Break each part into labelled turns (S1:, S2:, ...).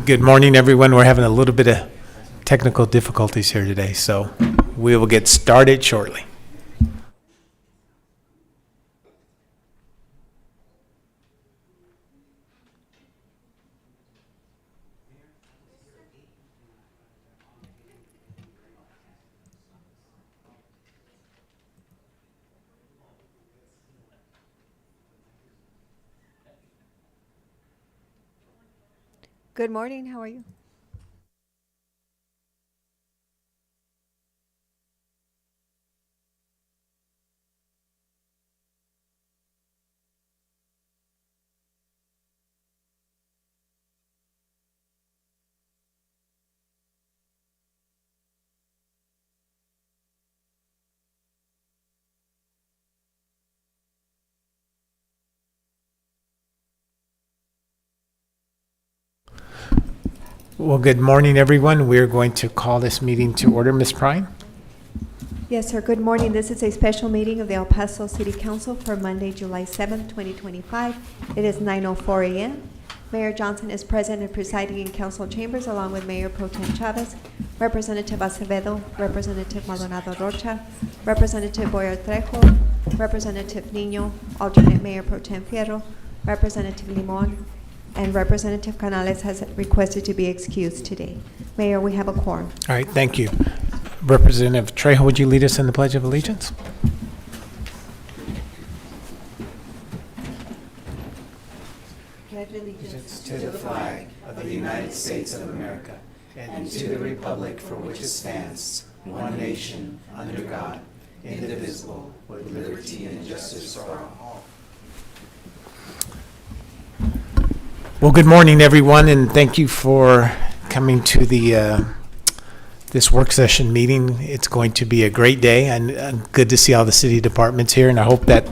S1: Good morning, everyone. We're having a little bit of technical difficulties here today, so we will get started shortly.
S2: Good morning, how are you?
S1: Well, good morning, everyone. We're going to call this meeting to order. Ms. Prime?
S2: Yes, sir, good morning. This is a special meeting of the El Paso City Council for Monday, July 7th, 2025. It is 9:04 a.m. Mayor Johnson is present and presiding in council chambers along with Mayor Pro Tem Chavez, Representative Acevedo, Representative Maldonado Rocha, Representative Boyer Trejo, Representative Nino, alternate Mayor Pro Tem Fierro, Representative Limon, and Representative Canales has requested to be excused today. Mayor, we have a quorum.
S1: All right, thank you. Representative Trejo, would you lead us in the Pledge of Allegiance?
S3: To the flag of the United States of America and to the republic for which it stands, one nation, under God, indivisible, with liberty and justice for all.
S1: Well, good morning, everyone, and thank you for coming to the this work session meeting. It's going to be a great day, and good to see all the city departments here, and I hope that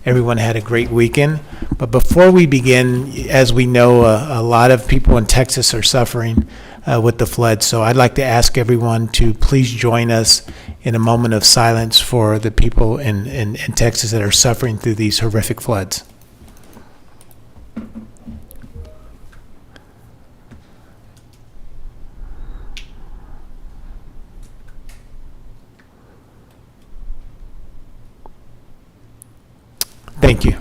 S1: everyone had a great weekend. But before we begin, as we know, a lot of people in Texas are suffering with the flood, so I'd like to ask everyone to please join us in a moment of silence for the people in Texas that are suffering through these horrific floods. Thank you.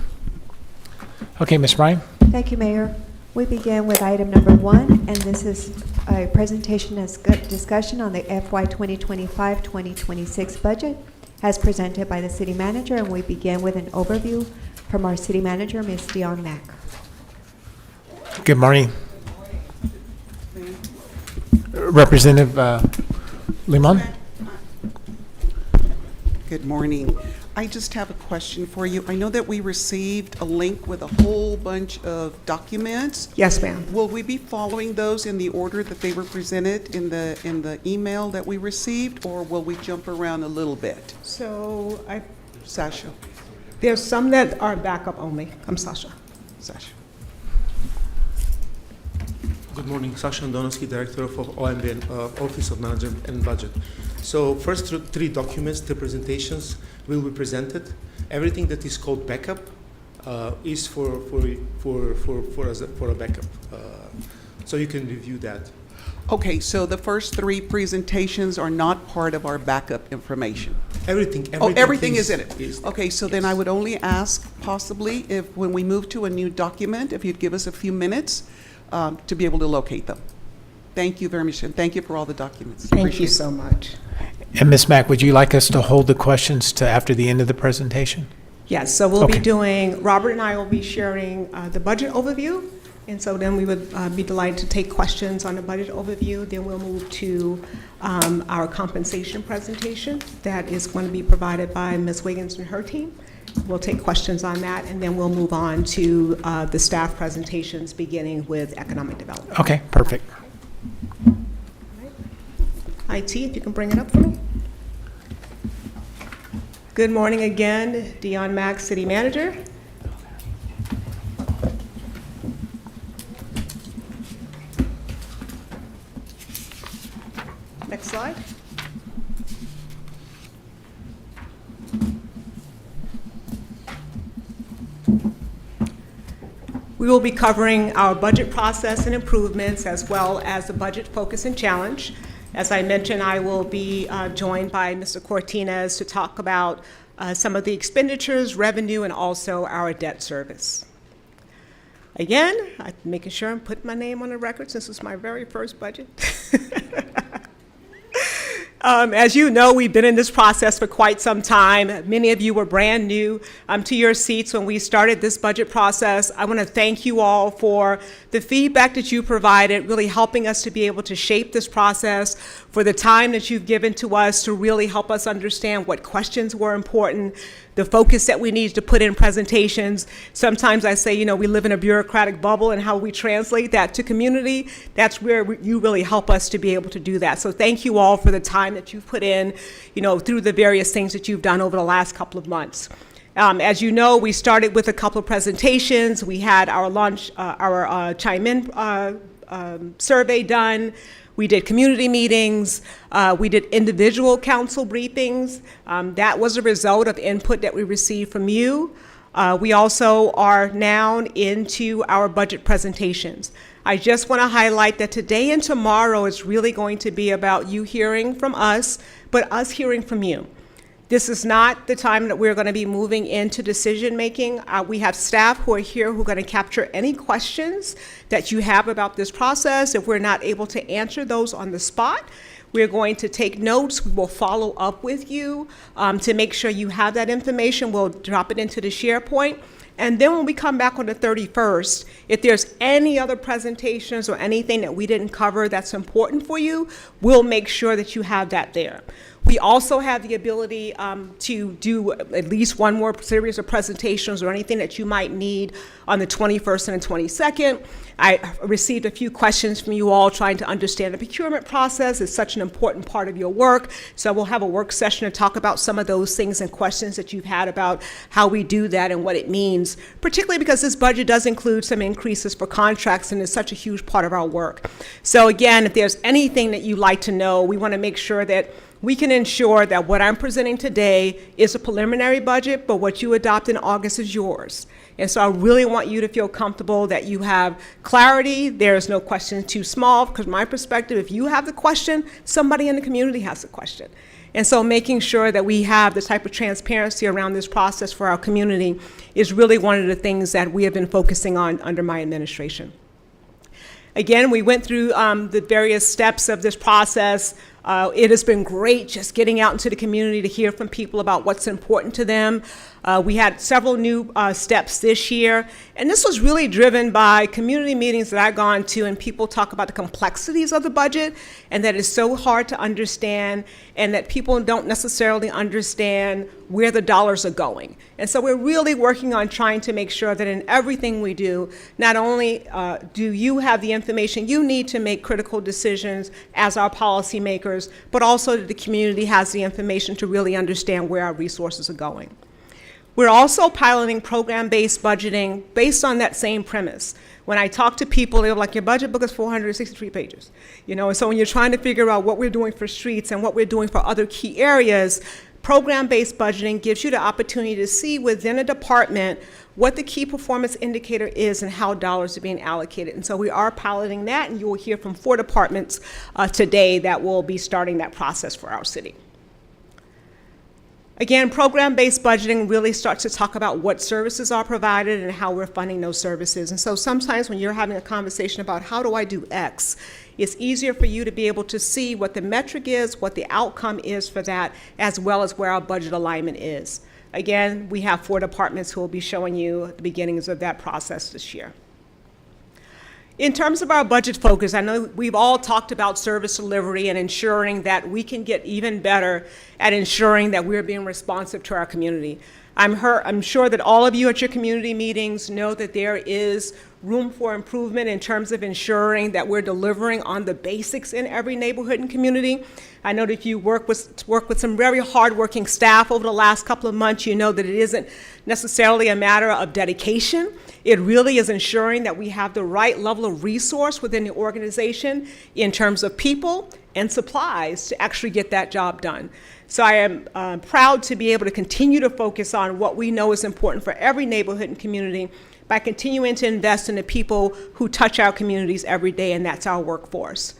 S1: Okay, Ms. Ryan?
S2: Thank you, Mayor. We begin with item number 1, and this is a presentation as discussion on the FY 2025-2026 budget as presented by the city manager, and we begin with an overview from our city manager, Ms. Dion Mack.
S1: Good morning. Representative Limon?
S4: Good morning. I just have a question for you. I know that we received a link with a whole bunch of documents.
S5: Yes, ma'am.
S4: Will we be following those in the order that they were presented in the email that we received, or will we jump around a little bit?
S5: So
S4: Sasha.
S5: there's some that are backup only. I'm Sasha.
S4: Sasha.
S6: Good morning, Sasha Andonovsky, Director of OMB, Office of Management and Budget. So first three documents, the presentations will be presented. Everything that is called backup is for a backup. So you can review that.
S4: Okay, so the first three presentations are not part of our backup information.
S6: Everything
S4: Is in it. Okay, so then I would only ask possibly if when we move to a new document, if you'd give us a few minutes to be able to locate them. Thank you very much, and thank you for all the documents.
S5: Thank
S4: Appreciate
S5: you
S4: it.
S5: so much.
S1: And Ms. Mack, would you like us to hold the questions to after the end of the presentation?
S5: Yes, so we'll
S1: Okay.
S5: be doing, Robert and I will be sharing the budget overview. And so then we would be delighted to take questions on the budget overview. Then we'll move to our compensation presentation that is going to be provided by Ms. Wiggins and her team. We'll take questions on that, and then we'll move on to the staff presentations, beginning with economic development.
S1: Okay, perfect.
S5: IT, if you can bring it up for me. Good morning again, Dion Mack, City Manager. Next slide. We We will be covering our budget process and improvements, as well as the budget focus and challenge. As I mentioned, I will be joined by Mr. Cortinez to talk about some of the expenditures, revenue, and also our debt service. Again, I'm making sure I'm putting my name on the record since it's my very first budget. As you know, we've been in this process for quite some time. Many of you were brand new to your seats when we started this budget process. I want to thank you all for the feedback that you provided, really helping us to be able to shape this process, for the time that you've given to us to really help us understand what questions were important, the focus that we need to put in presentations. Sometimes I say, we live in a bureaucratic bubble, and how we translate that to community, that's where you really help us to be able to do that. So thank you all for the time that you've put in, through the various things that you've done over the last couple of months. As you know, we started with a couple of presentations. We had our launch, our chime-in survey done. We did community meetings. We did individual council briefings. That was a result of input that we received from you. We also are now into our budget presentations. I just want to highlight that today and tomorrow is really going to be about you hearing from us, but us hearing from you. This is not the time that we're going to be moving into decision-making. We have staff who are here who are going to capture any questions that you have about this process. If we're not able to answer those on the spot, we're going to take notes. We will follow up with you to make sure you have that information. We'll drop it into the SharePoint. And then when we come back on the 31st, if there's any other presentations or anything that we didn't cover that's important for you, we'll make sure that you have that there. We also have the ability to do at least one more series of presentations or anything that you might need on the 21st and the 22nd. I received a few questions from you all trying to understand the procurement process. It's such an important part of your work. So we'll have a work session to talk about some of those things and questions that you've had about how we do that and what it means, particularly because this budget does include some increases for contracts and is such a huge part of our work. So again, if there's anything that you'd like to know, we want to make sure that we can ensure that what I'm presenting today is a preliminary budget, but what you adopt in August is yours. And so I really want you to feel comfortable that you have clarity. There's no question too small, because from my perspective, if you have the question, somebody in the community has the question. And so making sure that we have the type of transparency around this process for our community is really one of the things that we have been focusing on under my administration. Again, we went through the various steps of this process. It has been great just getting out into the community to hear from people about what's important to them. We had several new steps this year, and this was really driven by community meetings that I've gone to, and people talk about the complexities of the budget and that it's so hard to understand, and that people don't necessarily understand where the dollars are going. And so we're really working on trying to make sure that in everything we do, not only do you have the information you need to make critical decisions as our policymakers, but also that the community has the information to really understand where our resources are going. We're also piloting program-based budgeting based on that same premise. When I talk to people, they're like, your budget book is 463 pages. And so when you're trying to figure out what we're doing for streets and what we're doing for other key areas, program-based budgeting gives you the opportunity to see within a department what the key performance indicator is and how dollars are being allocated. And so we are piloting that, and you will hear from 4 departments today that will be starting that process for our city. Again, program-based budgeting really starts to talk about what services are provided and how we're funding those services. And so sometimes when you're having a conversation about how do I do X, it's easier for you to be able to see what the metric is, what the outcome is for that, as well as where our budget alignment is. Again, we have 4 departments who will be showing you the beginnings of that process this year. In terms of our budget focus, I know we've all talked about service delivery and ensuring that we can get even better at ensuring that we're being responsive to our community. I'm sure that all of you at your community meetings know that there is room for improvement in terms of ensuring that we're delivering on the basics in every neighborhood and community. I know that if you work with some very hardworking staff over the last couple of months, you know that it isn't necessarily a matter of dedication. It really is ensuring that we have the right level of resource within the organization in terms of people and supplies to actually get that job done. So I am proud to be able to continue to focus on what we know is important for every neighborhood and community, by continuing to invest in the people who touch our communities every day, and that's our workforce.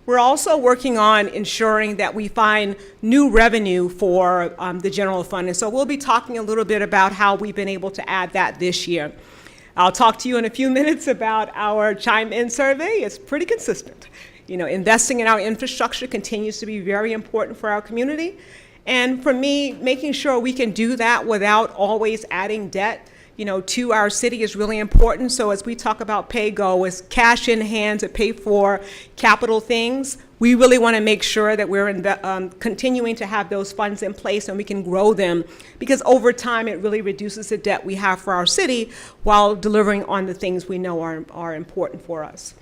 S5: We're also working on ensuring that we find new revenue for the general fund, and so we'll be talking a little bit about how we've been able to add that this year. I'll talk to you in a few minutes about our chime-in survey. It's pretty consistent. You know, investing in our infrastructure continues to be very important for our community. And for me, making sure we can do that without always adding debt, you know, to our city is really important. So as we talk about PayGo as cash in hand to pay for capital things, we really want to make sure that we're continuing to have those funds in place and we can grow them, because over time it really reduces the debt we have for our city while delivering on the things we know are important for us.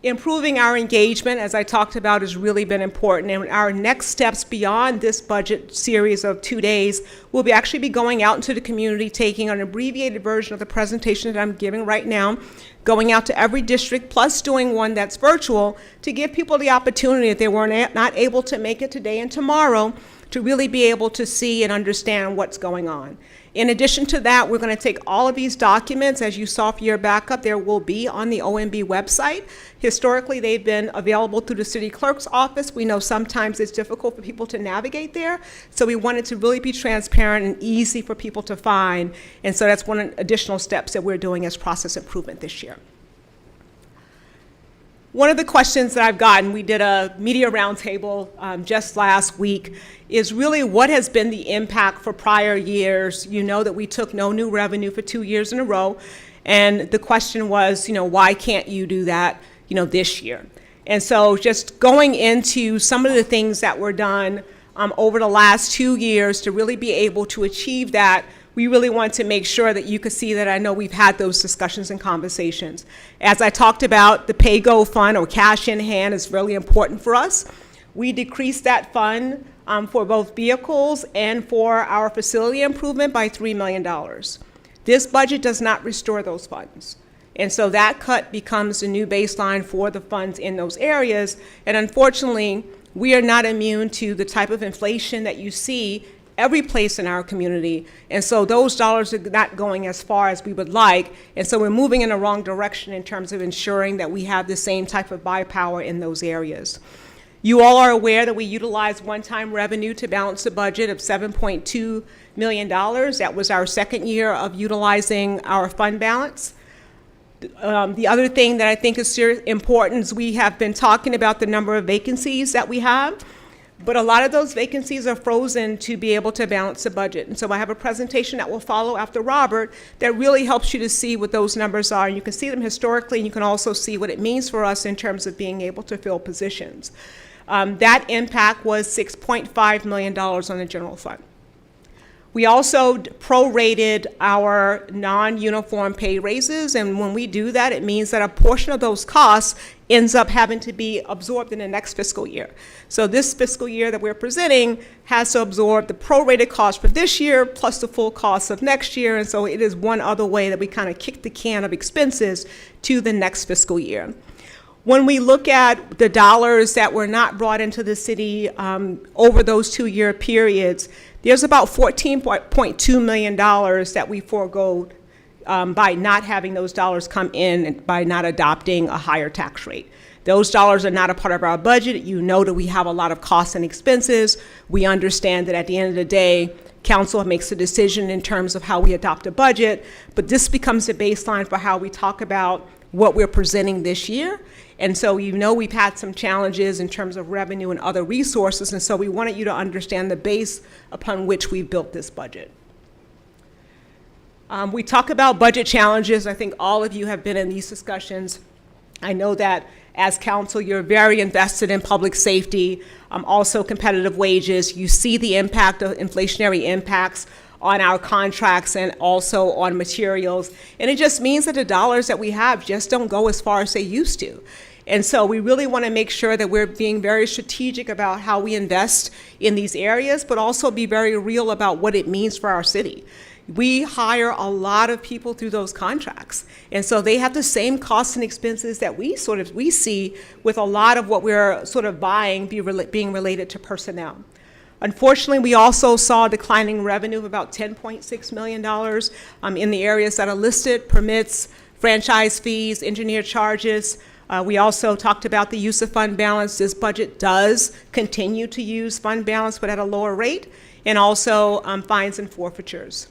S5: Improving our engagement, as I talked about, has really been important, and our next steps beyond this budget series of 2 days will actually be going out into the community, taking an abbreviated version of the presentation that I'm giving right now, going out to every district, plus doing one that's virtual, to give people the opportunity, if they were not able to make it today and tomorrow, to really be able to see and understand what's going on. In addition to that, we're going to take all of these documents, as you saw for your backup, there will be on the OMB website. Historically, they've been available through the city clerk's office. We know sometimes it's difficult for people to navigate there, so we wanted to really be transparent and easy for people to find, and so that's one of the additional steps that we're doing as process improvement this year. One of the questions that I've gotten, we did a media roundtable just last week, is really what has been the impact for prior years. You know that we took no new revenue for 2 years in a row, and the question was, you know, why can't you do that, you know, this year? And so just going into some of the things that were done over the last 2 years to really be able to achieve that, we really want to make sure that you could see that I know we've had those discussions and conversations. As I talked about, the PayGo fund, or cash in hand, is really important for us. We decreased that fund for both vehicles and for our facility improvement by $3 million. This budget does not restore those funds. And so that cut becomes the new baseline for the funds in those areas. And unfortunately, we are not immune to the type of inflation that you see every place in our community, and so those dollars are not going as far as we would like, and so we're moving in the wrong direction in terms of ensuring that we have the same type of buy power in those areas. You all are aware that we utilized one-time revenue to balance the budget of $7.2 million. That was our second year of utilizing our fund balance. The other thing that I think is important is we have been talking about the number of vacancies that we have, but a lot of those vacancies are frozen to be able to balance the budget. And so I have a presentation that will follow after Robert that really helps you to see what those numbers are. And you can see them historically, and you can also see what it means for us in terms of being able to fill positions. That impact was $6.5 million on the general fund. We also prorated our non-uniform pay raises, and when we do that, it means that a portion of those costs ends up having to be absorbed in the next fiscal year. So this fiscal year that we're presenting has to absorb the prorated cost for this year plus the full cost of next year, and so it is one other way that we kind of kick the can of expenses to the next fiscal year. When we look at the dollars that were not brought into the city over those 2-year periods, there's about $14.2 million that we forego by not having those dollars come in and by not adopting a higher tax rate. Those dollars are not a part of our budget. You know that we have a lot of costs and expenses. We understand that at the end of the day, council makes a decision in terms of how we adopt a budget, but this becomes the baseline for how we talk about what we're presenting this year. And so you know we've had some challenges in terms of revenue and other resources, and so we wanted you to understand the base upon which we built this budget. We talk about budget challenges. I think all of you have been in these discussions. I know that as council, you're very invested in public safety, also competitive wages. You see the impact of inflationary impacts on our contracts and also on materials. And it just means that the dollars that we have just don't go as far as they used to. And so we really want to make sure that we're being very strategic about how we invest in these areas, but also be very real about what it means for our city. We hire a lot of people through those contracts. And so they have the same costs and expenses that we see with a lot of what we're sort of buying being related to personnel. Unfortunately, we also saw declining revenue of about $10.6 million in the areas that are listed: permits, franchise fees, engineer charges. We also talked about the use of fund balance. This budget does continue to use fund balance, but at a lower rate, and also fines and forfeitures.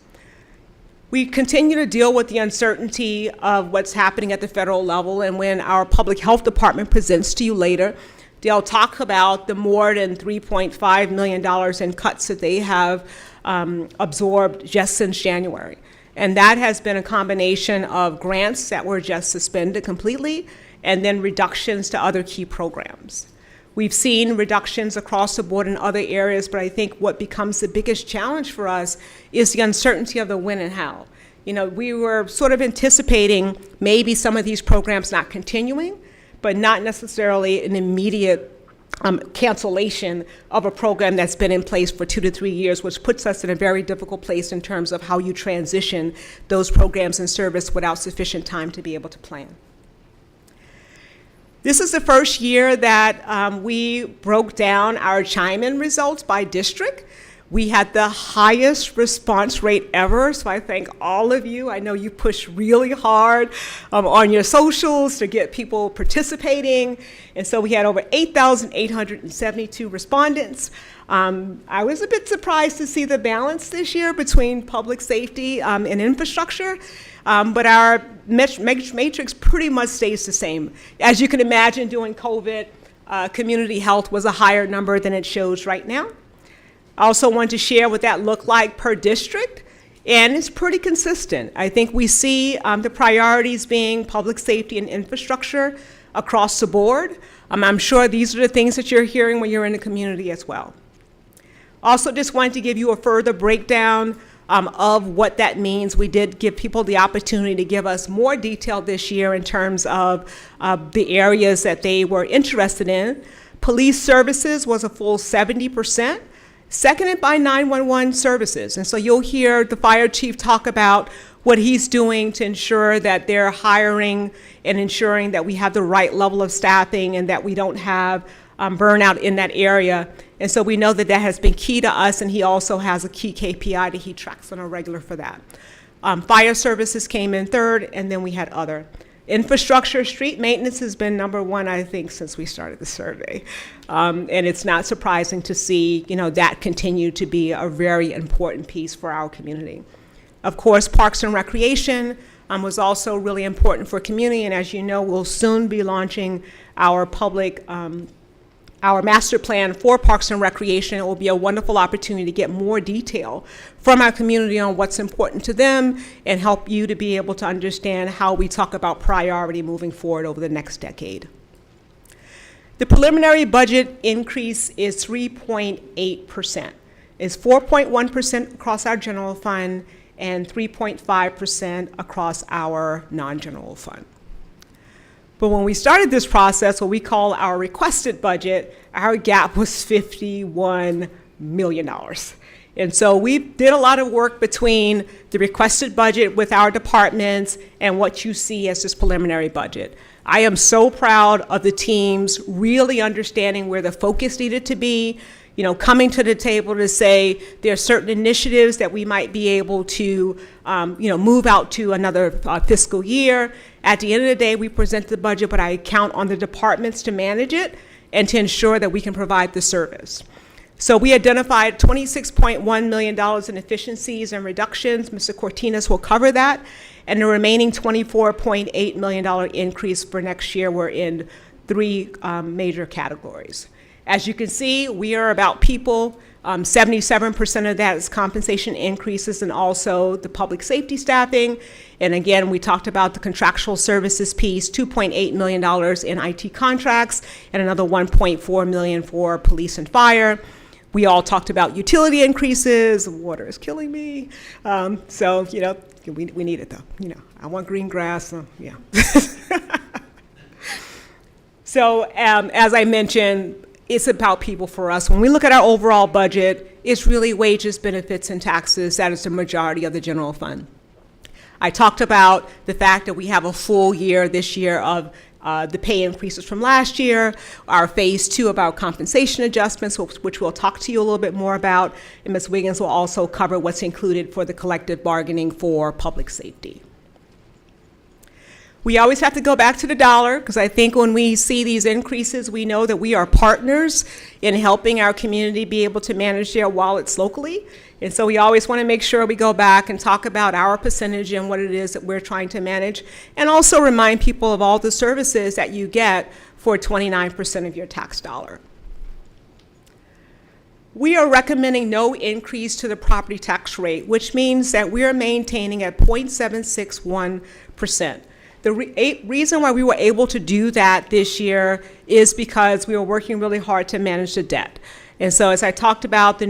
S5: We continue to deal with the uncertainty of what's happening at the federal level, and when our public health department presents to you later, they'll talk about the more than $3.5 million in cuts that they have absorbed just since January. And that has been a combination of grants that were just suspended completely, and then reductions to other key programs. We've seen reductions across the board in other areas, but I think what becomes the biggest challenge for us is the uncertainty of the when and how. You know, we were sort of anticipating maybe some of these programs not continuing, but not necessarily an immediate cancellation of a program that's been in place for 2 to 3 years, which puts us in a very difficult place in terms of how you transition those programs and service without sufficient time to be able to plan. This is the first year that we broke down our chime-in results by district. We had the highest response rate ever, so I thank all of you. I know you pushed really hard on your socials to get people participating, and so we had over 8,872 respondents. I was a bit surprised to see the balance this year between public safety and infrastructure. But our matrix pretty much stays the same. As you can imagine, during COVID, community health was a higher number than it shows right now. I also want to share what that looked like per district, and it's pretty consistent. I think we see the priorities being public safety and infrastructure across the board. I'm sure these are the things that you're hearing when you're in the community as well. Also, just wanted to give you a further breakdown of what that means. We did give people the opportunity to give us more detail this year in terms of the areas that they were interested in. Police services was a full 70%, seconded by 911 services. And so you'll hear the fire chief talk about what he's doing to ensure that they're hiring and ensuring that we have the right level of staffing and that we don't have burnout in that area. And so we know that that has been key to us, and he also has a key KPI that he tracks on a regular for that. Fire services came in third, and then we had other. Infrastructure, street maintenance has been number one, I think, since we started the survey. And it's not surprising to see, you know, that continue to be a very important piece for our community. Of course, parks and recreation was also really important for community, and as you know, we'll soon be launching our public our master plan for Parks and Recreation. It will be a wonderful opportunity to get more detail from our community on what's important to them and help you to be able to understand how we talk about priority moving forward over the next decade. The preliminary budget increase is 3.8%. It's 4.1% across our general fund and 3.5% across our non-general fund. But when we started this process, what we call our requested budget, our gap was $51 million. And so we did a lot of work between the requested budget with our departments and what you see as this preliminary budget. I am so proud of the teams really understanding where the focus needed to be, you know, coming to the table to say there are certain initiatives that we might be able to, move out to another fiscal year. At the end of the day, we present the budget, but I count on the departments to manage it and to ensure that we can provide the service. So we identified $26.1 million in efficiencies and reductions. Mr. Cortinas will cover that. And the remaining $24.8 million increase for next year were in three major categories. As you can see, we are about people. 77% of that is compensation increases and also the public safety staffing. And again, we talked about the contractual services piece, $2.8 million in IT contracts and another $1.4 million for police and fire. We all talked about utility increases. Water is killing me. So, you know, we need it though. You know, I want green grass, so yeah. So as I mentioned, it's about people for us. When we look at our overall budget, it's really wages, benefits, and taxes. That is the majority of the general fund. I talked about the fact that we have a full year this year of the pay increases from last year, our phase 2 of our compensation adjustments, which we'll talk to you a little bit more about, and Ms. Wiggins will also cover what's included for the collective bargaining for public safety. We always have to go back to the dollar, because I think when we see these increases, we know that we are partners in helping our community be able to manage their wallets locally. And so we always want to make sure we go back and talk about our percentage and what it is that we're trying to manage, and also remind people of all the services that you get for 29% of your tax dollar. We are recommending no increase to the property tax rate, which means that we are maintaining at 0.761%. The reason why we were able to do that this year is because we were working really hard to manage the debt. And so as I talked about the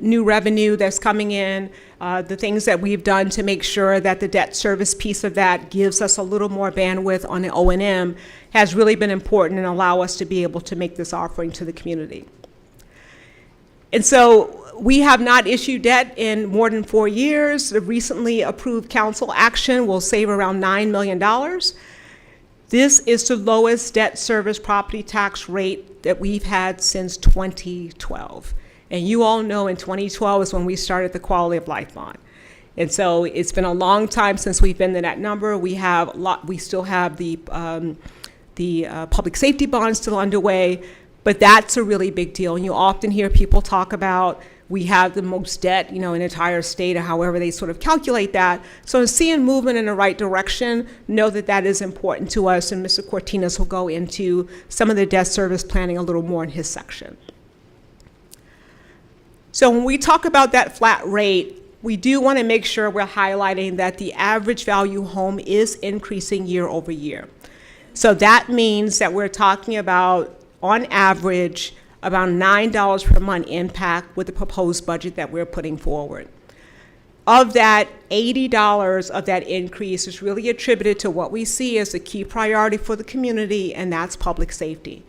S5: new revenue that's coming in, the things that we've done to make sure that the debt service piece of that gives us a little more bandwidth on the O&M has really been important and allow us to be able to make this offering to the community. And so we have not issued debt in more than 4 years. The recently approved council action will save around $9 million. This is the lowest debt service property tax rate that we've had since 2012. And you all know in 2012 is when we started the quality of life bond. And so it's been a long time since we've been to that number. We still have the public safety bond still underway, but that's a really big deal. And you often hear people talk about we have the most debt, in the entire state, or however they sort of calculate that. So seeing movement in the right direction, know that that is important to us, and Mr. Cortinas will go into some of the debt service planning a little more in his section. So when we talk about that flat rate, we do want to make sure we're highlighting that the average value home is increasing year over year. So that means that we're talking about, on average, about $9 per month impact with the proposed budget that we're putting forward. Of that, $80 of that increase is really attributed to what we see as the key priority for the community, and that's public safety.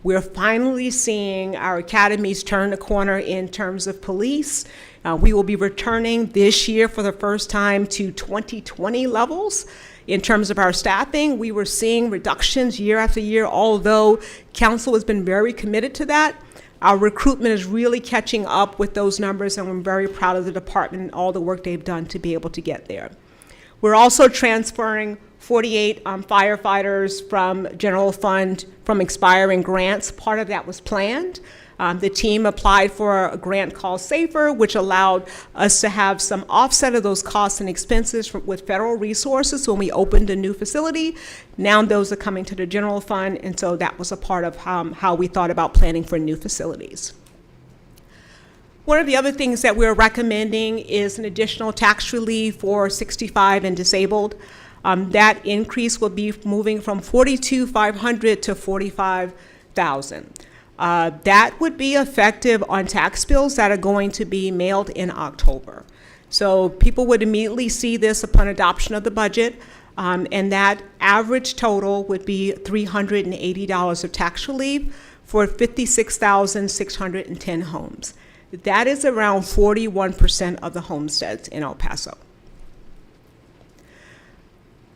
S5: We're finally seeing our academies turn the corner in terms of police. We will be returning this year for the first time to 2020 levels. In terms of our staffing, we were seeing reductions year after year, although council has been very committed to that. Our recruitment is really catching up with those numbers, and I'm very proud of the department and all the work they've done to be able to get there. We're also transferring 48 firefighters from general fund from expiring grants. Part of that was planned. The team applied for a grant called SAFER, which allowed us to have some offset of those costs and expenses with federal resources when we opened a new facility. Now those are coming to the general fund, and so that was a part of how we thought about planning for new facilities. One of the other things that we're recommending is an additional tax relief for 65 and disabled. That increase will be moving from $42,500 to $45,000. That would be effective on tax bills that are going to be mailed in October. So people would immediately see this upon adoption of the budget, and that average total would be $380 of tax relief for 56,610 homes. That is around 41% of the homesteads in El Paso.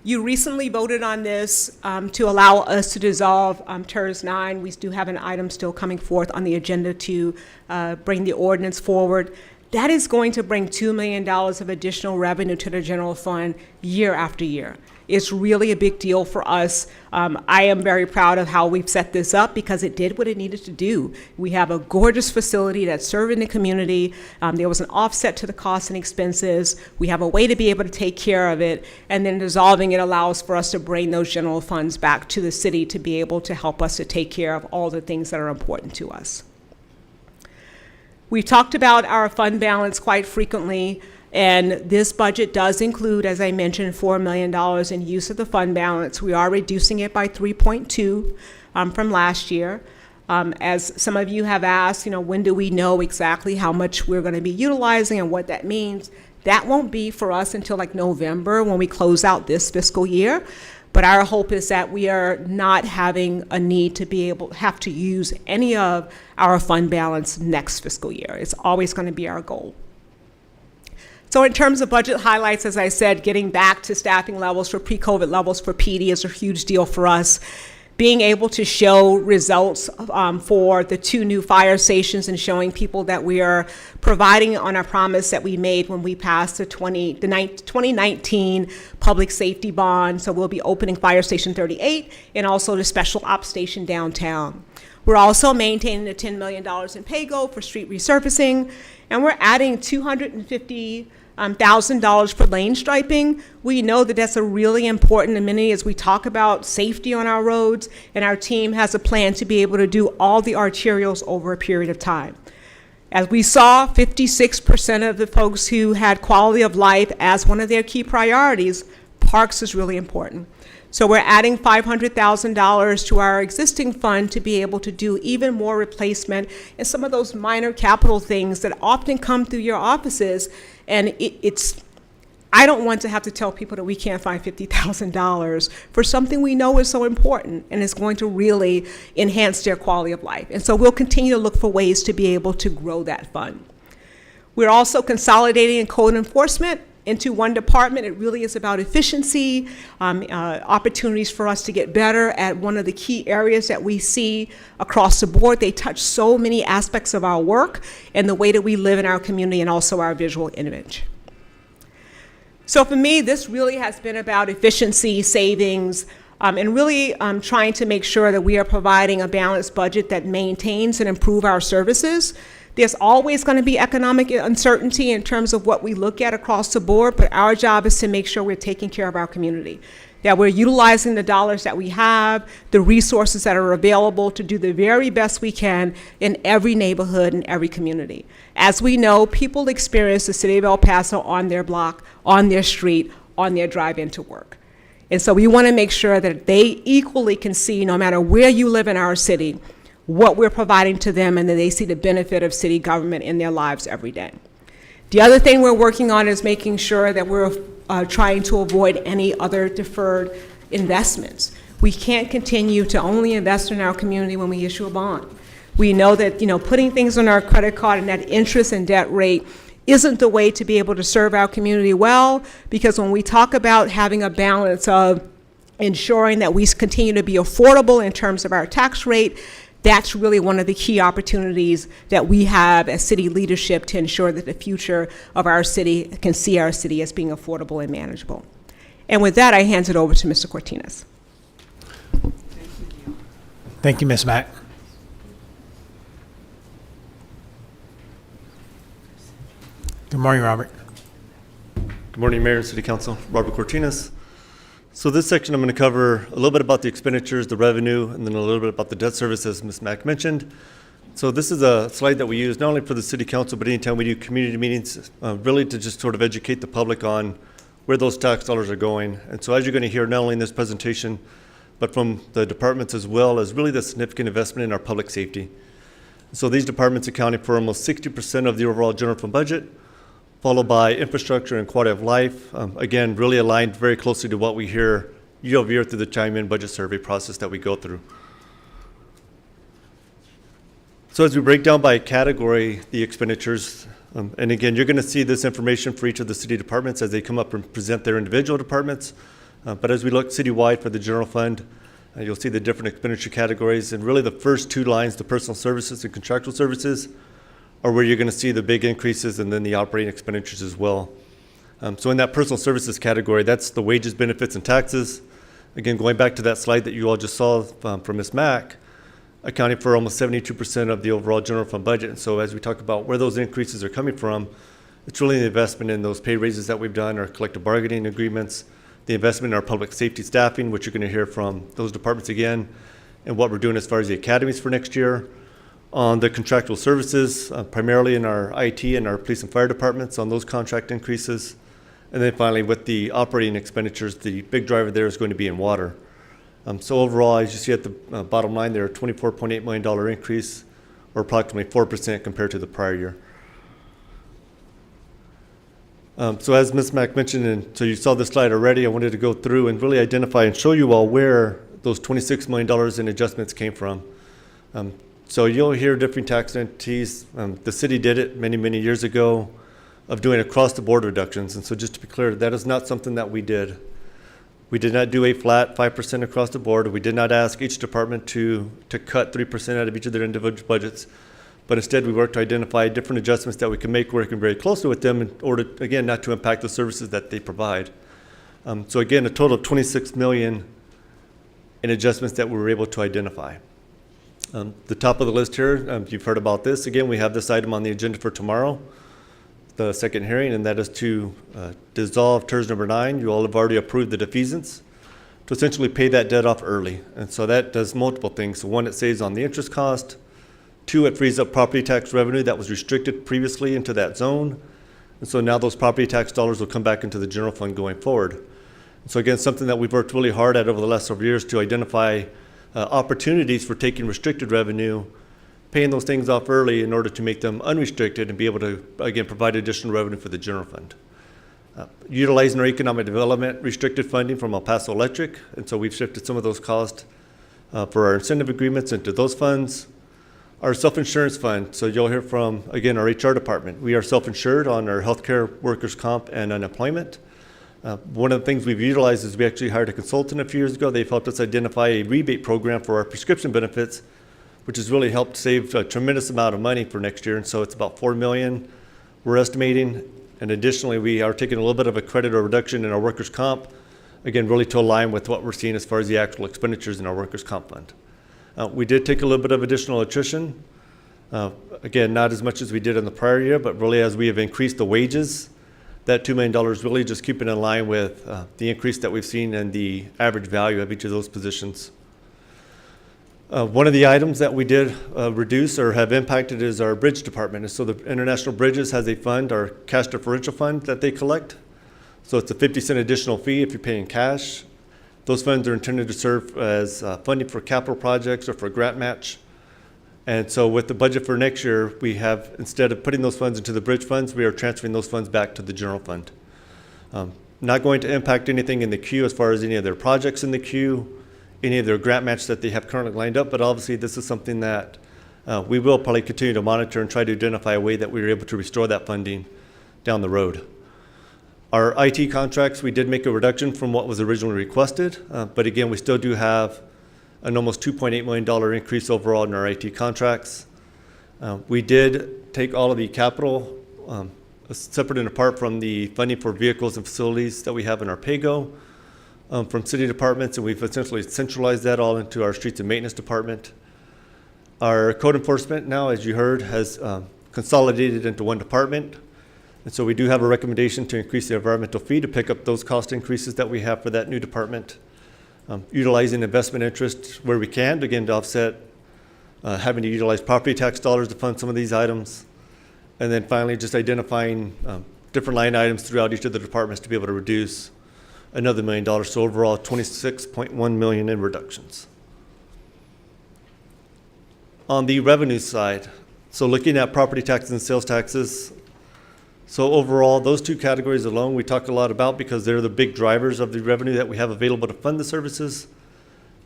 S5: You recently voted on this to allow us to dissolve TERS 9. We do have an item still coming forth on the agenda to bring the ordinance forward. That is going to bring $2 million of additional revenue to the general fund year after year. It's really a big deal for us. I am very proud of how we've set this up because it did what it needed to do. We have a gorgeous facility that's serving the community. There was an offset to the costs and expenses. We have a way to be able to take care of it, and then dissolving it allows for us to bring those general funds back to the city to be able to help us to take care of all the things that are important to us. We've talked about our fund balance quite frequently. And this budget does include, as I mentioned, $4 million in use of the fund balance. We are reducing it by 3.2 from last year. As some of you have asked, when do we know exactly how much we're going to be utilizing and what that means? That won't be for us until like November when we close out this fiscal year. But our hope is that we are not having a need to have to use any of our fund balance next fiscal year. It's always going to be our goal. So in terms of budget highlights, as I said, getting back to staffing levels for pre-COVID levels for PD is a huge deal for us. Being able to show results for the 2 new fire stations and showing people that we are providing on our promise that we made when we passed the 2019 public safety bond. So we'll be opening Fire Station 38 and also the Special Ops Station downtown. We're also maintaining the $10 million in pay-go for street resurfacing, and we're adding $250,000 for lane striping. We know that that's a really important amenity as we talk about safety on our roads, and our team has a plan to be able to do all the arterials over a period of time. As we saw, 56% of the folks who had quality of life as one of their key priorities, parks is really important. So we're adding $500,000 to our existing fund to be able to do even more replacement and some of those minor capital things that often come through your offices. And I don't want to have to tell people that we can't find $50,000 for something we know is so important and is going to really enhance their quality of life. And so we'll continue to look for ways to be able to grow that fund. We're also consolidating in code enforcement into one department. It really is about efficiency, opportunities for us to get better at one of the key areas that we see across the board. They touch so many aspects of our work and the way that we live in our community and also our visual image. So for me, this really has been about efficiency, savings, and really trying to make sure that we are providing a balanced budget that maintains and improves our services. There's always going to be economic uncertainty in terms of what we look at across the board, but our job is to make sure we're taking care of our community, that we're utilizing the dollars that we have, the resources that are available to do the very best we can in every neighborhood and every community. As we know, people experience the city of El Paso on their block, on their street, on their drive into work. And so we want to make sure that they equally can see, no matter where you live in our city, what we're providing to them, and that they see the benefit of city government in their lives every day. The other thing we're working on is making sure that we're trying to avoid any other deferred investments. We can't continue to only invest in our community when we issue a bond. We know that putting things on our credit card and that interest and debt rate isn't the way to be able to serve our community well, because when we talk about having a balance of ensuring that we continue to be affordable in terms of our tax rate, that's really one of the key opportunities that we have as city leadership to ensure that the future of our city can see our city as being affordable and manageable. And with that, I hand it over to Mr. Cortinas.
S1: Thank you, Ms. Mack. Good morning, Robert.
S7: Good morning, Mayor and City Council. Robert Cortinas. So this section, I'm going to cover a little bit about the expenditures, the revenue, and then a little bit about the debt service, as Ms. Mack mentioned. So this is a slide that we use not only for the City Council, but anytime we do community meetings, really to just sort of educate the public on where those tax dollars are going. And so as you're going to hear not only in this presentation, but from the departments as well, as really the significant investment in our public safety. So these departments accounting for almost 60% of the overall general fund budget, followed by infrastructure and quality of life. Again, really aligned very closely to what we hear year over year through the chime-in budget survey process that we go through. So as we break down by category the expenditures, and again, you're going to see this information for each of the city departments as they come up and present their individual departments. But as we look citywide for the general fund, you'll see the different expenditure categories. And really the first 2 lines, the personal services and contractual services, are where you're going to see the big increases, and then the operating expenditures as well. So in that personal services category, that's the wages, benefits, and taxes. Again, going back to that slide that you all just saw from Ms. Mack, accounting for almost 72% of the overall general fund budget. And so as we talk about where those increases are coming from, it's really the investment in those pay raises that we've done, our collective bargaining agreements, the investment in our public safety staffing, which you're going to hear from those departments again, and what we're doing as far as the academies for next year. On the contractual services, primarily in our IT and our police and fire departments on those contract increases. And then finally, with the operating expenditures, the big driver there is going to be in water. So overall, as you see at the bottom line there, a $24.8 million increase, or approximately 4% compared to the prior year. So as Ms. Mack mentioned, and so you saw this slide already, I wanted to go through and really identify and show you all where those $26 million in adjustments came from. So you'll hear different tax entities. The city did it many, many years ago. of doing across-the-board reductions. And so just to be clear, that is not something that we did. We did not do a flat 5% across the board. We did not ask each department to cut 3% out of each of their individual budgets. But instead, we worked to identify different adjustments that we can make working very closely with them in order, again, not to impact the services that they provide. So again, a total of $26 million in adjustments that we were able to identify. The top of the list here, you've heard about this. Again, we have this item on the agenda for tomorrow, the second hearing, and that is to dissolve TERS number 9. You all have already approved the defeasance to essentially pay that debt off early. And so that does multiple things. So one, it saves on the interest cost. 2, it frees up property tax revenue that was restricted previously into that zone. And so now those property tax dollars will come back into the general fund going forward. And so again, something that we've worked really hard at over the last several years to identify opportunities for taking restricted revenue, paying those things off early in order to make them unrestricted and be able to, again, provide additional revenue for the general fund. Utilizing our economic development restricted funding from El Paso Electric, and so we've shifted some of those costs for our incentive agreements into those funds. Our self-insurance fund, so you'll hear from, again, our HR department. We are self-insured on our healthcare, workers' comp, and unemployment. One of the things we've utilized is we actually hired a consultant a few years ago. They've helped us identify a rebate program for our prescription benefits, which has really helped save a tremendous amount of money for next year. And so it's about $4 million we're estimating. And additionally, we are taking a little bit of a credit or reduction in our workers' comp, again, really to align with what we're seeing as far as the actual expenditures in our workers' comp fund. We did take a little bit of additional attrition. Again, not as much as we did in the prior year, but really as we have increased the wages, that $2 million really just keeping in line with the increase that we've seen in the average value of each of those positions. One of the items that we did reduce or have impacted is our bridge department. And so the International Bridges has a fund, our cash differential fund, that they collect. So it's a 50-cent additional fee if you're paying cash. Those funds are intended to serve as funding for capital projects or for grant match. And so with the budget for next year, we have, instead of putting those funds into the bridge funds, we are transferring those funds back to the general fund. Not going to impact anything in the queue as far as any of their projects in the queue, any of their grant match that they have currently lined up, but obviously this is something that we will probably continue to monitor and try to identify a way that we are able to restore that funding down the road. Our IT contracts, we did make a reduction from what was originally requested, but again, we still do have an almost $2.8 million increase overall in our IT contracts. We did take all of the capital separate and apart from the funding for vehicles and facilities that we have in our PAYGO from city departments, and we've essentially centralized that all into our streets and maintenance department. Our code enforcement now, as you heard, has consolidated into one department. And so we do have a recommendation to increase the environmental fee to pick up those cost increases that we have for that new department. Utilizing investment interest where we can, again, to offset having to utilize property tax dollars to fund some of these items. And then finally, just identifying different line items throughout each of the departments to be able to reduce another $1 million. So overall, $26.1 million in reductions. On the revenue side, so looking at property taxes and sales taxes, so overall, those two categories alone we talk a lot about because they're the big drivers of the revenue that we have available to fund the services.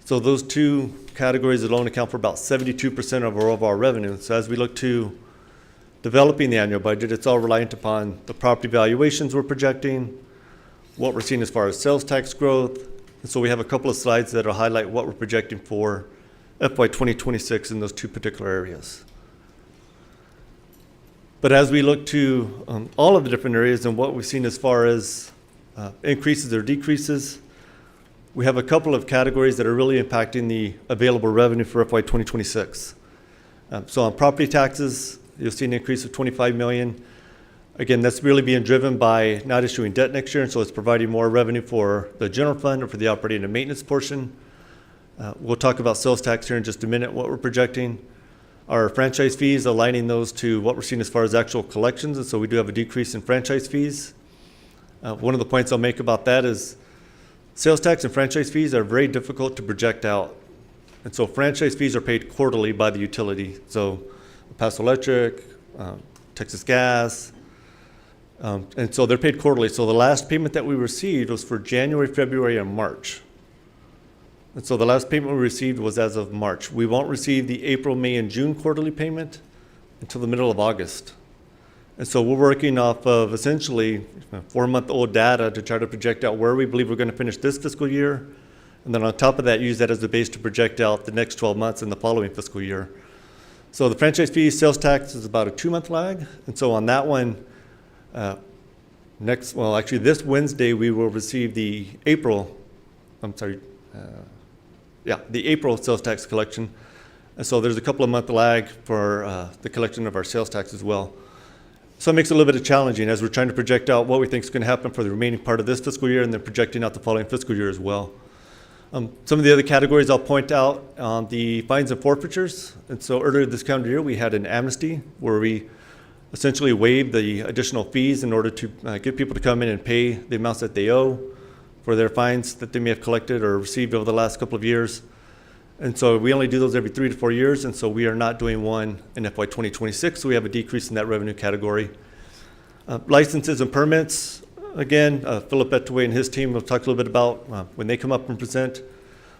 S7: So those two categories alone account for about 72% of our overall revenue. So as we look to developing the annual budget, it's all reliant upon the property valuations we're projecting, what we're seeing as far as sales tax growth. And so we have a couple of slides that will highlight what we're projecting for FY 2026 in those two particular areas. But as we look to all of the different areas and what we've seen as far as increases or decreases, we have a couple of categories that are really impacting the available revenue for FY 2026. So on property taxes, you'll see an increase of $25 million. Again, that's really being driven by not issuing debt next year, and so it's providing more revenue for the general fund or for the operating and maintenance portion. We'll talk about sales tax here in just a minute, what we're projecting. Our franchise fees, aligning those to what we're seeing as far as actual collections, and so we do have a decrease in franchise fees. One of the points I'll make about that is sales tax and franchise fees are very difficult to project out. And so franchise fees are paid quarterly by the utility. So Paso Electric, Texas Gas, and so they're paid quarterly. So the last payment that we received was for January, February, and March. And so the last payment we received was as of March. We won't receive the April, May, and June quarterly payment until the middle of August. And so we're working off of essentially 4-month-old data to try to project out where we believe we're going to finish this fiscal year. And then on top of that, use that as a base to project out the next 12 months in the following fiscal year. So the franchise fee sales tax is about a 2-month lag. And so on that one, this Wednesday, we will receive the April sales tax collection. And so there's a couple of month lag for the collection of our sales tax as well. So it makes it a little bit challenging as we're trying to project out what we think is going to happen for the remaining part of this fiscal year and then projecting out the following fiscal year as well. Some of the other categories I'll point out on the fines and forfeitures. And so earlier this calendar year, we had an amnesty where we essentially waived the additional fees in order to get people to come in and pay the amounts that they owe for their fines that they may have collected or received over the last couple of years. And so we only do those every 3 to 4 years, and so we are not doing one in FY 2026, so we have a decrease in that revenue category. Licenses and permits, again, Philip Etoway and his team will talk a little bit about when they come up and present.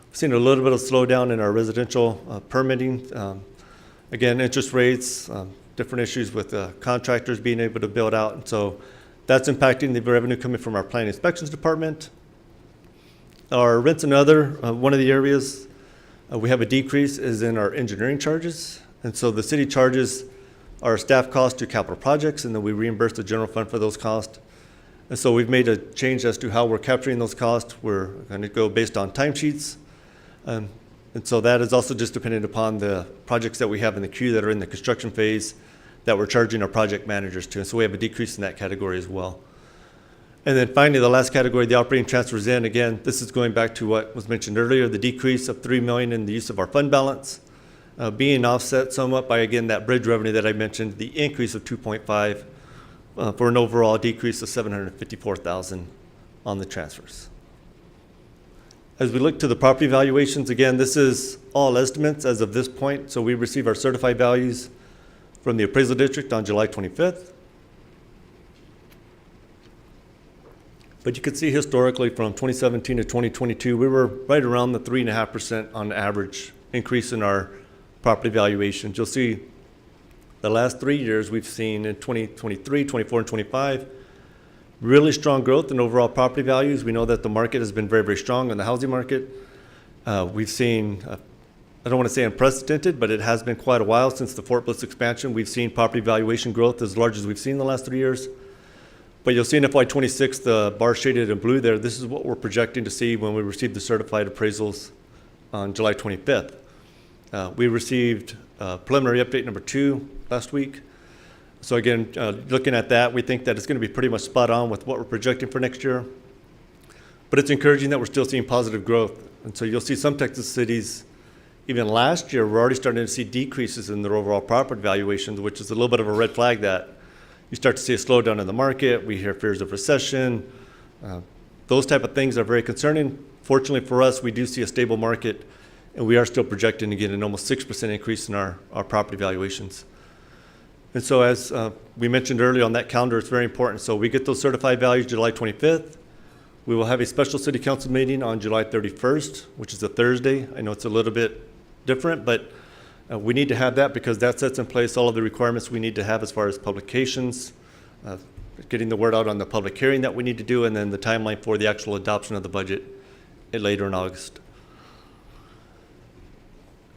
S7: We've seen a little bit of slowdown in our residential permitting. Again, interest rates, different issues with contractors being able to build out, and so that's impacting the revenue coming from our planning inspections department. Our rents and other, one of the areas we have a decrease is in our engineering charges. And so the city charges our staff costs to capital projects, and then we reimburse the general fund for those costs. And so we've made a change as to how we're capturing those costs. We're going to go based on timesheets. And so that is also just dependent upon the projects that we have in the queue that are in the construction phase that we're charging our project managers to. And so we have a decrease in that category as well. And then finally, the last category, the operating transfers in. Again, this is going back to what was mentioned earlier, the decrease of $3 million in the use of our fund balance, being offset somewhat by, again, that bridge revenue that I mentioned, the increase of 2.5 for an overall decrease of $754,000 on the transfers. As we look to the property valuations, again, this is all estimates as of this point. So we receive our certified values from the appraisal district on July 25th. But you can see historically from 2017 to 2022, we were right around the 3.5% on average increase in our property valuations. You'll see the last 3 years we've seen in 2023, 24, and 25, really strong growth in overall property values. We know that the market has been very, very strong in the housing market. We've seen, I don't want to say unprecedented, but it has been quite a while since the Fort Bliss expansion. We've seen property valuation growth as large as we've seen in the last 3 years. But you'll see in FY 26, the bar shaded in blue there, this is what we're projecting to see when we receive the certified appraisals on July 25th. We received preliminary update number 2 last week. So again, looking at that, we think that it's going to be pretty much spot on with what we're projecting for next year. But it's encouraging that we're still seeing positive growth. And so you'll see some Texas cities, even last year, we're already starting to see decreases in their overall property valuations, which is a little bit of a red flag that you start to see a slowdown in the market. We hear fears of recession. Those type of things are very concerning. Fortunately for us, we do see a stable market, and we are still projecting to get an almost 6% increase in our property valuations. And so as we mentioned earlier on that calendar, it's very important. So we get those certified values July 25th. We will have a special city council meeting on July 31st, which is a Thursday. I know it's a little bit different, but we need to have that because that sets in place all of the requirements we need to have as far as publications, getting the word out on the public hearing that we need to do, and then the timeline for the actual adoption of the budget later in August.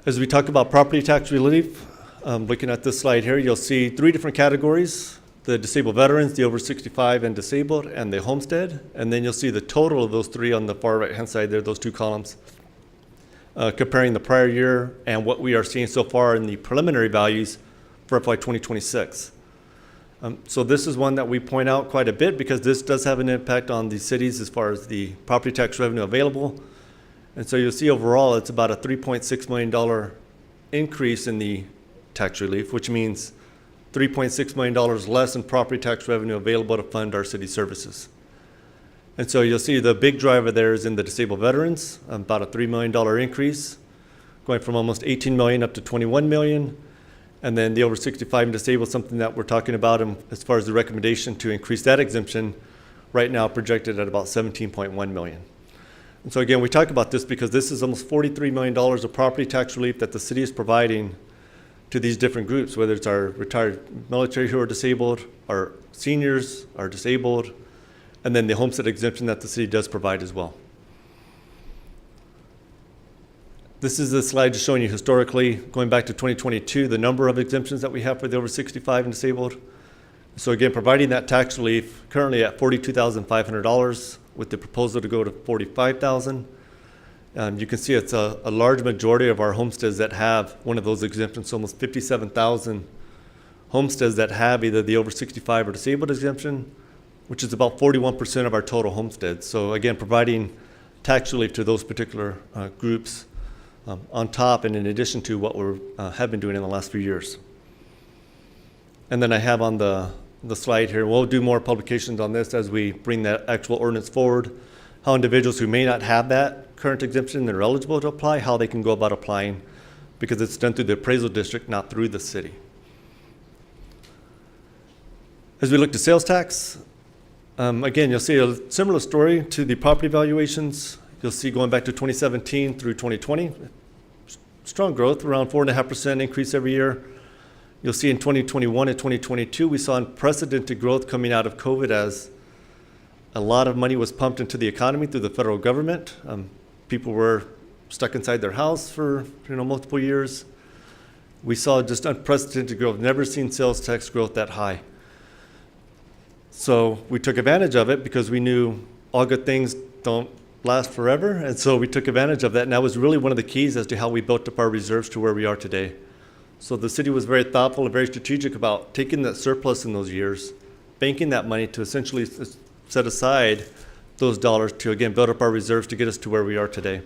S7: As we talk about property tax relief, looking at this slide here, you'll see 3 different categories: the disabled veterans, the over 65 and disabled, and the homestead. And then you'll see the total of those 3 on the far right-hand side there, those 2 columns. Comparing the prior year and what we are seeing so far in the preliminary values for FY 2026. So this is one that we point out quite a bit because this does have an impact on the cities as far as the property tax revenue available. And so you'll see overall it's about a $3.6 million increase in the tax relief, which means $3.6 million less in property tax revenue available to fund our city services. And so you'll see the big driver there is in the disabled veterans, about a $3 million increase, going from almost $18 million up to $21 million. And then the over 65 and disabled, something that we're talking about as far as the recommendation to increase that exemption, right now projected at about $17.1 million. And so again, we talk about this because this is almost $43 million of property tax relief that the city is providing to these different groups, whether it's our retired military who are disabled, our seniors are disabled, and then the homestead exemption that the city does provide as well. This is a slide just showing you historically, going back to 2022, the number of exemptions that we have for the over 65 and disabled. So again, providing that tax relief currently at $42,500 with the proposal to go to $45,000. You can see it's a large majority of our homesteads that have one of those exemptions, almost 57,000 homesteads that have either the over 65 or disabled exemption, which is about 41% of our total homesteads. So again, providing tax relief to those particular groups on top and in addition to what we have been doing in the last few years. And then I have on the slide here, we'll do more publications on this as we bring that actual ordinance forward, how individuals who may not have that current exemption that are eligible to apply, how they can go about applying, because it's done through the appraisal district, not through the city. As we look to sales tax, again, you'll see a similar story to the property valuations. You'll see going back to 2017 through 2020, strong growth, around 4.5% increase every year. You'll see in 2021 and 2022, we saw unprecedented growth coming out of COVID as a lot of money was pumped into the economy through the federal government. People were stuck inside their house for multiple years. We saw just unprecedented growth, never seen sales tax growth that high. So we took advantage of it because we knew all good things don't last forever, and so we took advantage of that, and that was really one of the keys as to how we built up our reserves to where we are today. So the city was very thoughtful and very strategic about taking that surplus in those years, banking that money to essentially set aside those dollars to, again, build up our reserves to get us to where we are today.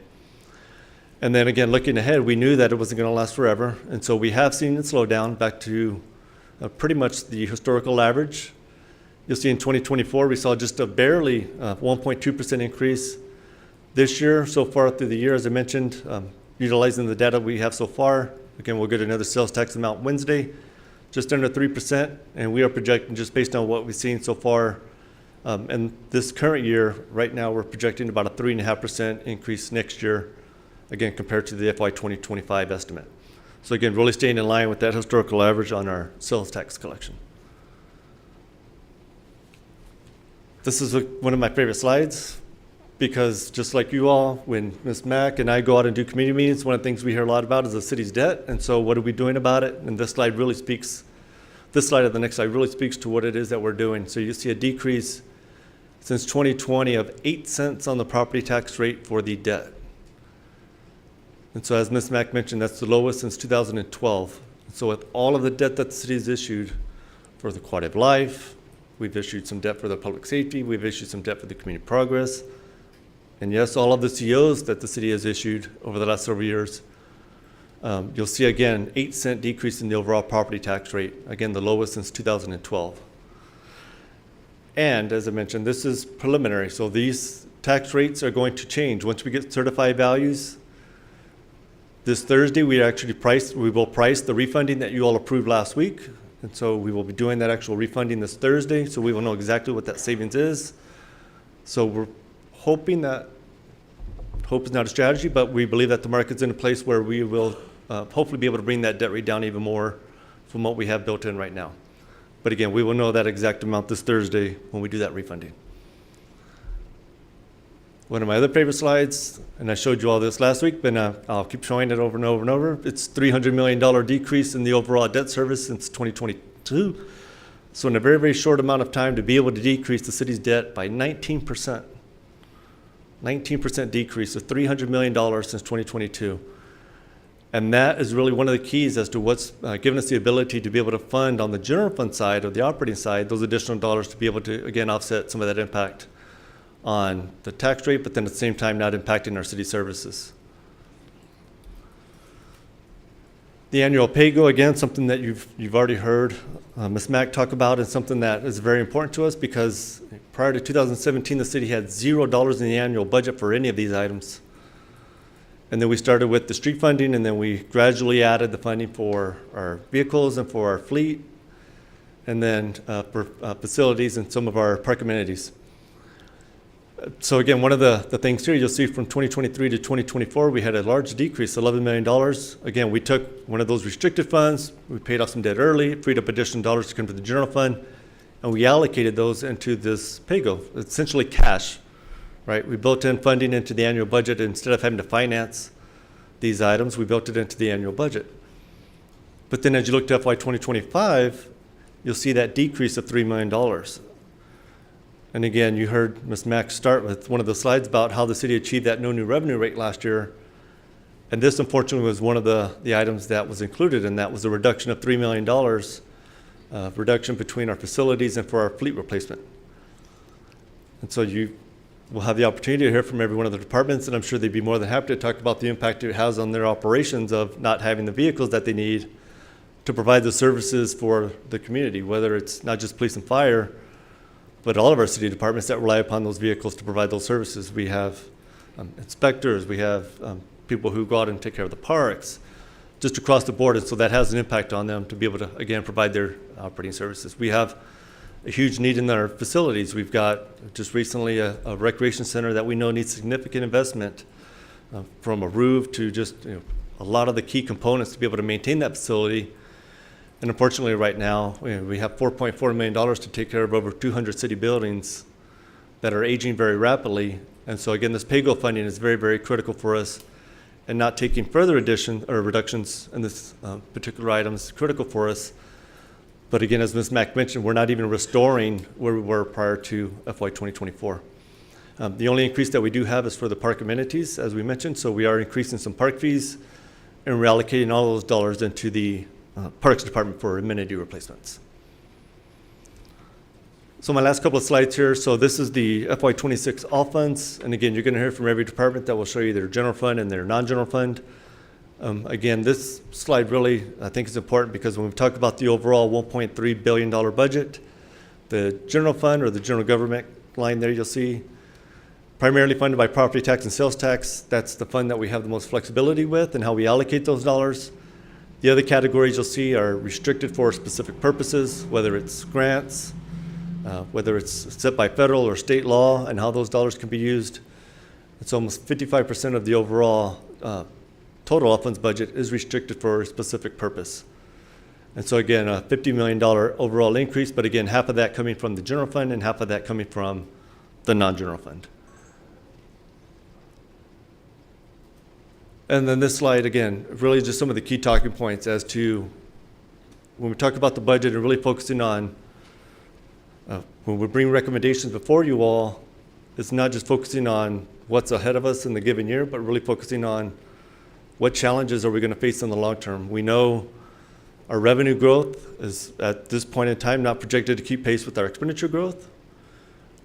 S7: And then again, looking ahead, we knew that it wasn't going to last forever, and so we have seen it slow down back to pretty much the historical average. You'll see in 2024, we saw just a barely 1.2% increase. This year, so far through the year, as I mentioned, utilizing the data we have so far, again, we'll get another sales tax amount Wednesday, just under 3%, and we are projecting, just based on what we've seen so far, and this current year, right now, we're projecting about a 3.5% increase next year, again, compared to the FY 2025 estimate. So again, really staying in line with that historical average on our sales tax collection. This is one of my favorite slides, because just like you all, when Ms. Mack and I go out and do community meetings, one of the things we hear a lot about is the city's debt. And so what are we doing about it? And this slide really speaks, this slide or the next slide really speaks to what it is that we're doing. So you see a decrease since 2020 of 8 cents on the property tax rate for the debt. And so as Ms. Mack mentioned, that's the lowest since 2012. So with all of the debt that the city has issued for the quality of life, we've issued some debt for the public safety, we've issued some debt for the community progress, and yes, all of the COs that the city has issued over the last several years, you'll see again, 8 cent decrease in the overall property tax rate, again, the lowest since 2012. And as I mentioned, this is preliminary, so these tax rates are going to change. Once we get certified values, this Thursday, we will price the refunding that you all approved last week. And so we will be doing that actual refunding this Thursday, so we will know exactly what that savings is. So we're hoping that, hope is not a strategy, but we believe that the market's in a place where we will hopefully be able to bring that debt rate down even more from what we have built in right now. But again, we will know that exact amount this Thursday when we do that refunding. One of my other favorite slides, and I showed you all this last week, but I'll keep showing it over and over and over. It's $300 million decrease in the overall debt service since 2022. So in a very, very short amount of time to be able to decrease the city's debt by 19%. 19% decrease of $300 million since 2022. And that is really one of the keys as to what's given us the ability to be able to fund on the general fund side or the operating side, those additional dollars to be able to, again, offset some of that impact on the tax rate, but then at the same time not impacting our city services. The annual pay-go, again, something that you've already heard Ms. Mack talk about, and something that is very important to us because prior to 2017, the city had $0 in the annual budget for any of these items. And then we started with the street funding, and then we gradually added the funding for our vehicles and for our fleet, and then for facilities and some of our park amenities. So again, one of the things here, you'll see from 2023 to 2024, we had a large decrease, $11 million. Again, we took one of those restricted funds, we paid off some debt early, freed up additional dollars to come to the general fund, and we allocated those into this PAYGO, essentially cash, right? We built in funding into the annual budget. Instead of having to finance these items, we built it into the annual budget. But then as you look to FY 2025, you'll see that decrease of $3 million. And again, you heard Ms. Mack start with one of the slides about how the city achieved that no new revenue rate last year. And this unfortunately was one of the items that was included, and that was a reduction of $3 million, reduction between our facilities and for our fleet replacement. And so you will have the opportunity to hear from every one of the departments, and I'm sure they'd be more than happy to talk about the impact it has on their operations of not having the vehicles that they need to provide the services for the community, whether it's not just police and fire, but all of our city departments that rely upon those vehicles to provide those services. We have inspectors, we have people who go out and take care of the parks, just across the board, and so that has an impact on them to be able to, again, provide their operating services. We have a huge need in our facilities. We've got just recently a recreation center that we know needs significant investment, from a roof to just a lot of the key components to be able to maintain that facility. And unfortunately, right now, we have $4.4 million to take care of over 200 city buildings that are aging very rapidly. And so again, this PAYGO funding is very, very critical for us, and not taking further addition or reductions in this particular item is critical for us. But again, as Ms. Mack mentioned, we're not even restoring where we were prior to FY 2024. The only increase that we do have is for the park amenities, as we mentioned. So we are increasing some park fees and reallocating all those dollars into the Parks Department for amenity replacements. So my last couple of slides here. So this is the FY 26 all funds. And again, you're going to hear from every department that will show you their general fund and their non-general fund. Again, this slide really, I think, is important because when we talk about the overall $1.3 billion budget, the general fund or the general government line there you'll see, primarily funded by property tax and sales tax. That's the fund that we have the most flexibility with and how we allocate those dollars. The other categories you'll see are restricted for specific purposes, whether it's grants, whether it's set by federal or state law, and how those dollars can be used. It's almost 55% of the overall total all funds budget is restricted for a specific purpose. And so again, a $50 million overall increase, but again, half of that coming from the general fund and half of that coming from the non-general fund. And then this slide, again, really just some of the key talking points as to when we talk about the budget and really focusing on when we bring recommendations before you all, it's not just focusing on what's ahead of us in the given year, but really focusing on what challenges are we going to face in the long term. We know our revenue growth is at this point in time not projected to keep pace with our expenditure growth.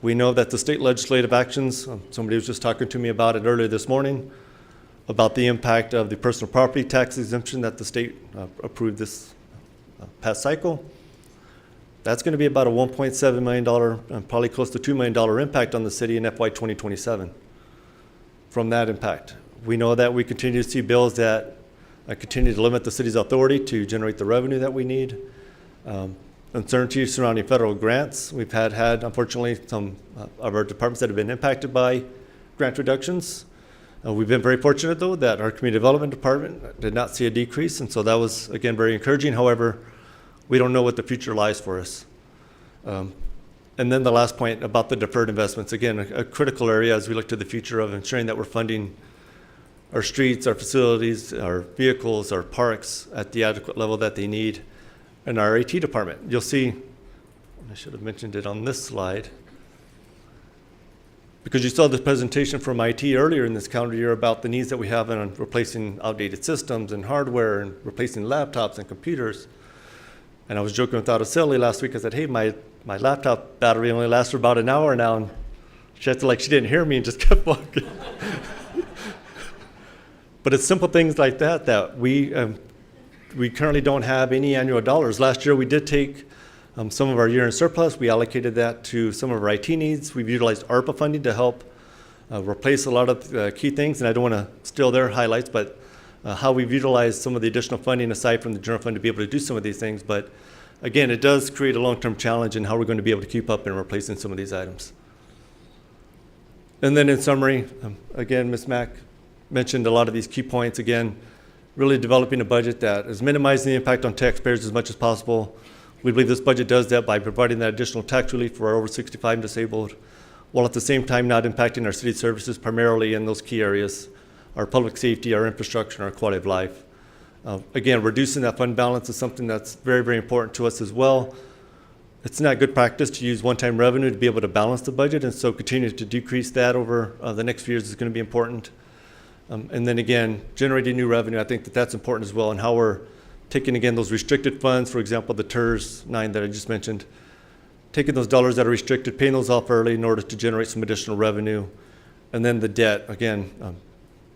S7: We know that the state legislative actions, somebody was just talking to me about it earlier this morning, about the impact of the personal property tax exemption that the state approved this past cycle. That's going to be about a $1.7 million, probably close to $2 million impact on the city in FY 2027 from that impact. We know that we continue to see bills that continue to limit the city's authority to generate the revenue that we need. Uncertainty surrounding federal grants. We've had unfortunately, some of our departments that have been impacted by grant reductions. We've been very fortunate, though, that our community development department did not see a decrease, and so that was, again, very encouraging. However, we don't know what the future lies for us. And then the last point about the deferred investments, again, a critical area as we look to the future of ensuring that we're funding our streets, our facilities, our vehicles, our parks at the adequate level that they need, and our IT department. You'll see, I should have mentioned it on this slide, because you saw the presentation from IT earlier in this calendar year about the needs that we have in replacing outdated systems and hardware and replacing laptops and computers. And I was joking with Araceli last week. I said, hey, my laptop battery only lasts for about an hour now. And she acted like she didn't hear me and just kept walking. But it's simple things like that we currently don't have any annual dollars. Last year we did take some of our year-end surplus. We allocated that to some of our IT needs. We've utilized ARPA funding to help replace a lot of key things. And I don't want to steal their highlights, but how we've utilized some of the additional funding aside from the general fund to be able to do some of these things. But again, it does create a long-term challenge in how we're going to be able to keep up and replacing some of these items. And then in summary, again, Ms. Mack mentioned a lot of these key points. Again, really developing a budget that is minimizing the impact on taxpayers as much as possible. We believe this budget does that by providing that additional tax relief for our over 65 and disabled, while at the same time not impacting our city services primarily in those key areas, our public safety, our infrastructure, and our quality of life. Again, reducing that fund balance is something that's very, very important to us as well. It's not good practice to use one-time revenue to be able to balance the budget, and so continuing to decrease that over the next few years is going to be important. And then again, generating new revenue, I think that that's important as well, and how we're taking, again, those restricted funds, for example, the TERS 9 that I just mentioned, taking those dollars that are restricted, paying those off early in order to generate some additional revenue. And then the debt, again,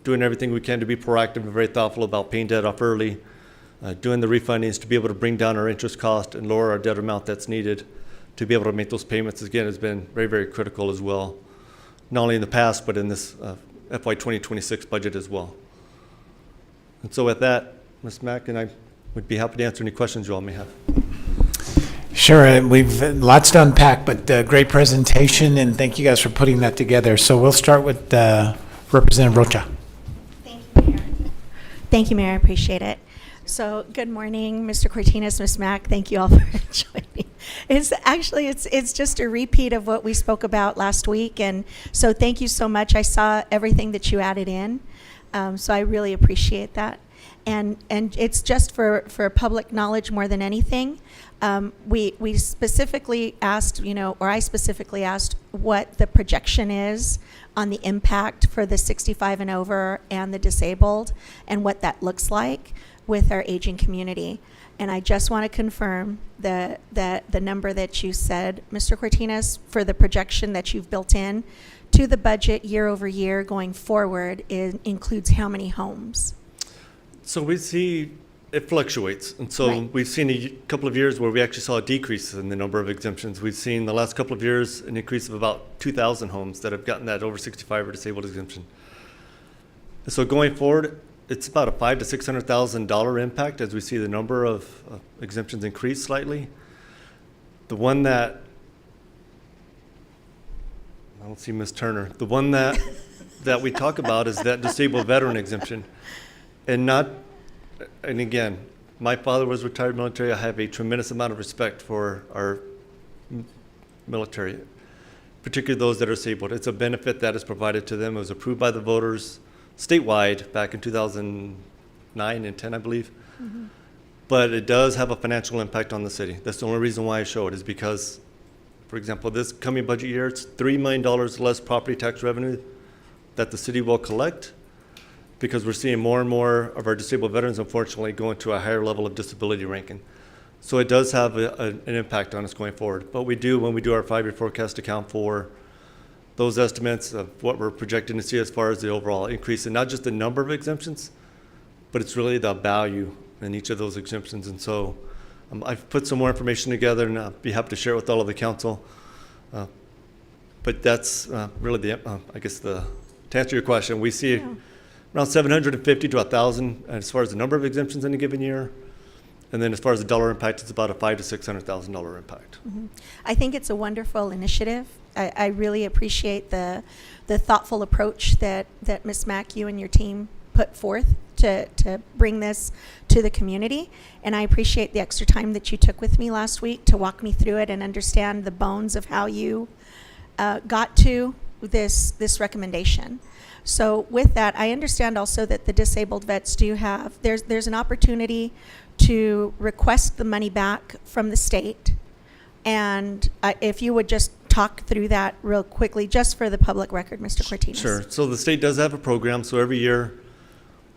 S7: doing everything we can to be proactive and very thoughtful about paying debt off early, doing the refundings to be able to bring down our interest cost and lower our debt amount that's needed to be able to make those payments, again, has been very, very critical as well, not only in the past, but in this FY 2026 budget as well. And so with that, Ms. Mack, and I would be happy to answer any questions you all may have.
S1: Sure, we've lots to unpack, but great presentation, and thank you guys for putting that together. So we'll start with Representative Rocha.
S8: Thank you, Mayor. Thank you, Mayor. I appreciate it. So, good morning, Mr. Cortines, Ms. Mack. Thank you all for joining. It's just a repeat of what we spoke about last week, and so thank you so much. I saw everything that you added in, so I really appreciate that. And it's just for public knowledge more than anything. We specifically asked, or I specifically asked what the projection is on the impact for the 65 and over and the disabled and what that looks like with our aging community. And I just want to confirm the number that you said, Mr. Cortines, for the projection that you've built in to the budget year over year going forward includes how many homes?
S7: So we see it fluctuates. And so
S8: Right.
S7: we've seen a couple of years where we actually saw a decrease in the number of exemptions. We've seen the last couple of years an increase of about 2,000 homes that have gotten that over 65 or disabled exemption. And so going forward, it's about a $500,000 to $600,000 impact as we see the number of exemptions increase slightly. The one that, I don't see Ms. Turner, the one that we talk about is that disabled veteran exemption. And again, my father was retired military. I have a tremendous amount of respect for our military, particularly those that are disabled. It's a benefit that is provided to them. It was approved by the voters statewide back in 2009 and 10, I believe. Mm-hmm. But it does have a financial impact on the city. That's the only reason why I show it, is because, for example, this coming budget year, it's $3 million less property tax revenue that the city will collect, because we're seeing more and more of our disabled veterans, unfortunately, go into a higher level of disability ranking. So it does have an impact on us going forward. But we do, when we do our 5-year forecast, account for those estimates of what we're projecting to see as far as the overall increase, and not just the number of exemptions, but it's really the value in each of those exemptions. And so I've put some more information together, and I'll be happy to share it with all of the council. But that's really to answer your question, we see around 750 to 1,000 as far as the number of exemptions in a given year. And then as far as the dollar impact, it's about a $500,000 to $600,000 impact.
S8: Mm-hmm. I think it's a wonderful initiative. I really appreciate the thoughtful approach that Ms. Mack, you and your team put forth to bring this to the community. And I appreciate the extra time that you took with me last week to walk me through it and understand the bones of how you got to this recommendation. So with that, I understand also that the disabled vets do have, there's an opportunity to request the money back from the state. And if you would just talk through that real quickly, just for the public record, Mr. Cortines.
S7: Sure. So the state does have a program. So every year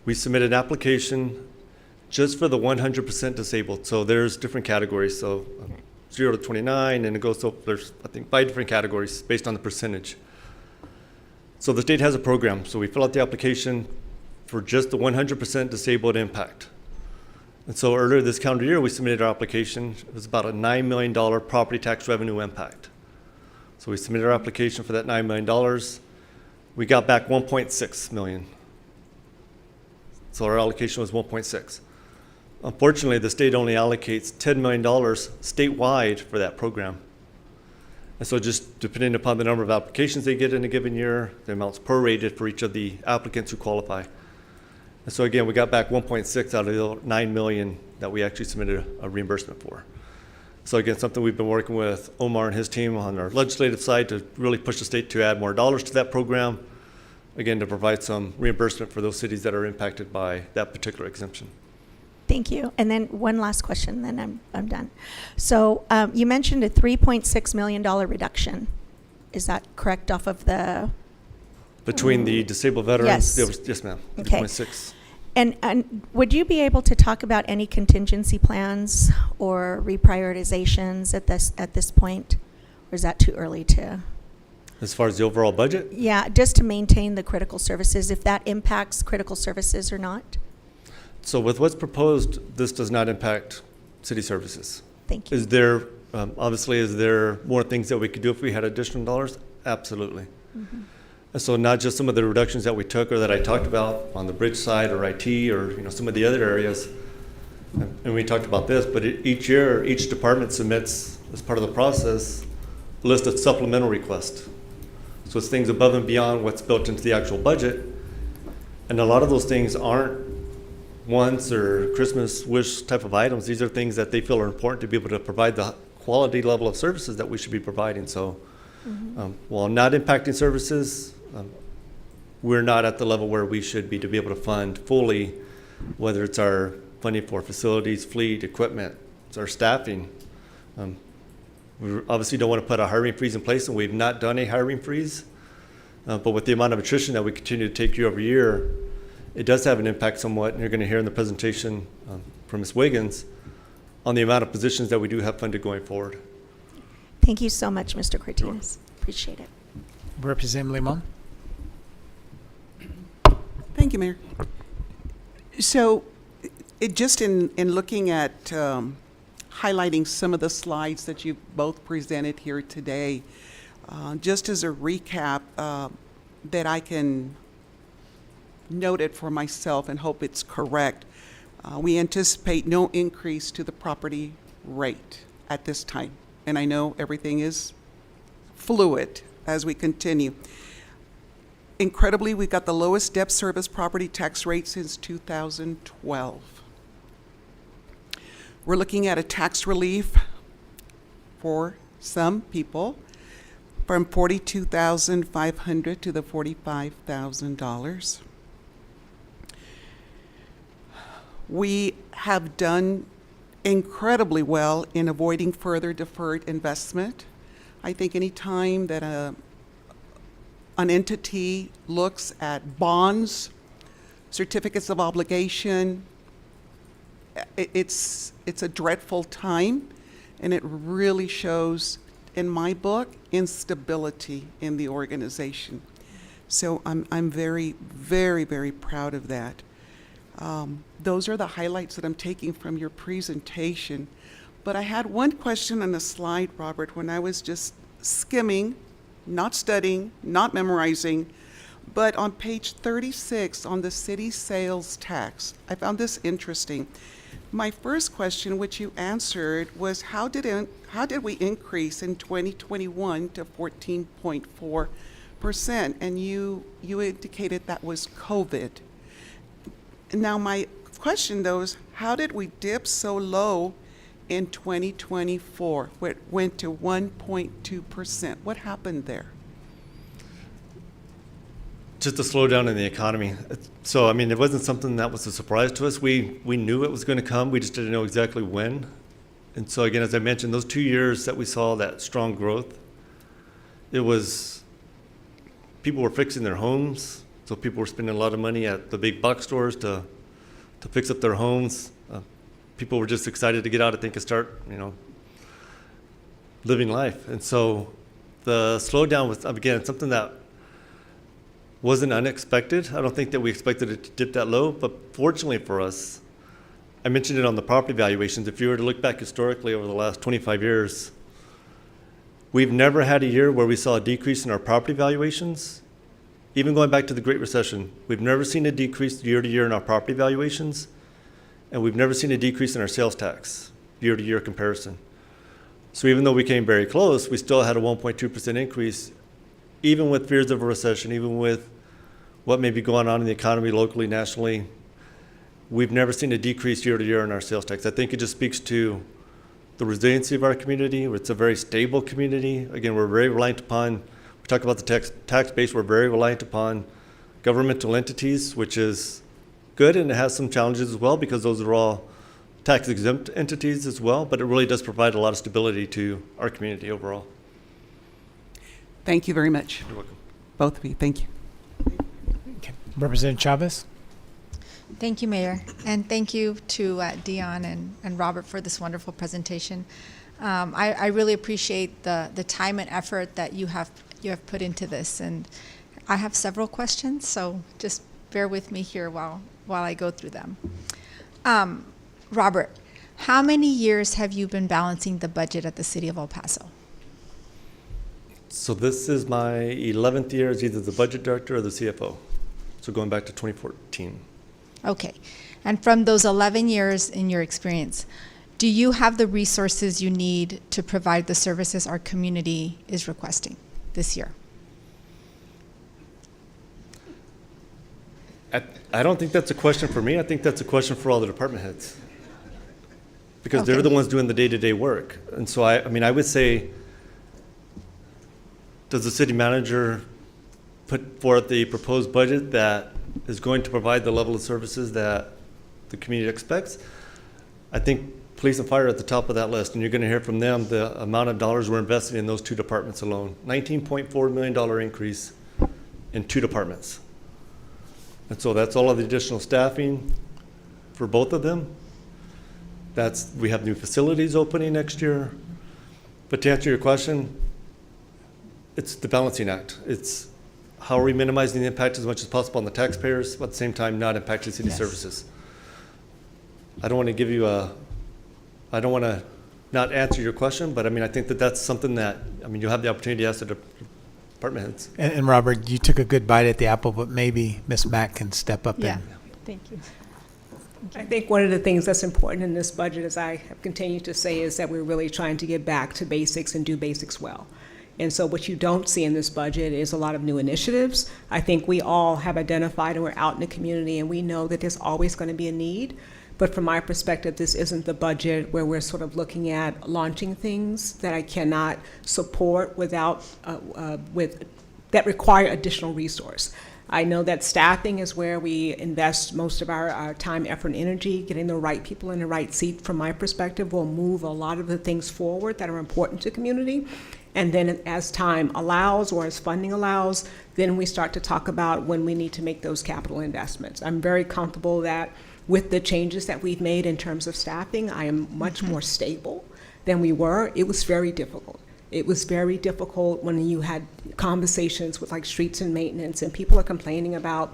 S7: we submit an application just for the 100% disabled. So there's different categories. So 0 to 29, and it goes so there's, I think, 5 different categories based on the percentage. So the state has a program. So we fill out the application for just the 100% disabled impact. And so earlier this calendar year, we submitted our application. It was about a $9 million property tax revenue impact. So we submitted our application for that $9 million. We got back 1.6 million. So our allocation was 1.6. Unfortunately, the state only allocates $10 million statewide for that program. And so just depending upon the number of applications they get in a given year, the amount's prorated for each of the applicants who qualify. And so again, we got back 1.6 out of the 9 million that we actually submitted a reimbursement for. So again, something we've been working with Omar and his team on our legislative side to really push the state to add more dollars to that program, again, to provide some reimbursement for those cities that are impacted by that particular exemption.
S8: Thank you. And then one last question, then I'm done. So you mentioned a $3.6 million reduction. Is that correct off of the?
S7: Between the disabled veterans?
S8: Yes.
S7: There was, yes, ma'am.
S8: Okay.
S7: 3.6.
S8: And would you be able to talk about any contingency plans or reprioritizations at this point? Or is that too early to?
S7: As far as the overall budget?
S8: Yeah, just to maintain the critical services, if that impacts critical services or not?
S7: So with what's proposed, this does not impact city services.
S8: Thank you.
S7: Is there, obviously, is there more things that we could do if we had additional dollars? Absolutely.
S8: Mm-hmm.
S7: And so not just some of the reductions that we took or that I talked about on the bridge side or IT or some of the other areas, and we talked about this, but each year, each department submits, as part of the process, a list of supplemental requests. So it's things above and beyond what's built into the actual budget. And a lot of those things aren't wants or Christmas wish type of items. These are things that they feel are important to be able to provide the quality level of services that we should be providing. So while not impacting services, we're not at the level where we should be to be able to fund fully, whether it's our funding for facilities, fleet, equipment, it's our staffing. We obviously don't want to put a hiring freeze in place, and we've not done a hiring freeze. But with the amount of attrition that we continue to take year over year, it does have an impact somewhat, and you're going to hear in the presentation from Ms. Wiggins on the amount of positions that we do have funded going forward.
S8: Thank you so much, Mr. Cortines. Appreciate it.
S1: Representative Limon?
S4: Thank you, Mayor. So just in looking at highlighting some of the slides that you both presented here today, just as a recap that I can note it for myself and hope it's correct, we anticipate no increase to the property rate at this time. And I know everything is fluid as we continue. Incredibly, we got the lowest debt service property tax rate since 2012. We're looking at a tax relief for some people from $42,500 to the $45,000. We have done incredibly well in avoiding further deferred investment. I think any time that an entity looks at bonds, certificates of obligation, it's a dreadful time, and it really shows, in my book, instability in the organization. So I'm very, very, very proud of that. Those are the highlights that I'm taking from your presentation. But I had one question on the slide, Robert, when I was just skimming, not studying, not memorizing, but on page 36 on the city sales tax. I found this interesting. My first question, which you answered, was how did we increase in 2021 to 14.4%? And you indicated that was COVID. Now my question though is, how did we dip so low in 2024, where it went to 1.2%? What happened there?
S7: Just a slowdown in the economy. So, I mean, it wasn't something that was a surprise to us. We knew it was going to come. We just didn't know exactly when. And so, again, as I mentioned, those 2 years that we saw that strong growth, it was people were fixing their homes. So people were spending a lot of money at the big box stores to fix up their homes. People were just excited to get out, I think, and start, living life. And so the slowdown was, again, something that wasn't unexpected. I don't think that we expected it to dip that low, but fortunately for us, I mentioned it on the property valuations. If you were to look back historically over the last 25 years, we've never had a year where we saw a decrease in our property valuations. Even going back to the Great Recession, we've never seen a decrease year to year in our property valuations, and we've never seen a decrease in our sales tax year to year comparison. So even though we came very close, we still had a 1.2% increase, even with fears of a recession, even with what may be going on in the economy locally, nationally. We've never seen a decrease year to year in our sales tax. I think it just speaks to the resiliency of our community. It's a very stable community. Again, we're very reliant upon, we talk about the tax base, we're very reliant upon governmental entities, which is good, and it has some challenges as well because those are all tax exempt entities as well, but it really does provide a lot of stability to our community overall.
S4: Thank you very much,
S7: You're welcome.
S4: both of you. Thank you.
S1: Okay. Representative Chavez?
S9: Thank you, Mayor, and thank you to Dion and Robert for this wonderful presentation. I really appreciate the time and effort that you have put into this, and I have several questions, so just bear with me here while I go through them. Robert, how many years have you been balancing the budget at the City of El Paso?
S7: So this is my 11th year as either the budget director or the CFO. So going back to 2014.
S9: Okay, and from those 11 years in your experience, do you have the resources you need to provide the services our community is requesting this year?
S7: I don't think that's a question for me. I think that's a question for all the department heads. Because they're
S9: Okay.
S7: the ones doing the day-to-day work. And so I mean, I would say, does the city manager put forth the proposed budget that is going to provide the level of services that the community expects? I think police and fire are at the top of that list, and you're going to hear from them the amount of dollars we're investing in those two departments alone. $19.4 million increase in two departments. And so that's all of the additional staffing for both of them. We have new facilities opening next year. But to answer your question, it's the balancing act. It's how are we minimizing the impact as much as possible on the taxpayers, but at the same time not impacting city services. I don't want to give you I don't want to not answer your question, but I mean, I think that that's something that, I mean, you'll have the opportunity to ask the department heads.
S1: And Robert, you took a good bite at the apple, but maybe Ms. Mack can step up
S9: Yeah,
S1: and
S9: thank you.
S5: I think one of the things that's important in this budget, as I have continued to say, is that we're really trying to get back to basics and do basics well. And so what you don't see in this budget is a lot of new initiatives. I think we all have identified and we're out in the community and we know that there's always going to be a need. But from my perspective, this isn't the budget where we're sort of looking at launching things that I cannot support without, that require additional resource. I know that staffing is where we invest most of our time, effort, and energy. Getting the right people in the right seat, from my perspective, will move a lot of the things forward that are important to community. And then as time allows or as funding allows, then we start to talk about when we need to make those capital investments. I'm very comfortable that with the changes that we've made in terms of staffing, I am much more stable than we were. It was very difficult. It was very difficult when you had conversations with like streets and maintenance and people are complaining about,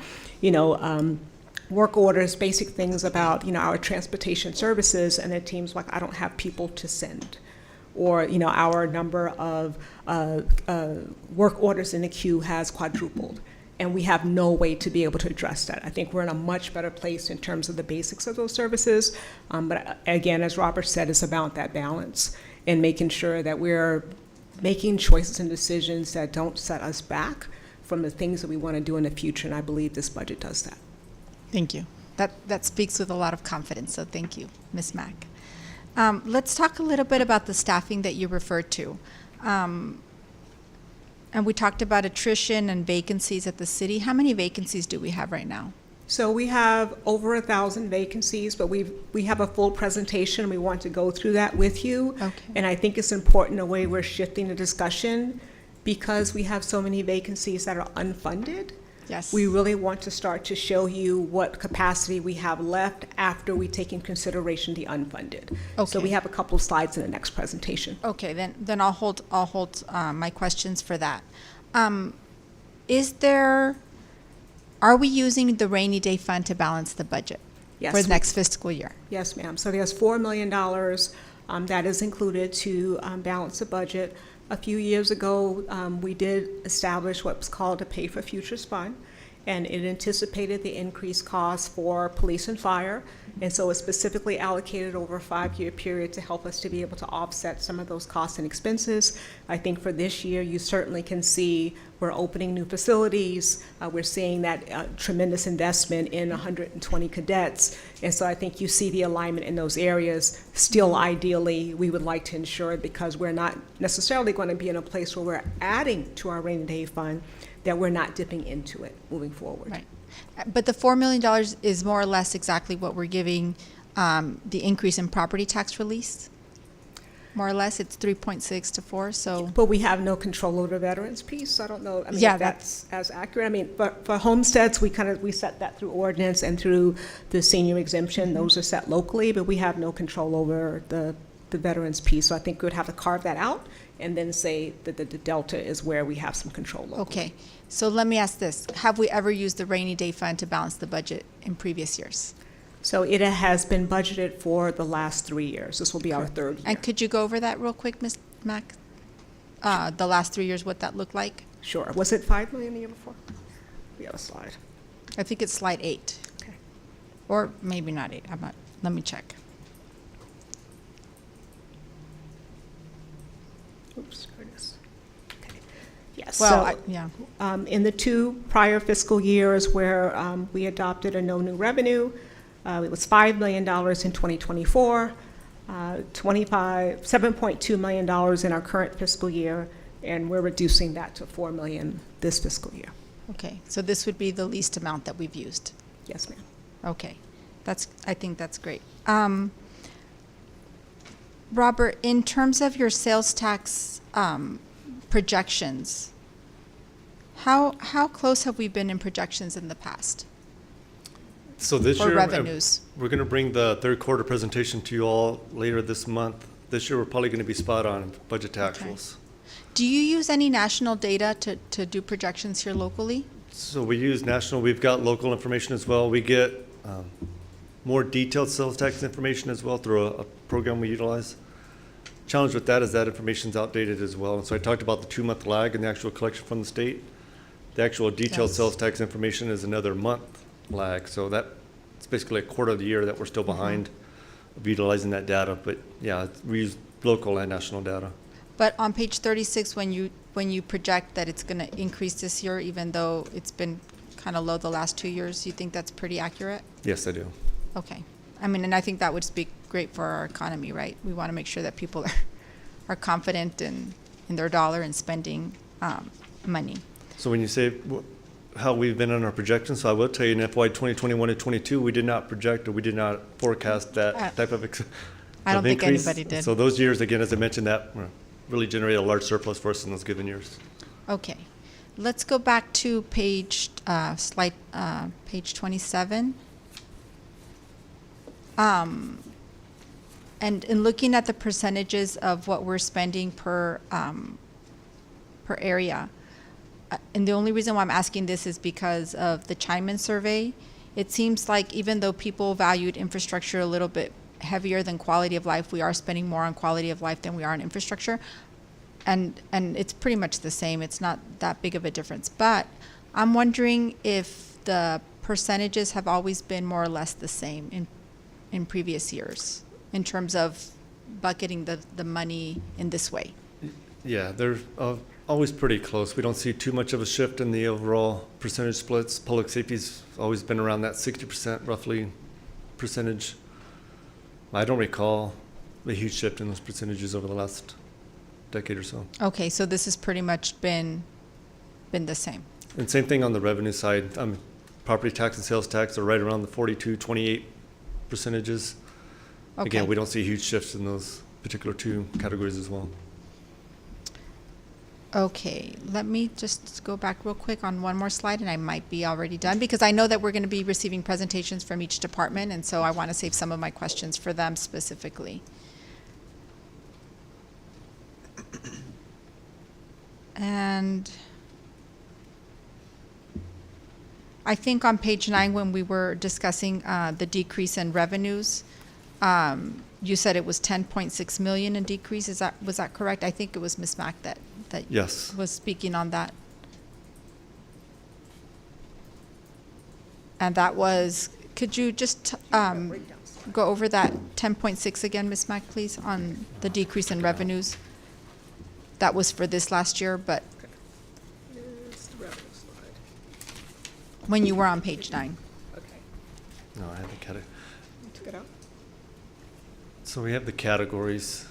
S5: work orders, basic things about, our transportation services, and it seems like I don't have people to send. Or, our number of work orders in the queue has quadrupled. And we have no way to be able to address that. I think we're in a much better place in terms of the basics of those services. But again, as Robert said, it's about that balance and making sure that we're making choices and decisions that don't set us back from the things that we want to do in the future. And I believe this budget does that.
S9: Thank you. That speaks with a lot of confidence, so thank you, Ms. Mack. Let's talk a little bit about the staffing that you referred to. And we talked about attrition and vacancies at the city. How many vacancies do we have right now?
S5: So we have over 1,000 vacancies, but we have a full presentation. We want to go through that with you.
S9: Okay.
S5: And I think it's important the way we're shifting the discussion, because we have so many vacancies that are unfunded.
S9: Yes.
S5: We really want to start to show you what capacity we have left after we take in consideration the unfunded. So
S9: Okay.
S5: we have a couple of slides in the next presentation.
S9: Okay, then I'll hold my questions for that. Are we using the rainy day fund to balance the budget
S5: Yes,
S9: for the
S5: we-
S9: next fiscal year?
S5: Yes, ma'am. So there's $4 million that is included to balance the budget. A few years ago, we did establish what was called a Pay for Futures Fund, and it anticipated the increased costs for police and fire. And so it's specifically allocated over a 5-year period to help us to be able to offset some of those costs and expenses. I think for this year, you certainly can see we're opening new facilities. We're seeing that tremendous investment in 120 cadets. And so I think you see the alignment in those areas. Still, ideally, we would like to ensure, because we're not necessarily going to be in a place where we're adding to our rainy day fund, that we're not dipping into it moving forward.
S9: Right. But the $4 million is more or less exactly what we're giving the increase in property tax release. More or less, it's 3.6 to 4, so.
S5: But we have no control over the veterans piece. I don't know, I mean,
S9: Yeah,
S5: if that's as accurate. I mean, but for homesteads, we set that through ordinance and through the senior exemption. Those are set locally, but we have no control over the veterans piece. So I think we would have to carve that out and then say that the delta is where we have some control locally.
S9: Okay, so let me ask this. Have we ever used the rainy day fund to balance the budget in previous years?
S5: So it has been budgeted for the last 3 years. This will be our third year.
S9: And could you go over that real quick, Ms. Mack? The last 3 years, what that looked like?
S5: Sure. Was it 5 million the year before? We have a slide.
S9: I think it's slide 8.
S5: Okay.
S9: Or maybe not 8, I'm not, let me check.
S5: Oops, there it is. Okay. Yes.
S9: Well,
S5: so,
S9: yeah,
S5: in the 2 prior fiscal years where we adopted a no new revenue, it was $5 million in 2024, $7.2 million in our current fiscal year, and we're reducing that to $4 million this fiscal year.
S9: okay. So this would be the least amount that we've used.
S5: Yes, ma'am.
S9: Okay, I think that's great. Robert, in terms of your sales tax projections, how close have we been in projections in the past?
S7: So this
S9: Or
S7: year,
S9: revenues.
S7: we're going to bring the third quarter presentation to you all later this month. This year, we're probably going to be spot on budget to
S9: Okay.
S7: actuals.
S9: Do you use any national data to do projections here locally?
S7: So we use national, we've got local information as well. We get more detailed sales tax information as well through a program we utilize. Challenge with that is that information's outdated as well. And so I talked about the 2-month lag in the actual collection from the state. The actual detailed
S9: Yes.
S7: sales tax information is another month lag. So that's basically a quarter of the year that we're still behind of utilizing that data. But yeah, we use local and national data.
S9: But on page 36, when you project that it's going to increase this year, even though it's been kind of low the last 2 years, you think that's pretty accurate?
S7: Yes, I do.
S9: Okay. I mean, and I think that would speak great for our economy, right? We want to make sure that people are confident in their dollar and spending money.
S7: So when you say how we've been on our projections, so I will tell you in FY 2021 to 22, we did not project or we did not forecast that type of
S9: I don't think
S7: increase.
S9: anybody did.
S7: So those years, again, as I mentioned, that really generated a large surplus for us in those given years.
S9: Okay. Let's go back to page 27. And in looking at the percentages of what we're spending per area, and the only reason why I'm asking this is because of the Chime-in survey. It seems like even though people valued infrastructure a little bit heavier than quality of life, we are spending more on quality of life than we are on infrastructure. And it's pretty much the same. It's not that big of a difference. But I'm wondering if the percentages have always been more or less the same in previous years in terms of bucketing the money in this way.
S7: Yeah, they're always pretty close. We don't see too much of a shift in the overall percentage splits. Public safety's always been around that 60% roughly percentage. I don't recall a huge shift in those percentages over the last decade or so.
S9: Okay, so this has pretty much been the same.
S7: And same thing on the revenue side. Property tax and sales tax are right around the 42-28 percentages.
S9: Okay.
S7: Again, we don't see huge shifts in those particular 2 categories as well.
S9: Okay, let me just go back real quick on one more slide, and I might be already done, because I know that we're going to be receiving presentations from each department, and so I want to save some of my questions for them specifically. And I think on page 9, when we were discussing the decrease in revenues, you said it was 10.6 million in decrease. Was that correct? I think it was Ms. Mack that
S7: Yes.
S9: was speaking on that. And that was, could you just go over that 10.6 again, Ms. Mack, please, on the decrease in revenues? That was for this last year, but
S5: Here's the revenue slide.
S9: when you were on page 9.
S5: Okay,
S7: No, I haven't got it.
S5: you took it out?
S7: So we have the categories.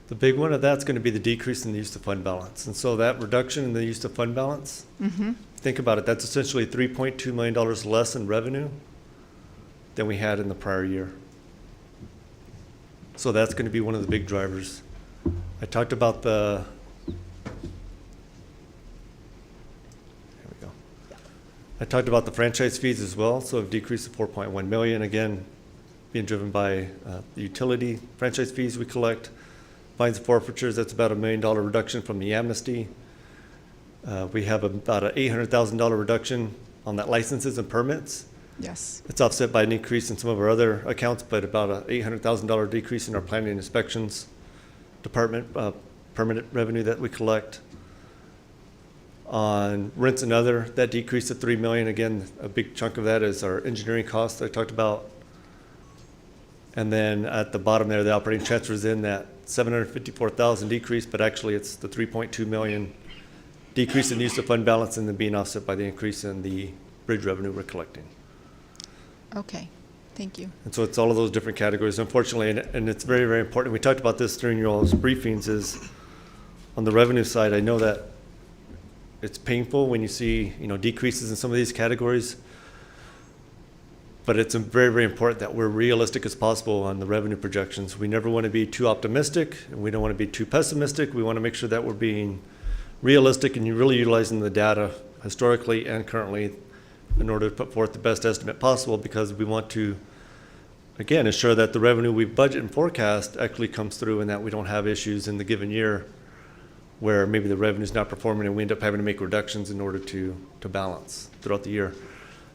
S7: The big one of that's going to be the decrease in the use of fund balance. And so that reduction in the use of fund balance, think about it, that's essentially $3.2 million less in revenue than we had in the prior year. So that's going to be one of the big drivers. I talked about there we go. I talked about the franchise fees as well, so a decrease of 4.1 million, again, being driven by the utility franchise fees we collect. Fines and forfeitures, that's about $1 million reduction from the amnesty. We have about an $800,000 reduction on that licenses and permits.
S9: Yes.
S7: It's offset by an increase in some of our other accounts, but about an $800,000 decrease in our planning and inspections department permanent revenue that we collect. On rents and other, that decreased to $3 million. Again, a big chunk of that is our engineering costs that I talked about. And then at the bottom there, the operating transfers in that $754,000 decrease, but actually it's the $3.2 million decrease in use of fund balance and then being offset by the increase in the bridge revenue we're collecting.
S9: Okay, thank you.
S7: And so it's all of those different categories, unfortunately, and it's very, very important. We talked about this during your all's briefings is on the revenue side, I know that it's painful when you see, decreases in some of these categories, but it's very, very important that we're realistic as possible on the revenue projections. We never want to be too optimistic, and we don't want to be too pessimistic. We want to make sure that we're being realistic and you're really utilizing the data historically and currently in order to put forth the best estimate possible, because we want to, again, ensure that the revenue we budget and forecast actually comes through and that we don't have issues in the given year where maybe the revenue's not performing and we end up having to make reductions in order to balance throughout the year.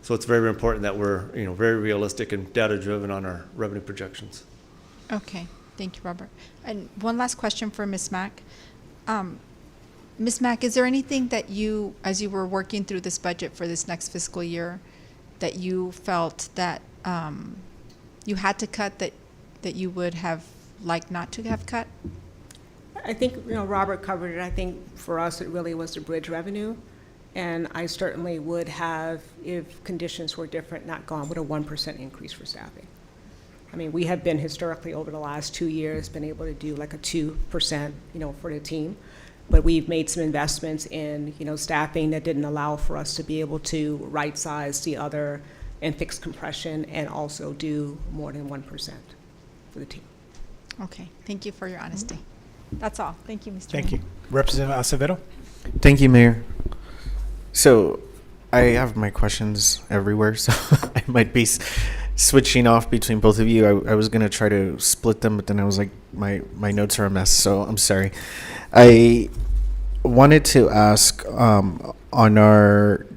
S7: So it's very, very important that we're, very realistic and data-driven on our revenue projections.
S9: Okay, thank you, Robert. And one last question for Ms. Mack. Ms. Mack, is there anything that you, as you were working through this budget for this next fiscal year, that you felt that you had to cut that you would have liked not to have cut?
S5: I think, Robert covered it. I think for us, it really was the bridge revenue. And I certainly would have, if conditions were different, not gone with a 1% increase for staffing. I mean, we have been historically over the last 2 years been able to do like a 2%, for the team. But we've made some investments in, staffing that didn't allow for us to be able to right-size the other and fix compression and also do more than 1% for the team.
S9: Okay, thank you for your honesty. That's all. Thank you, Mr.
S1: Thank
S9: Mayor.
S1: you. Representative Acevedo?
S10: Thank you, Mayor. So I have my questions everywhere, so I might be switching off between both of you. I was going to try to split them, but then I was like, my notes are a mess, so I'm sorry. I wanted to ask on our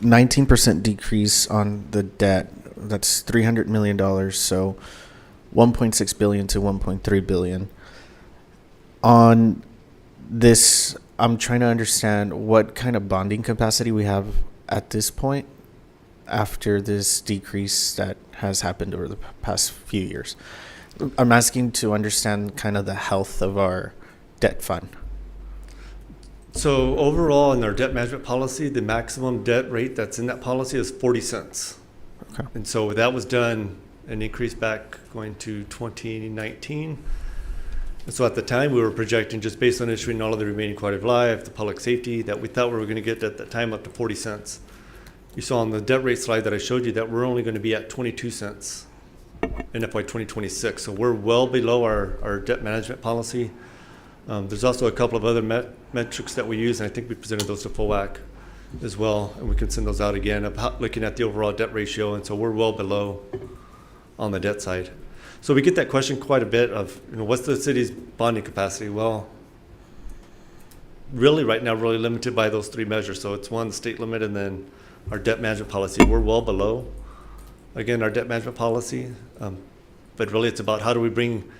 S10: 19% decrease on the debt, that's $300 million, so $1.6 billion to $1.3 billion. On this, I'm trying to understand what kind of bonding capacity we have at this point after this decrease that has happened over the past few years. I'm asking to understand kind of the health of our debt fund.
S7: So overall, in our debt management policy, the maximum debt rate that's in that policy is 40 cents.
S10: Okay.
S7: And so that was done, an increase back going to 2019. And so at the time, we were projecting, just based on issuing all of the remaining quality of life, the public safety, that we thought we were going to get at that time up to 40 cents. You saw on the debt rate slide that I showed you that we're only going to be at 22 cents in FY 2026. So we're well below our debt management policy. There's also a couple of other metrics that we use, and I think we presented those to FOAC as well, and we can send those out again, about looking at the overall debt ratio, and so we're well below on the debt side. So we get that question quite a bit of, what's the city's bonding capacity? Well, really right now, really limited by those three measures. So it's one, the state limit, and then our debt management policy. We're well below, again, our debt management policy, but really it's about how do we bring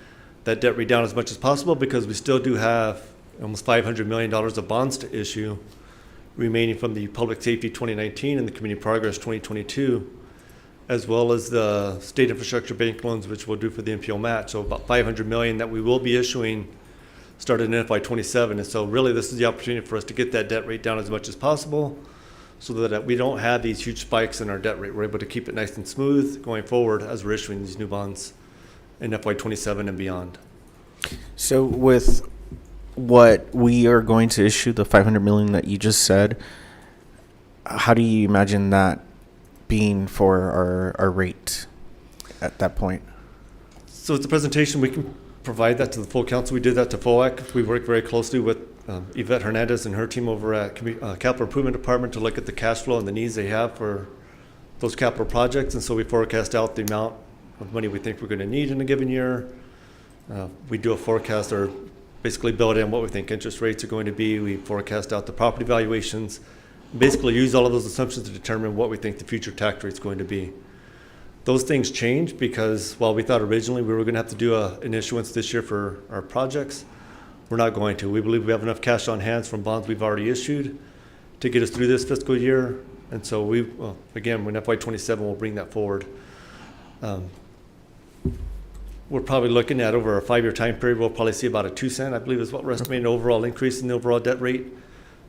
S7: that debt rate down as much as possible, because we still do have almost $500 million of bonds to issue remaining from the Public Safety 2019 and the Community Progress 2022, as well as the state infrastructure bank loans, which we'll do for the NPO match. So about $500 million that we will be issuing started in FY27. And so really this is the opportunity for us to get that debt rate down as much as possible so that we don't have these huge spikes in our debt rate. We're able to keep it nice and smooth going forward as we're issuing these new bonds in FY27 and beyond.
S10: So with what we are going to issue, the 500 million that you just said, how do you imagine that being for our rate at that point?
S7: So it's a presentation. We can provide that to the full council. We did that to FOAC. We worked very closely with Yvette Hernandez and her team over at Capital Improvement Department to look at the cash flow and the needs they have for those capital projects. And so we forecast out the amount of money we think we're going to need in a given year. We do a forecast or basically build in what we think interest rates are going to be. We forecast out the property valuations, basically use all of those assumptions to determine what we think the future tax rate is going to be. Those things change because while we thought originally we were going to have to do an issuance this year for our projects, we're not going to. We believe we have enough cash on hand from bonds we've already issued to get us through this fiscal year. And so again, when FY27, we'll bring that forward. We're probably looking at over a 5-year time period, we'll probably see about a 2 cent, I believe is what we're estimating, overall increase in the overall debt rate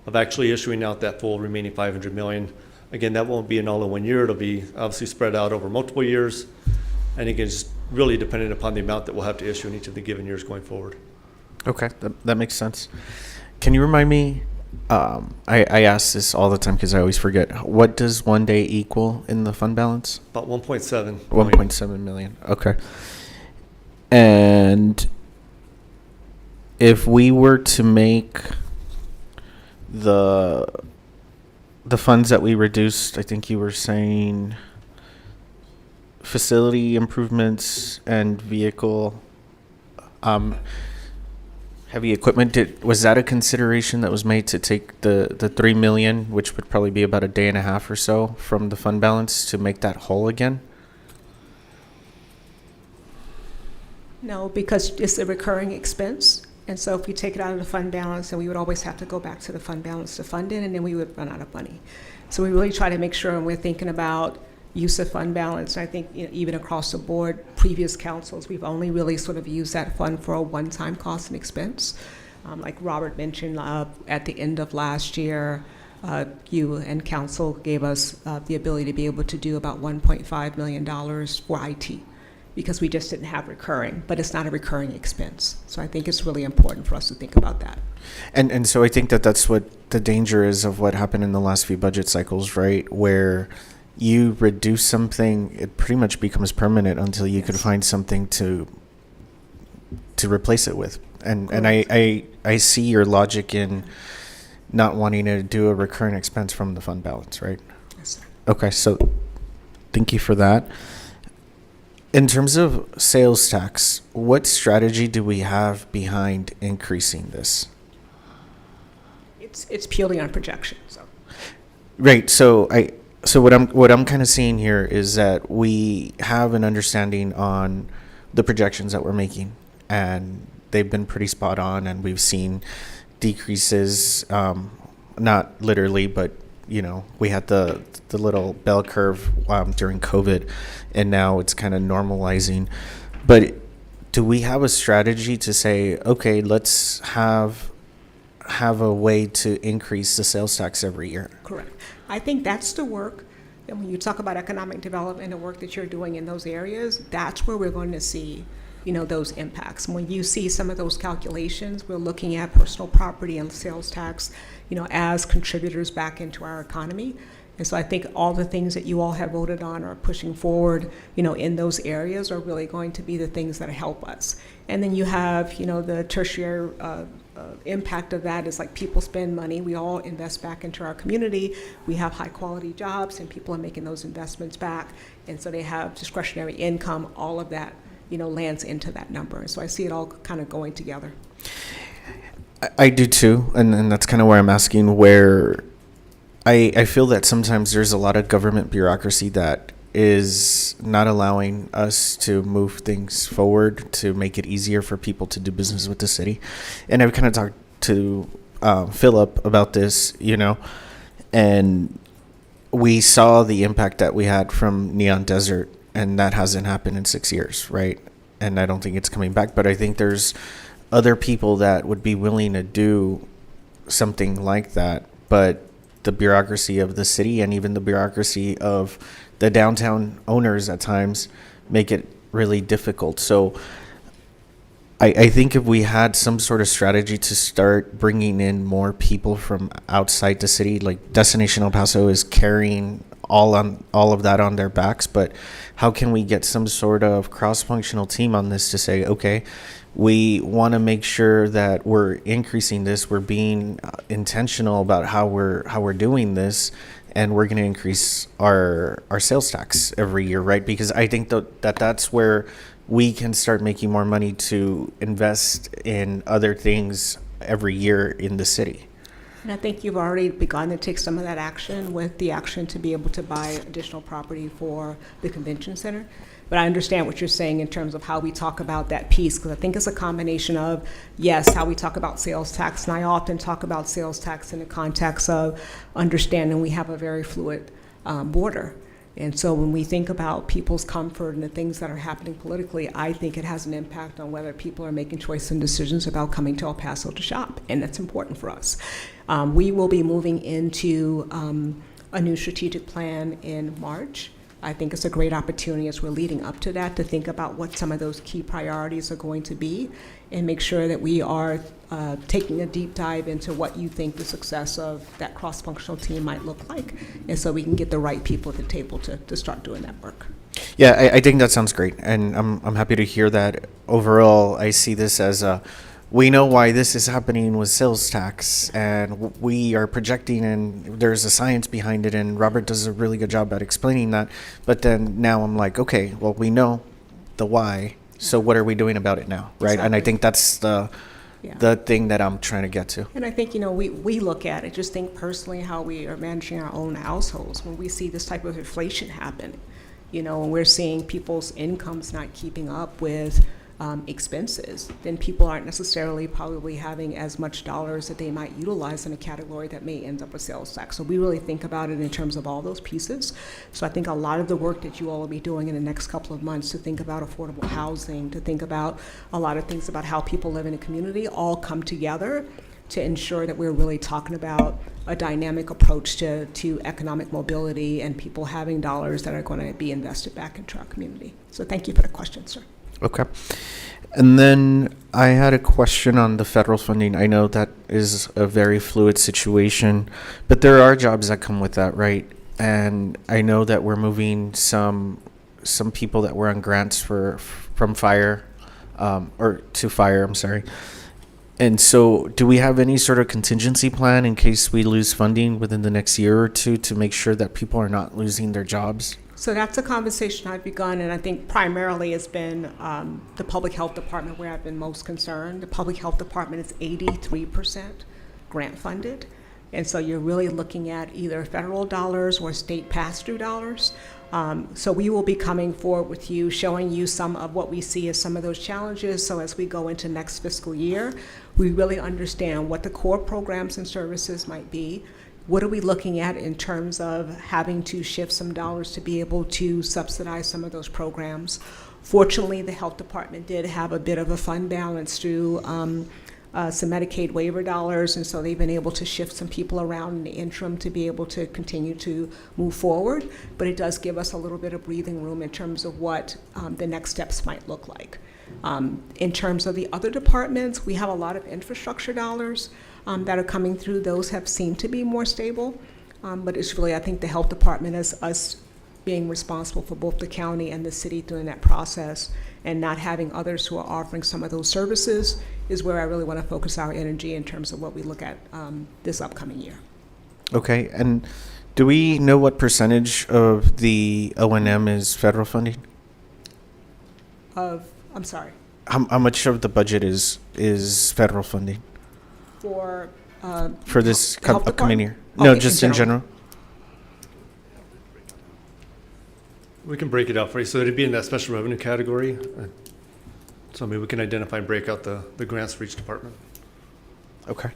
S7: of actually issuing out that full remaining 500 million. Again, that won't be an all in 1 year. It'll be obviously spread out over multiple years. And again, it's really dependent upon the amount that we'll have to issue in each of the given years going forward.
S10: Okay, that makes sense. Can you remind me, I ask this all the time because I always forget, what does 1 day equal in the fund balance?
S7: About 1.7.
S10: 1.7 million, okay. And if we were to make the funds that we reduced, I think you were saying facility improvements and vehicle, heavy equipment, was that a consideration that was made to take the 3 million, which would probably be about a day and a half or so, from the fund balance to make that whole again?
S5: No, because it's a recurring expense. And so if we take it out of the fund balance, then we would always have to go back to the fund balance to fund it, and then we would run out of money. So we really try to make sure when we're thinking about use of fund balance, and I think even across the board, previous councils, we've only really sort of used that fund for a one-time cost and expense. Like Robert mentioned, at the end of last year, you and council gave us the ability to be able to do about $1.5 million for IT, because we just didn't have recurring, but it's not a recurring expense. So I think it's really important for us to think about that.
S10: And so I think that's what the danger is of what happened in the last few budget cycles, right? Where you reduce something, it pretty much becomes permanent until you can find something to replace it with. And I see your logic in not wanting to do a recurring expense from the fund balance, right?
S5: Yes, sir.
S10: Okay, so thank you for that. In terms of sales tax, what strategy do we have behind increasing this?
S5: It's purely on projection. So
S10: Right. So what I'm kind of seeing here is that we have an understanding on the projections that we're making, and they've been pretty spot on, and we've seen decreases, not literally, but we had the little bell curve during COVID, and now it's kind of normalizing. But do we have a strategy to say, okay, let's have a way to increase the sales tax every year?
S5: correct. I think that's the work. And when you talk about economic development and the work that you're doing in those areas, that's where we're going to see those impacts. When you see some of those calculations, we're looking at personal property and sales tax, as contributors back into our economy. And so I think all the things that you all have voted on or pushing forward, in those areas are really going to be the things that help us. And then you have, the tertiary impact of that is like people spend money. We all invest back into our community. We have high quality jobs and people are making those investments back. And so they have discretionary income. All of that, lands into that number. And so I see it all kind of going together.
S10: I do too. And that's kind of where I'm asking, where I feel that sometimes there's a lot of government bureaucracy that is not allowing us to move things forward to make it easier for people to do business with the city. And I've kind of talked to Philip about this, and we saw the impact that we had from Neon Desert, and that hasn't happened in 6 years, right? And I don't think it's coming back, but I think there's other people that would be willing to do something like that, but the bureaucracy of the city and even the bureaucracy of the downtown owners at times make it really difficult. So I think if we had some sort of strategy to start bringing in more people from outside the city, like Destination El Paso is carrying all of that on their backs, but how can we get some sort of cross-functional team on this to say, okay, we want to make sure that we're increasing this, we're being intentional about how we're doing this, and we're going to increase our sales tax every year, right? Because I think that's where we can start making more money to invest in other things every year in the city.
S5: And I think you've already begun to take some of that action with the action to be able to buy additional property for the convention center. But I understand what you're saying in terms of how we talk about that piece, because I think it's a combination of, yes, how we talk about sales tax, and I often talk about sales tax in the context of understanding we have a very fluid border. And so when we think about people's comfort and the things that are happening politically, I think it has an impact on whether people are making choices and decisions about coming to El Paso to shop, and that's important for us. We will be moving into a new strategic plan in March. I think it's a great opportunity as we're leading up to that to think about what some of those key priorities are going to be and make sure that we are taking a deep dive into what you think the success of that cross-functional team might look like, and so we can get the right people at the table to start doing that work.
S10: Yeah, I think that sounds great, and I'm happy to hear that. Overall, I see this as we know why this is happening with sales tax, and we are projecting, and there's a science behind it, and Robert does a really good job at explaining that. But then now I'm like, okay, well, we know the why, so what are we doing about it now, right?
S5: Exactly.
S10: And I think that's the thing that I'm trying to get to.
S5: And I think, we look at it, just think personally how we are managing our own households when we see this type of inflation happen, when we're seeing people's incomes not keeping up with expenses, then people aren't necessarily probably having as much dollars that they might utilize in a category that may end up with sales tax. So we really think about it in terms of all those pieces. So I think a lot of the work that you all will be doing in the next couple of months to think about affordable housing, to think about a lot of things about how people live in a community, all come together to ensure that we're really talking about a dynamic approach to economic mobility and people having dollars that are going to be invested back into our community. So thank you for the question, sir.
S10: Okay. And then I had a question on the federal funding. I know that is a very fluid situation, but there are jobs that come with that, right? And I know that we're moving some people that were on grants from fire, or to fire, I'm sorry. And so do we have any sort of contingency plan in case we lose funding within the next year or two to make sure that people are not losing their jobs?
S5: So that's a conversation I've begun, and I think primarily it's been the Public Health Department where I've been most concerned. The Public Health Department is 83% grant funded, and so you're really looking at either federal dollars or state pass-through dollars. So we will be coming forward with you, showing you some of what we see as some of those challenges. So as we go into next fiscal year, we really understand what the core programs and services might be. What are we looking at in terms of having to shift some dollars to be able to subsidize some of those programs? Fortunately, the health department did have a bit of a fund balance through some Medicaid waiver dollars, and so they've been able to shift some people around in the interim to be able to continue to move forward. But it does give us a little bit of breathing room in terms of what the next steps might look like. In terms of the other departments, we have a lot of infrastructure dollars that are coming through. Those have seemed to be more stable, but it's really, I think, the health department as us being responsible for both the county and the city during that process and not having others who are offering some of those services is where I really want to focus our energy in terms of what we look at this upcoming year.
S10: Okay, and do we know what percentage of the O&M is federal funding?
S5: I'm sorry.
S10: How much of the budget is federal funding
S5: For
S10: this
S5: the health
S10: upcoming
S5: department?
S10: year? No,
S5: Okay,
S10: just in general.
S7: We can break it out for you. So it'd be in that special revenue category. So maybe we can identify and break out the grants for each department.
S10: Okay.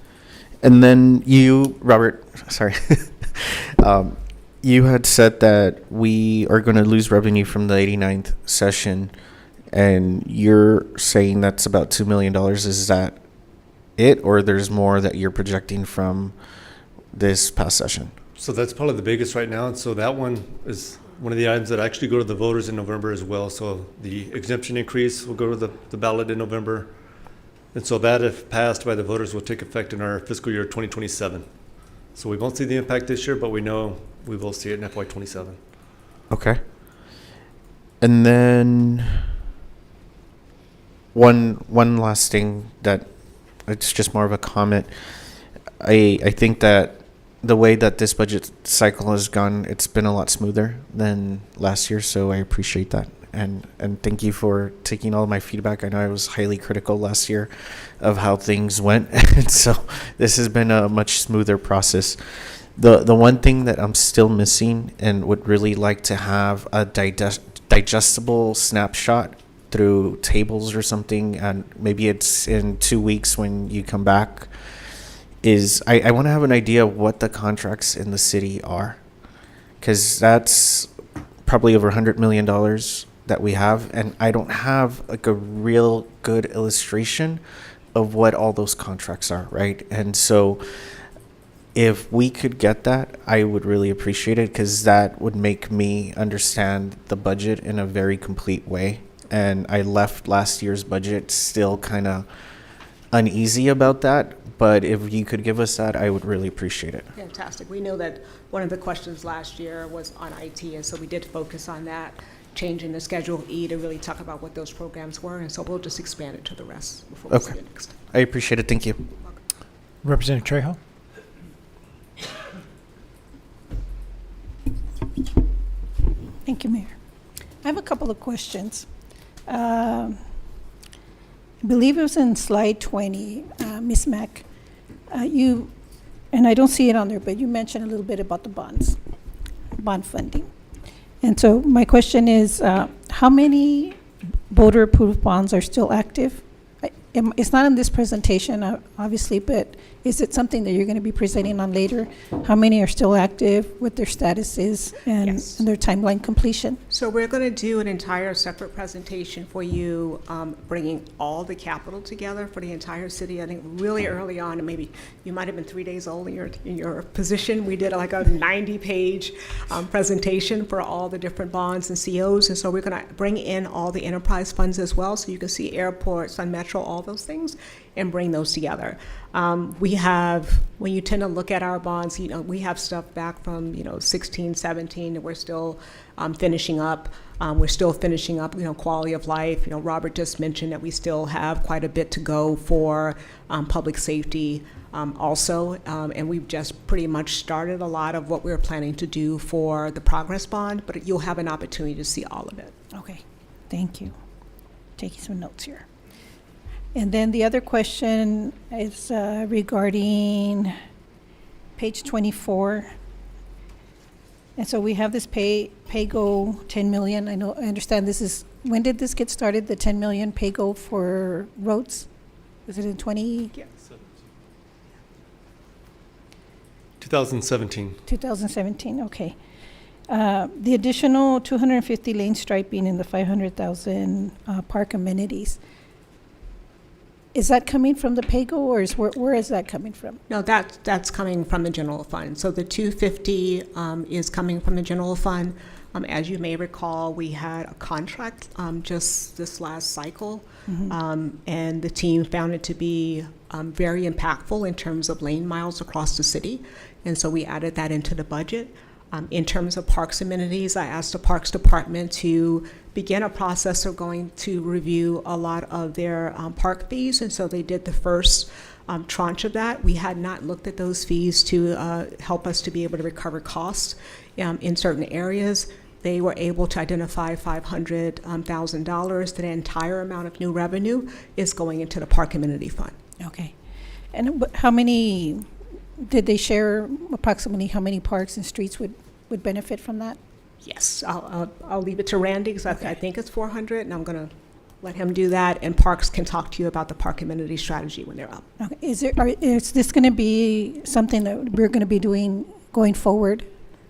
S10: And then you, Robert, sorry. You had said that we are going to lose revenue from the 89th session, and you're saying that's about $2 million. Is that it, or there's more that you're projecting from this past session?
S7: So that's probably the biggest right now. And so that one is one of the items that actually go to the voters in November as well. So the exemption increase will go to the ballot in November. And so that, if passed by the voters, will take effect in our fiscal year 2027. So we won't see the impact this year, but we know we will see it in FY27.
S10: Okay. And then one last thing that it's just more of a comment. I think that the way that this budget cycle has gone, it's been a lot smoother than last year, so I appreciate that. And thank you for taking all my feedback. I know I was highly critical last year of how things went, and so this has been a much smoother process. The one thing that I'm still missing and would really like to have a digestible snapshot through tables or something, and maybe it's in 2 weeks when you come back, is I want to have an idea of what the contracts in the city are, because that's probably over $100 million that we have, and I don't have like a real good illustration of what all those contracts are, right? And so if we could get that, I would really appreciate it, because that would make me understand the budget in a very complete way. And I left last year's budget still kind of uneasy about that, but if you could give us that, I would really appreciate it.
S5: Fantastic. We know that one of the questions last year was on IT, and so we did focus on that, changing the Schedule E to really talk about what those programs were, and so we'll just expand it to the rest before we see
S10: Okay.
S5: it next time.
S10: I appreciate it. Thank you.
S1: Representative Trejo?
S11: Thank you, Mayor. I have a couple of questions. I believe it was in slide 20, Ms. Mack. You, and I don't see it on there, but you mentioned a little bit about the bonds, bond funding. And so my question is, how many voter-approved bonds are still active? It's not in this presentation, obviously, but is it something that you're going to be presenting on later? How many are still active, what their status is, and,
S5: Yes.
S11: and their timeline completion?
S5: So we're going to do an entire separate presentation for you, bringing all the capital together for the entire city. I think really early on, and maybe you might have been 3 days old in your position, we did like a 90-page presentation for all the different bonds and COs. And so we're going to bring in all the enterprise funds as well, so you can see airports, Sun Metro, all those things, and bring those together. We have, when you tend to look at our bonds, we have stuff back from, 16, 17 that we're still finishing up. We're still finishing up, quality of life. Robert just mentioned that we still have quite a bit to go for public safety also. And we've just pretty much started a lot of what we're planning to do for the progress bond, but you'll have an opportunity to see all of it.
S11: Okay, thank you. Taking some notes here. And then the other question is regarding page 24. And so we have this PayGo 10 million. I understand this is, when did this get started, the 10 million PayGo for roads? Was it in 2017? Okay. The additional 250 lane striping and the 500,000 park amenities. Is that coming from the PayGo, or where is that coming from?
S5: No, that's coming from the general fund. So the 250 is coming from the general fund. As you may recall, we had a contract just this last cycle, and the team found it to be very impactful in terms of lane miles across the city, and so we added that into the budget. In terms of parks amenities, I asked the Parks Department to begin a process of going to review a lot of their park fees, and so they did the first tranche of that. We had not looked at those fees to help us to be able to recover costs in certain areas. They were able to identify $500,000. The entire amount of new revenue is going into the Park Amenity Fund.
S11: Okay. And how many, did they share approximately how many parks and streets would benefit from that?
S5: Yes, I'll leave it to Randy, because I think it's 400, and I'm going to let him do that, and Parks can talk to you about the park amenity strategy when they're up.
S11: Okay. Is this going to be something that we're going to be doing going forward?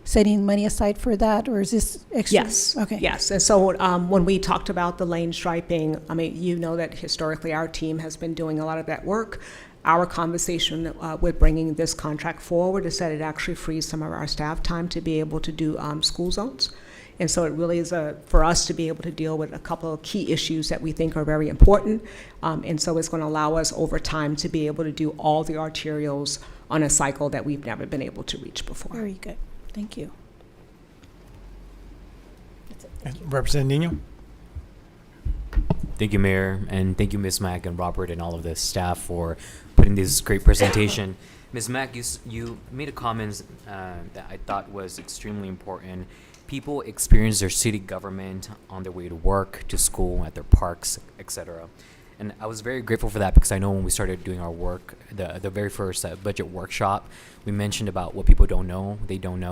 S11: setting money aside for that, or is this extra?
S5: Yes.
S11: Okay.
S5: Yes. And so when we talked about the lane striping, I mean, you know that historically our team has been doing a lot of that work. Our conversation with bringing this contract forward is that it actually frees some of our staff time to be able to do school zones. And so it really is for us to be able to deal with a couple of key issues that we think are very important. And so it's going to allow us over time to be able to do all the arterials on a cycle that we've never been able to reach before.
S11: Very good. Thank you.
S1: Representative Nino?
S12: Thank you, Mayor, and thank you, Ms. Mack and Robert and all of the staff for putting this great presentation. Ms. Mack, you made a comment that I thought was extremely important. People experience their city government on their way to work, to school, at their parks, etc. And I was very grateful for that because I know when we started doing our work, the very first budget workshop, we mentioned about what people don't know,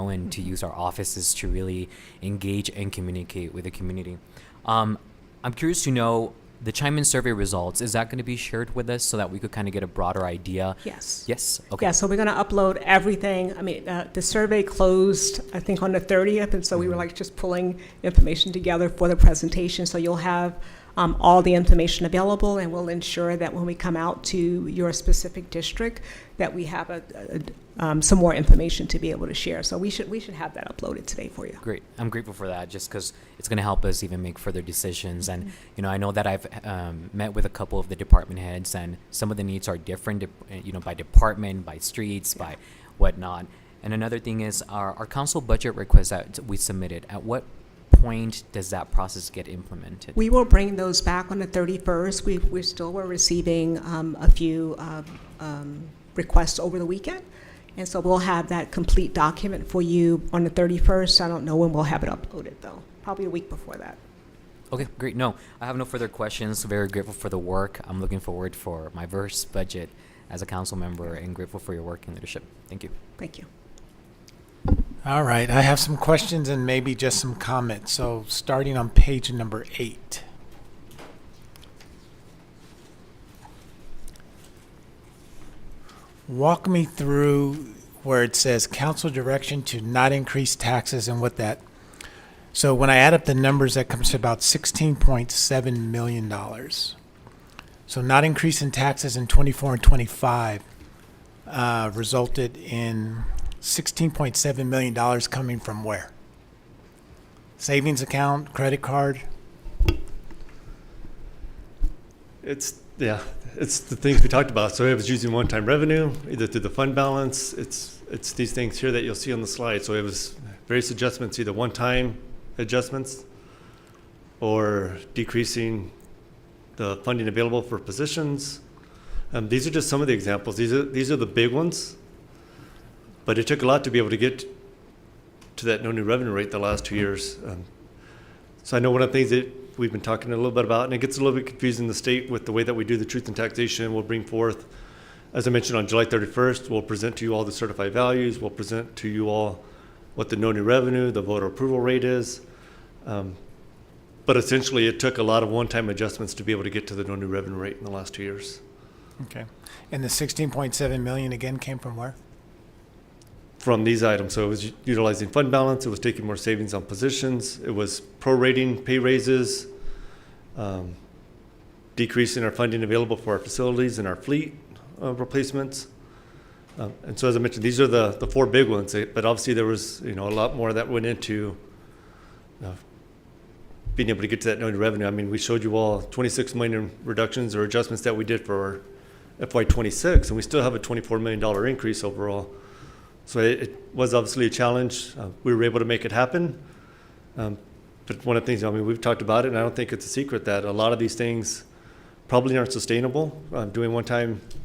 S12: and to use our offices to really engage and communicate with the community. I'm curious to know the Chime In survey results. Is that going to be shared with us so that we could kind of get a broader idea?
S5: Yes.
S12: Yes? Okay.
S5: Yeah, so we're going to upload everything. I mean, the survey closed, I think, on the 30th, and so we were like just pulling information together for the presentation. So you'll have all the information available, and we'll ensure that when we come out to your specific district, that we have some more information to be able to share. So we should have that uploaded today for you.
S12: Great. I'm grateful for that just because it's going to help us even make further decisions. And, you know, I know that I've met with a couple of the department heads, and some of the needs are different, you know, by department, by streets, by whatnot. And another thing is our council budget request that we submitted, at what point does that process get implemented?
S5: We will bring those back on the 31st. We still were receiving a few requests over the weekend. And so we'll have that complete document for you on the 31st. I don't know when we'll have it uploaded, though. Probably a week before that.
S12: Okay, great. No, I have no further questions. Very grateful for the work. I'm looking forward for my first budget as a council member and grateful for your work and leadership. Thank you.
S5: Thank you.
S1: All right, I have some questions and maybe just some comments. So starting on page number 8. Walk me through where it says council direction to not increase taxes and what that. So when I add up the numbers, that comes to about $16.7 million. So not increasing taxes in 24 and 25 resulted in $16.7 million coming from where? Savings account, credit card?
S7: It's the things we talked about. So it was using one-time revenue, either through the fund balance. It's these things here that you'll see on the slide. So it was various adjustments, either one-time adjustments or decreasing the funding available for positions. These are just some of the examples. These are the big ones. But it took a lot to be able to get to that no new revenue rate the last 2 years. So I know one of the things that we've been talking a little bit about, and it gets a little bit confusing in the state with the way that we do the truth in taxation. We'll bring forth, as I mentioned, on July 31st, we'll present to you all the certified values. We'll present to you all what the no new revenue, the voter approval rate is. But essentially, it took a lot of one-time adjustments to be able to get to the no new revenue rate in the last 2 years.
S1: Okay. And the 16.7 million again came from where?
S7: From these items. So it was utilizing fund balance, it was taking more savings on positions, it was prorating pay raises, decreasing our funding available for our facilities and our fleet replacements. And so as I mentioned, these are the 4 big ones, but obviously there was a lot more that went into being able to get to that no new revenue. I mean, we showed you all 26 million reductions or adjustments that we did for FY26, and we still have a $24 million increase overall. So it was obviously a challenge. We were able to make it happen. But one of the things, I mean, we've talked about it, and I don't think it's a secret that a lot of these things probably aren't sustainable.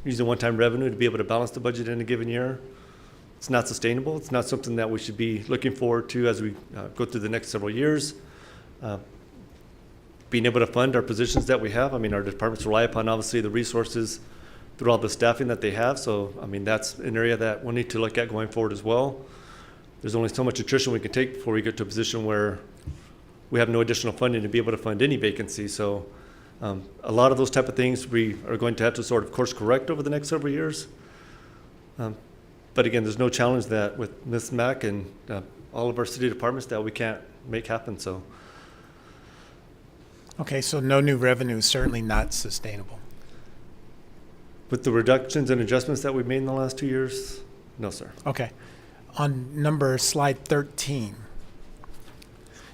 S7: Using one-time revenue to be able to balance the budget in a given year, it's not sustainable. It's not something that we should be looking forward to as we go through the next several years. Being able to fund our positions that we have. I mean, our departments rely upon, obviously, the resources through all the staffing that they have. So, I mean, that's an area that we'll need to look at going forward as well. There's only so much attrition we can take before we get to a position where we have no additional funding to be able to fund any vacancy. So a lot of those type of things we are going to have to sort of course correct over the next several years. But again, there's no challenge that with Ms. Mack and all of our city departments that we can't make happen. So
S1: Okay, so no new revenue is certainly not sustainable.
S7: with the reductions and adjustments that we've made in the last 2 years, no, sir.
S1: Okay. On slide 13.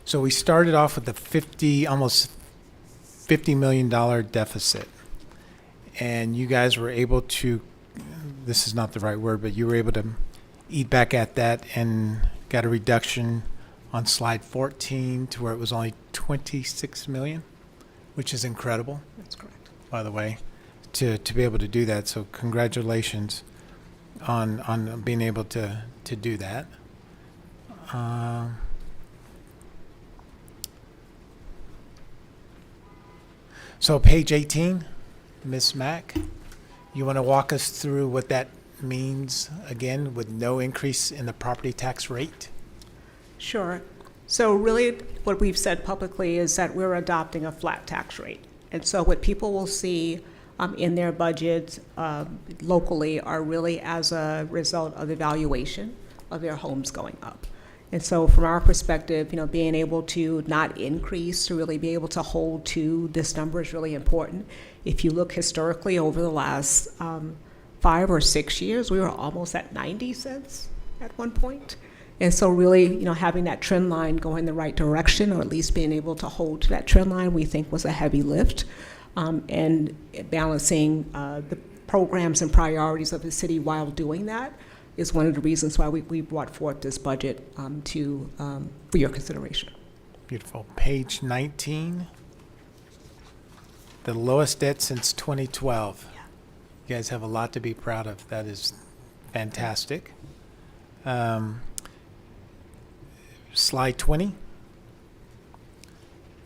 S1: So we started off with a almost $50 million deficit. And you guys were able to, this is not the right word, but you were able to eat back at that and got a reduction on slide 14 to where it was only 26 million, which is incredible,
S5: That's correct.
S1: by the way, to be able to do that. So congratulations on being able to do that. So page 18, Ms. Mack, you want to walk us through what that means again with no increase in the property tax rate?
S5: Sure. So really, what we've said publicly is that we're adopting a flat tax rate. And so what people will see in their budgets locally are really as a result of the valuation of their homes going up. And so from our perspective, being able to not increase, to really be able to hold to this number is really important. If you look historically over the last 5 or 6 years, we were almost at 90 cents at one point. And so really, having that trend line going the right direction, or at least being able to hold to that trend line, we think was a heavy lift. And balancing the programs and priorities of the city while doing that is one of the reasons why we brought forth this budget for your consideration.
S1: Beautiful. Page 19, the lowest debt since 2012.
S5: Yeah.
S1: You guys have a lot to be proud of. That is fantastic. Slide 20.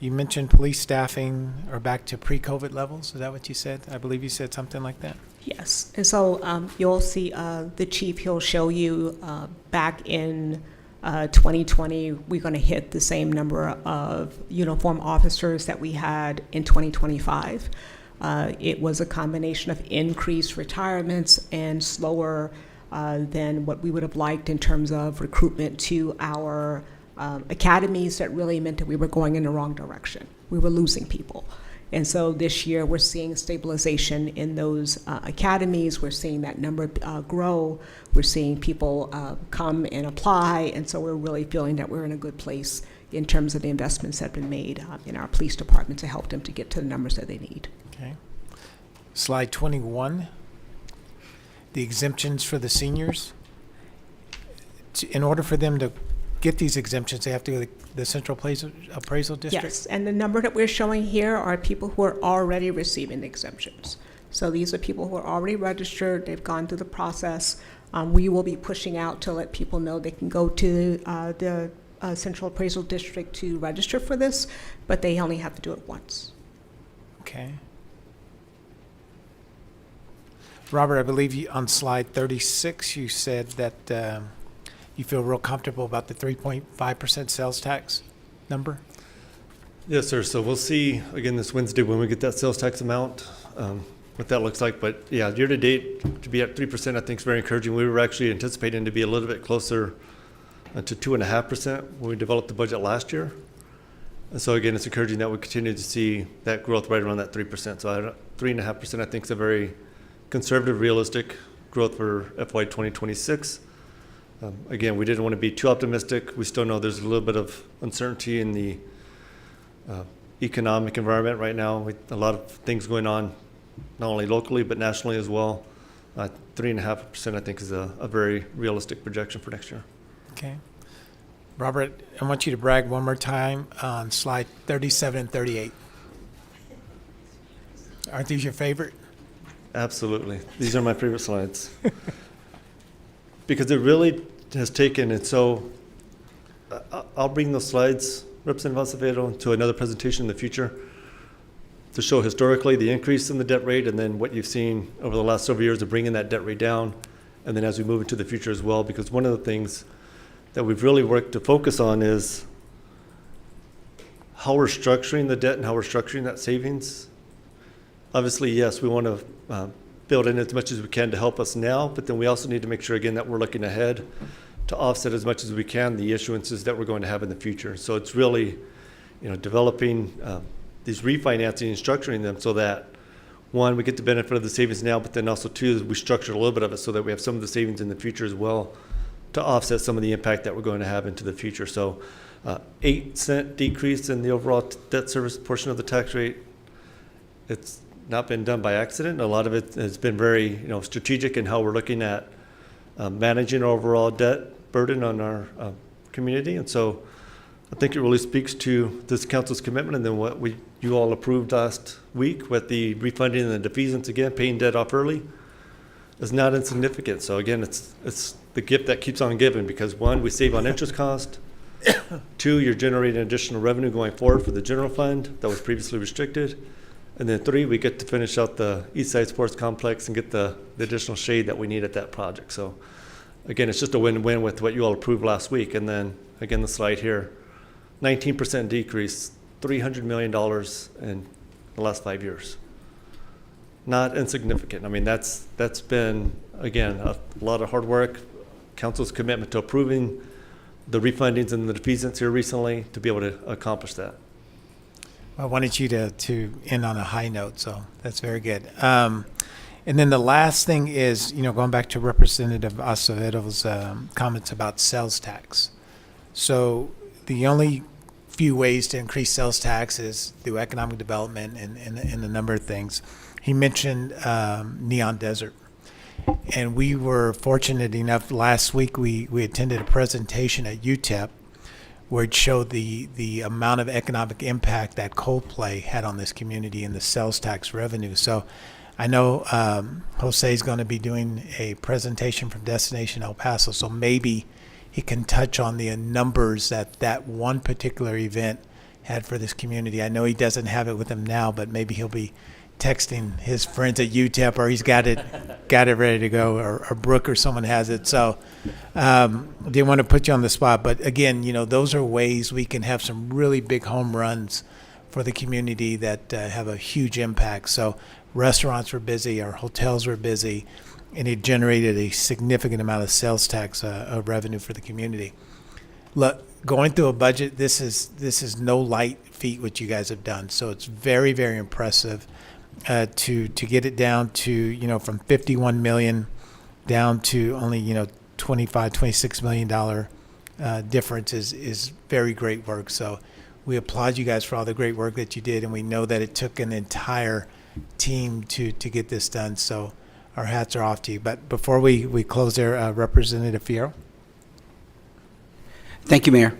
S1: You mentioned police staffing are back to pre-COVID levels. Is that what you said? I believe you said something like that.
S5: Yes, and so you'll see the chief, he'll show you back in 2020, we're going to hit the same number of uniform officers that we had in 2025. It was a combination of increased retirements and slower than what we would have liked in terms of recruitment to our academies. That really meant that we were going in the wrong direction. We were losing people. And so this year, we're seeing stabilization in those academies. We're seeing that number grow. We're seeing people come and apply. And so we're really feeling that we're in a good place in terms of the investments that have been made in our police department to help them to get to the numbers that they need.
S1: Okay. Slide 21, the exemptions for the seniors. In order for them to get these exemptions, they have to go to the Central Appraisal District?
S5: Yes, and the number that we're showing here are people who are already receiving the exemptions. So these are people who are already registered, they've gone through the process. We will be pushing out to let people know they can go to the Central Appraisal District to register for this, but they only have to do it once.
S1: Okay. Robert, I believe you, on slide 36, you said that you feel real comfortable about the 3.5% sales tax number?
S7: Yes, sir. So we'll see again this Wednesday when we get that sales tax amount, what that looks like. But yeah, year to date to be at 3%, I think is very encouraging. We were actually anticipating to be a little bit closer to 2.5% when we developed the budget last year. And so again, it's encouraging that we continue to see that growth right around that 3%. So 3.5%, I think, is a very conservative, realistic growth for FY 2026. Again, we didn't want to be too optimistic. We still know there's a little bit of uncertainty in the economic environment right now. A lot of things going on, not only locally, but nationally as well. 3.5%, I think, is a very realistic projection for next year.
S1: Okay. Robert, I want you to brag one more time on slide 37 and 38. Aren't these your favorite?
S7: Absolutely. These are my favorite slides. Because it really has taken, and so I'll bring those slides, Representative Acevedo, to another presentation in the future to show historically the increase in the debt rate and then what you've seen over the last several years of bringing that debt rate down, and then as we move into the future as well, because one of the things that we've really worked to focus on is how we're structuring the debt and how we're structuring that savings. Obviously, yes, we want to build in as much as we can to help us now, but then we also need to make sure, again, that we're looking ahead to offset as much as we can the issuances that we're going to have in the future. So it's really, developing these refinancing and structuring them so that, one, we get the benefit of the savings now, but then also, two, we structure a little bit of it so that we have some of the savings in the future as well to offset some of the impact that we're going to have into the future. So 8-cent decrease in the overall debt service portion of the tax rate. It's not been done by accident. A lot of it has been very, strategic in how we're looking at managing our overall debt burden on our community. And so I think it really speaks to this council's commitment, and then what you all approved last week with the refunding and the defeasance, again, paying debt off early, is not insignificant. So again, it's the gift that keeps on giving, because one, we save on interest cost. Two, you're generating additional revenue going forward for the general fund that was previously restricted. And then three, we get to finish out the East Side Sports Complex and get the additional shade that we need at that project. So again, it's just a win-win with what you all approved last week. And then again, the slide here, 19% decrease, $300 million in the last 5 years. Not insignificant. I mean, that's been, again, a lot of hard work. Council's commitment to approving the refundings and the defeasance here recently to be able to accomplish that.
S1: I wanted you to end on a high note, so that's very good. And then the last thing is, going back to Representative Acevedo's comments about sales tax. So the only few ways to increase sales tax is through economic development and a number of things. He mentioned Neon Desert. And we were fortunate enough, last week we attended a presentation at UTEP where it showed the amount of economic impact that Coldplay had on this community and the sales tax revenue. So I know Jose is going to be doing a presentation from Destination El Paso, so maybe he can touch on the numbers that one particular event had for this community. I know he doesn't have it with him now, but maybe he'll be texting his friends at UTEP, or he's got it ready to go, or Brooke or someone has it. So didn't want to put you on the spot, but again, those are ways we can have some really big home runs for the community that have a huge impact. So restaurants were busy, our hotels were busy, and it generated a significant amount of sales tax revenue for the community. Look, going through a budget, this is no light feat what you guys have done. So it's very, very impressive. To get it down to, from 51 million down to only, $26 million difference is very great work. So we applaud you guys for all the great work that you did, and we know that it took an entire team to get this done. So our hats are off to you. But before we close there, Representative Fierro.
S13: Thank you, Mayor.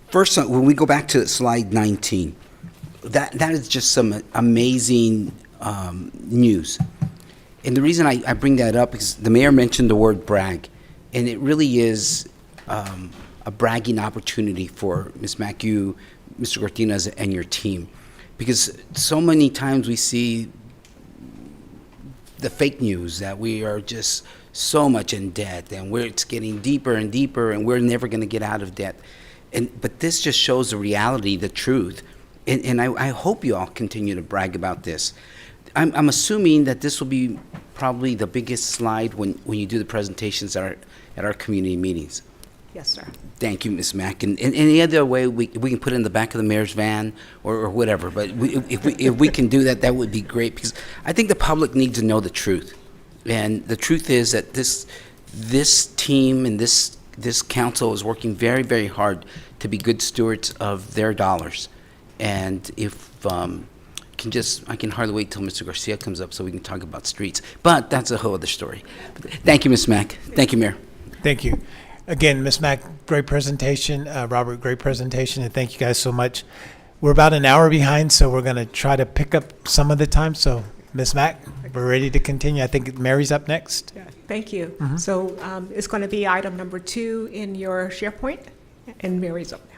S13: First, when we go back to slide 19, that is just some amazing news. And the reason I bring that up is the mayor mentioned the word brag, and it really is a bragging opportunity for Ms. Mack, you, Mr. Cortinas, and your team, because so many times we see the fake news that we are just so much in debt, and it's getting deeper and deeper, and we're never going to get out of debt. But this just shows the reality, the truth. And I hope you all continue to brag about this. I'm assuming that this will be probably the biggest slide when you do the presentations at our community meetings.
S5: Yes, sir.
S13: Thank you, Ms. Mack. And any other way we can put it in the back of the mayor's van or whatever. But if we can do that, that would be great, because I think the public needs to know the truth. And the truth is that this team and this council is working very, very hard to be good stewards of their dollars. And if I can hardly wait till Mr. Garcia comes up so we can talk about streets. But that's a whole other story. Thank you, Ms. Mack. Thank you, Mayor.
S1: Thank you. Again, Ms. Mack, great presentation. Robert, great presentation, and thank you guys so much. We're about an hour behind, so we're going to try to pick up some of the time. So, Ms. Mack, we're ready to continue. I think Mary's up next.
S5: Yeah, thank you. So it's going to be item number 2 in your SharePoint, and Mary's up now.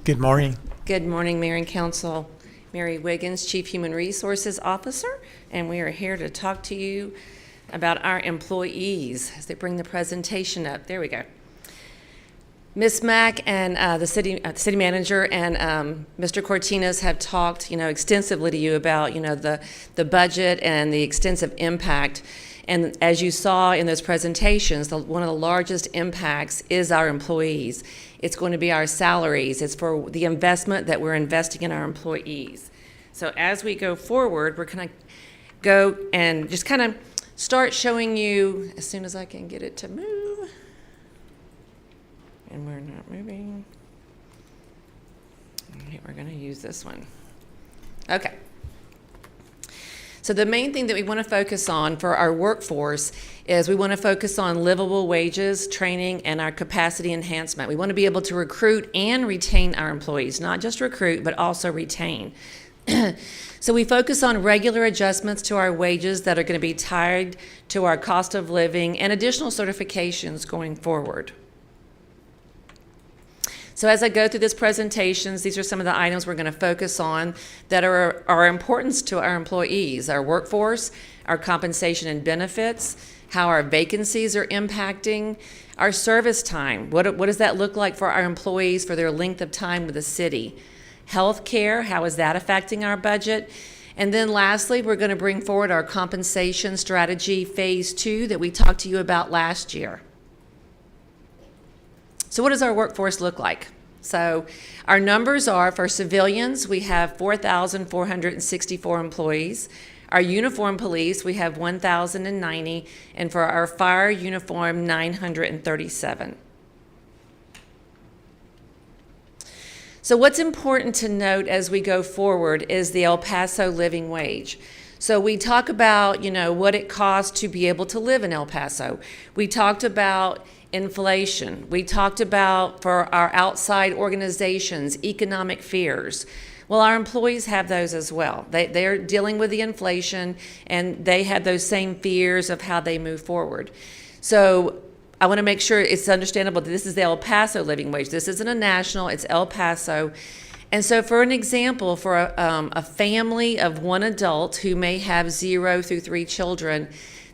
S1: Good morning.
S14: Good morning, Mayor and Council. Mary Wiggins, Chief Human Resources Officer, and we are here to talk to you about our employees as they bring the presentation up. There we go. Ms. Mack and the city manager and Mr. Cortinas have talked, extensively to you about, the budget and the extensive impact. And as you saw in those presentations, one of the largest impacts is our employees. It's going to be our salaries. It's for the investment that we're investing in our employees. So as we go forward, we're going to go and just kind of start showing you, as soon as I can get it to move. And we're not moving. All right, we're going to use this one. Okay. So the main thing that we want to focus on for our workforce is we want to focus on livable wages, training, and our capacity enhancement. We want to be able to recruit and retain our employees, not just recruit, but also retain. So we focus on regular adjustments to our wages that are going to be tied to our cost of living and additional certifications going forward. So as I go through this presentations, these are some of the items we're going to focus on that are our importance to our employees, our workforce, our compensation and benefits, how our vacancies are impacting, our service time. What does that look like for our employees for their length of time with the city? Healthcare, how is that affecting our budget? And then lastly, we're going to bring forward our compensation strategy phase 2 that we talked to you about last year. So what does our workforce look like? So our numbers are, for civilians, we have 4,464 employees. Our uniform police, we have 1,090, and for our fire uniform, 937. So what's important to note as we go forward is the El Paso living wage. So we talk about, what it costs to be able to live in El Paso. We talked about inflation. We talked about, for our outside organizations, economic fears. Well, our employees have those as well. They're dealing with the inflation, and they have those same fears of how they move forward. So I want to make sure it's understandable that this is the El Paso living wage. This isn't a national, it's El Paso. And so for an example, for a family of one adult who may have 0 through 3 children,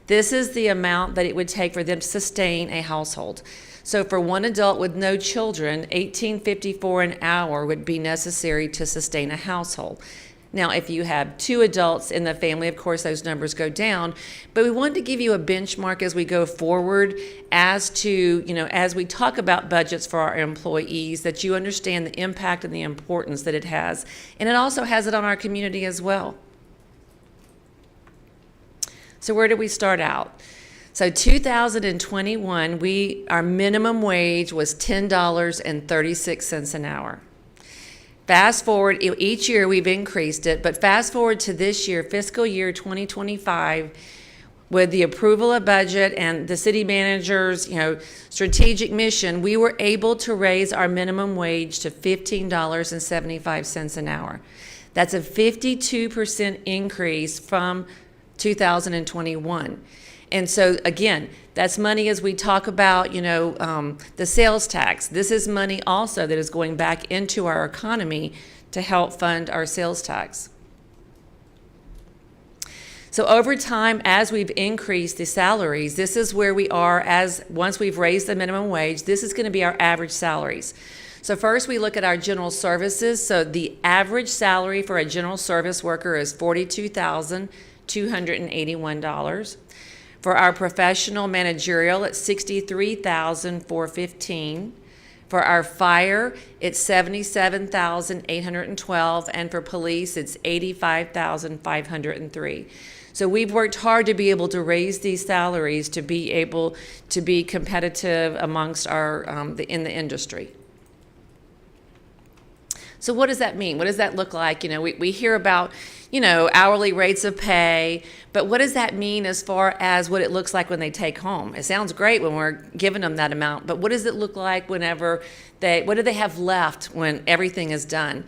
S14: this is the amount that it would take for them to sustain a household. So for one adult with no children, $18.54 an hour would be necessary to sustain a household. Now, if you have 2 adults in the family, of course, those numbers go down. But we wanted to give you a benchmark as we go forward as to, as we talk about budgets for our employees, that you understand the impact and the importance that it has. And it also has it on our community as well. So where did we start out? So 2021, our minimum wage was $10.36 an hour. Fast forward, each year we've increased it, but fast forward to this year, fiscal year 2025, with the approval of budget and the city manager's, strategic mission, we were able to raise our minimum wage to $15.75 an hour. That's a 52% increase from 2021. And so again, that's money as we talk about, the sales tax. This is money also that is going back into our economy to help fund our sales tax. So over time, as we've increased the salaries, this is where we are once we've raised the minimum wage, this is going to be our average salaries. So first we look at our general services. So the average salary for a general service worker is $42,281. For our professional managerial, it's $63,415. For our fire, it's $77,812, and for police, it's $85,503. So we've worked hard to be able to raise these salaries to be able to be competitive amongst our in the industry. So what does that mean? What does that look like? We hear about, hourly rates of pay, but what does that mean as far as what it looks like when they take home? It sounds great when we're giving them that amount, but what does it look like what do they have left when everything is done?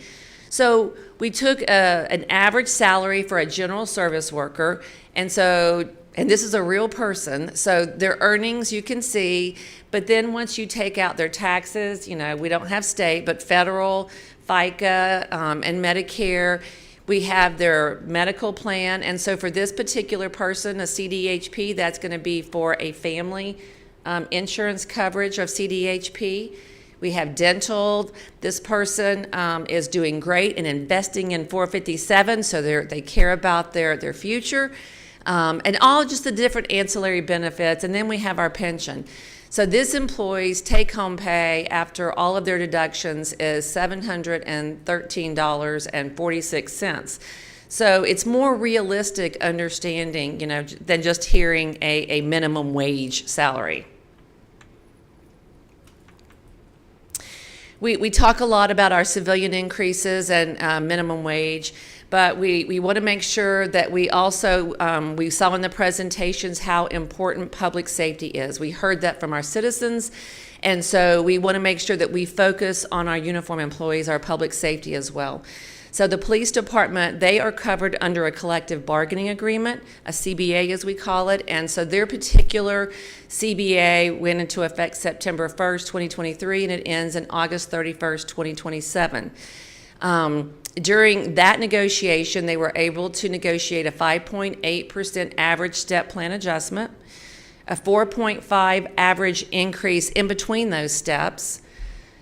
S14: So we took an average salary for a general service worker, and this is a real person, so their earnings you can see, but then once you take out their taxes, we don't have state, but federal, FICA, and Medicare, we have their medical plan. And so for this particular person, a CDHP, that's going to be for a family insurance coverage of CDHP. We have dental. This person is doing great and investing in 457, so they care about their future, and all just the different ancillary benefits. And then we have our pension. So this employee's take-home pay after all of their deductions is $713.46. So it's more realistic understanding, than just hearing a minimum wage salary. We talk a lot about our civilian increases and minimum wage, but we want to make sure that we also, we saw in the presentations how important public safety is. We heard that from our citizens, and so we want to make sure that we focus on our uniform employees, our public safety as well. So the police department, they are covered under a collective bargaining agreement, a CBA as we call it, and so their particular CBA went into effect September 1st, 2023, and it ends in August 31st, 2027. During that negotiation, they were able to negotiate a 5.8% average step plan adjustment, a 4.5 average increase in between those steps.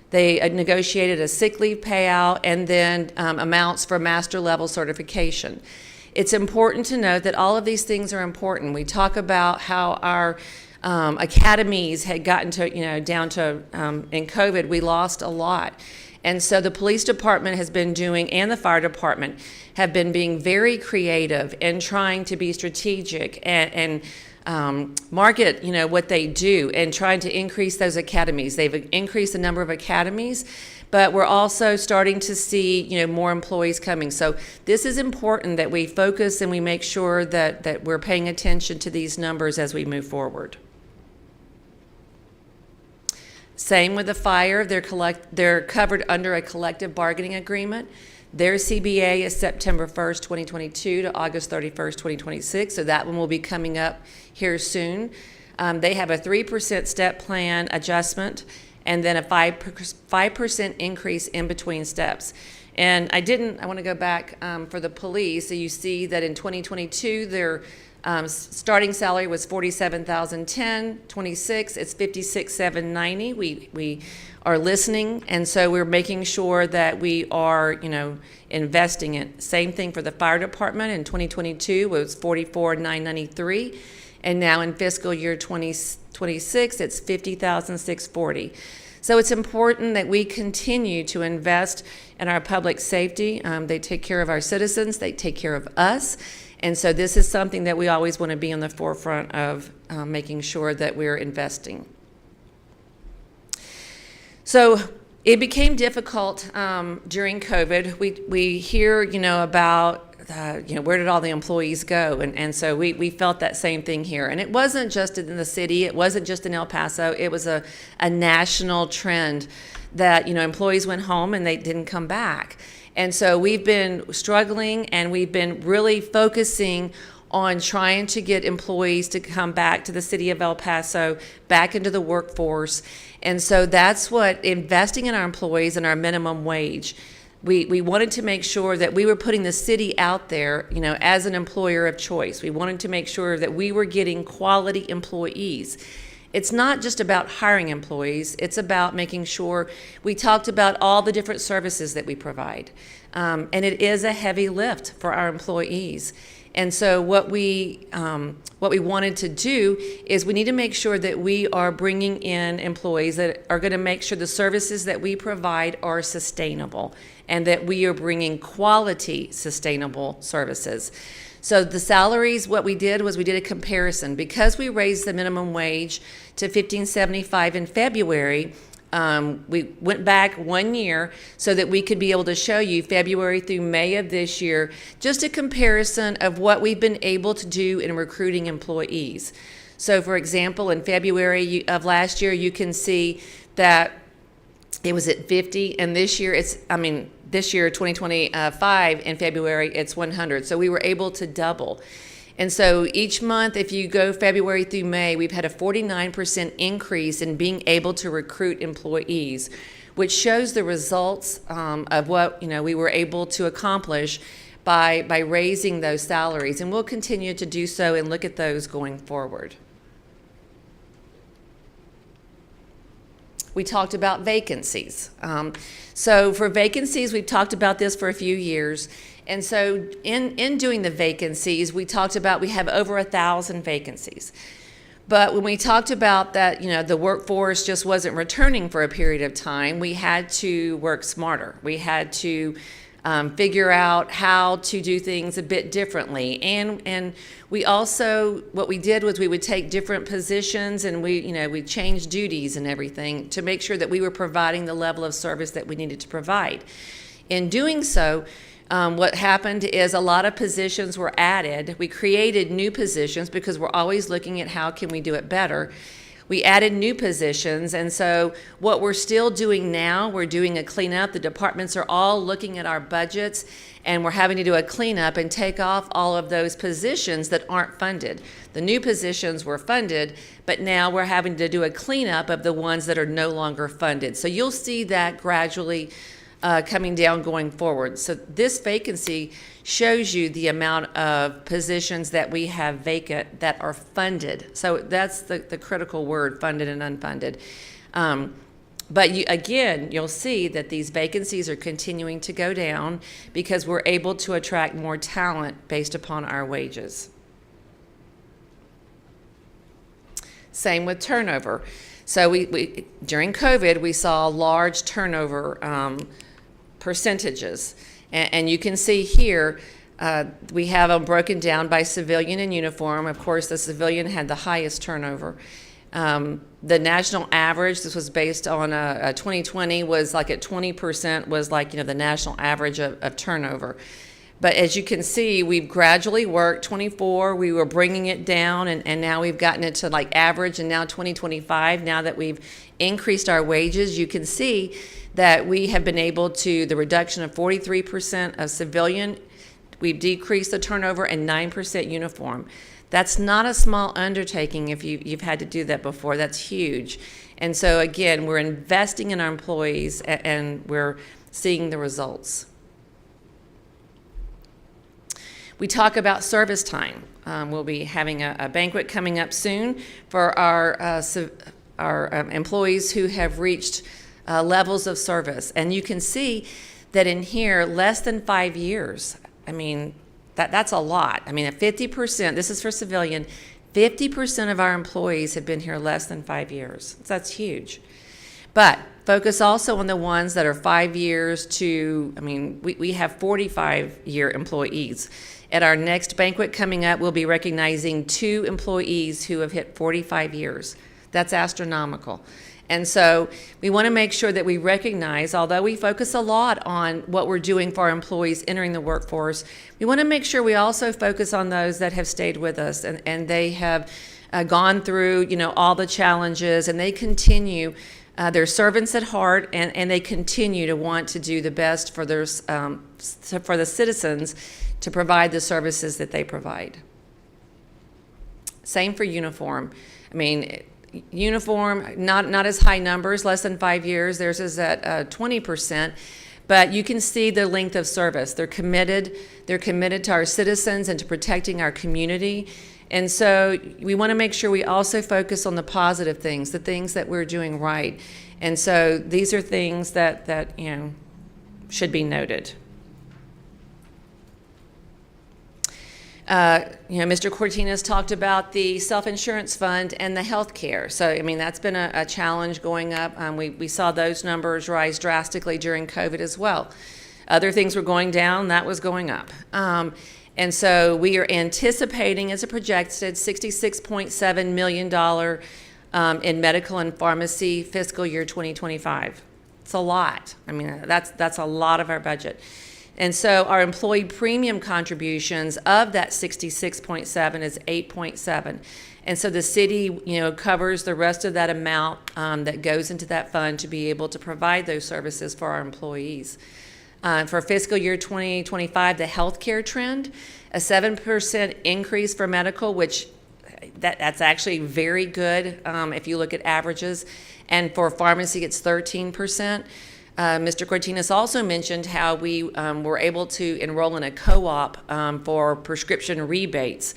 S14: They negotiated a sick leave payout and then amounts for master level certification. It's important to note that all of these things are important. We talk about how our academies had gotten to, down to, in COVID, we lost a lot. And so the police department has been doing, and the fire department, have been being very creative in trying to be strategic and market, what they do, and trying to increase those academies. They've increased the number of academies, but we're also starting to see, more employees coming. So this is important that we focus and we make sure that we're paying attention to these numbers as we move forward. Same with the fire. They're covered under a collective bargaining agreement. Their CBA is September 1st, 2022 to August 31st, 2026, so that one will be coming up here soon. They have a 3% step plan adjustment and then a 5% increase in between steps. And I want to go back for the police. So you see that in 2022, their starting salary was $47,010. 26, it's $56,790. We are listening, and so we're making sure that we are, investing in. Same thing for the fire department. In 2022, it was $44,993, and now in fiscal year 2026, it's $50,640. So it's important that we continue to invest in our public safety. They take care of our citizens, they take care of us, and so this is something that we always want to be on the forefront of, making sure that we're investing. So it became difficult during COVID. We hear, about, where did all the employees go? And so we felt that same thing here. And it wasn't just in the city. It wasn't just in El Paso. It was a national trend that, employees went home and they didn't come back. And so we've been struggling, and we've been really focusing on trying to get employees to come back to the city of El Paso, back into the workforce. And so that's what investing in our employees and our minimum wage. We wanted to make sure that we were putting the city out there, as an employer of choice. We wanted to make sure that we were getting quality employees. It's not just about hiring employees, it's about making sure we talked about all the different services that we provide. And it is a heavy lift for our employees. And so what we wanted to do is we need to make sure that we are bringing in employees that are going to make sure the services that we provide are sustainable and that we are bringing quality, sustainable services. So the salaries, what we did was we did a comparison. Because we raised the minimum wage to $15.75 in February, we went back 1 year so that we could be able to show you February through May of this year, just a comparison of what we've been able to do in recruiting employees. So for example, in February of last year, you can see that it was at 50, and this year, this year, 2025, in February, it's 100. So we were able to double. And so each month, if you go February through May, we've had a 49% increase in being able to recruit employees, which shows the results of what we were able to accomplish by raising those salaries. And we'll continue to do so and look at those going forward. we talked about vacancies. So for vacancies, we've talked about this for a few years. And so in doing the vacancies, we talked about we have over 1,000 vacancies. But when we talked about that, the workforce just wasn't returning for a period of time, we had to work smarter. We had to figure out how to do things a bit differently. And we also, what we did was we would take different positions and we changed duties and everything to make sure that we were providing the level of service that we needed to provide. In doing so, what happened is a lot of positions were added. We created new positions because we're always looking at how can we do it better. We added new positions, and so what we're still doing now, we're doing a cleanup. The departments are all looking at our budgets, and we're having to do a cleanup and take off all of those positions that aren't funded. The new positions were funded, but now we're having to do a cleanup of the ones that are no longer funded. So you'll see that gradually coming down going forward. So this vacancy shows you the amount of positions that we have vacant that are funded. So that's the critical word, funded and unfunded. But you'll see that these vacancies are continuing to go down because we're able to attract more talent based upon our wages. Same with turnover. So we during COVID, we saw large turnover percentages. And you can see here, we have them broken down by civilian and uniform. Of course, the civilian had the highest turnover. The national average, this was based on 2020, was like at 20% was like, the national average of turnover. But as you can see, we've gradually worked. 24, we were bringing it down, and now we've gotten it to like average, and now 2025, now that we've increased our wages, you can see that we have been able to, the reduction of 43% of civilian, we've decreased the turnover, and 9% uniform. That's not a small undertaking if you've had to do that before. That's huge. And so again, we're investing in our employees and we're seeing the results. We talk about service time. We'll be having a banquet coming up soon for our employees who have reached levels of service. And you can see that in here, less than 5 years. I mean, that's a lot. I mean, 50%, this is for civilian, 50% of our employees have been here less than 5 years. So that's huge. But focus also on the ones that are 5 years to, we have 45-year employees. At our next banquet coming up, we'll be recognizing 2 employees who have hit 45 years. That's astronomical. And so we want to make sure that we recognize, although we focus a lot on what we're doing for our employees entering the workforce, we want to make sure we also focus on those that have stayed with us and they have gone through, all the challenges, and they continue. They're servants at heart, and they continue to want to do the best for the citizens to provide the services that they provide. Same for uniform. Uniform, not as high numbers, less than 5 years. Theirs is at 20%, but you can see the length of service. They're committed. They're committed to our citizens and to protecting our community. And so we want to make sure we also focus on the positive things, the things that we're doing right. And so these are things that should be noted. Mr. Cortinas talked about the self-insurance fund and the health care. So, that's been a challenge going up. We saw those numbers rise drastically during COVID as well. Other things were going down, that was going up. And so we are anticipating, as a projected, $66.7 million in medical and pharmacy fiscal year 2025. It's a lot. That's a lot of our budget. And so our employee premium contributions of that 66.7 is 8.7. And so the city, covers the rest of that amount that goes into that fund to be able to provide those services for our employees. For fiscal year 2025, the healthcare trend, a 7% increase for medical, which that's actually very good if you look at averages. And for pharmacy, it's 13%. Mr. Cortinas also mentioned how we were able to enroll in a co-op for prescription rebates.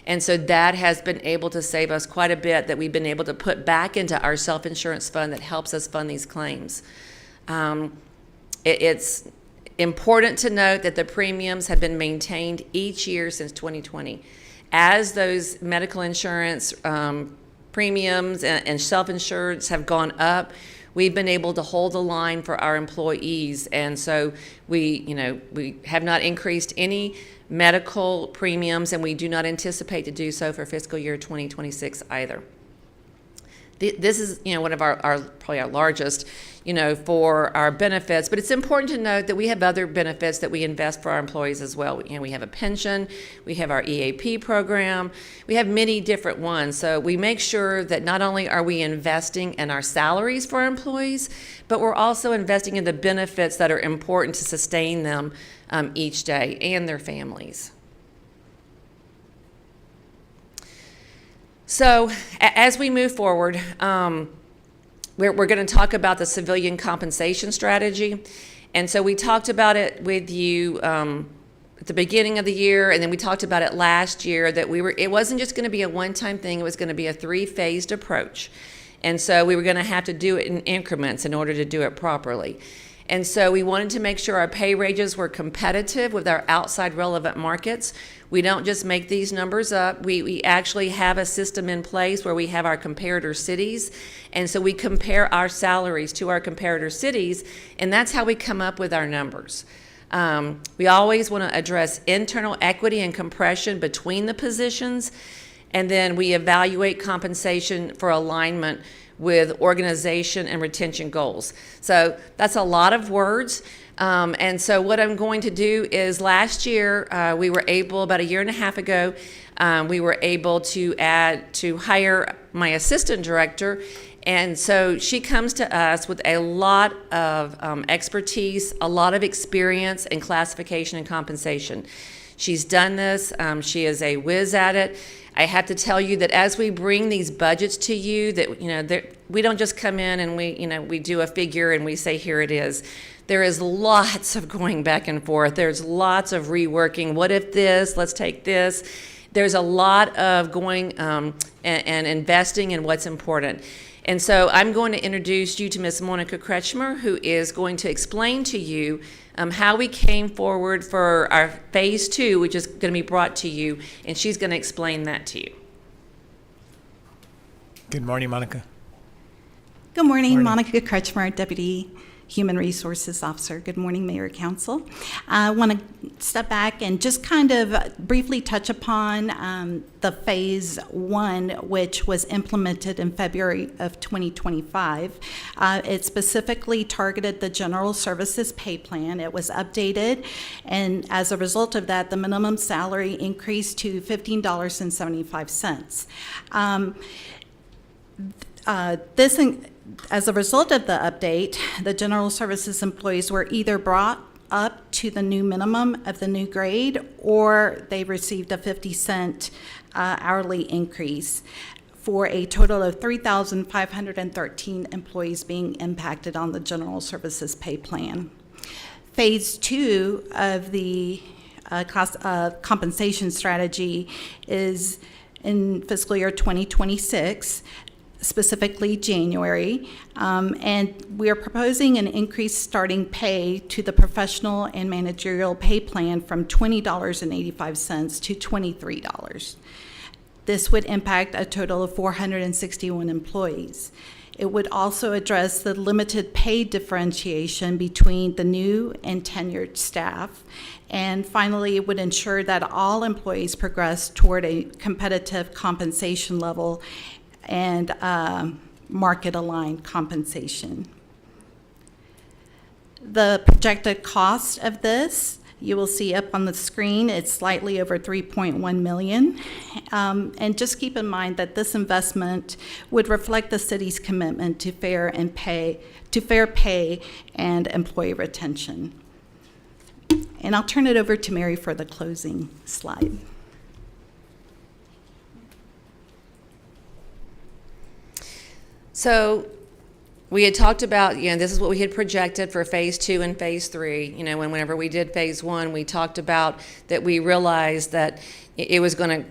S14: And so that has been able to save us quite a bit that we've been able to put back into our self-insurance fund that helps us fund these claims. It's important to note that the premiums have been maintained each year since 2020. As those medical insurance premiums and self-insurance have gone up, we've been able to hold the line for our employees. And so we have not increased any medical premiums, and we do not anticipate to do so for fiscal year 2026 either. This is, one of our probably our largest, for our benefits. But it's important to note that we have other benefits that we invest for our employees as well. We have a pension, we have our EAP program, we have many different ones. So we make sure that not only are we investing in our salaries for our employees, but we're also investing in the benefits that are important to sustain them each day and their families. So as we move forward, we're going to talk about the civilian compensation strategy. And so we talked about it with you at the beginning of the year, and then we talked about it last year, that it wasn't just going to be a one-time thing, it was going to be a three-phased approach. And so we were going to have to do it in increments in order to do it properly. And so we wanted to make sure our pay ranges were competitive with our outside relevant markets. We don't just make these numbers up. We actually have a system in place where we have our comparator cities. And so we compare our salaries to our comparator cities, and that's how we come up with our numbers. We always want to address internal equity and compression between the positions, and then we evaluate compensation for alignment with organization and retention goals. So that's a lot of words. And so what I'm going to do is last year, we were able, about a year and a half ago, we were able to hire my assistant director. And so she comes to us with a lot of expertise, a lot of experience in classification and compensation. She's done this. She is a whiz at it. I have to tell you that as we bring these budgets to you, that we don't just come in and we do a figure and we say, here it is. There is lots of going back and forth. There's lots of reworking. What if this? Let's take this. There's a lot of going and investing in what's important. And so I'm going to introduce you to Ms. Monica Kretschmer, who is going to explain to you how we came forward for our phase 2, which is going to be brought to you, and she's going to explain that to you.
S1: Good morning, Monica.
S15: Good morning,
S1: Morning.
S15: Monica Kretschmer, Deputy Human Resources Officer. Good morning, Mayor Council. I want to step back and just kind of briefly touch upon the phase 1, which was implemented in February of 2025. It specifically targeted the General Services Pay Plan. It was updated, and as a result of that, the minimum salary increased to $15.75. As a result of the update, the General Services employees were either brought up to the new minimum of the new grade, or they received a 50-cent hourly increase, for a total of 3,513 employees being impacted on the General Services Pay Plan. Phase 2 of the compensation strategy is in fiscal year 2026, specifically January, and we are proposing an increased starting pay to the professional and managerial pay plan from $20.85 to $23. This would impact a total of 461 employees. It would also address the limited pay differentiation between the new and tenured staff. And finally, it would ensure that all employees progress toward a competitive compensation level and market-aligned compensation. The projected cost of this, you will see up on the screen, it's slightly over $3.1 million. And just keep in mind that this investment would reflect the city's commitment to fair pay and employee retention. And I'll turn it over to Mary for the closing slide.
S14: So we had talked about, this is what we had projected for phase 2 and phase 3. Whenever we did phase 1, we talked about that we realized that it was going to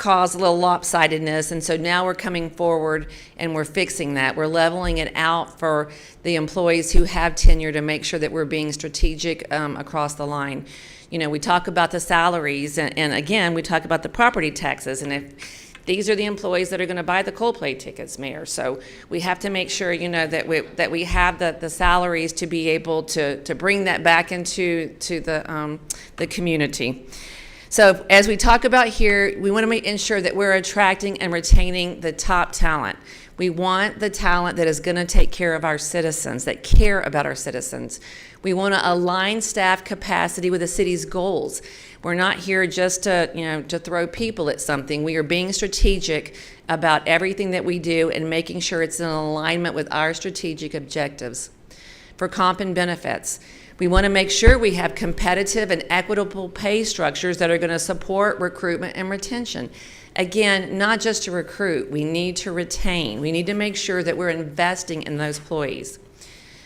S14: caused a little lopsidedness, and so now we're coming forward and we're fixing that. We're leveling it out for the employees who have tenure to make sure that we're being strategic across the line. You know, we talk about the salaries, and again, we talk about the property taxes, and if these are the employees that are going to buy the Coldplay tickets, Mayor. So we have to make sure, you know, that we have the salaries to be able to bring that back into the community. So as we talk about here, we want to ensure that we're attracting and retaining the top talent. We want the talent that is going to take care of our citizens, that care about our citizens. We want to align staff capacity with the city's goals. We're not here just to throw people at something. We are being strategic about everything that we do and making sure it's in alignment with our strategic objectives. For comp and benefits, we want to make sure we have competitive and equitable pay structures that are going to support recruitment and retention. Again, not just to recruit, we need to retain. We need to make sure that we're investing in those employees.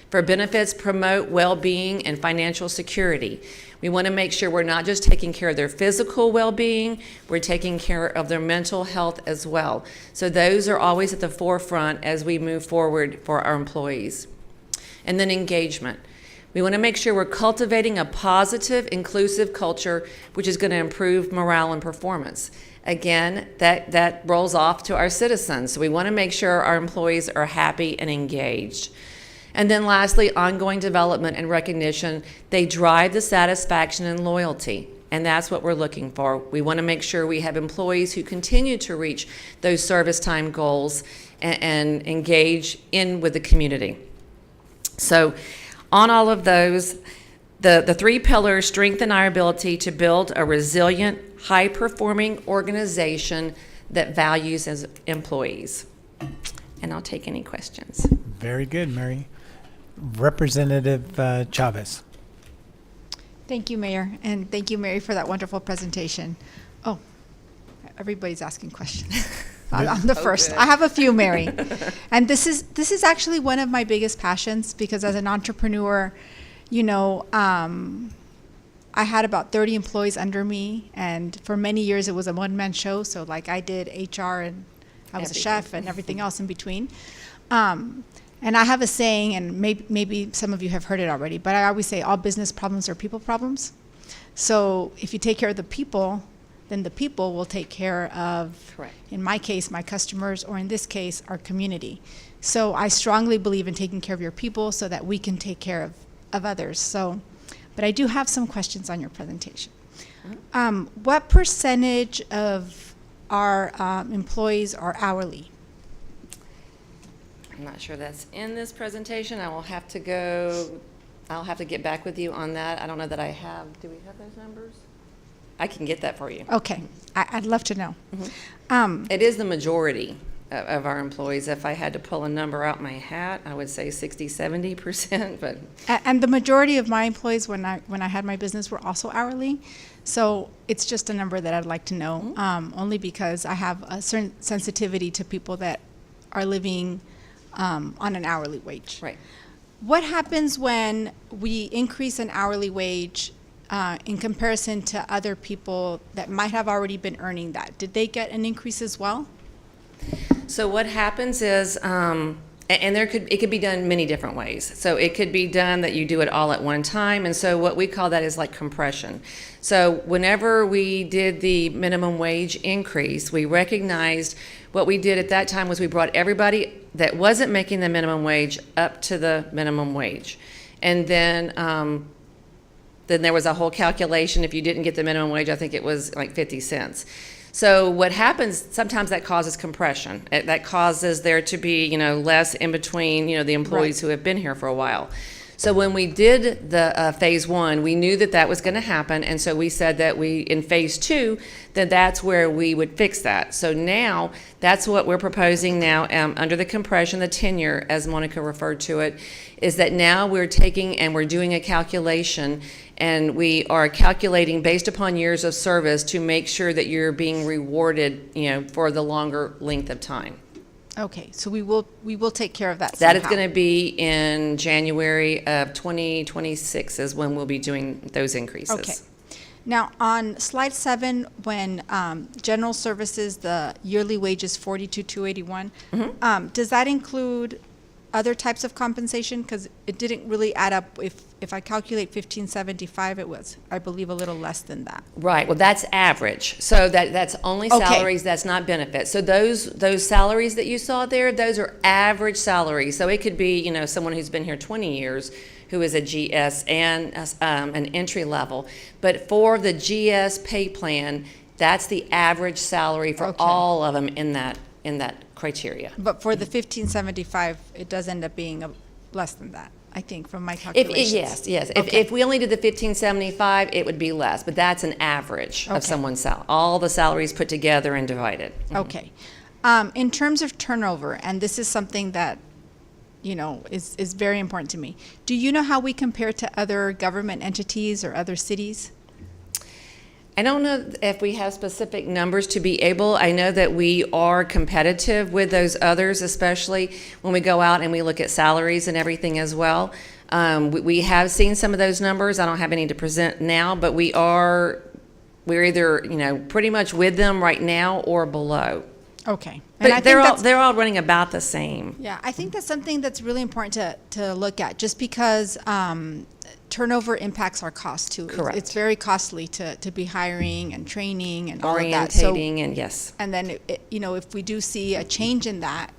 S14: For benefits, promote well-being and financial security. We want to make sure we're not just taking care of their physical well-being, we're taking care of their mental health as well. So those are always at the forefront as we move forward for our employees. And then engagement. We want to make sure we're cultivating a positive, inclusive culture, which is going to improve morale and performance. Again, that rolls off to our citizens. So we want to make sure our employees are happy and engaged. And then lastly, ongoing development and recognition. They drive the satisfaction and loyalty, and that's what we're looking for. We want to make sure we have employees who continue to reach those service time goals and engage in with the community. So on all of those, the three pillars strengthen our ability to build a resilient, high-performing organization that values its employees. And I'll take any questions.
S1: Very good, Mary. Representative Chavez.
S9: Thank you, Mayor, and thank you, Mary, for that wonderful presentation. Oh, everybody's asking questions. I'm the first. I have a few, Mary. And this is actually one of my biggest passions, because as an entrepreneur, you know, I had about 30 employees under me, and for many years it was a one-man show. So like I did HR, and I was a chef and everything else in between. And I have a saying, and maybe some of you have heard it already, but I always say all business problems are people problems. So if you take care of the people, then the people will take care of,
S14: Correct.
S9: In my case, my customers, or in this case, our community. So I strongly believe in taking care of your people so that we can take care of others. So, but I do have some questions on your presentation. What percentage of our employees are hourly?
S14: I'm not sure that's in this presentation. I'll have to get back with you on that. I don't know that I have. Do we have those numbers? I can get that for you.
S9: Okay, I'd love to know.
S14: It is the majority of our employees. If I had to pull a number out my hat, I would say 60-70%. But
S9: and the majority of my employees, when I had my business, were also hourly. So it's just a number that I'd like to know, only because I have a certain sensitivity to people that are living on an hourly wage.
S14: Right.
S9: What happens when we increase an hourly wage in comparison to other people that might have already been earning that? Did they get an increase as well?
S14: So what happens is, and it could be done many different ways. So it could be done that you do it all at one time, and so what we call that is like compression. So whenever we did the minimum wage increase, we recognized what we did at that time was we brought everybody that wasn't making the minimum wage up to the minimum wage. And then there was a whole calculation. If you didn't get the minimum wage, I think it was like 50 cents. So what happens, sometimes that causes compression. That causes there to be, less in between, the employees who have been here for a while. So when we did the phase one, we knew that was going to happen, and so we said that in phase two, that's where we would fix that. So now, that's what we're proposing now under the compression, the tenure, as Monica referred to it, is that now we're taking and we're doing a calculation, and we are calculating based upon years of service to make sure that you're being rewarded, for the longer length of time.
S9: Okay, so we will take care of that.
S14: That
S9: somehow.
S14: is going to be in January of 2026 is when we'll be doing those increases.
S9: Okay. Now, on slide 7, when general services, the yearly wage is 42,281, does that include other types of compensation? Because it didn't really add up. If I calculate 1575, it was, I believe, a little less than that.
S14: Right, well, that's average. So that's only
S9: Okay.
S14: salaries, that's not benefits. So those salaries that you saw there, those are average salaries. So it could be, someone who's been here 20 years who is a GS and an entry level. But for the GS pay plan, that's the average salary for all of them in that criteria.
S9: But for the 1575, it does end up being less than that, I think, from my calculations.
S14: Yes.
S9: Okay.
S14: If we only did the 1575, it would be less, but that's an average of
S9: Okay.
S14: someone's salary. All the salaries put together and divided.
S9: Okay. In terms of turnover, and this is something that, is very important to me. Do you know how we compare to other government entities or other cities?
S14: I don't know if we have specific numbers to be able. I know that we are competitive with those others, especially when we go out and we look at salaries and everything as well. We have seen some of those numbers. I don't have any to present now, but we're either, pretty much with them right now or below.
S9: Okay.
S14: But they're all running about the same.
S9: Yeah, I think that's something that's really important to look at, just because turnover impacts our costs too.
S14: Correct.
S9: It's very costly to be hiring and training and all of that.
S14: Orientating and yes.
S9: And then, if we do see a change in that,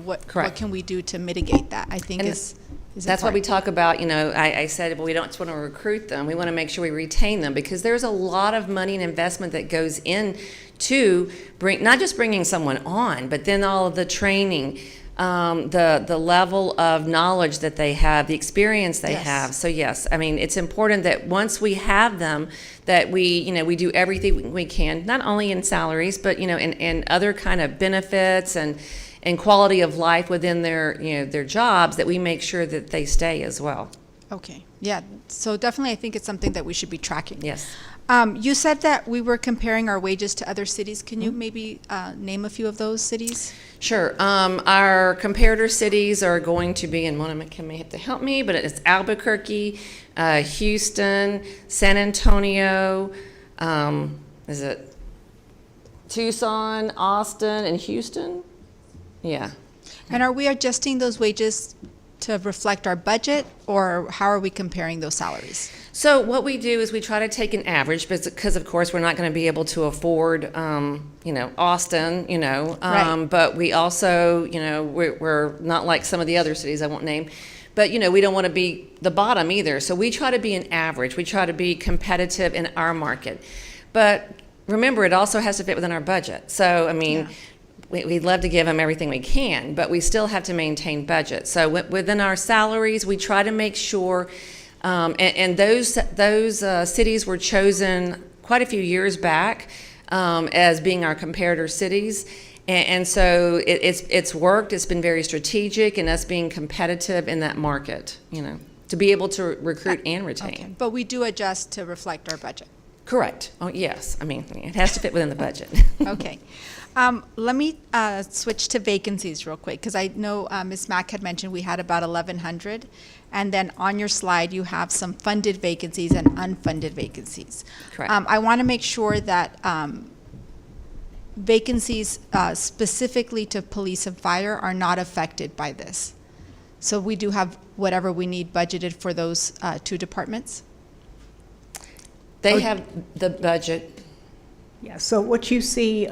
S9: what
S14: Correct.
S9: can we do to mitigate that? I think
S14: And
S9: is
S14: that's what we
S9: important.
S14: talk about. I said, well, we don't just want to recruit them. We want to make sure we retain them, because there's a lot of money and investment that goes in to not just bringing someone on, but then all of the training, the level of knowledge that they have, the experience they
S9: Yes.
S14: have. So yes, I mean, it's important that once we have them, that we do everything we can, not only in salaries, but in other kind of benefits and quality of life within their jobs, that we make sure that they stay as well.
S9: Okay. Yeah. So definitely, I think it's something that we should be tracking.
S14: Yes.
S9: You said that we were comparing our wages to other cities. Can you maybe name a few of those cities?
S14: Sure. Our comparator cities are going to be, and one of them may have to help me, but it's Albuquerque, Houston, San Antonio, is it Tucson, Austin, and Houston? Yeah.
S9: And are we adjusting those wages to reflect our budget, or how are we comparing those salaries?
S14: So what we do is we try to take an average, because of course we're not going to be able to afford, Austin,
S9: Right.
S14: but we also, we're not like some of the other cities I won't name, but we don't want to be the bottom either. So we try to be an average. We try to be competitive in our market, but remember, it also has to fit within our budget. So I mean.
S9: Yeah.
S14: We'd love to give them everything we can, but we still have to maintain budget. So within our salaries, we try to make sure, and those cities were chosen quite a few years back as being our comparator cities. And so it's worked. It's been very strategic in us being competitive in that market, to be able to recruit and retain.
S9: Okay. But we do adjust to reflect our budget.
S14: Correct. Oh, yes. I mean, it has to fit within the budget.
S9: Okay. Let me switch to vacancies real quick, because I know Ms. Mack had mentioned we had about 1,100, and then on your slide you have some funded vacancies and unfunded vacancies.
S14: Correct.
S9: I want to make sure that vacancies specifically to police and fire are not affected by this. So we do have whatever we need budgeted for those two departments?
S14: They have the budget.
S5: Yeah, so what you see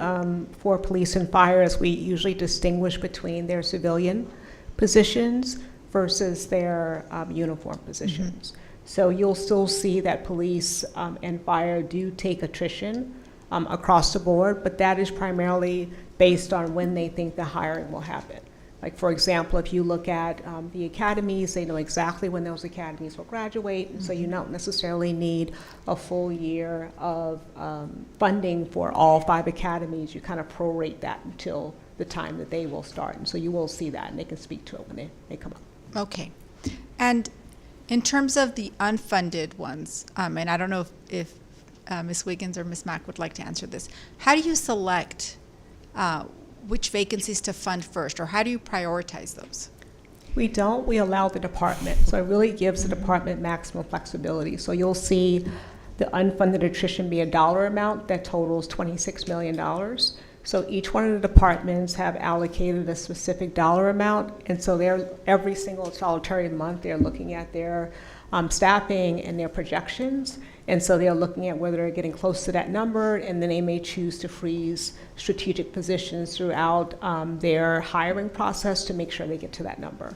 S5: for police and fire is we usually distinguish between their civilian positions versus their uniform positions. So you'll still see that police and fire do take attrition across the board, but that is primarily based on when they think the hiring will happen. Like, for example, if you look at the academies, they know exactly when those academies will graduate, and so you don't necessarily need a full year of funding for all 5 academies. You kind of prorate that until the time that they will start, and so you will see that, and they can speak to it when they come up.
S9: Okay. And in terms of the unfunded ones, and I don't know if Ms. Wiggins or Ms. Mack would like to answer this, how do you select which vacancies to fund first, or how do you prioritize those?
S5: We don't. We allow the department. So it really gives the department maximum flexibility. So you'll see the unfunded attrition be a dollar amount that totals $26 million. So each one of the departments have allocated a specific dollar amount, and so they're, every single solitary month, they're looking at their staffing and their projections, and so they're looking at whether they're getting close to that number, and then they may choose to freeze strategic positions throughout their hiring process to make sure they get to that number.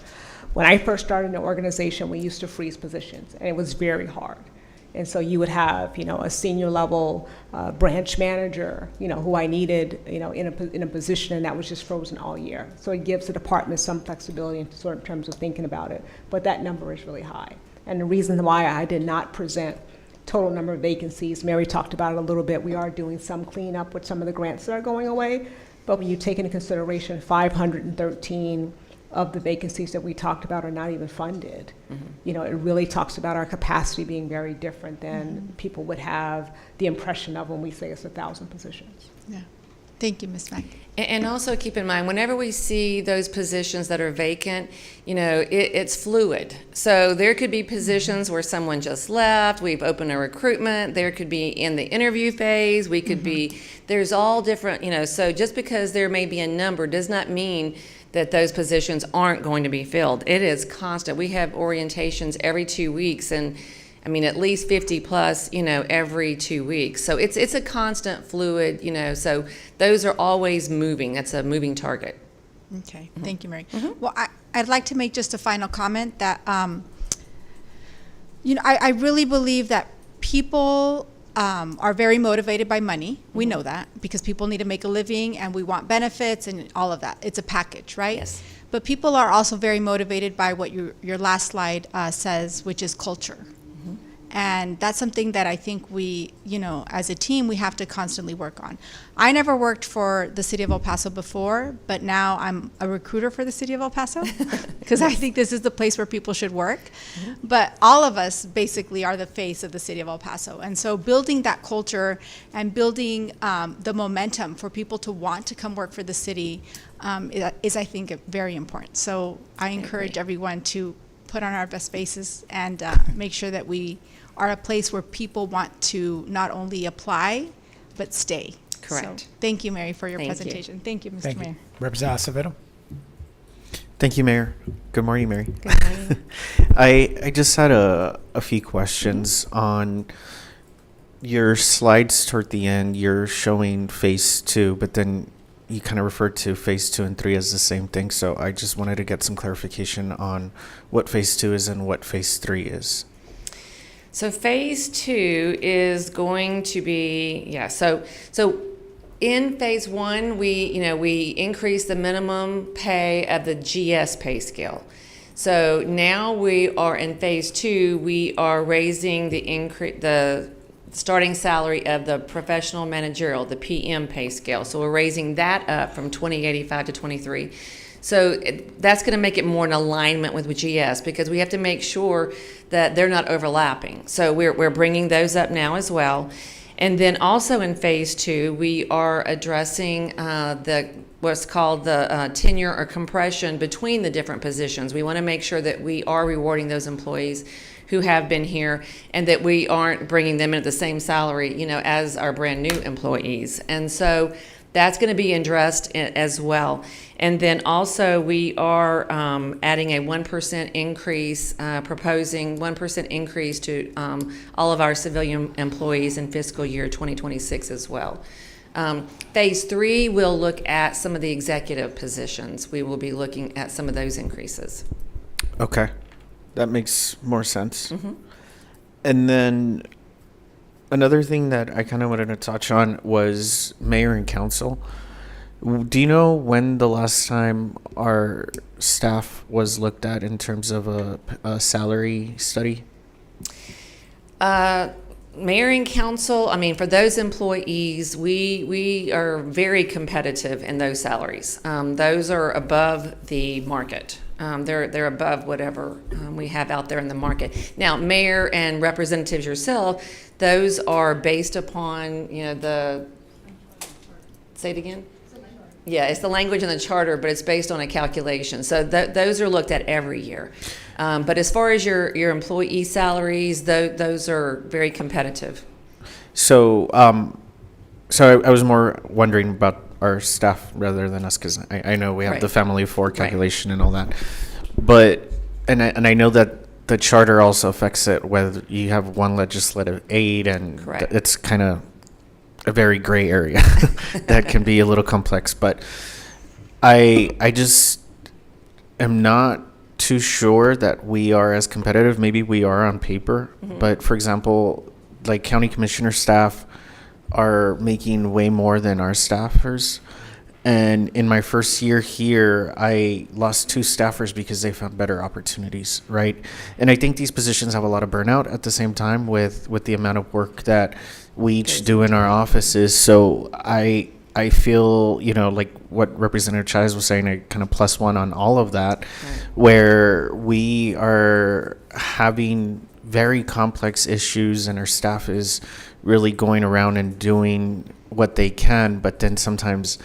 S5: When I first started in the organization, we used to freeze positions, and it was very hard. And so you would have, you know, a senior level branch manager, you know, who I needed, you know, in a position, and that was just frozen all year. So it gives the department some flexibility in sort of terms of thinking about it. But that number is really high. And the reason why I did not present total number of vacancies, Mary talked about it a little bit. We are doing some cleanup with some of the grants that are going away. But when you take into consideration 513 of the vacancies that we talked about are not even funded. You know, it really talks about our capacity being very different than people would have the impression of when we say it's 1,000 positions.
S9: Yeah. Thank you, Ms. Mack.
S14: And also keep in mind, whenever we see those positions that are vacant, you know, it's fluid. So there could be positions where someone just left, we've opened a recruitment, there could be in the interview phase, we could be, there's all different, you know, so just because there may be a number does not mean that those positions aren't going to be filled. It is constant. We have orientations every 2 weeks, and I mean, at least 50 plus, you know, every 2 weeks. So it's a constant fluid, you know, so those are always moving. That's a moving target.
S9: Okay, thank you, Mary. Well, I'd like to make just a final comment that, you know, I really believe that people are very motivated by money. We know that because people need to make a living and we want benefits and all of that. It's a package, right?
S14: Yes.
S9: But people are also very motivated by what your last slide says, which is culture. And that's something that I think we, you know, as a team, we have to constantly work on. I never worked for the city of El Paso before, but now I'm a recruiter for the city of El Paso because I think this is the place where people should work. But all of us basically are the face of the city of El Paso. And so building that culture and building the momentum for people to want to come work for the city is, I think, very important. So I encourage everyone to put on our best faces and make sure that we are a place where people want to not only apply, but stay.
S14: Correct.
S9: So, thank you, Mary, for your
S14: Thank you.
S9: presentation. Thank you, Mr.
S1: Thank
S9: Mayor.
S1: you. Representative Acevedo?
S10: Thank you, Mayor. Good morning, Mary.
S14: Good morning.
S10: I just had a few questions on your slides toward the end. You're showing phase 2, but then you kind of referred to phase 2 and 3 as the same thing. So I just wanted to get some clarification on what phase 2 is and what phase 3 is.
S14: So phase 2 is going to be, so in phase 1, we increase the minimum pay of the GS pay scale. So now we are in phase 2, we are raising the starting salary of the professional managerial, the PM pay scale. So we're raising that up from 2085 to 23. So that's going to make it more in alignment with GS because we have to make sure that they're not overlapping. So we're bringing those up now as well. And then also in phase 2, we are addressing what's called the tenure or compression between the different positions. We want to make sure that we are rewarding those employees who have been here and that we aren't bringing them in at the same salary, you know, as our brand new employees. And so that's going to be addressed as well. And then also we are adding a 1% increase, proposing 1% increase to all of our civilian employees in fiscal year 2026 as well. Phase 3 will look at some of the executive positions. We will be looking at some of those increases.
S10: Okay. That makes more sense. And then another thing that I kind of wanted to touch on was mayor and council. Do you know when the last time our staff was looked at in terms of a salary study?
S14: Mayor and council, I mean, for those employees, we are very competitive in those salaries. Those are above the market. They're above whatever we have out there in the market. Now, mayor and representatives yourself, those are based upon, you know, say it again? Yeah, it's the language in the charter, but it's based on a calculation. So those are looked at every year. But as far as your employee salaries, those are very competitive.
S10: So, I was more wondering about our staff rather than us, because I know we have
S14: Right.
S10: the family of four calculation and all that. But, and I know that the charter also affects it, whether you have one legislative aid, and
S14: Correct.
S10: it's kind of a very gray area that can be a little complex. But I just am not too sure that we are as competitive. Maybe we are on paper, but for example, like county commissioner staff are making way more than our staffers. And in my first year here, I lost 2 staffers because they found better opportunities, right? And I think these positions have a lot of burnout at the same time with the amount of work that we each do in our offices. So I feel, like what Representative Chavez was saying, a kind of +1 on all of that, where we are having very complex issues and our staff is really going around and doing what they can, but then sometimes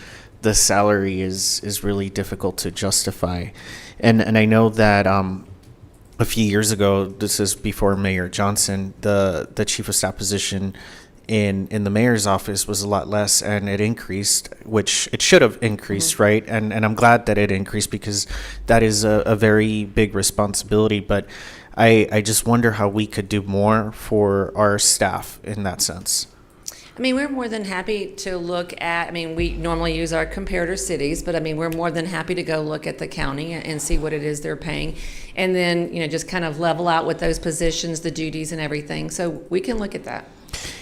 S10: the salary is really difficult to justify. And I know that a few years ago, this is before Mayor Johnson, the chief of staff position in the mayor's office was a lot less, and it increased, which it should have increased, right? And I'm glad that it increased, because that is a very big responsibility. But I just wonder how we could do more for our staff in that sense.
S14: I mean, we're more than happy to look at, we normally use our comparator cities, but we're more than happy to go look at the county and see what it is they're paying. And then, just kind of level out with those positions, the duties and everything. So we can look at that.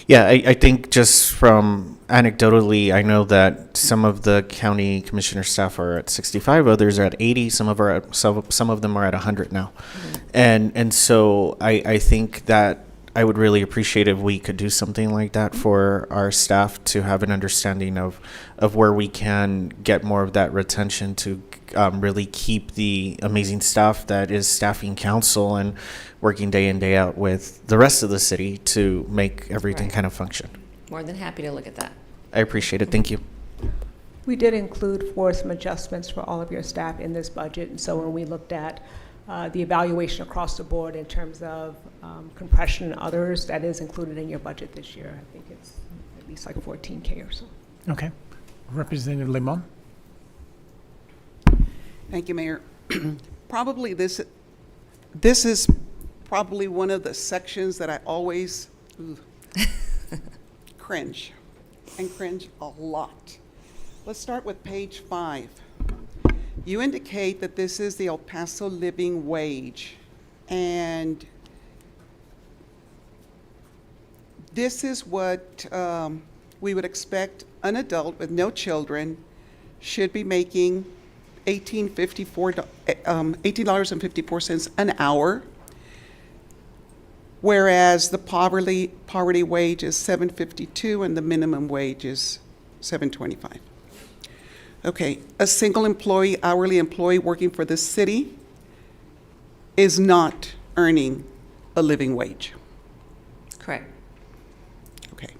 S10: Yeah, I think just from anecdotally, I know that some of the county commissioner staff are at 65, others are at 80, some of them are at 100 now. And so I think that I would really appreciate if we could do something like that for our staff, to have an understanding of where we can get more of that retention to really keep the amazing staff that is staffing council and working day in, day out with the rest of the city to make everything kind of function.
S14: More than happy to look at that.
S10: I appreciate it. Thank you.
S5: We did include for some adjustments for all of your staff in this budget, and so when we looked at the evaluation across the board in terms of compression and others, that is included in your budget this year. I think it's at least like $14K or so.
S1: Okay. Representative Limon?
S4: Thank you, Mayor. Probably this is probably one of the sections that I always cringe, and cringe a lot. Let's start with page 5. You indicate that this is the El Paso living wage, and this is what we would expect an adult with no children should be making $18.54 an hour, whereas the poverty wage is $7.52 and the minimum wage is $7.25. Okay, a single employee, hourly employee working for the city is not earning a living wage.
S14: Correct.
S4: Okay,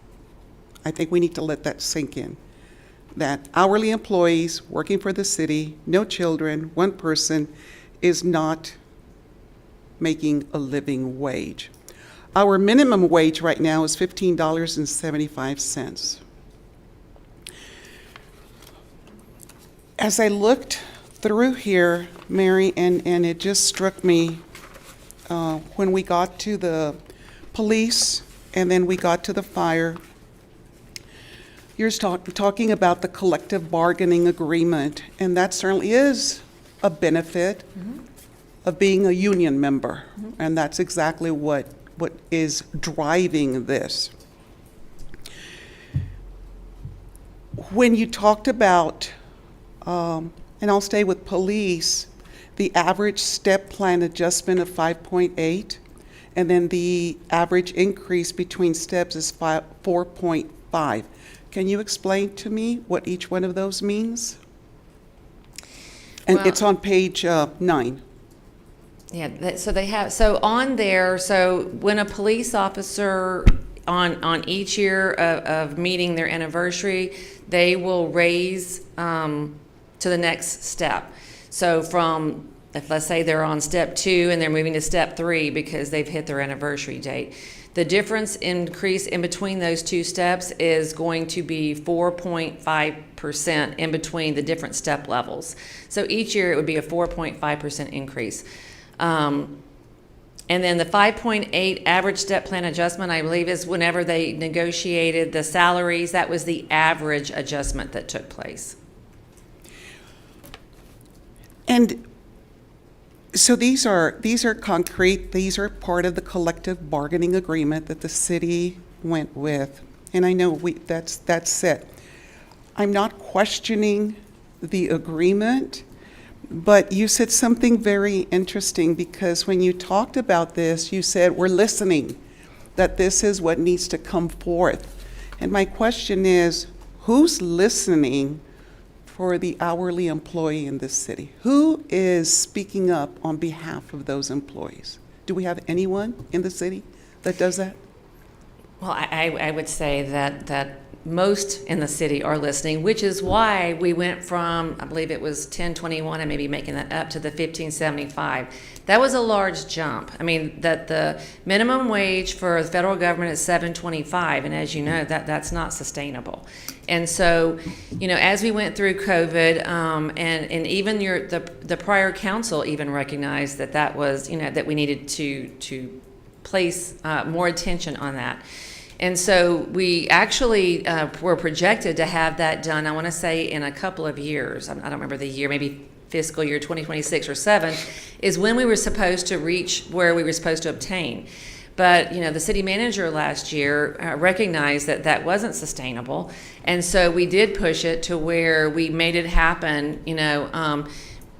S4: I think we need to let that sink in. That hourly employees working for the city, no children, one person, is not making a living wage. Our minimum wage right now is $15.75. As I looked through here, Mary, and it just struck me when we got to the police and then we got to the fire, you're talking about the collective bargaining agreement, and that certainly is a benefit of being a union member, and that's exactly what is driving this. When you talked about, and I'll stay with police, the average step plan adjustment of 5.8, and then the average increase between steps is 4.5. Can you explain to me what each one of those means? And
S14: Well,
S4: it's on page 9.
S14: Yeah, so they have, so on there, so when a police officer on each year of meeting their anniversary, they will raise to the next step. So from if let's say they're on step 2 and they're moving to step 3 because they've hit their anniversary date, the difference increase in between those 2 steps is going to be 4.5% in between the different step levels. So each year it would be a 4.5% increase. And then the 5.8 average step plan adjustment, I believe, is whenever they negotiated the salaries, that was the average adjustment that took place.
S4: And so these are concrete, these are part of the collective bargaining agreement that the city went with. And I know that's it. I'm not questioning the agreement, but you said something very interesting, because when you talked about this, you said we're listening, that this is what needs to come forth. And my question is, who's listening for the hourly employee in this city? Who is speaking up on behalf of those employees? Do we have anyone in the city that does that?
S14: Well, I would say that most in the city are listening, which is why we went from, I believe it was 1021, and maybe making that up to the 1575. That was a large jump. I mean, that the minimum wage for the federal government is $7.25, and as you know, that's not sustainable. And so, you know, as we went through COVID, and even the prior council even recognized that was, you know, that we needed to place more attention on that. And so we actually were projected to have that done, I want to say, in a couple of years. I don't remember the year, maybe fiscal year 2026 or 7, is when we were supposed to reach where we were supposed to obtain. But, you know, the city manager last year recognized that wasn't sustainable. And so we did push it to where we made it happen, you know,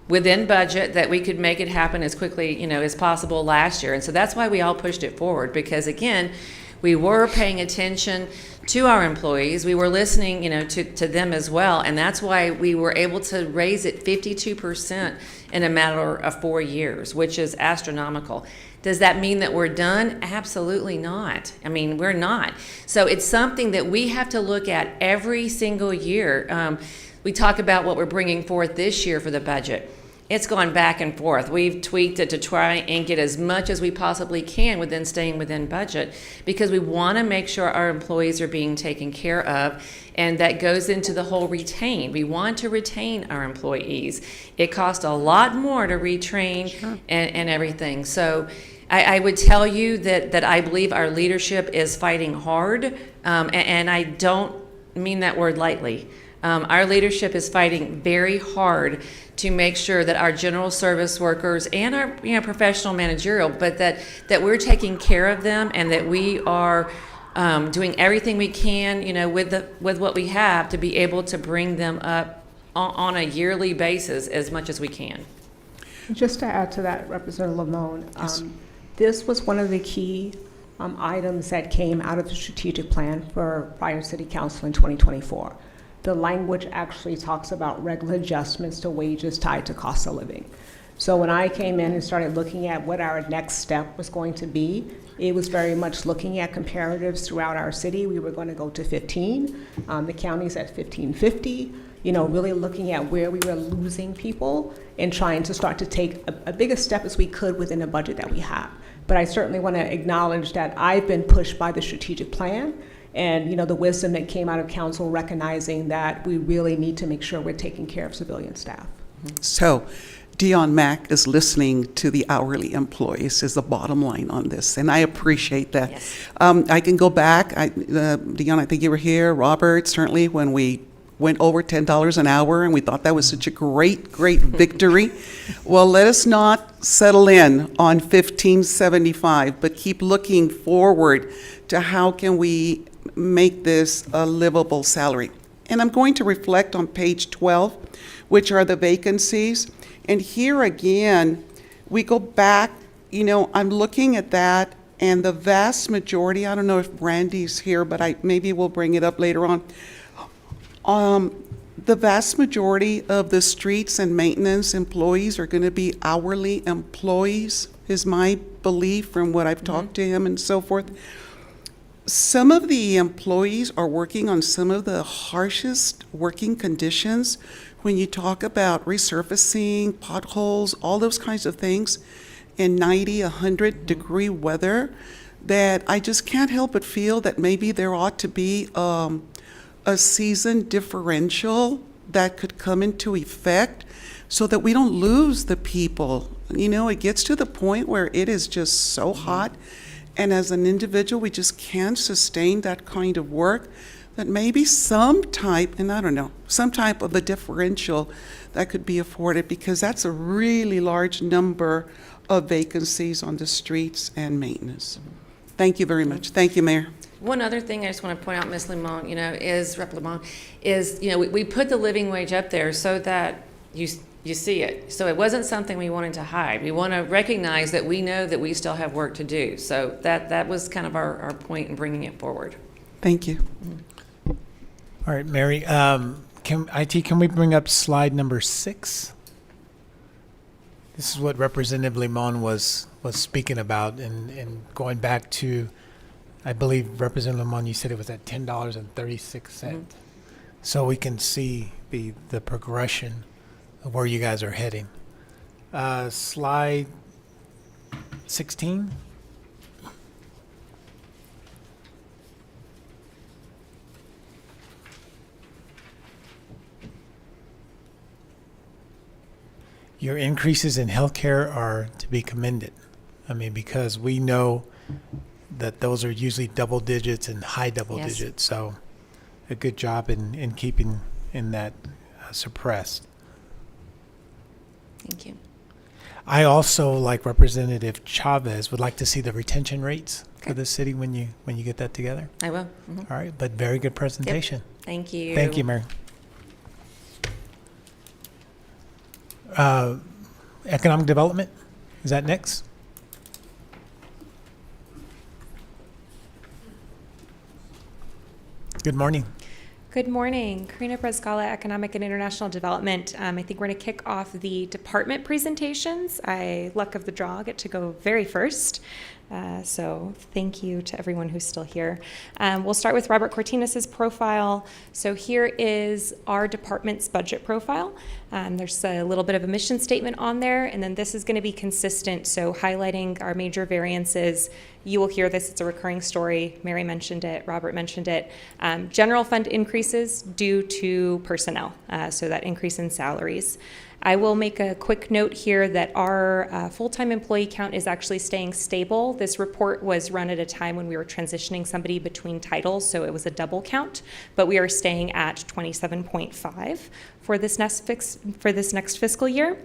S14: within budget, that we could make it happen as quickly, you know, as possible last year. And so that's why we all pushed it forward, because, again, we were paying attention to our employees. We were listening, you know, to them as well. And that's why we were able to raise it 52% in a matter of 4 years, which is astronomical. Does that mean that we're done? Absolutely not. I mean, we're not. So it's something that we have to look at every single year. We talk about what we're bringing forth this year for the budget. It's gone back and forth. We've tweaked it to try and get as much as we possibly can within staying within budget, because we want to make sure our employees are being taken care of, and that goes into the whole retain. We want to retain our employees. It costs a lot more to retrain. Sure. and everything. So I would tell you that I believe our leadership is fighting hard, and I don't mean that word lightly. Our leadership is fighting very hard to make sure that our general service workers and our, you know, professional managerial, but that we're taking care of them, and that we are doing everything we can, you know, with what we have, to be able to bring them up on a yearly basis as much as we can.
S5: Just to add to that, Representative Lamone,
S4: Yes.
S5: This was one of the key items that came out of the strategic plan for Pryor City Council in 2024. The language actually talks about regular adjustments to wages tied to cost of living. So when I came in and started looking at what our next step was going to be, it was very much looking at comparatives throughout our city. We were going to go to 15, the county's at 1550, you know, really looking at where we were losing people and trying to start to take a bigger step as we could within the budget that we have. But I certainly want to acknowledge that I've been pushed by the strategic plan, and, you know, the wisdom that came out of council recognizing that we really need to make sure we're taking care of civilian staff.
S4: So Dion Mack is listening to the hourly employees is the bottom line on this, and I appreciate that.
S14: Yes.
S4: I can go back. Dion, I think you were here, Robert, certainly, when we went over $10 an hour, and we thought that was such a great victory. Well, let us not settle in on $15.75, but keep looking forward to how can we make this a livable salary. And I'm going to reflect on page 12, which are the vacancies. And here again, we go back, you know, I'm looking at that, and the vast majority, I don't know if Randy's here, but maybe we'll bring it up later on. The vast majority of the streets and maintenance employees are going to be hourly employees, is my belief from what I've talked to him and so forth. some of the employees are working on some of the harshest working conditions when you talk about resurfacing, potholes, all those kinds of things in 90, 100-degree weather, that I just can't help but feel that maybe there ought to be a season differential that could come into effect so that we don't lose the people. You know, it gets to the point where it is just so hot, and as an individual, we just can't sustain that kind of work, that maybe some type, and I don't know, some type of a differential that could be afforded, because that's a really large number of vacancies on the streets and maintenance. Thank you very much. Thank you, Mayor.
S14: One other thing I just want to point out, Ms. Limon, Rep. Limon, is, we put the living wage up there so that you see it. So it wasn't something we wanted to hide. We want to recognize that we know that we still have work to do. So that was kind of our point in bringing it forward.
S4: Thank you.
S1: All right, Mary, can we bring up slide number 6? This is what Representative Limon was speaking about, and going back to, I believe, Representative Limon, you said it was at $10.36. So we can see the progression of where you guys are heading. Slide 16. Your increases in healthcare are to be commended. I mean, because we know that those are usually double digits and high double
S14: Yes.
S1: digits. So a good job in keeping in that suppressed.
S14: Thank you.
S1: I also, like Representative Chavez, would like to see the retention rates for the city when you get that together.
S14: I will.
S1: All right, but very good presentation.
S14: Thank you.
S1: Thank you, Mary. Economic development, is that next? Good morning.
S16: Good morning. Karina Brezgala, Economic and International Development. I think we're going to kick off the department presentations. Luck of the draw, get to go very first. So thank you to everyone who's still here. We'll start with Robert Cortinez's profile. So here is our department's budget profile. There's a little bit of a mission statement on there, and then this is going to be consistent, so highlighting our major variances. You will hear this, it's a recurring story. Mary mentioned it, Robert mentioned it. General fund increases due to personnel, so that increase in salaries. I will make a quick note here that our full-time employee count is actually staying stable. This report was run at a time when we were transitioning somebody between titles, so it was a double count, but we are staying at 27.5 for this next fiscal year.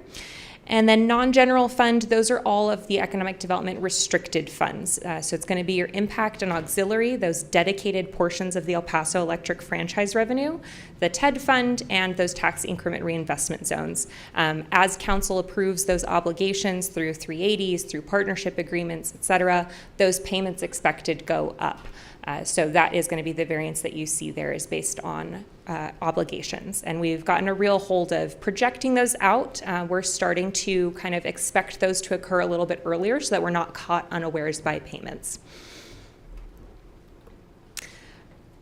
S16: And then non-general fund, those are all of the economic development restricted funds. So it's going to be your impact and auxiliary, those dedicated portions of the El Paso Electric franchise revenue, the TED fund, and those tax increment reinvestment zones. As council approves those obligations through 380s, through partnership agreements, et cetera, those payments expected go up. So that is going to be the variance that you see there, is based on obligations. And we've gotten a real hold of projecting those out. We're starting to kind of expect those to occur a little bit earlier so that we're not caught unawares by payments.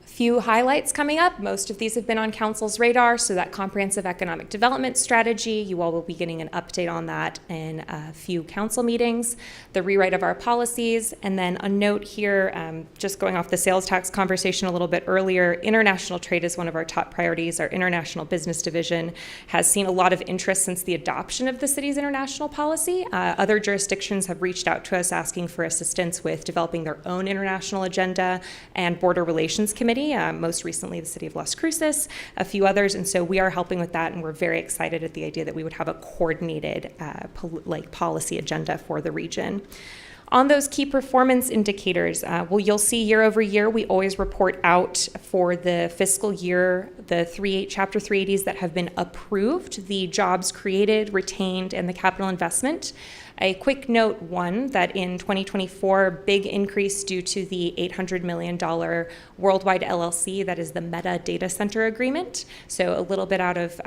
S16: Few highlights coming up. Most of these have been on council's radar, so that comprehensive economic development strategy, you all will be getting an update on that in a few council meetings, the rewrite of our policies, and then a note here, just going off the sales tax conversation a little bit earlier, international trade is one of our top priorities. Our international business division has seen a lot of interest since the adoption of the city's international policy. Other jurisdictions have reached out to us asking for assistance with developing their own international agenda and border relations committee. Most recently the city of Las Cruces, a few others, and so we are helping with that, and we're very excited at the idea that we would have a coordinated policy agenda for the region. On those key performance indicators, you'll see year over year, we always report out for the fiscal year, the Chapter 380s that have been approved, the jobs created, retained, and the capital investment. A quick note, that in 2024, big increase due to the $800 million worldwide LLC, that is the Meta data center agreement. So a little bit out of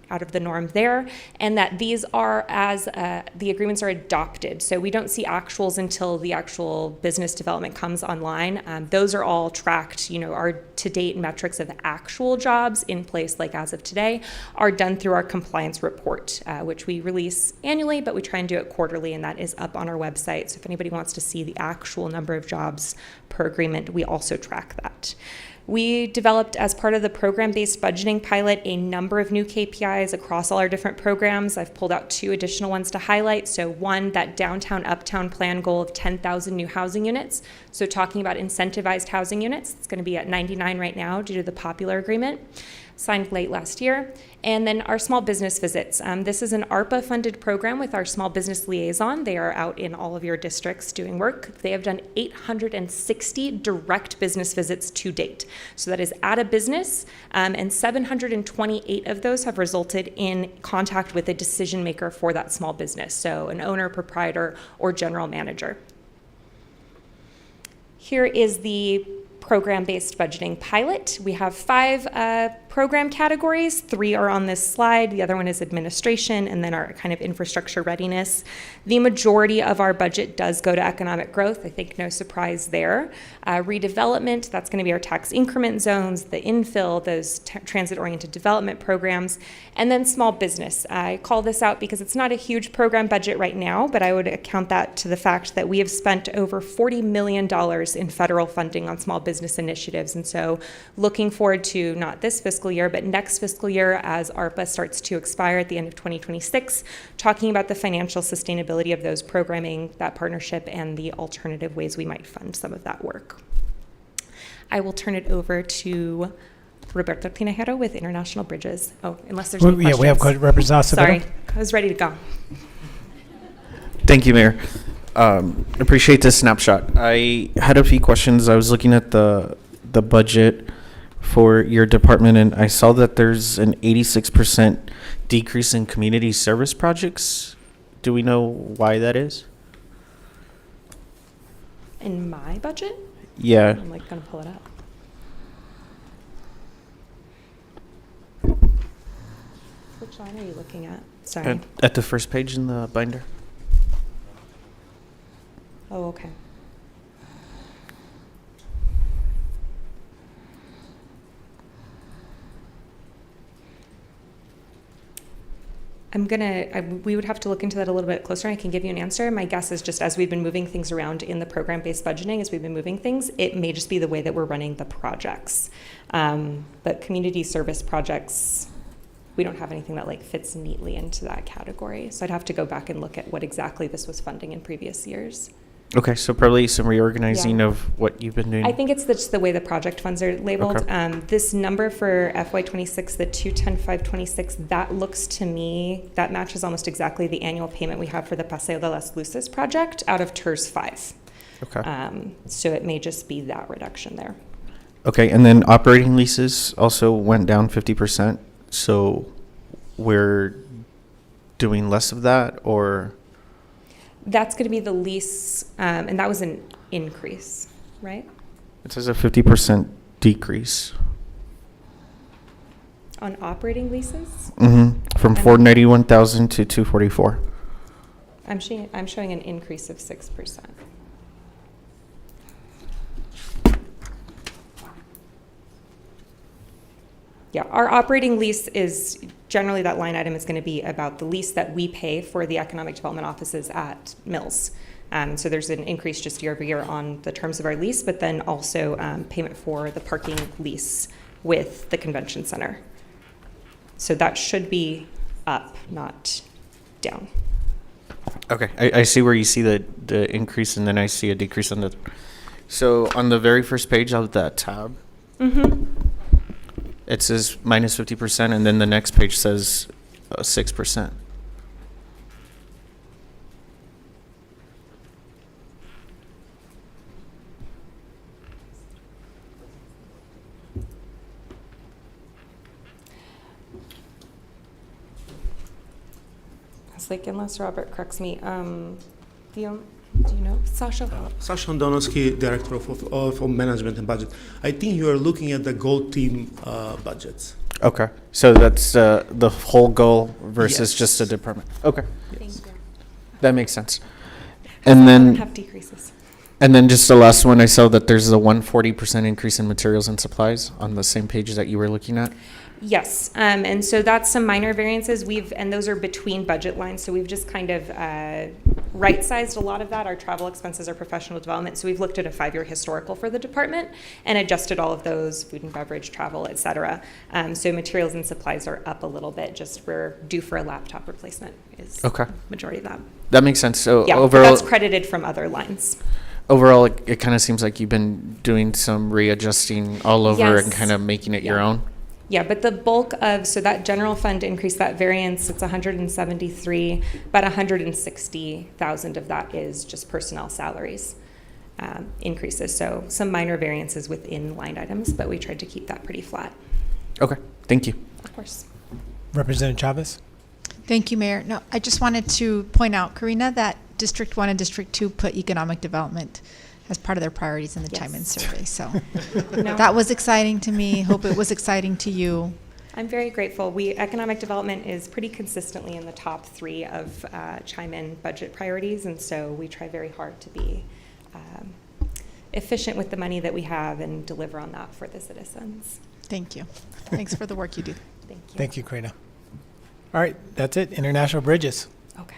S16: out of the norm there, and that these are as the agreements are adopted. So we don't see actuals until the actual business development comes online. Those are all tracked, our to-date metrics of actual jobs in place, like as of today, are done through our compliance report, which we release annually, but we try and do it quarterly, and that is up on our website. So if anybody wants to see the actual number of jobs per agreement, we also track that. We developed, as part of the program-based budgeting pilot, a number of new KPIs across all our different programs. I've pulled out 2 additional ones to highlight. So one, that downtown uptown plan goal of 10,000 new housing units. So talking about incentivized housing units, it's going to be at 99 right now due to the Popular agreement, signed late last year. And then our small business visits. This is an ARPA-funded program with our small business liaison. They are out in all of your districts doing work. They have done 860 direct business visits to date. So that is at a business, and 728 of those have resulted in contact with a decision maker for that small business, so an owner, proprietor, or general manager. Here is the program-based budgeting pilot. We have 5 program categories. 3 are on this slide. The other one is administration, and then our kind of infrastructure readiness. The majority of our budget does go to economic growth. I think no surprise there. Redevelopment, that's going to be our tax increment zones, the infill, those transit-oriented development programs, and then small business. I call this out because it's not a huge program budget right now, but I would account that to the fact that we have spent over $40 million in federal funding on small business initiatives. And so looking forward to not this fiscal year, but next fiscal year as ARPA starts to expire at the end of 2026, talking about the financial sustainability of those programming, that partnership, and the alternative ways we might fund some of that work. I will turn it over to Roberto Tinajero with International Bridges. Oh, unless there's any questions.
S1: Yeah, we have Representative Acevedo.
S16: Sorry, I was ready to go.
S10: Thank you, Mayor. Appreciate this snapshot. I had a few questions. I was looking at the budget for your department, and I saw that there's an 86% decrease in community service projects. Do we know why that is?
S16: In my budget?
S10: Yeah.
S16: I'm like gonna pull it up. Which line are you looking at? Sorry.
S10: At the first page in the binder.
S16: Oh, okay. We would have to look into that a little bit closer. I can give you an answer. My guess is just as we've been moving things around in the program-based budgeting, as we've been moving things, it may just be the way that we're running the projects. But community service projects, we don't have anything that like fits neatly into that category. So I'd have to go back and look at what exactly this was funding in previous years.
S10: Okay, so probably some reorganizing
S16: Yeah.
S10: of what you've been doing.
S16: I think it's just the way the project funds are labeled.
S10: Okay.
S16: This number for FY26, the 210,526, that looks to me, that matches almost exactly the annual payment we have for the Paseo de las Luces project out of TERS 5.
S10: Okay.
S16: So it may just be that reduction there.
S10: Okay, and then operating leases also went down 50%. So we're doing less of that, or?
S16: That's going to be the lease, and that was an increase, right?
S10: It says a 50% decrease.
S16: On operating leases?
S10: Mm-hmm. From 491,000 to 244.
S16: I'm showing an increase of 6%. Yeah, our operating lease is generally that line item is going to be about the lease that we pay for the economic development offices at Mills. So there's an increase just year over year on the terms of our lease, but then also payment for the parking lease with the convention center. So that should be up, not down.
S10: Okay, I see where you see the increase, and then I see a decrease on the. So on the very first page of that tab, it says minus 50%, and then the next page says 6%.
S16: It's like, unless Robert corrects me, do you know? Sasha?
S6: Sasha Donowski, Director of Management and Budget. I think you are looking at the Gold Team budgets.
S10: Okay, so that's the whole goal versus
S6: Yes.
S10: just a department. Okay,
S16: Thank you.
S10: that makes sense. And then,
S16: Have decreases.
S10: and then just the last one, I saw that there's a 140% increase in materials and supplies on the same page that you were looking at.
S16: Yes, and so that's some minor variances. And those are between budget lines, so we've just kind of right-sized a lot of that. Our travel expenses are professional development, so we've looked at a 5-year historical for the department and adjusted all of those, food and beverage, travel, et cetera. So materials and supplies are up a little bit, just we're due for a laptop replacement is
S10: Okay.
S16: majority of that.
S10: That makes sense. So
S16: Yeah, but
S10: overall,
S16: that's credited from other lines.
S10: overall, it kind of seems like you've been doing some readjusting all over and
S16: Yes.
S10: kind of making it your
S16: Yeah.
S10: own.
S16: Yeah, but the bulk of, so that general fund increase, that variance, it's 173, about 160,000 of that is just personnel salaries increases. So some minor variances within line items, but we tried to keep that pretty flat,
S10: Okay, thank you.
S16: of course.
S1: Representative Chavez?
S9: Thank you, Mayor. No, I just wanted to point out, Karina, that District 1 and District 2 put economic development as part of their priorities in the
S16: Yes.
S9: Chime-In survey. So
S16: No.
S9: that was exciting to me. Hope it was exciting to you.
S16: I'm very grateful. Economic development is pretty consistently in the top 3 of Chime-In budget priorities, and so we try very hard to be efficient with the money that we have and deliver on that for the citizens.
S9: Thank you. Thanks for the work you do.
S16: Thank you.
S1: Thank you, Karina. All right, that's it. International bridges.
S16: Okay.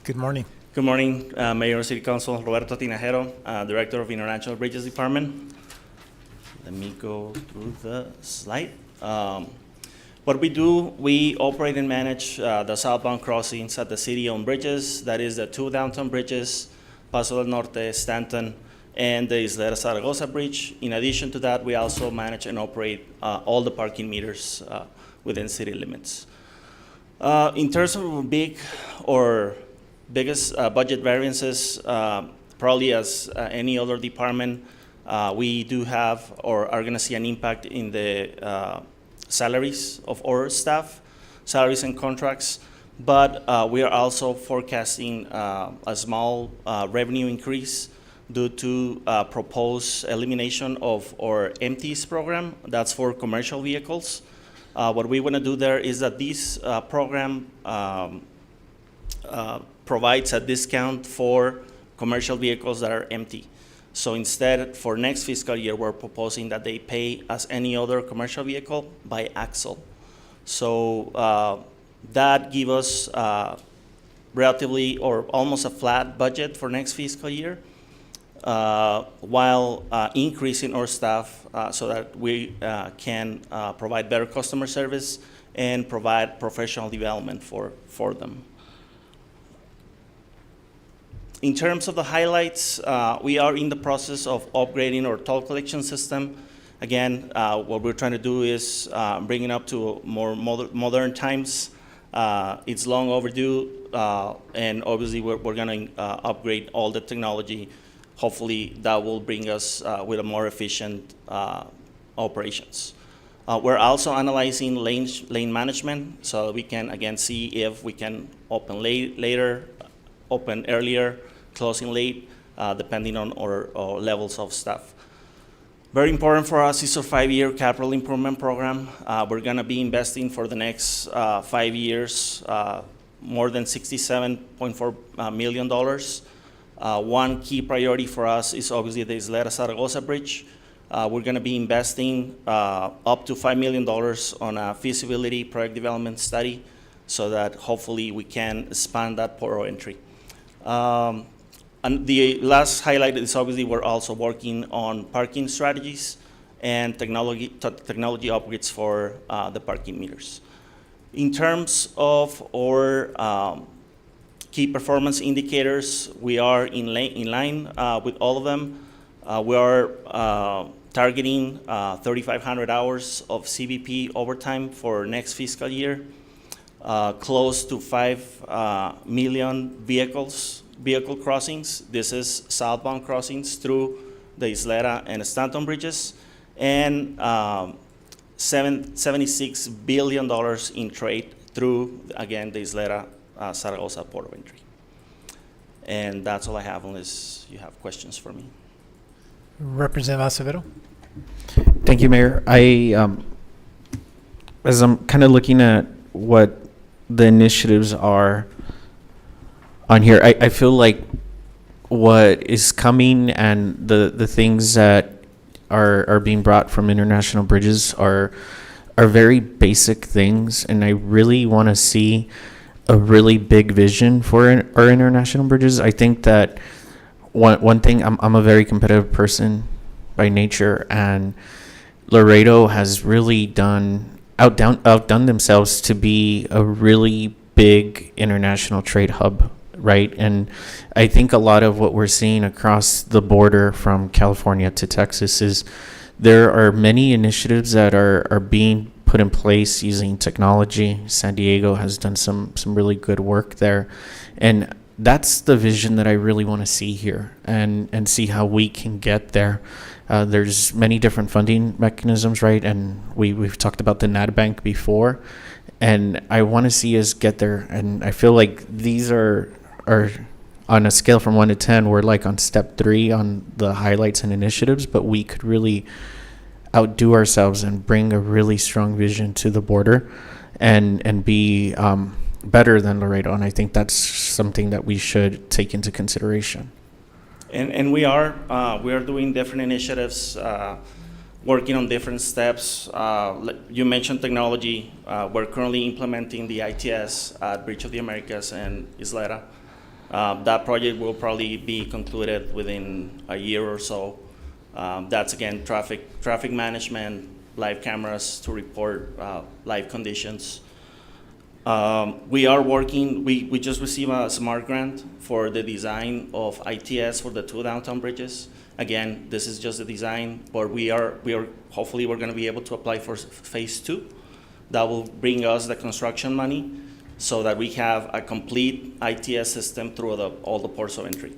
S1: Good morning.
S17: Good morning, Mayor, City Council, Roberto Tinajero, Director of International Bridges Department. Let me go through the slide. What we do, we operate and manage the southbound crossings at the city-owned bridges. That is the 2 downtown bridges, Paso del Norte, Stanton, and the Isleta Zaragoza Bridge. In addition to that, we also manage and operate all the parking meters within city limits. In terms of biggest budget variances, probably as any other department, we do have or are going to see an impact in the salaries of our staff, salaries and contracts, but we are also forecasting a small revenue increase due to proposed elimination of our MTs program. That's for commercial vehicles. What we want to do there is that this program provides a discount for commercial vehicles that are empty. So instead, for next fiscal year, we're proposing that they pay as any other commercial vehicle by axle. So that gives us relatively or almost a flat budget for next fiscal year, while increasing our staff so that we can provide better customer service and provide professional development for them. In terms of the highlights, we are in the process of upgrading our toll collection system. Again, what we're trying to do is bring it up to more modern times. It's long overdue, and obviously we're going to upgrade all the technology. Hopefully that will bring us with a more efficient operations. We're also analyzing lane management so we can again see if we can open later, open earlier, closing late, depending on our levels of staff. Very important for us is a 5-year capital improvement program. We're going to be investing for the next 5 years more than $67.4 million. One key priority for us is obviously the Isleta Zaragoza Bridge. We're going to be investing up to $5 million on a feasibility project development study so that hopefully we can expand that port of entry. And the last highlight is obviously we're also working on parking strategies and technology upgrades for the parking meters. In terms of our key performance indicators, we are in line with all of them. We are targeting 3,500 hours of CBP overtime for next fiscal year, close to 5 million vehicle crossings. This is southbound crossings through the Isleta and Stanton bridges, and $76 billion in trade through, again, the Isleta Zaragoza Port of Entry. And that's all I have, unless you have questions for me.
S1: Representative Acevedo?
S10: Thank you, Mayor. As I'm kind of looking at what the initiatives are on here, I feel like what is coming and the things that are being brought from International Bridges are very basic things, and I really want to see a really big vision for our International Bridges. I think that one thing, I'm a very competitive person by nature, and Laredo has really outdone themselves to be a really big international trade hub, right? And I think a lot of what we're seeing across the border from California to Texas is there are many initiatives that are being put in place using technology. San Diego has done some really good work there. And that's the vision that I really want to see here and see how we can get there. There's many different funding mechanisms, right? And we've talked about the NADBank before. And I want to see us get there. And I feel like these are on a scale from 1 to 10, we're like on step 3 on the highlights and initiatives, but we could really outdo ourselves and bring a really strong vision to the border and be better than Laredo. And I think that's something that we should take into consideration.
S17: And we are doing different initiatives, working on different steps. You mentioned technology. We're currently implementing the ITS at Bridge of the Americas and Isleta. That project will probably be concluded within a year or so. That's again traffic management, live cameras to report live conditions. We are working. We just received a SMART grant for the design of ITS for the 2 downtown bridges. Again, this is just the design, but we are hopefully we're going to be able to apply for phase 2. That will bring us the construction money, so that we have a complete ITS system through all the ports of entry.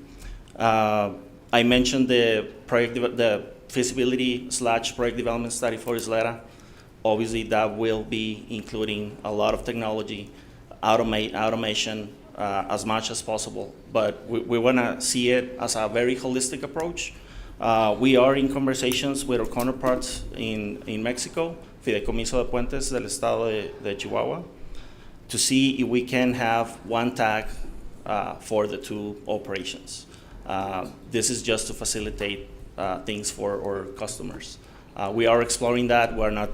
S17: I mentioned the feasibility/project development study for Isleta. Obviously, that will be including a lot of technology, automation as much as possible. But we want to see it as a very holistic approach. We are in conversations with our counterparts in Mexico, Fideicomiso de Puentes del Estado de Chihuahua, to see if we can have one tag for the 2 operations. This is just to facilitate things for our customers. We are exploring that. We're not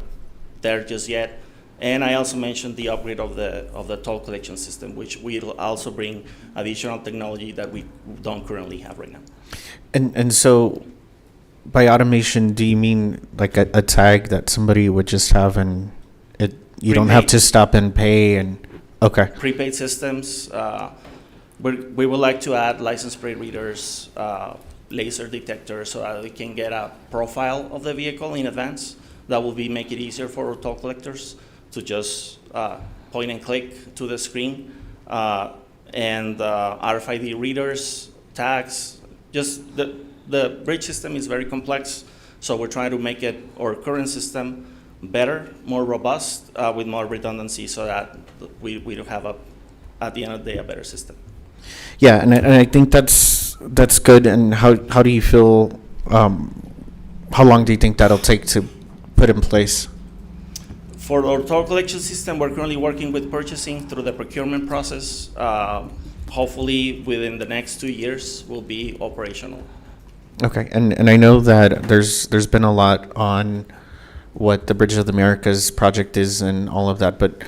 S17: there just yet. And I also mentioned the upgrade of the toll collection system, which will also bring additional technology that we don't currently have right now.
S10: And so by automation, do you mean like a tag that somebody would just have and you don't have to stop and pay? And okay.
S17: Prepaid systems. We would like to add license plate readers, laser detectors, so that we can get a profile of the vehicle in advance. That will make it easier for our toll collectors to just point and click to the screen. And RFID readers, tags. Just the bridge system is very complex, so we're trying to make our current system better, more robust, with more redundancy, so that we do have at the end of the day, a better system.
S10: Yeah, and I think that's good. And how do you feel? How long do you think that'll take to put in place?
S17: For our toll collection system, we're currently working with purchasing through the procurement process. Hopefully, within the next 2 years, we'll be operational.
S10: Okay, and I know that there's been a lot on what the Bridge of the Americas project is and all of that, but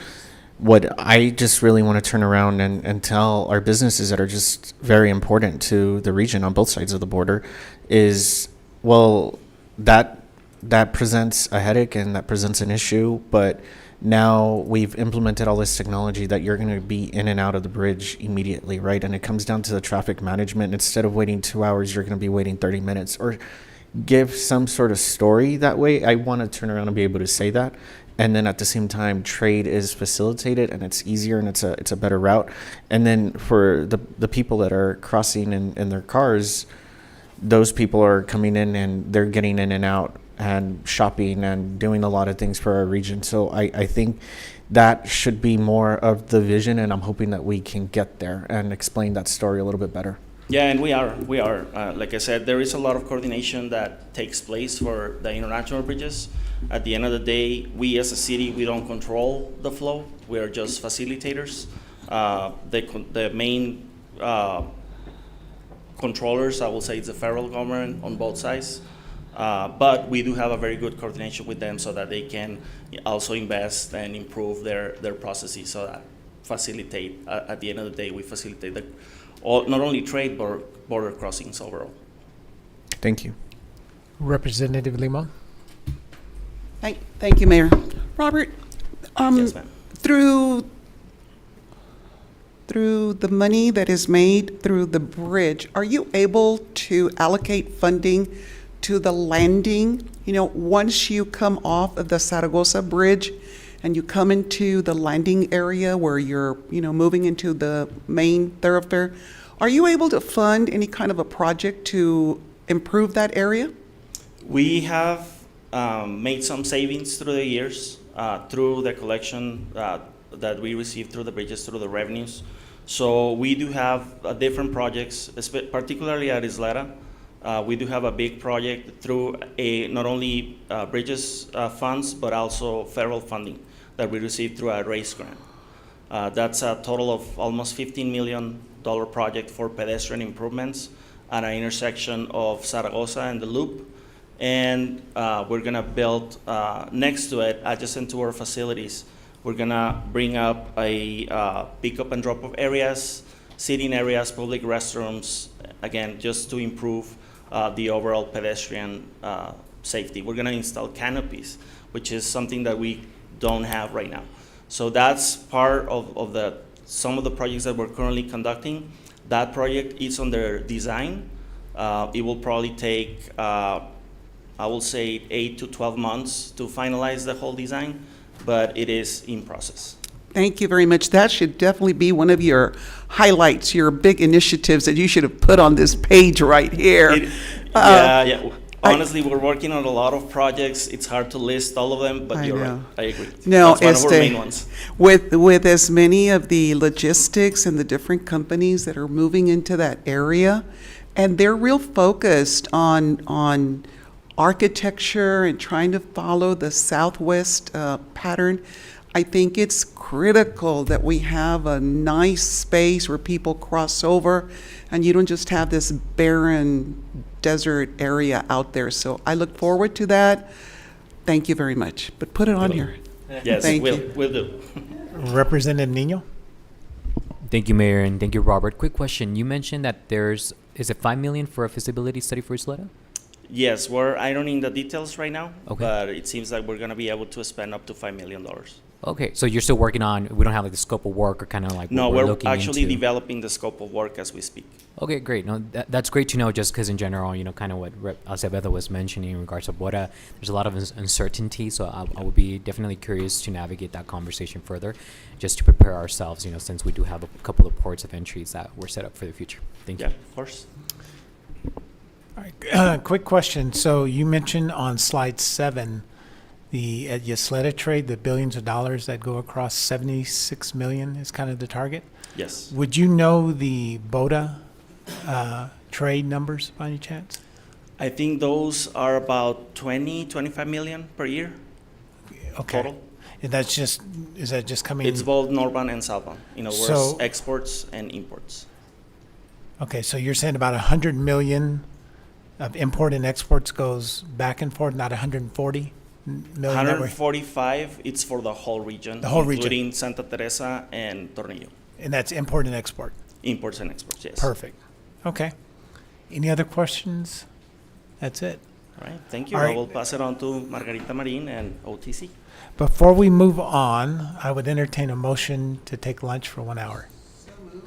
S10: what I just really want to turn around and tell our businesses that are just very important to the region on both sides of the border is, well, that presents a headache and that presents an issue, but now we've implemented all this technology that you're going to be in and out of the bridge immediately, right? And it comes down to the traffic management. Instead of waiting 2 hours, you're going to be waiting 30 minutes, or give some sort of story that way. I want to turn around and be able to say that. And then at the same time, trade is facilitated and it's easier and it's a better route. And then for the people that are crossing in their cars, those people are coming in and they're getting in and out and shopping and doing a lot of things for our region. So I think that should be more of the vision, and I'm hoping that we can get there and explain that story a little bit better.
S17: Yeah, and we are. Like I said, there is a lot of coordination that takes place for the international bridges. At the end of the day, we as a city, we don't control the flow. We are just facilitators. The main controllers, I will say, it's the federal government on both sides. But we do have a very good coordination with them so that they can also invest and improve their processes, so that facilitate, at the end of the day, we facilitate not only trade, but border crossings overall.
S10: Thank you.
S1: Representative Limon?
S4: Thank you, Mayor. Robert,
S17: Yes, ma'am.
S4: through the money that is made through the bridge, are you able to allocate funding to the landing? You know, once you come off of the Zaragoza Bridge and you come into the landing area where you're, moving into the main thoroughfare, are you able to fund any kind of a project to improve that area?
S17: We have made some savings through the years through the collection that we receive through the bridges, through the revenues. So we do have different projects, particularly at Isleta. We do have a big project through not only bridges funds, but also federal funding that we received through a race grant. That's a total of almost $15 million project for pedestrian improvements at an intersection of Zaragoza and the Loop. And we're gonna build next to it, adjacent to our facilities, we're gonna bring up a pick-up and drop-off areas, seating areas, public restrooms, again, just to improve the overall pedestrian safety. We're gonna install canopies, which is something that we don't have right now. So that's part of some of the projects that we're currently conducting. That project is under design. It will probably take, I will say, 8 to 12 months to finalize the whole design, but it is in process.
S4: Thank you very much. That should definitely be one of your highlights, your big initiatives that you should have put on this page right here.
S17: Yeah. Honestly, we're working on a lot of projects. It's hard to list all of them, but you're right. I agree.
S4: No,
S17: that's one of our main ones.
S4: With as many of the logistics and the different companies that are moving into that area, and they're real focused on architecture and trying to follow the Southwest pattern, I think it's critical that we have a nice space where people cross over and you don't just have this barren desert area out there. So I look forward to that. Thank you very much. But put it on here.
S17: Yes,
S4: Thank
S17: we'll
S4: you.
S17: do.
S1: Representative Nino?
S12: Thank you, Mayor, and thank you, Robert. Quick question. You mentioned that is it $5 million for a feasibility study for Isleta?
S17: Yes, we're ironing the details right now,
S12: Okay.
S17: but it seems like we're going to be able to spend up to $5 million.
S12: Okay, so you're still working on, we don't have like the scope of work or kind of like
S17: No,
S12: what
S17: we're
S12: looking
S17: actually
S12: into.
S17: developing the scope of work as we speak.
S12: Okay, great. No, that's great to know, just because in general, kind of what Acevedo was mentioning in regards to Bora, there's a lot of uncertainty, so I would be definitely curious to navigate that conversation further, just to prepare ourselves, since we do have a couple of ports of entries that were set up for the future. Thank you.
S17: Yeah, of course.
S1: All right, quick question. So you mentioned on slide 7, the at Ysleta trade, the billions of dollars that go across 76 million is kind of the target.
S17: Yes.
S1: Would you know the BOTA trade numbers by any chance?
S17: I think those are about 25 million per year.
S1: Okay.
S17: Total.
S1: And is that just coming?
S17: It's both northbound and southbound. In other words,
S1: So-
S17: exports and imports.
S1: Okay, so you're saying about 100 million of import and exports goes back and forth, not 140 million? that we're-
S17: 145, it's for the whole region.
S1: The whole region.
S17: Including Santa Teresa and Tornillo.
S1: And that's import and export?
S17: Imports and exports, yes.
S1: Perfect. Okay. Any other questions? That's it.
S17: All right, thank you.
S1: All
S17: I
S1: right.
S17: will pass it on to Margarita Marin and OTC.
S1: Before we move on, I would entertain a motion to take lunch for 1 hour.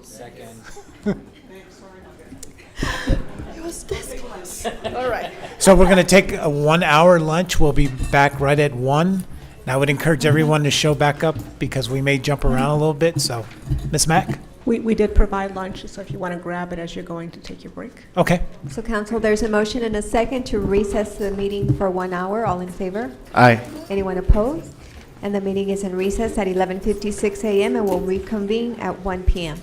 S12: Second.
S11: It was this close. All right.
S1: So we're going to take a 1 hour lunch. We'll be back right at 1. And I would encourage everyone to show back up because we may jump around a little bit. So, Ms. Mack?
S5: We did provide lunch, so if you want to grab it as you're going to take your break.
S1: Okay.
S2: So council, there's a motion and a second to recess the meeting for 1 hour. All in favor?
S10: Aye.
S2: Anyone opposed? And the meeting is in recess at 11:56 a.m. and will reconvene at 1 p.m.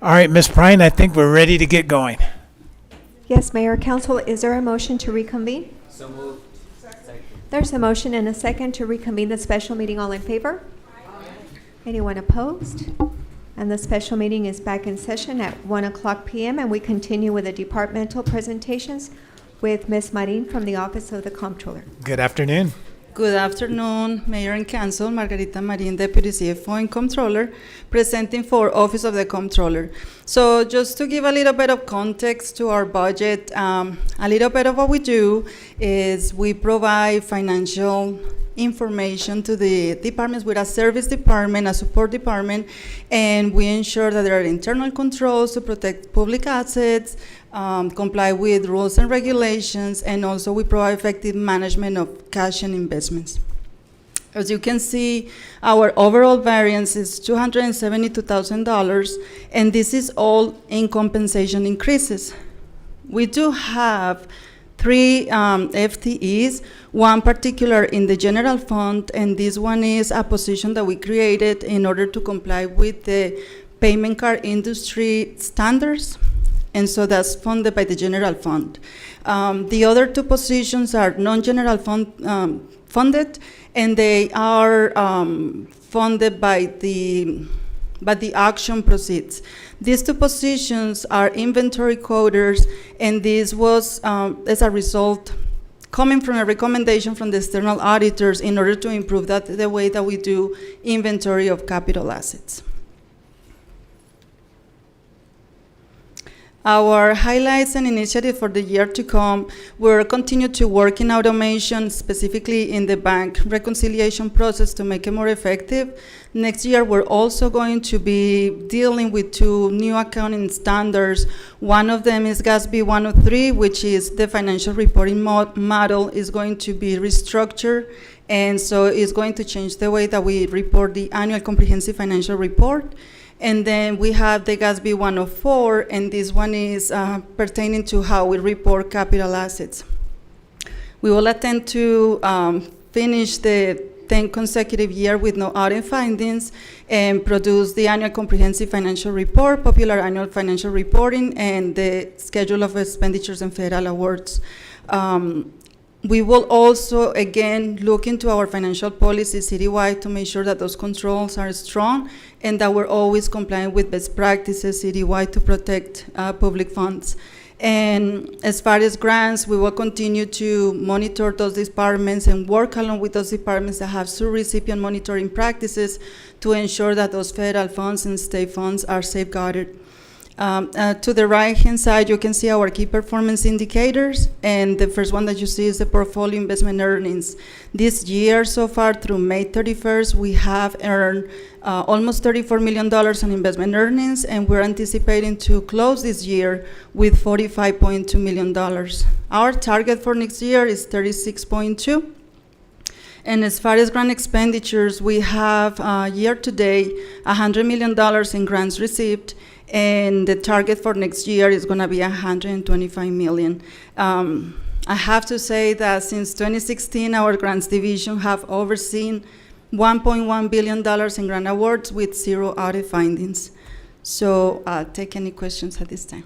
S1: All right, Ms. Prine, I think we're ready to get going.
S2: Yes, Mayor, Council, is there a motion to reconvene?
S12: So moved.
S2: There's a motion and a second to reconvene the special meeting. All in favor? Anyone opposed? And the special meeting is back in session at 1:00 p.m. and we continue with the departmental presentations with Ms. Marin from the Office of the Comptroller.
S1: Good afternoon.
S18: Good afternoon, Mayor and Council. Margarita Marin, Deputy CFO and Comptroller, presenting for Office of the Comptroller. So just to give a little bit of context to our budget, a little bit of what we do is we provide financial information to the departments with a service department, a support department, and we ensure that there are internal controls to protect public assets, comply with rules and regulations, and also we provide effective management of cash and investments. As you can see, our overall variance is $272,000, and this is all in compensation increases. We do have 3 FTEs, one particular in the general fund, and this one is a position that we created in order to comply with the payment card industry standards, and so that's funded by the general fund. The other 2 positions are non-general fund funded, and they are funded by the auction proceeds. These 2 positions are inventory coders, and this was as a result coming from a recommendation from the external auditors in order to improve the way that we do inventory of capital assets. Our highlights and initiatives for the year to come, we'll continue to work in automation, specifically in the bank reconciliation process to make it more effective. Next year, we're also going to be dealing with 2 new accounting standards. One of them is GASB 103, which is the financial reporting model is going to be restructured, and so it's going to change the way that we report the annual comprehensive financial report. And then we have the GASB 104, and this one is pertaining to how we report capital assets. We will attempt to finish the 10th consecutive year with no audit findings and produce the annual comprehensive financial report, popular annual financial reporting, and the schedule of expenditures and federal awards. We will also, again, look into our financial policy citywide to make sure that those controls are strong and that we're always complying with best practices citywide to protect public funds. And as far as grants, we will continue to monitor those departments and work along with those departments that have recipient monitoring practices to ensure that those federal funds and state funds are safeguarded. To the right-hand side, you can see our key performance indicators, and the first one that you see is the portfolio investment earnings. This year, so far, through May 31st, we have earned almost $34 million in investment earnings, and we're anticipating to close this year with $45.2 million. Our target for next year is $36.2. And as far as grant expenditures, we have year-to-date $100 million in grants received, and the target for next year is going to be $125 million. I have to say that since 2016, our grants division have overseen $1.1 billion in grant awards with 0 audit findings. So take any questions at this time.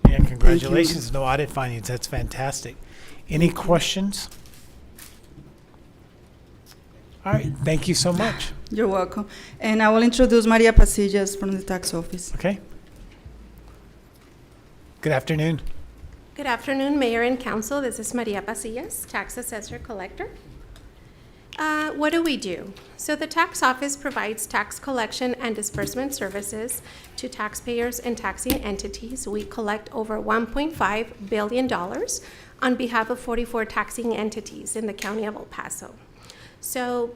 S1: And congratulations, no audit findings. That's fantastic. Any questions? All right, thank you so much.
S18: You're welcome. And I will introduce Maria Pasillas from the tax office.
S1: Okay. Good afternoon.
S19: Good afternoon, Mayor and Council. This is Maria Pasillas, Tax Assessor Collector. What do we do? So the tax office provides tax collection and disbursement services to taxpayers and taxing entities. We collect over $1.5 billion on behalf of 44 taxing entities in the County of El Paso. So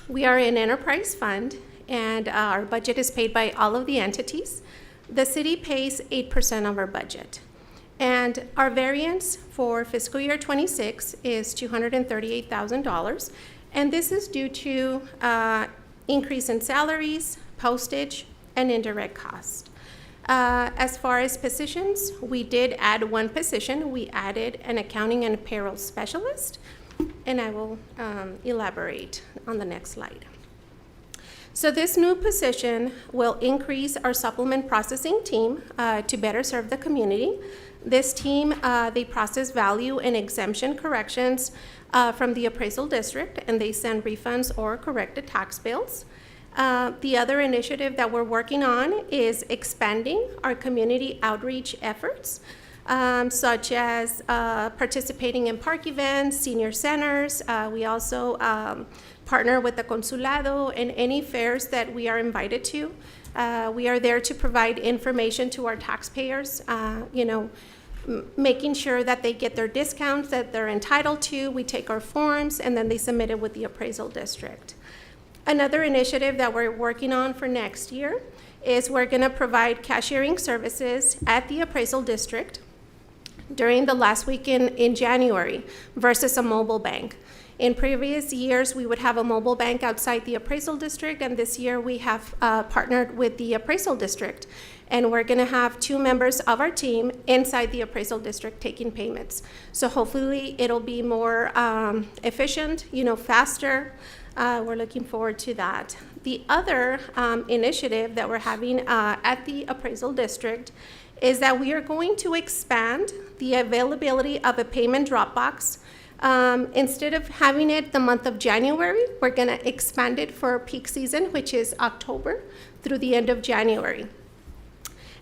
S19: we are an enterprise fund, and our budget is paid by all of the entities. The city pays 8% of our budget. And our variance for fiscal year 26 is $238,000. And this is due to increase in salaries, postage, and indirect cost. As far as positions, we did add 1 position. We added an accounting and payroll specialist, and I will elaborate on the next slide. So this new position will increase our supplement processing team to better serve the community. This team, they process value and exemption corrections from the appraisal district, and they send refunds or corrected tax bills. The other initiative that we're working on is expanding our community outreach efforts, such as participating in park events, senior centers. We also partner with the consulado and any fairs that we are invited to. We are there to provide information to our taxpayers, making sure that they get their discounts that they're entitled to. We take our forms and then they submit it with the appraisal district. Another initiative that we're working on for next year is we're going to provide cashiering services at the appraisal district during the last week in January versus a mobile bank. In previous years, we would have a mobile bank outside the appraisal district, and this year we have partnered with the appraisal district. And we're going to have 2 members of our team inside the appraisal district taking payments. So hopefully it'll be more efficient, faster. We're looking forward to that. The other initiative that we're having at the appraisal district is that we are going to expand the availability of a payment drop box. Instead of having it the month of January, we're going to expand it for peak season, which is October through the end of January.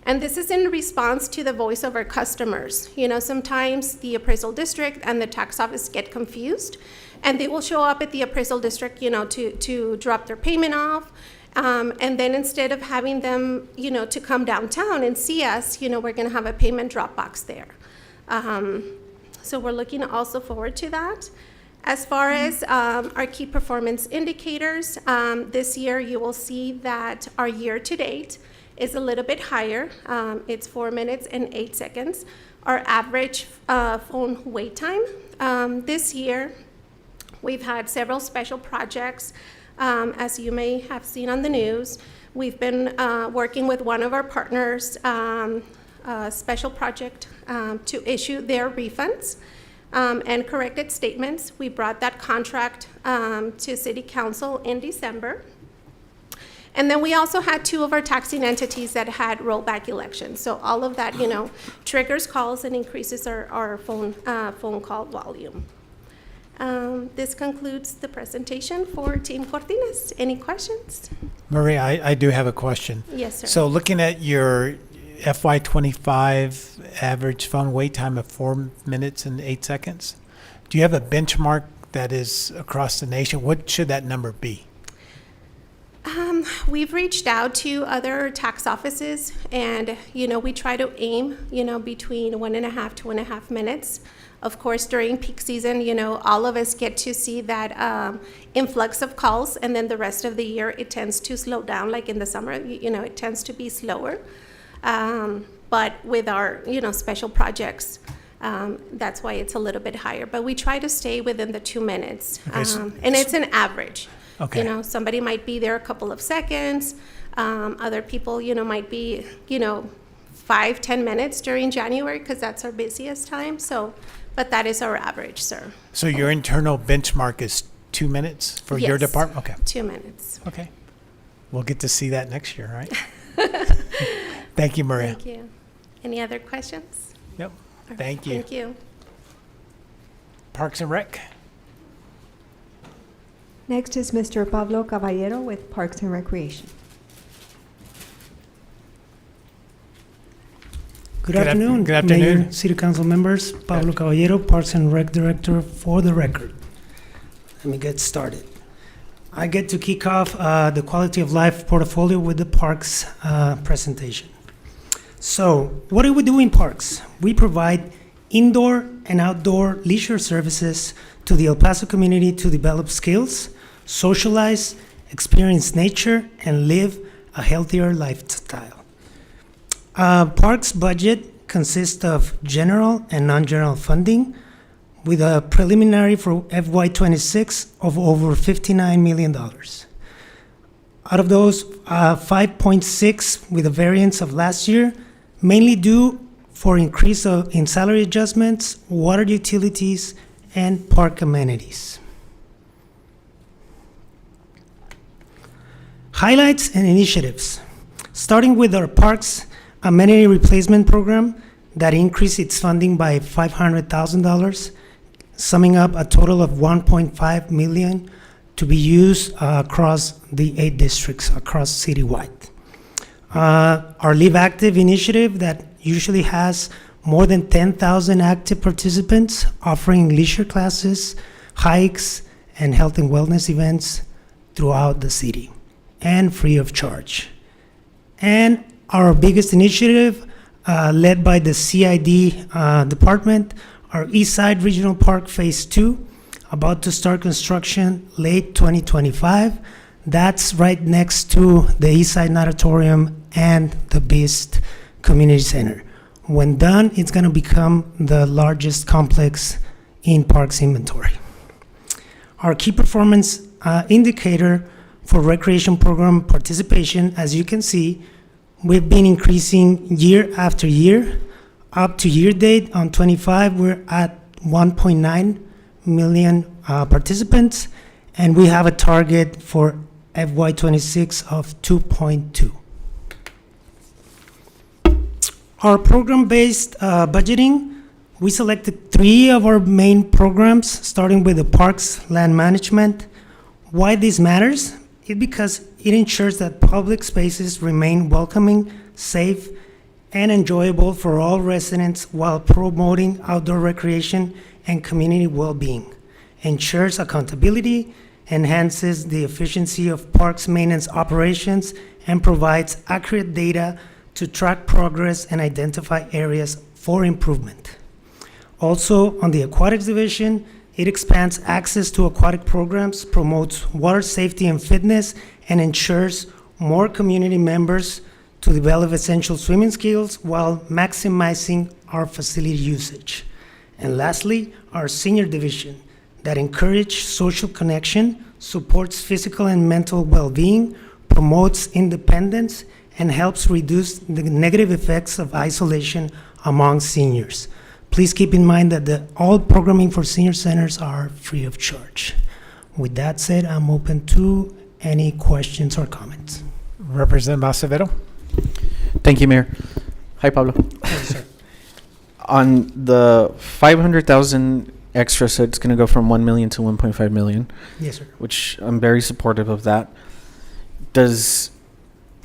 S19: And this is in response to the voice of our customers. Sometimes the appraisal district and the tax office get confused, and they will show up at the appraisal district, to drop their payment off. And then instead of having them, to come downtown and see us, we're going to have a payment drop box there. So we're looking also forward to that. As far as our key performance indicators, this year you will see that our year-to-date is a little bit higher. It's 4 minutes and 8 seconds. Our average phone wait time this year, we've had several special projects. As you may have seen on the news, we've been working with one of our partners, special project to issue their refunds and corrected statements. We brought that contract to City Council in December. And then we also had 2 of our taxing entities that had rollback elections. So all of that, triggers calls and increases our phone call volume. This concludes the presentation for Team Cortines. Any questions?
S1: Maria, I do have a question.
S19: Yes, sir.
S1: So looking at your FY25 average phone wait time of 4 minutes and 8 seconds, do you have a benchmark that is across the nation? What should that number be?
S19: We've reached out to other tax offices, and we try to aim between 1.5 to 2.5 minutes. Of course, during peak season, all of us get to see that influx of calls, and then the rest of the year it tends to slow down. Like in the summer, it tends to be slower. But with our special projects, that's why it's a little bit higher. But we try to stay within the 2 minutes, and it's an average.
S1: Okay.
S19: Somebody might be there a couple of seconds. Other people, might be, 5-10 minutes during January because that's our busiest time. So, but that is our average, sir.
S1: So your internal benchmark is 2 minutes for your
S19: Yes.
S1: department? Okay.
S19: 2 minutes.
S1: Okay. We'll get to see that next year, right? Thank you, Maria.
S19: Thank you. Any other questions?
S1: Yep.
S19: All right,
S1: Thank you.
S19: Thank you.
S1: Parks and Rec.
S2: Next is Mr. Pablo Caballero with Parks and Recreation.
S20: Good afternoon.
S1: Good afternoon.
S20: Mayor, City Council members, Pablo Caballero, Parks and Rec Director for the record. Let me get started. I get to kick off the quality of life portfolio with the parks presentation. So, what do we do in parks? We provide indoor and outdoor leisure services to the El Paso community to develop skills, socialize, experience nature, and live a healthier lifestyle. Parks budget consists of general and non-general funding, with a preliminary for FY26 of over $59 million. Out of those, 5.6 with a variance of last year, mainly due for increase in salary adjustments, water utilities, and park amenities. Highlights and initiatives. Starting with our Parks Amenity Replacement Program that increased its funding by $500,000, summing up a total of $1.5 million to be used across the 8 districts across citywide. Our Live Active initiative that usually has more than 10,000 active participants offering leisure classes, hikes, and health and wellness events throughout the city and free of charge. And our biggest initiative, led by the CID department, our Eastside Regional Park Phase 2, about to start construction late 2025. That's right next to the Eastside Natatorium and the Beast Community Center. When done, it's going to become the largest complex in Parks inventory. Our key performance indicator for recreation program participation, as you can see, we've been increasing year after year. Up to year date on 25, we're at 1.9 million participants, and we have a target for FY26 of 2.2. Our program-based budgeting, we selected 3 of our main programs, starting with the Parks Land Management. Why this matters? It's because it ensures that public spaces remain welcoming, safe, and enjoyable for all residents while promoting outdoor recreation and community well-being, ensures accountability, enhances the efficiency of parks maintenance operations, and provides accurate data to track progress and identify areas for improvement. Also, on the Aquatics Division, it expands access to aquatic programs, promotes water safety and fitness, and ensures more community members to develop essential swimming skills while maximizing our facility usage. And lastly, our Senior Division that encourages social connection, supports physical and mental well-being, promotes independence, and helps reduce the negative effects of isolation among seniors. Please keep in mind that all programming for senior centers are free of charge. With that said, I'm open to any questions or comments.
S1: Representative Acevedo.
S10: Thank you, Mayor. Hi, Pablo. On the 500,000 extra, so it's going to go from 1 million to 1.5 million.
S20: Yes, sir.
S10: Which I'm very supportive of that. Does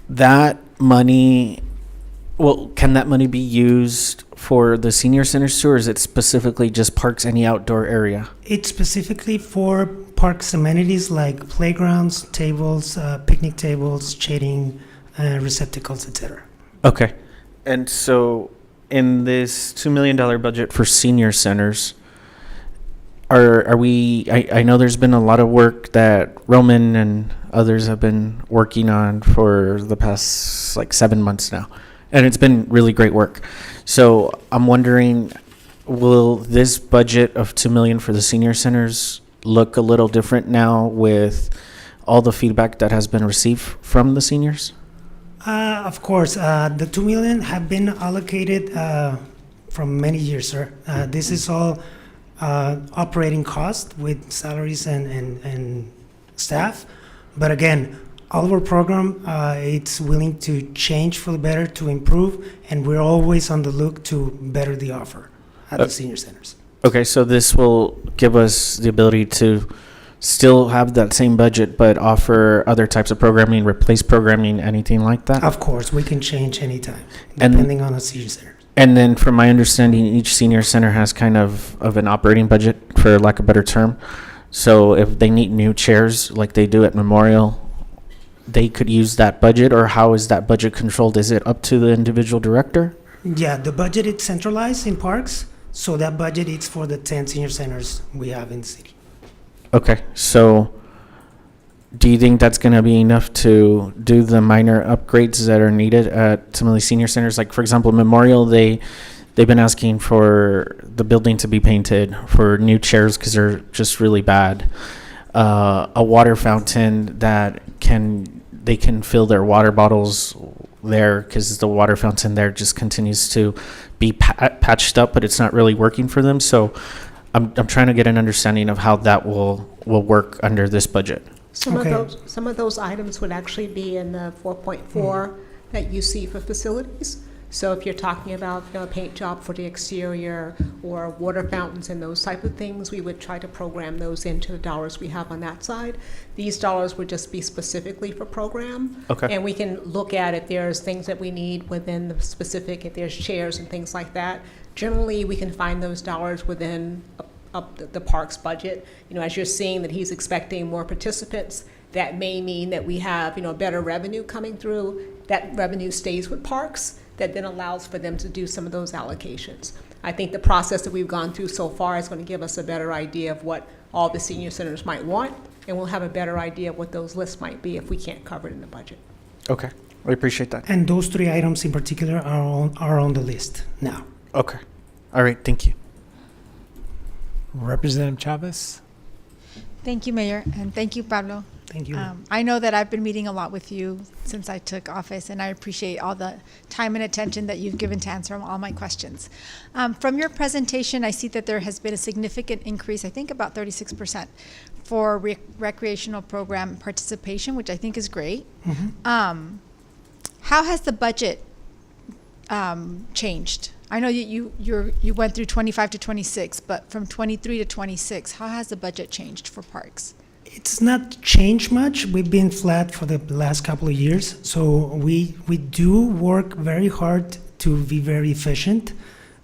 S10: that money, can that money be used for the senior centers too, or is it specifically just parks, any outdoor area?
S20: It's specifically for parks amenities like playgrounds, tables, picnic tables, shading, receptacles, etc.
S10: Okay. And so in this $2 million budget for senior centers, are we, I know there's been a lot of work that Roman and others have been working on for the past 7 months now, and it's been really great work. So I'm wondering, will this budget of $2 million for the senior centers look a little different now with all the feedback that has been received from the seniors?
S20: Of course, the $2 million have been allocated from many years, sir. This is all operating cost with salaries and staff. But again, all of our program, it's willing to change for the better, to improve, and we're always on the look to better the offer at the senior centers.
S10: Okay, so this will give us the ability to still have that same budget, but offer other types of programming, replace programming, anything like that?
S20: Of course, we can change anytime, depending on the senior center.
S10: And then from my understanding, each senior center has kind of an operating budget, for lack of a better term. So if they need new chairs like they do at Memorial, they could use that budget, or how is that budget controlled? Is it up to the individual director?
S20: Yeah, the budget is centralized in parks, so that budget is for the 10 senior centers we have in the city.
S10: Okay, so do you think that's going to be enough to do the minor upgrades that are needed at some of these senior centers? Like, for example, Memorial, they've been asking for the building to be painted, for new chairs because they're just really bad. A water fountain that they can fill their water bottles there, because the water fountain there just continues to be patched up, but it's not really working for them. So I'm trying to get an understanding of how that will work under this budget.
S20: Okay.
S5: Some of those items would actually be in the 4.4 that you see for facilities. So if you're talking about a paint job for the exterior or water fountains and those type of things, we would try to program those into the dollars we have on that side. These dollars would just be specifically for program.
S10: Okay.
S5: And we can look at if there's things that we need within the specific, if there's chairs and things like that. Generally, we can find those dollars within the parks budget. As you're seeing that he's expecting more participants, that may mean that we have, better revenue coming through. That revenue stays with parks. That then allows for them to do some of those allocations. I think the process that we've gone through so far is going to give us a better idea of what all the senior centers might want, and we'll have a better idea of what those lists might be if we can't cover it in the budget.
S10: Okay, I appreciate that.
S20: And those 3 items in particular are on the list now.
S10: Okay. All right, thank you.
S1: Representative Chavez?
S9: Thank you, Mayor, and thank you, Pablo.
S20: Thank you.
S9: I know that I've been meeting a lot with you since I took office, and I appreciate all the time and attention that you've given to answer all my questions. From your presentation, I see that there has been a significant increase, I think about 36%, for recreational program participation, which I think is great. How has the budget changed? I know you went through 25 to 26, but from 23 to 26, how has the budget changed for parks?
S20: It's not changed much. We've been flat for the last couple of years. So we do work very hard to be very efficient.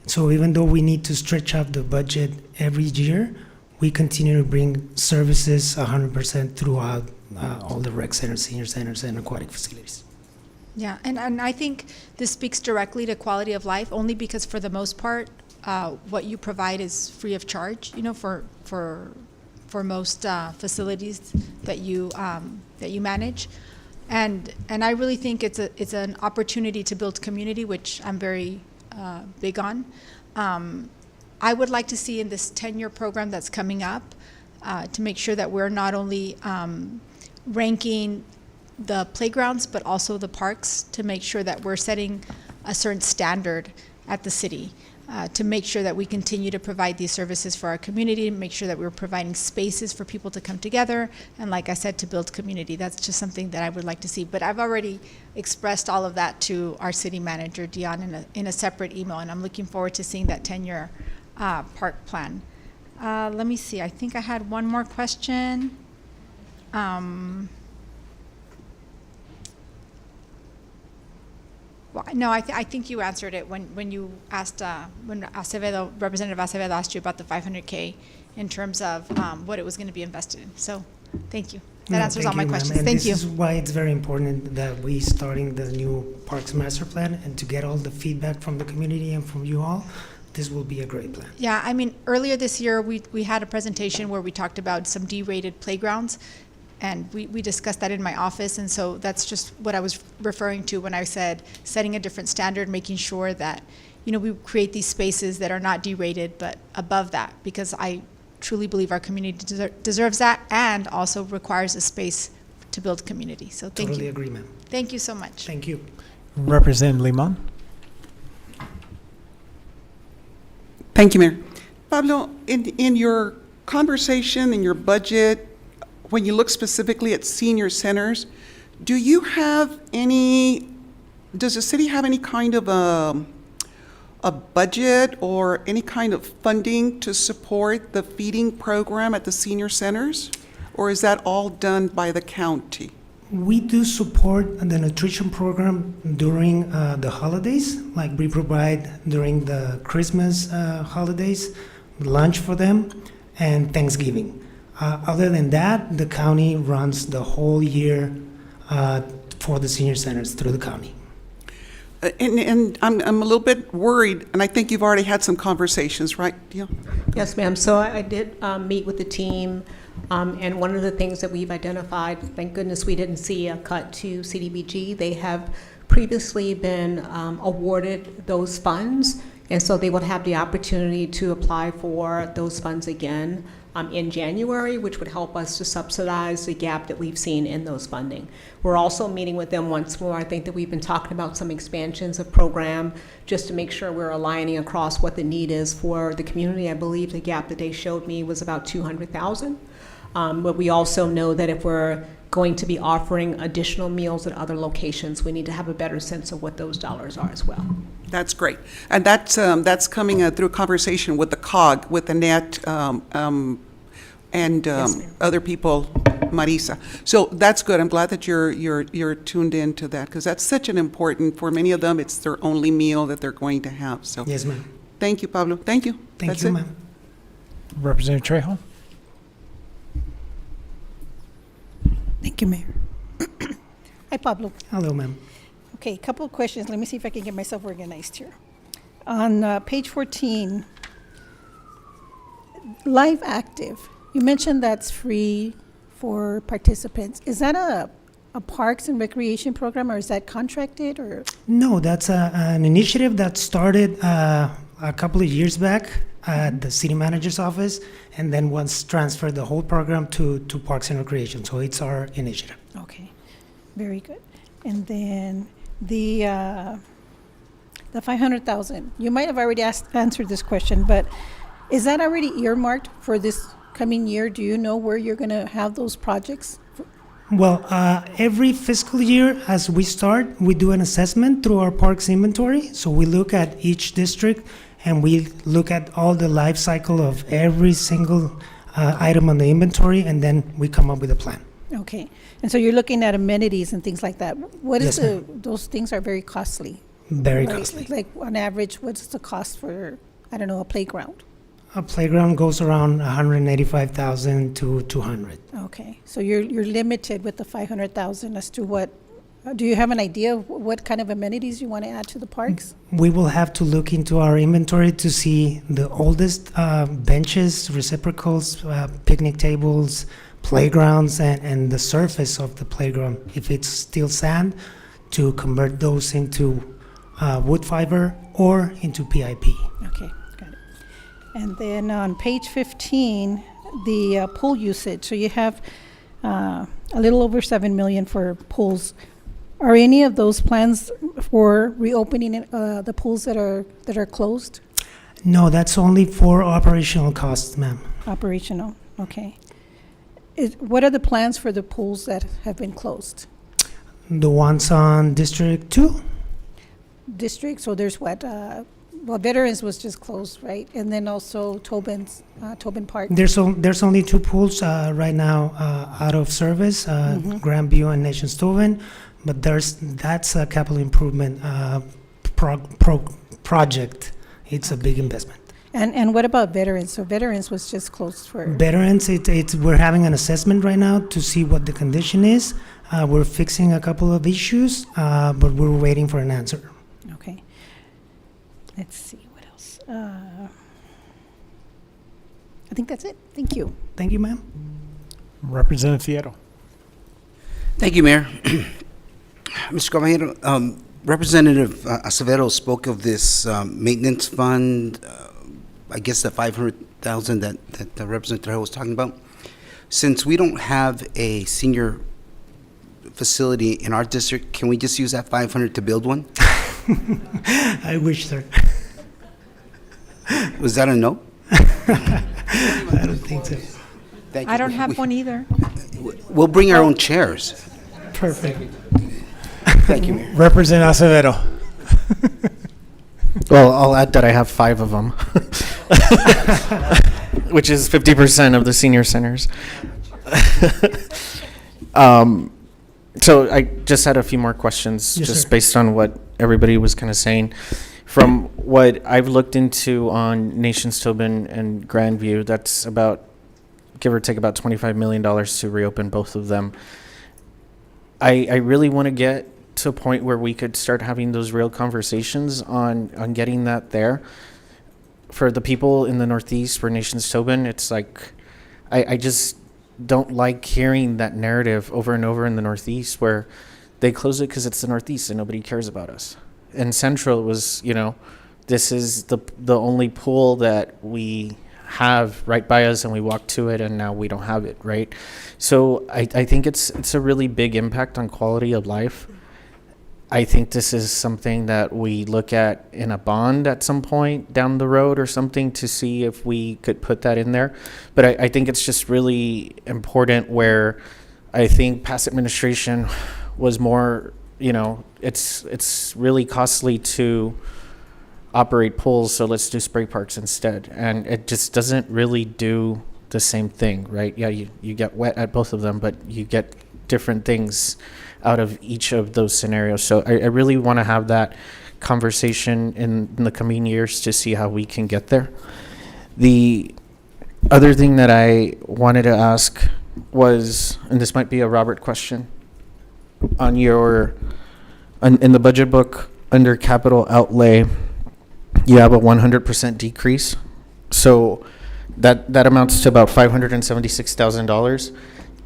S20: So even though we need to stretch out the budget every year, we continue to bring services 100% throughout all the rec centers, senior centers, and aquatic facilities.
S9: Yeah, and I think this speaks directly to quality of life, only because for the most part, what you provide is free of charge, for most facilities that you manage, and I really think it's an opportunity to build community, which I'm very big on. I would like to see in this 10-year program that's coming up to make sure that we're not only ranking the playgrounds but also the parks, to make sure that we're setting a certain standard at the city. To make sure that we continue to provide these services for our community, make sure that we're providing spaces for people to come together, and like I said, to build community. That's just something that I would like to see. But I've already expressed all of that to our city manager, Dion, in a separate email, and I'm looking forward to seeing that 10-year park plan. Let me see. I think I had one more question. Well, no, I think you answered it when you asked, when Representative Acevedo asked you about the $500K in terms of what it was going to be invested in. So, thank you. That answers all my questions. Thank you.
S20: This is why it's very important that we starting the new Parks Master Plan, and to get all the feedback from the community and from you all. This will be a great plan.
S9: Yeah, I mean, earlier this year, we had a presentation where we talked about some D-rated playgrounds. And we discussed that in my office, and so that's just what I was referring to when I said setting a different standard, making sure that, we create these spaces that are not D-rated, but above that, because I truly believe our community deserves that, and also requires a space to build community. So thank you.
S20: Totally agree, ma'am.
S9: Thank you so much.
S20: Thank you.
S1: Representative Limon?
S4: Thank you, Mayor. Pablo, in your conversation, in your budget, when you look specifically at senior centers, does the city have any kind of a budget or any kind of funding to support the feeding program at the senior centers? Or is that all done by the county?
S20: We do support the nutrition program during the holidays, like we provide during the Christmas holidays, lunch for them, and Thanksgiving. Other than that, the county runs the whole year for the senior centers through the county.
S4: And I'm a little bit worried, and I think you've already had some conversations, right, Dio?
S5: Yes, ma'am. So I did meet with the team, and one of the things that we've identified, thank goodness we didn't see a cut to CDBG. They have previously been awarded those funds, and so they will have the opportunity to apply for those funds again in January, which would help us to subsidize the gap that we've seen in those funding. We're also meeting with them once more. I think that we've been talking about some expansions of program just to make sure we're aligning across what the need is for the community. I believe the gap that they showed me was about 200,000. But we also know that if we're going to be offering additional meals at other locations, we need to have a better sense of what those dollars are as well.
S4: That's great. And that's coming through conversation with the COG, with Annette, and other people, Marisa. So that's good. I'm glad that you're tuned into that, because that's such an important, for many of them, it's their only meal that they're going to have. So
S20: Yes, ma'am.
S4: thank you, Pablo. Thank you.
S20: Thank
S4: That's
S20: you,
S4: it.
S20: ma'am.
S1: Representative Trejo?
S11: Thank you, Mayor. Hi, Pablo.
S20: Hello, ma'am.
S11: Okay, a couple of questions. Let me see if I can get myself organized here. On page 14, Live Active, you mentioned that's free for participants. Is that a Parks and Recreation program, or is that contracted, or?
S20: No, that's an initiative that started a couple of years back at the city manager's office, and then once transferred the whole program to Parks and Recreation. So it's our initiative.
S11: Okay, very good. And then the 500,000, you might have already answered this question, but is that already earmarked for this coming year? Do you know where you're going to have those projects?
S20: Well, every fiscal year as we start, we do an assessment through our parks inventory. So we look at each district and we look at all the life cycle of every single item on the inventory, and then we come up with a plan.
S11: Okay, and so you're looking at amenities and things like that. What is
S20: Yes, ma'am.
S11: those things are very costly.
S20: Very
S11: right?
S20: costly.
S11: Like on average, what's the cost for, I don't know, a playground?
S20: A playground goes around 185,000 to 200.
S11: Okay, so you're limited with the 500,000 as to what, do you have an idea of what kind of amenities you want to add to the parks?
S20: We will have to look into our inventory to see the oldest benches, receptacles, picnic tables, playgrounds, and the surface of the playground. If it's still sand, to convert those into wood fiber or into PIP.
S11: Okay, got it. And then on page 15, the pool usage. So you have a little over 7 million for pools. Are any of those plans for reopening the pools that are closed?
S20: No, that's only for operational costs, ma'am.
S11: Operational, okay. What are the plans for the pools that have been closed?
S20: The ones on District 2?
S11: District, so there's what, well, Veterans was just closed, right? And then also Tobin Park.
S20: There's only two pools right now out of service, Grandview and Nations Tobin, but that's a capital improvement project. It's a big investment.
S11: And what about Veterans? So Veterans was just closed for.
S20: Veterans, we're having an assessment right now to see what the condition is. We're fixing a couple of issues, but we're waiting for an answer.
S11: Okay. Let's see, what else? I think that's it. Thank you.
S20: Thank you, ma'am.
S1: Representative Fierro.
S13: Thank you, Mayor. Mr. Caballero, Representative Acevedo spoke of this maintenance fund, I guess the 500,000 that Representative Trejo was talking about. Since we don't have a senior facility in our district, can we just use that 500 to build one?
S20: I wish, sir.
S13: Was that a no?
S20: I don't think so.
S13: Thank you.
S9: I don't have one either.
S13: We'll bring our own chairs.
S20: Perfect.
S13: Thank you, Mayor.
S1: Representative Acevedo.
S10: Well, I'll add that I have 5 of them, which is 50% of the senior centers. So I just had a few more questions,
S20: Yes,
S10: just
S20: sir.
S10: based on what everybody was kind of saying. From what I've looked into on Nations Tobin and Grandview, that's about, give or take, about $25 million to reopen both of them. I really want to get to a point where we could start having those real conversations on getting that there. For the people in the Northeast, for Nations Tobin, it's like, I just don't like hearing that narrative over and over in the Northeast where they close it because it's the Northeast and nobody cares about us. In Central, it was, this is the only pool that we have right by us and we walk to it and now we don't have it, right? So I think it's a really big impact on quality of life. I think this is something that we look at in a bond at some point down the road or something to see if we could put that in there. But I think it's just really important where I think past administration was more, it's really costly to operate pools, so let's do spray parks instead. And it just doesn't really do the same thing, right? Yeah, you get wet at both of them, but you get different things out of each of those scenarios. So I really want to have that conversation in the coming years to see how we can get there. The other thing that I wanted to ask was, and this might be a Robert question, in the budget book under capital outlay, you have a 100% decrease. So that amounts to about $576,000.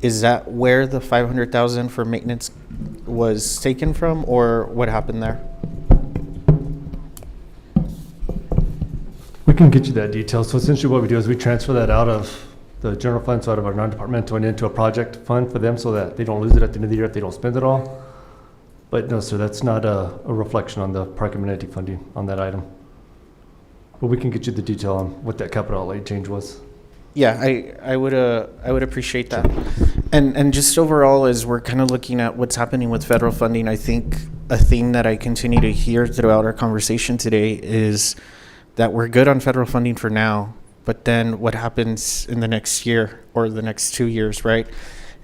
S10: Is that where the $500,000 for maintenance was taken from, or what happened there?
S21: We can get you that detail. So essentially what we do is we transfer that out of the general fund, so out of our non-departmental and into a project fund for them so that they don't lose it at the end of the year if they don't spend it all. But no, sir, that's not a reflection on the park amenity funding on that item. But we can get you the detail on what that capital outlay change was.
S10: Yeah, I would appreciate that. And just overall, as we're kind of looking at what's happening with federal funding, I think a theme that I continue to hear throughout our conversation today is that we're good on federal funding for now, but then what happens in the next year or the next 2 years, right?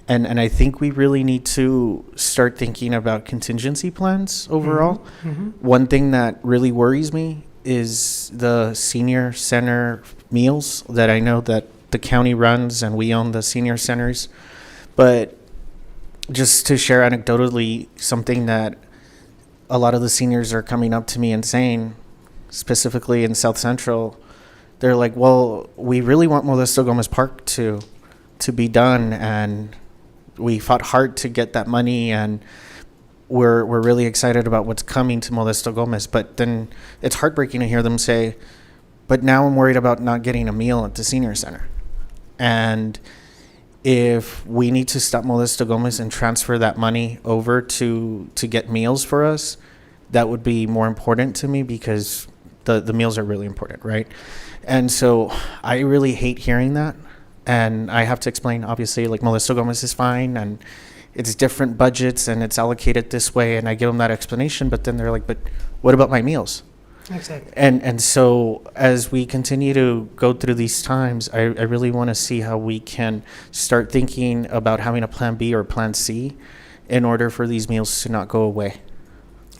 S10: And I think we really need to start thinking about contingency plans overall.
S20: Mm-hmm.
S10: One thing that really worries me is the senior center meals that I know that the county runs and we own the senior centers. But just to share anecdotally, something that a lot of the seniors are coming up to me and saying, specifically in South Central, they're like, well, we really want Modesto Gomez Park to be done, and we fought hard to get that money, and we're really excited about what's coming to Modesto Gomez. But then it's heartbreaking to hear them say, but now I'm worried about not getting a meal at the senior center. And if we need to stop Modesto Gomez and transfer that money over to get meals for us, that would be more important to me, because the meals are really important, right? And so I really hate hearing that. And I have to explain, obviously, like Modesto Gomez is fine, and it's different budgets, and it's allocated this way, and I give them that explanation, but then they're like, but what about my meals?
S20: Exactly.
S10: And so as we continue to go through these times, I really want to see how we can start thinking about having a plan B or plan C in order for these meals to not go away.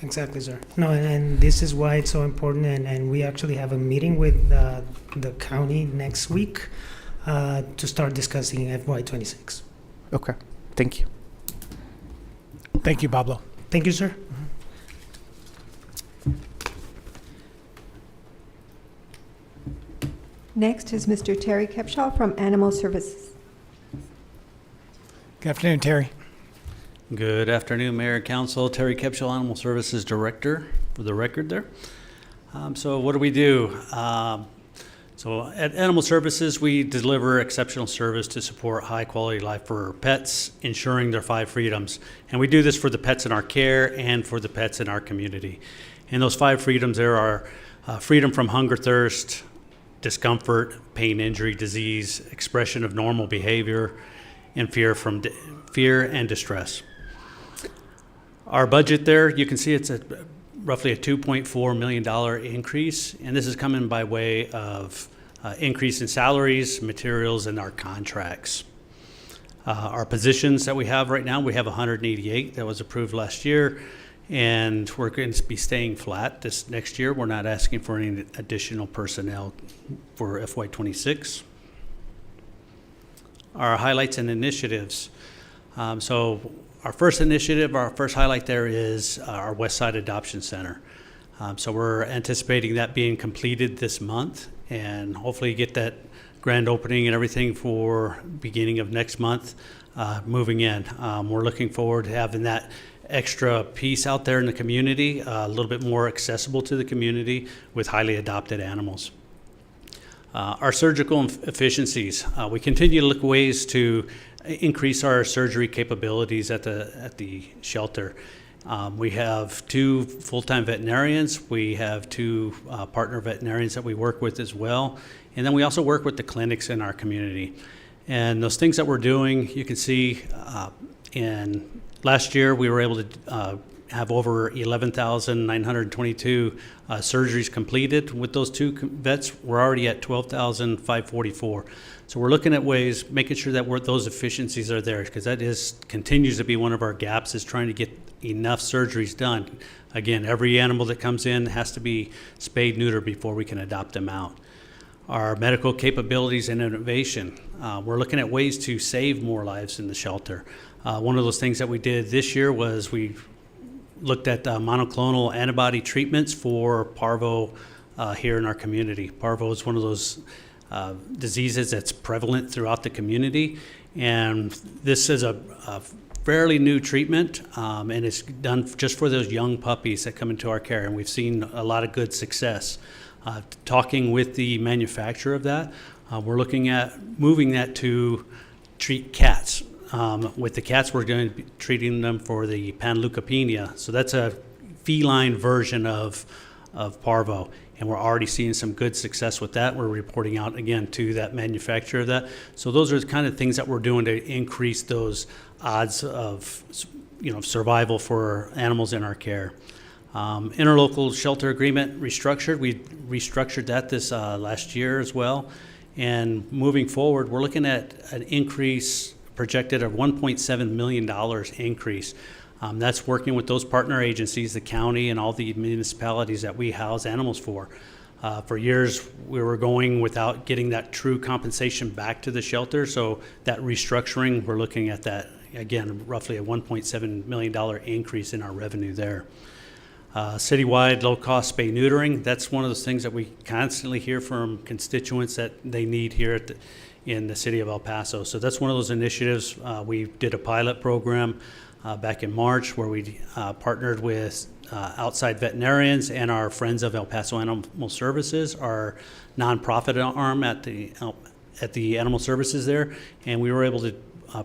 S20: Exactly, sir. No, and this is why it's so important, and we actually have a meeting with the county next week to start discussing FY26.
S10: Okay, thank you.
S1: Thank you, Pablo.
S20: Thank you, sir.
S2: Next is Mr. Terry Kepshaw from Animal Services.
S1: Good afternoon, Terry.
S22: Good afternoon, Mayor and Council. Terry Kepshaw, Animal Services Director, for the record there. So what do we do? So at Animal Services, we deliver exceptional service to support high-quality life for pets, ensuring their 5 freedoms. And we do this for the pets in our care and for the pets in our community. And those 5 freedoms there are freedom from hunger, thirst, discomfort, pain, injury, disease, expression of normal behavior, and fear and distress. Our budget there, you can see it's roughly a $2.4 million increase, and this is coming by way of increase in salaries, materials, and our contracts. Our positions that we have right now, we have 188 that was approved last year, and we're going to be staying flat this next year. We're not asking for any additional personnel for FY26. Our highlights and initiatives. So our first initiative, our first highlight there is our West Side Adoption Center. So we're anticipating that being completed this month, and hopefully get that grand opening and everything for beginning of next month, moving in. We're looking forward to having that extra piece out there in the community, a little bit more accessible to the community with highly adopted animals. Our surgical efficiencies. We continue to look ways to increase our surgery capabilities at the shelter. We have 2 full-time veterinarians. We have 2 partner veterinarians that we work with as well. And then we also work with the clinics in our community. And those things that we're doing, you can see in last year, we were able to have over 11,922 surgeries completed. With those 2 vets, we're already at 12,544. So we're looking at ways, making sure that those efficiencies are there, because that continues to be one of our gaps, is trying to get enough surgeries done. Again, every animal that comes in has to be spayed, neutered before we can adopt them out. Our medical capabilities and innovation. We're looking at ways to save more lives in the shelter. One of those things that we did this year was we looked at monoclonal antibody treatments for parvo here in our community. Parvo is one of those diseases that's prevalent throughout the community, and this is a fairly new treatment, and it's done just for those young puppies that come into our care, and we've seen a lot of good success. Talking with the manufacturer of that, we're looking at moving that to treat cats. With the cats, we're going to be treating them for the panleukopenia. So that's a feline version of parvo, and we're already seeing some good success with that. We're reporting out again to that manufacturer of that. So those are the kind of things that we're doing to increase those odds of survival for animals in our care. Interlocal shelter agreement restructured. We restructured that this last year as well. And moving forward, we're looking at an increase projected of $1.7 million increase. That's working with those partner agencies, the county and all the municipalities that we house animals for. For years, we were going without getting that true compensation back to the shelter. So that restructuring, we're looking at that, again, roughly a $1.7 million increase in our revenue there. Citywide low-cost spay neutering, that's one of those things that we constantly hear from constituents that they need here in the city of El Paso. So that's one of those initiatives. We did a pilot program back in March where we partnered with outside veterinarians and our Friends of El Paso Animal Services, our nonprofit arm at the animal services there, and we were able to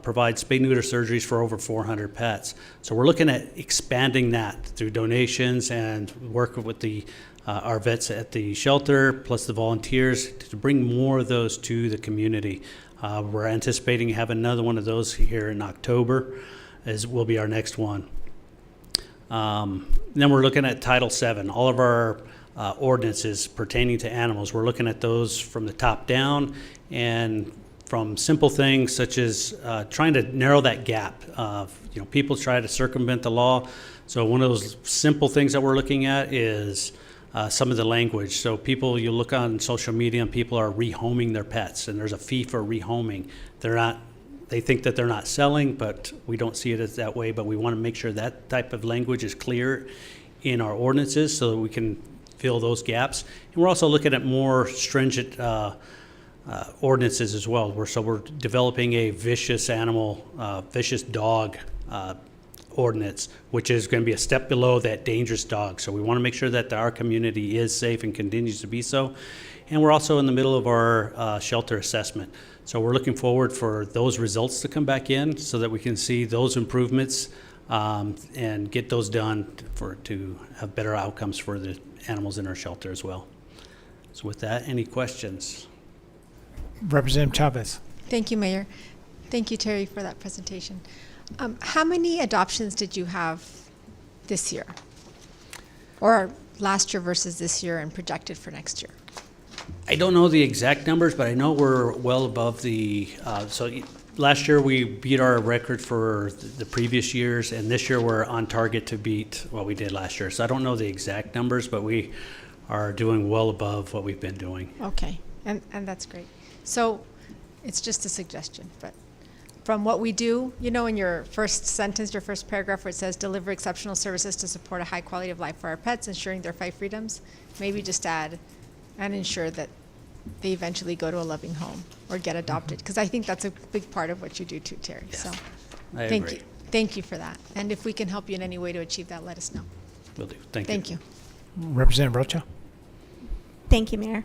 S22: provide spay-neuter surgeries for over 400 pets. So we're looking at expanding that through donations and work with our vets at the shelter, plus the volunteers, to bring more of those to the community. We're anticipating having another one of those here in October, as will be our next one. Then we're looking at Title VII, all of our ordinances pertaining to animals. We're looking at those from the top down, and from simple things such as trying to narrow that gap. People try to circumvent the law. So one of those simple things that we're looking at is some of the language. So you look on social media and people are rehoming their pets, and there's a fee for rehoming. They think that they're not selling, but we don't see it as that way. But we want to make sure that type of language is clear in our ordinances so that we can fill those gaps. And we're also looking at more stringent ordinances as well. We're developing a vicious dog ordinance, which is going to be a step below that dangerous dog. So we want to make sure that our community is safe and continues to be so. And we're also in the middle of our shelter assessment. So we're looking forward for those results to come back in so that we can see those improvements and get those done to have better outcomes for the animals in our shelter as well. So with that, any questions?
S1: Representative Chavez.
S9: Thank you, Mayor. Thank you, Terry, for that presentation. How many adoptions did you have this year? Or last year versus this year and projected for next year?
S22: I don't know the exact numbers, but I know we're well above last year we beat our record for the previous years, and this year we're on target to beat what we did last year. So I don't know the exact numbers, but we are doing well above what we've been doing.
S9: Okay, and that's great. So it's just a suggestion, but from what we do, in your first sentence, your first paragraph where it says deliver exceptional services to support a high quality of life for our pets, ensuring their 5 freedoms, maybe just add and ensure that they eventually go to a loving home or get adopted, because I think that's a big part of what you do too, Terry.
S22: Yes,
S9: so
S22: I
S9: thank
S22: agree.
S9: you. Thank you for that. And if we can help you in any way to achieve that, let us know.
S22: Will do. Thank you.
S9: Thank you.
S1: Representative Rocha.
S3: Thank you, Mayor.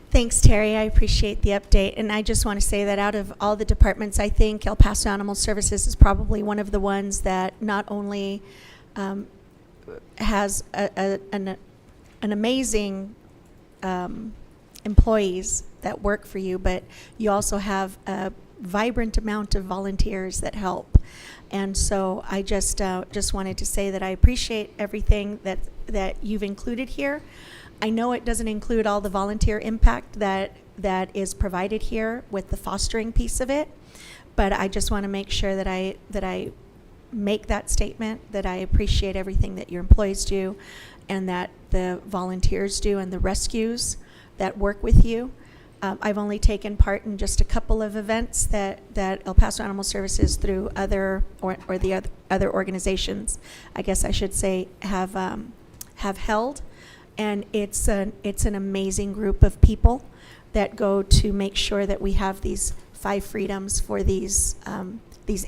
S3: Thanks, Terry. I appreciate the update. And I just want to say that out of all the departments, I think El Paso Animal Services is probably one of the ones that not only has an amazing employees that work for you, but you also have a vibrant amount of volunteers that help. And so I just wanted to say that I appreciate everything that you've included here. I know it doesn't include all the volunteer impact that is provided here with the fostering piece of it, but I just want to make sure that I make that statement, that I appreciate everything that your employees do and that the volunteers do and the rescues that work with you. I've only taken part in just a couple of events that El Paso Animal Services through other organizations, I guess I should say, have held, and it's an amazing group of people that go to make sure that we have these 5 freedoms for these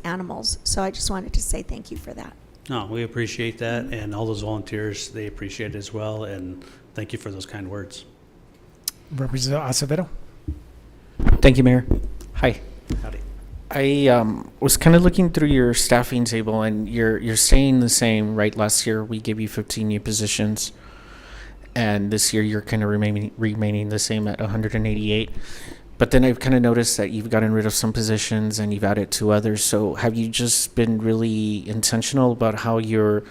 S3: animals. So I just wanted to say thank you for that.
S22: No, we appreciate that, and all those volunteers, they appreciate it as well, and thank you for those kind words.
S1: Representative Acevedo.
S10: Thank you, Mayor. Hi.
S22: Howdy.
S10: I was kind of looking through your staffing table, and you're staying the same, right? Last year we gave you 15 new positions, and this year you're kind of remaining the same at 188. But then I've kind of noticed that you've gotten rid of some positions and you've added 2 others. So have you just been really intentional about how you're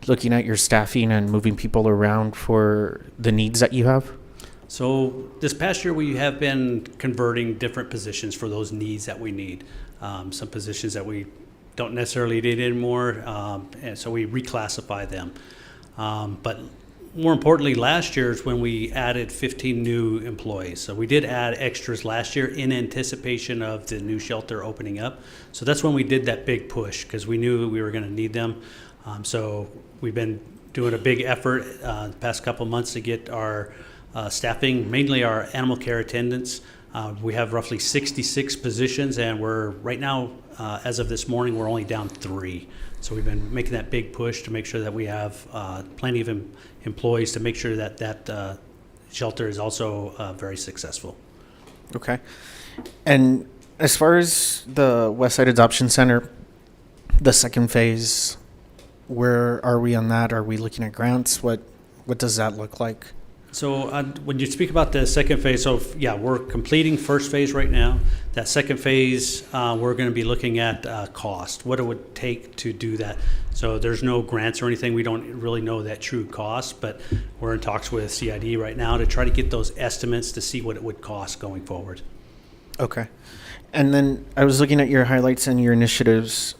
S10: looking at your staffing and moving people around for the needs that you have?
S22: So this past year, we have been converting different positions for those needs that we need. Some positions that we don't necessarily need anymore, and so we reclassify them. But more importantly, last year is when we added 15 new employees. So we did add extras last year in anticipation of the new shelter opening up. So that's when we did that big push, because we knew we were going to need them. So we've been doing a big effort the past couple of months to get our staffing, mainly our animal care attendants. We have roughly 66 positions, and we're right now, as of this morning, we're only down 3. So we've been making that big push to make sure that we have plenty of employees to make sure that shelter is also very successful.
S10: Okay. And as far as the Westside Adoption Center, the second phase, where are we on that? Are we looking at grants? What does that look like?
S22: So when you speak about the second phase, so yeah, we're completing first phase right now. That second phase, we're going to be looking at cost, what it would take to do that. So there's no grants or anything. We don't really know that true cost, but we're in talks with CID right now to try to get those estimates to see what it would cost going forward.
S10: Okay. And then I was looking at your highlights and your initiatives.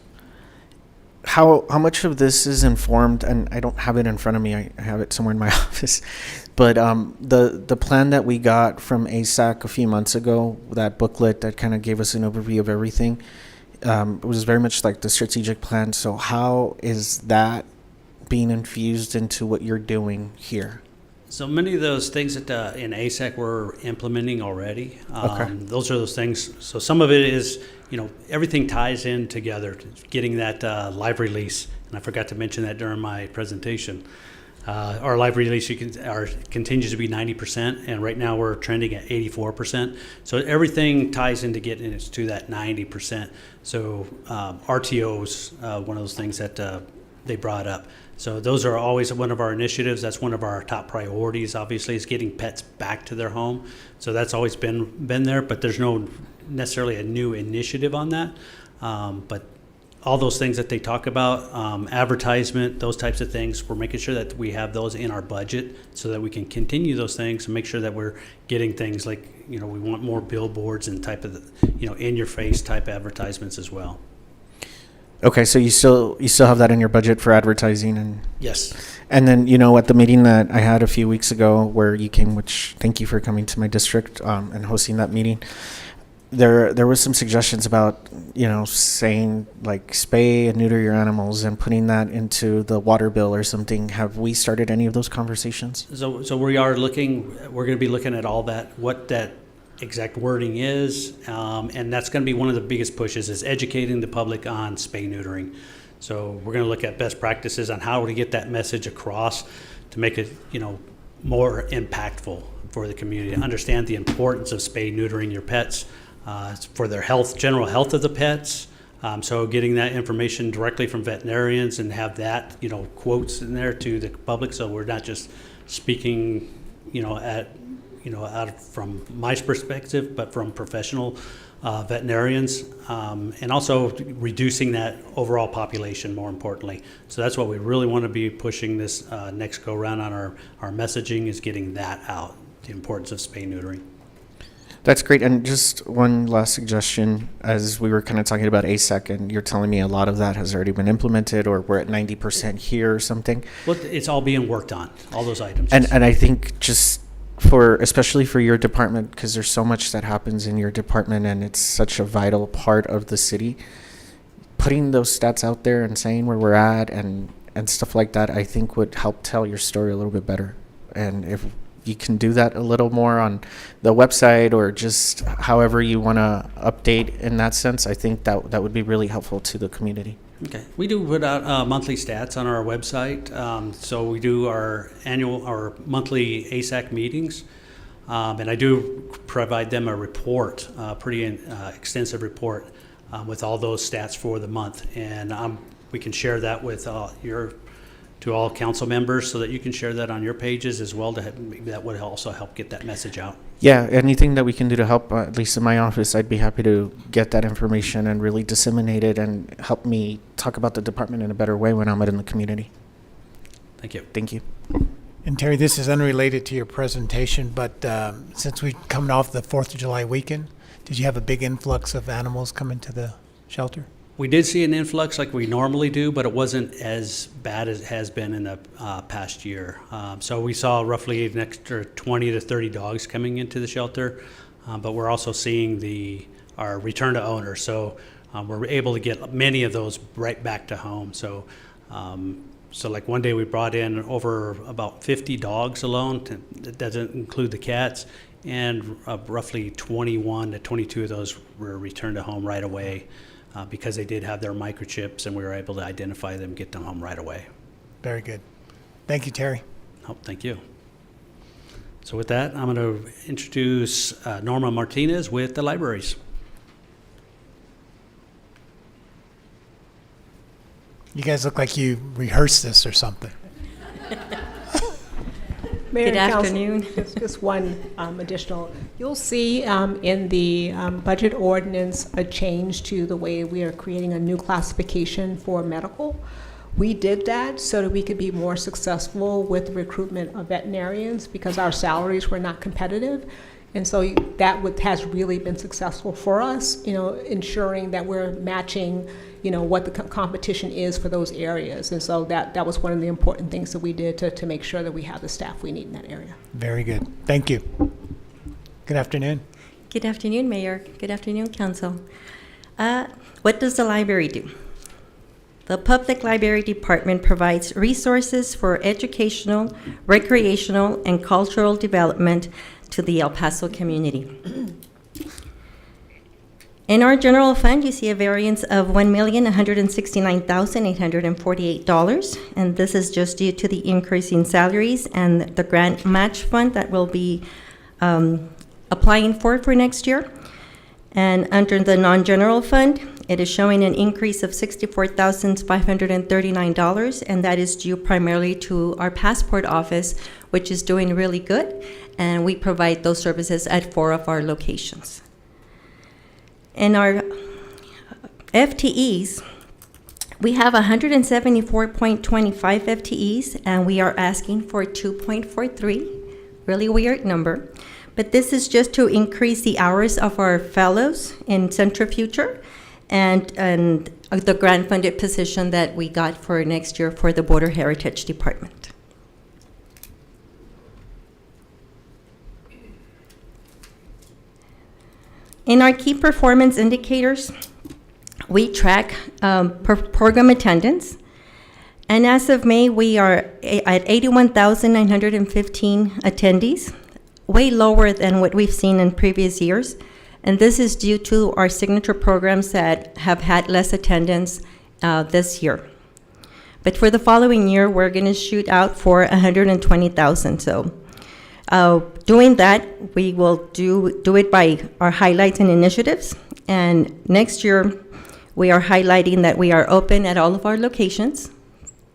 S10: How much of this is informed, and I don't have it in front of me, I have it somewhere in my office, but the plan that we got from ASAC a few months ago, that booklet that kind of gave us an overview of everything, it was very much like the strategic plan. So how is that being infused into what you're doing here?
S22: So many of those things that in ASAC we're implementing already.
S10: Okay.
S22: Those are those things. So some of it is, everything ties in together. Getting that live release, and I forgot to mention that during my presentation. Our live release continues to be 90%, and right now we're trending at 84%. So everything ties into getting us to that 90%. So RTOs, one of those things that they brought up. So those are always one of our initiatives. That's one of our top priorities, obviously, is getting pets back to their home. So that's always been there, but there's no necessarily a new initiative on that. But all those things that they talk about, advertisement, those types of things, we're making sure that we have those in our budget so that we can continue those things and make sure that we're getting things like, we want more billboards and type of, in-your-face type advertisements as well.
S10: Okay, so you still have that in your budget for advertising, and
S22: yes.
S10: And then at the meeting that I had a few weeks ago where you came, which thank you for coming to my district and hosting that meeting. There was some suggestions about saying like spay and neuter your animals and putting that into the water bill or something. Have we started any of those conversations?
S22: So we are looking. We're going to be looking at all that, what that exact wording is, and that's going to be one of the biggest pushes, is educating the public on spay neutering. So we're going to look at best practices on how to get that message across to make it more impactful for the community, to understand the importance of spay neutering your pets for their health, general health of the pets, So getting that information directly from veterinarians and have that, quotes in there to the public, so we're not just speaking, out from my perspective, but from professional veterinarians, and also reducing that overall population, more importantly. So that's what we really want to be pushing this next go round on our messaging, is getting that out, the importance of spay neutering.
S10: That's great. And just one last suggestion, as we were kind of talking about ASAC, and you're telling me a lot of that has already been implemented, or we're at 90% here or something.
S22: Well, it's all being worked on, all those items.
S10: And I think just especially for your department, because there's so much that happens in your department and it's such a vital part of the city, putting those stats out there and saying where we're at and stuff like that, I think would help tell your story a little bit better. And if you can do that a little more on the website, or just however you want to update in that sense, I think that would be really helpful to the community.
S22: Okay, we do put out monthly stats on our website. So we do our monthly ASAC meetings, and I do provide them a report, pretty extensive report with all those stats for the month, and we can share that with to all council members, so that you can share that on your pages as well. That would also help get that message out.
S10: Yeah, anything that we can do to help, at least in my office, I'd be happy to get that information and really disseminate it and help me talk about the department in a better way when I'm out in the community.
S22: Thank you.
S10: Thank you.
S1: And Terry, this is unrelated to your presentation, but since we're coming off the 4th of July weekend, did you have a big influx of animals coming to the shelter?
S22: We did see an influx like we normally do, but it wasn't as bad as it has been in the past year. So we saw roughly an extra 20 to 30 dogs coming into the shelter, but we're also seeing our return to owner. So we're able to get many of those right back to home. So like one day we brought in over about 50 dogs alone. That doesn't include the cats, and roughly 21 to 22 of those were returned to home right away. Because they did have their microchips, and we were able to identify them, get them home right away.
S1: Very good. Thank you, Terry.
S22: Oh, thank you. So with that, I'm going to introduce Norma Martinez with the libraries.
S1: You guys look like you rehearsed this or something.
S5: Mayor
S7: Good
S5: and Council,
S7: afternoon.
S5: Just one additional. You'll see in the budget ordinance a change to the way we are creating a new classification for medical. We did that so that we could be more successful with the recruitment of veterinarians, because our salaries were not competitive. And so that has really been successful for us, ensuring that we're matching, what the competition is for those areas. And so that was one of the important things that we did to make sure that we have the staff we need in that area.
S1: Very good. Thank you. Good afternoon.
S7: Good afternoon, Mayor. Good afternoon, Council. What does the library do? The Public Library Department provides resources for educational, recreational, and cultural development to the El Paso community. In our general fund, you see a variance of $1,169,848, and this is just due to the increase in salaries and the grant match fund that we'll be applying for next year. And under the non-general fund, it is showing an increase of $64,539, and that is due primarily to our passport office, which is doing really good, and we provide those services at 4 of our locations. In our FTEs, we have 174.25 FTEs, and we are asking for 2.43, really weird number. But this is just to increase the hours of our fellows in Centrifuture and the grant-funded position that we got for next year for the Border Heritage Department. In our key performance indicators, we track program attendance. And as of May, we are at 81,915 attendees, way lower than what we've seen in previous years. And this is due to our signature programs that have had less attendance this year. But for the following year, we're going to shoot out for 120,000. So doing that, we will do it by our highlights and initiatives. And next year, We are highlighting that we are open at all of our locations,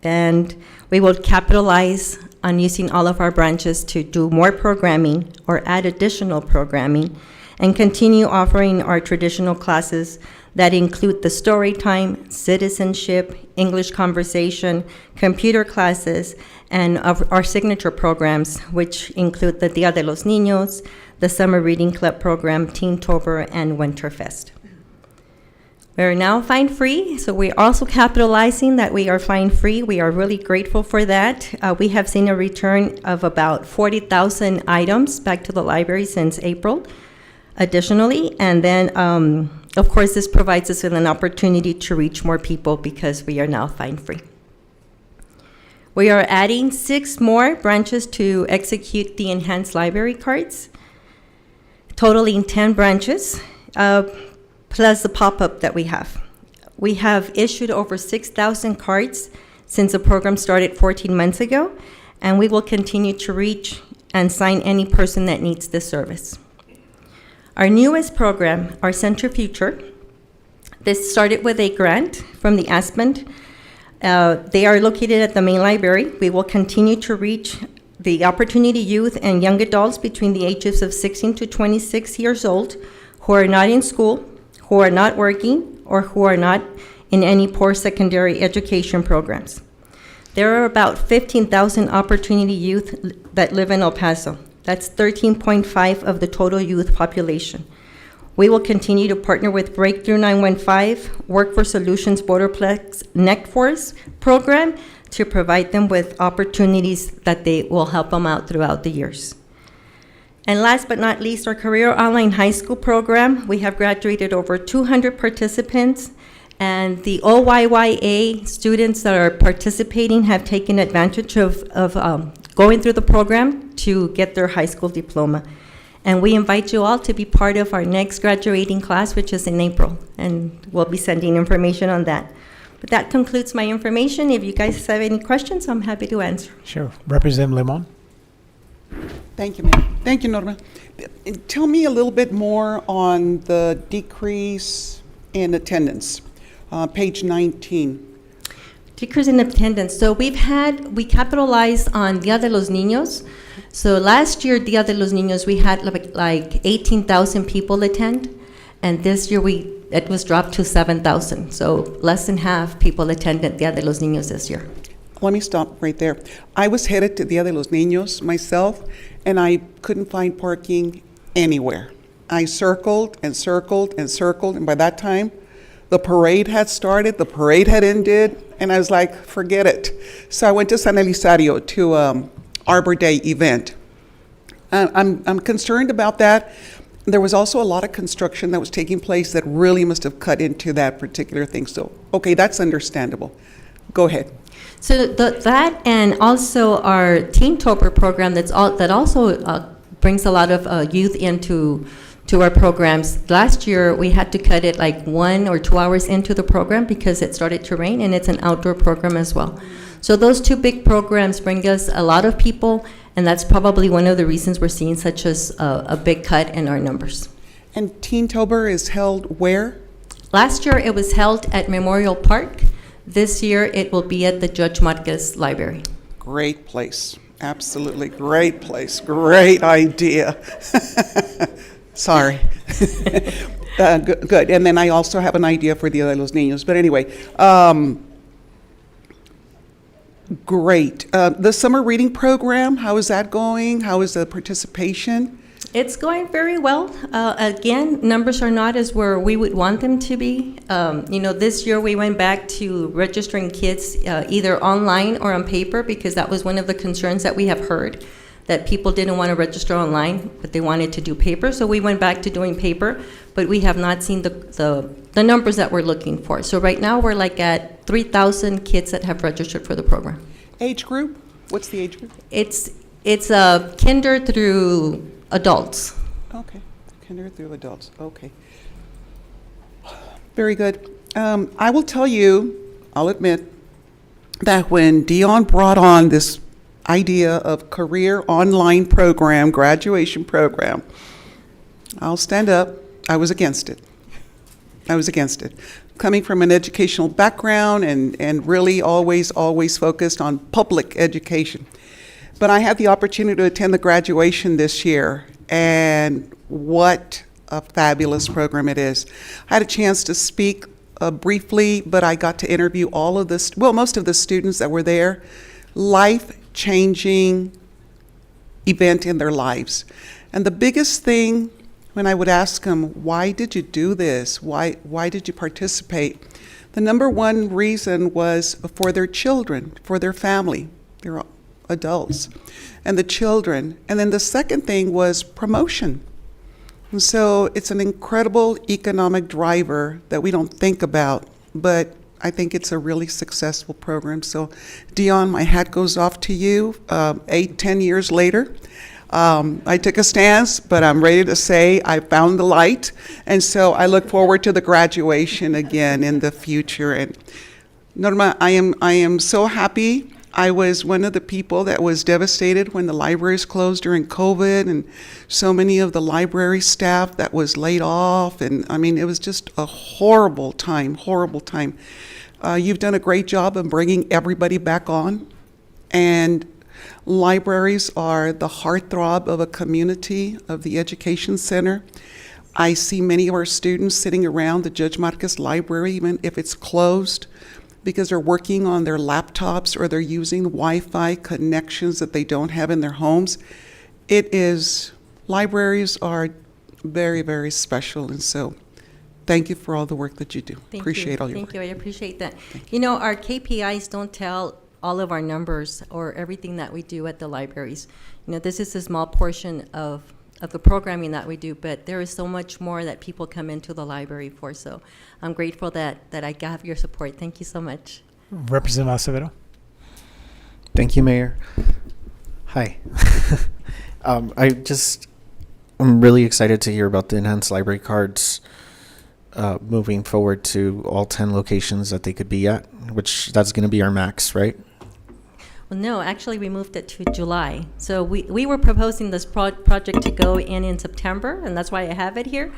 S7: and we will capitalize on using all of our branches to do more programming or add additional programming, and continue offering our traditional classes that include the story time, citizenship, English conversation, computer classes, and of our signature programs, which include the Dia de los Niños, the Summer Reading Club program, Teentober, and Winterfest. We are now fine-free, so we're also capitalizing that we are fine-free. We are really grateful for that. We have seen a return of about 40,000 items back to the library since April, additionally. And then, of course, this provides us with an opportunity to reach more people because we are now fine-free. We are adding 6 more branches to execute the enhanced library cards, totaling 10 branches. Plus the pop-up that we have. We have issued over 6,000 cards since the program started 14 months ago, and we will continue to reach and sign any person that needs this service. Our newest program, our Center Future, this started with a grant from the Aspen. They are located at the main library. We will continue to reach the opportunity youth and young adults between the ages of 16 to 26 years old who are not in school, who are not working, or who are not in any post-secondary education programs. There are about 15,000 opportunity youth that live in El Paso. That's 13.5% of the total youth population. We will continue to partner with Breakthrough 915, Workforce Solutions Borderplex NecForce program to provide them with opportunities that they will help them out throughout the years. And last but not least, our Career Online High School program. We have graduated over 200 participants, and the OYYA students that are participating have taken advantage of going through the program to get their high school diploma. And we invite you all to be part of our next graduating class, which is in April, and we'll be sending information on that. But that concludes my information. If you guys have any questions, I'm happy to answer.
S1: Sure. Representative Limon?
S4: Thank you, ma'am. Thank you, Norma. Tell me a little bit more on the decrease in attendance, page 19.
S7: Decrease in attendance. So we capitalized on Dia de los Niños. So last year, Dia de los Niños, we had like 18,000 people attend, and this year it was dropped to 7,000. So less than half people attended Dia de los Niños this year.
S4: Let me stop right there. I was headed to Dia de los Niños myself, and I couldn't find parking anywhere. I circled and circled and circled, and by that time, the parade had started, the parade had ended, and I was like, forget it. So I went to San Elizario to Arbor Day event. I'm concerned about that. There was also a lot of construction that was taking place that really must have cut into that particular thing. So, okay, that's understandable. Go ahead.
S7: So that and also our Teentober program that also brings a lot of youth into our programs. Last year we had to cut it like 1 or 2 hours into the program because it started to rain, and it's an outdoor program as well. So those 2 big programs bring us a lot of people, and that's probably one of the reasons we're seeing such a big cut in our numbers.
S4: And Teentober is held where?
S7: Last year it was held at Memorial Park. This year, it will be at the Judge Marquez Library.
S4: Great place. Absolutely great place. Great idea. Sorry. Good. And then I also have an idea for Dia de los Niños. But anyway, great. The summer reading program, how is that going? How is the participation?
S7: It's going very well. Again, numbers are not as where we would want them to be. This year we went back to registering kids either online or on paper because that was one of the concerns that we have heard, that people didn't want to register online, but they wanted to do paper. So we went back to doing paper, but we have not seen the numbers that we're looking for. So right now we're like at 3,000 kids that have registered for the program.
S4: Age group? What's the age group?
S7: It's kinder through adults.
S4: Okay, kinder through adults, okay. Very good. I will tell you, I'll admit, that when Dion brought on this idea of career online program, graduation program, I'll stand up, I was against it. I was against it. Coming from an educational background and really always focused on public education. But I had the opportunity to attend the graduation this year, and what a fabulous program it is. I had a chance to speak briefly, but I got to interview most of the students that were there. Life-changing event in their lives. And the biggest thing, when I would ask them, why did you do this? Why did you participate? The number one reason was for their children, for their family. They're adults. And the children. And then the second thing was promotion. And so it's an incredible economic driver that we don't think about, but I think it's a really successful program. So, Dion, my hat goes off to you. 8-10 years later, I took a stance, but I'm ready to say I found the light. And so I look forward to the graduation again in the future. And Norma, I am so happy. I was one of the people that was devastated when the libraries closed during COVID, and so many of the library staff that was laid off. And I mean, it was just a horrible time. You've done a great job of bringing everybody back on. And libraries are the heartthrob of a community, of the education center. I see many of our students sitting around the Judge Marquez Library, even if it's closed, because they're working on their laptops or they're using Wi-Fi connections that they don't have in their homes. Libraries are very, very special, and so thank you for all the work that you do. Appreciate all your work.
S7: Thank you, I appreciate that. You know, our KPIs don't tell all of our numbers or everything that we do at the libraries. You know, this is a small portion of the programming that we do, but there is so much more that people come into the library for, so I'm grateful that I have your support. Thank you so much.
S1: Representative Acevedo.
S10: Thank you, Mayor. Hi. I'm really excited to hear about the enhanced library cards moving forward to all 10 locations that they could be at, which that's going to be our max, right?
S7: Well, no, actually, we moved it to July. So we were proposing this project to go in September, and that's why I have it here.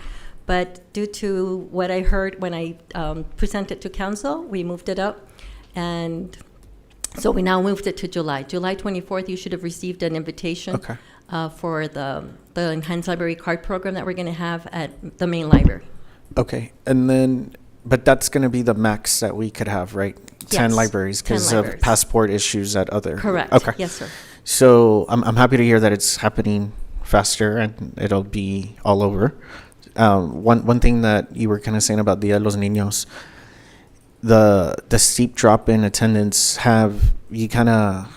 S7: But due to what I heard when I presented to council, we moved it up. And so we now moved it to July. July 24th, you should have received an invitation for the Enhanced Library Card Program that we're going to have at the main library.
S10: Okay. And then, but that's going to be the max that we could have, right? 10
S7: Yes,
S10: libraries
S7: 10
S10: because of
S7: libraries.
S10: passport issues at other.
S7: Correct.
S10: Okay.
S7: Yes, sir.
S10: So I'm happy to hear that it's happening faster and it'll be all over. One thing that you were kind of saying about Dia de los Niños, the steep drop in attendance, have you kind of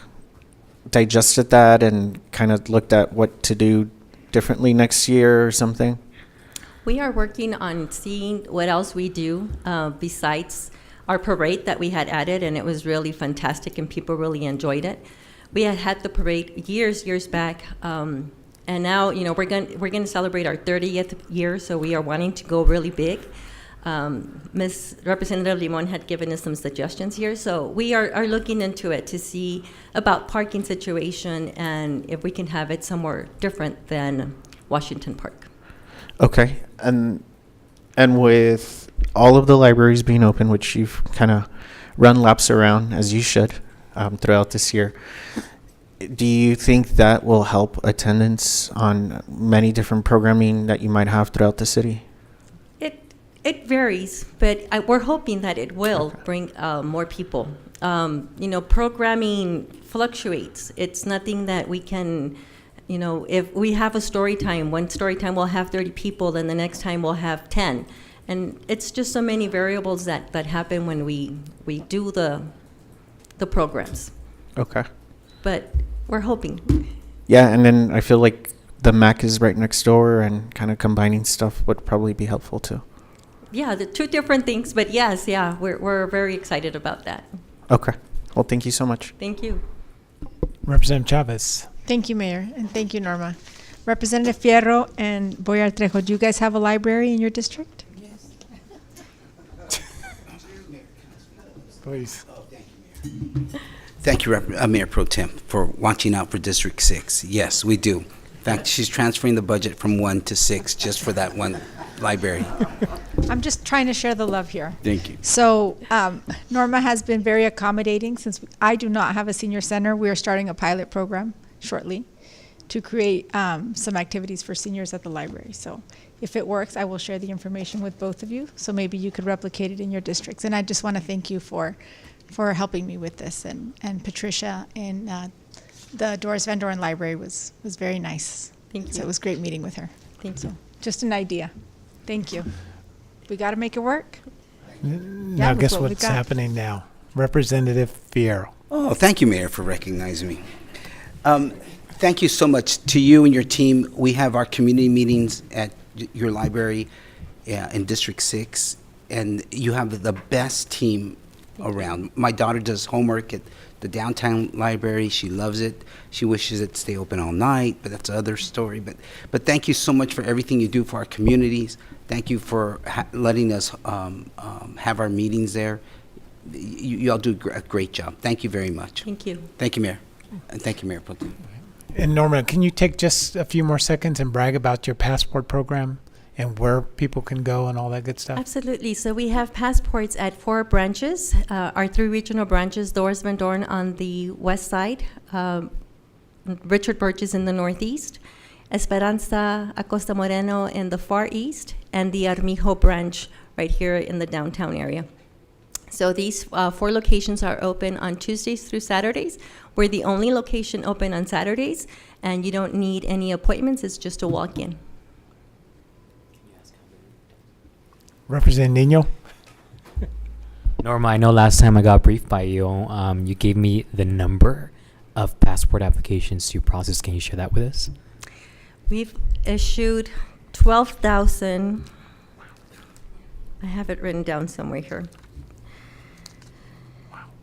S10: digested that and kind of looked at what to do differently next year or something?
S7: We are working on seeing what else we do besides our parade that we had added, and it was really fantastic and people really enjoyed it. We had the parade years back, and now, you know, we're going to celebrate our 30th year, so we are wanting to go really big. Ms. Representative Limon had given us some suggestions here, so we are looking into it to see about parking situation and if we can have it somewhere different than Washington Park.
S10: Okay. And with all of the libraries being open, which you've kind of run laps around, as you should, throughout this year, do you think that will help attendance on many different programming that you might have throughout the city?
S7: It varies, but we're hoping that it will bring more people. You know, programming fluctuates. It's nothing that we can, you know, if we have a story time, one story time we'll have 30 people, then the next time we'll have 10. And it's just so many variables that happen when we do the programs.
S10: Okay.
S7: But we're hoping.
S10: Yeah, and then I feel like the MAC is right next door, and kind of combining stuff would probably be helpful too.
S7: Yeah, the two different things, but yes, yeah, we're very excited about that.
S10: Okay. Well, thank you so much.
S7: Thank you.
S1: Representative Chavez.
S9: Thank you, Mayor, and thank you, Norma. Representative Fierro and Boyar Trejo, do you guys have a library in your district?
S1: Please.
S13: Thank you, Mayor Pro Tem, for watching out for District 6. Yes, we do. In fact, she's transferring the budget from 1 to 6 just for that one library.
S9: I'm just trying to share the love here.
S13: Thank you.
S9: So Norma has been very accommodating. Since I do not have a senior center, we are starting a pilot program shortly to create some activities for seniors at the library. So if it works, I will share the information with both of you. So maybe you could replicate it in your districts. And I just want to thank you for helping me with this. And Patricia in the Doris Van Doren Library was very nice.
S7: Thank you.
S9: So it was great meeting with her.
S7: Thank you.
S9: Just an idea. Thank you. We got to make it work.
S1: Now
S9: with
S1: guess
S9: what we
S1: what's
S9: got.
S1: happening now? Representative Fierro.
S13: Oh, thank you, Mayor, for recognizing me. Thank you so much to you and your team. We have our community meetings at your library in District 6, and you have the best team around. My daughter does homework at the downtown library. She loves it. She wishes it to stay open all night, but that's another story. But thank you so much for everything you do for our communities. Thank you for letting us have our meetings there. You all do a great job. Thank you very much.
S7: Thank you.
S13: Thank you, Mayor. And thank you, Mayor Pro Tem.
S1: And Norma, can you take just a few more seconds and brag about your passport program and where people can go and all that good stuff?
S7: Absolutely. So we have passports at 4 branches. Our 3 regional branches, Doris Van Doren on the west side, Richard Burgess in the northeast, Esperanza Acosta Moreno in the far east, and the Armijo branch right here in the downtown area. So these 4 locations are open on Tuesdays through Saturdays. We're the only location open on Saturdays, and you don't need any appointments. It's just a walk-in.
S1: Representative Nino?
S12: Norma, I know last time I got briefed by you, you gave me the number of passport applications you processed. Can you share that with us?
S7: We've issued 12,000. I have it written down somewhere here.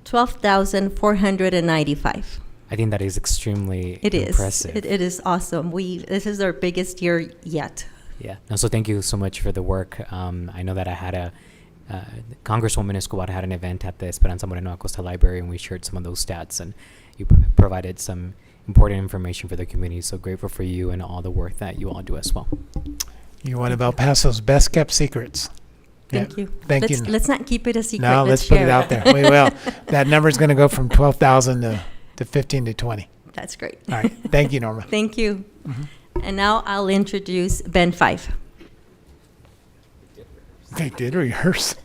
S7: 12,495.
S12: I think that is extremely
S7: It is.
S12: impressive.
S7: It is awesome. This is our biggest year yet.
S12: Yeah. No, so thank you so much for the work. I know that I had Congresswoman Escobar had an event at the Esperanza Moreno Acosta Library, and we shared some of those stats, and you provided some important information for the community. So grateful for you and all the work that you all do as well.
S1: You're one of El Paso's best kept secrets.
S7: Thank you.
S1: Thank
S7: let's,
S1: you.
S7: Let's not keep it a secret.
S1: No, let's put
S7: share
S1: it out there. We will. That number's going to go from 12,000 to 15 to 20.
S7: That's great.
S1: All right. Thank you, Norma.
S7: Thank you. And now I'll introduce Ben 5.
S1: They did rehearse.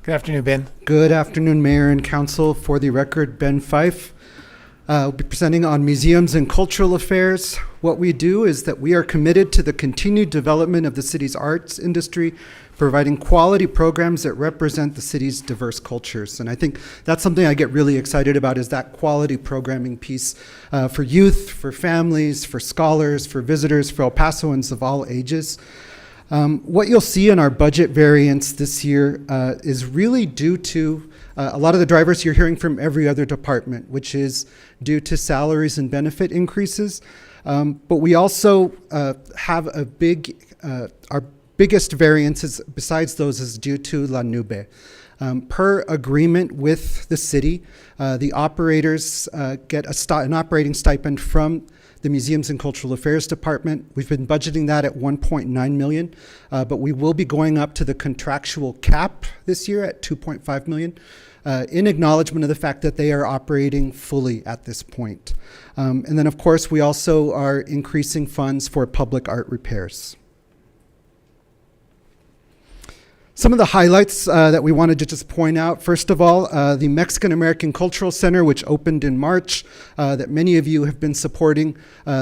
S1: Good afternoon, Ben.
S8: Good afternoon, Mayor and Council. For the record, Ben Fife. We'll be presenting on museums and cultural affairs. What we do is that we are committed to the continued development of the city's arts industry, providing quality programs that represent the city's diverse cultures. And I think that's something I get really excited about, is that quality programming piece for youth, for families, for scholars, for visitors, for El Pasoans of all ages. What you'll see in our budget variance this year is really due to a lot of the drivers you're hearing from every other department, which is due to salaries and benefit increases. But we also have our biggest variances besides those is due to La Nube. Per agreement with the city, the operators get an operating stipend from the Museums and Cultural Affairs Department. We've been budgeting that at $1.9 million, but we will be going up to the contractual cap this year at $2.5 million, in acknowledgement of the fact that they are operating fully at this point. And then, of course, we also are increasing funds for public art repairs. Some of the highlights that we wanted to just point out, first of all, the Mexican American Cultural Center, which opened in March, that many of you have been supporting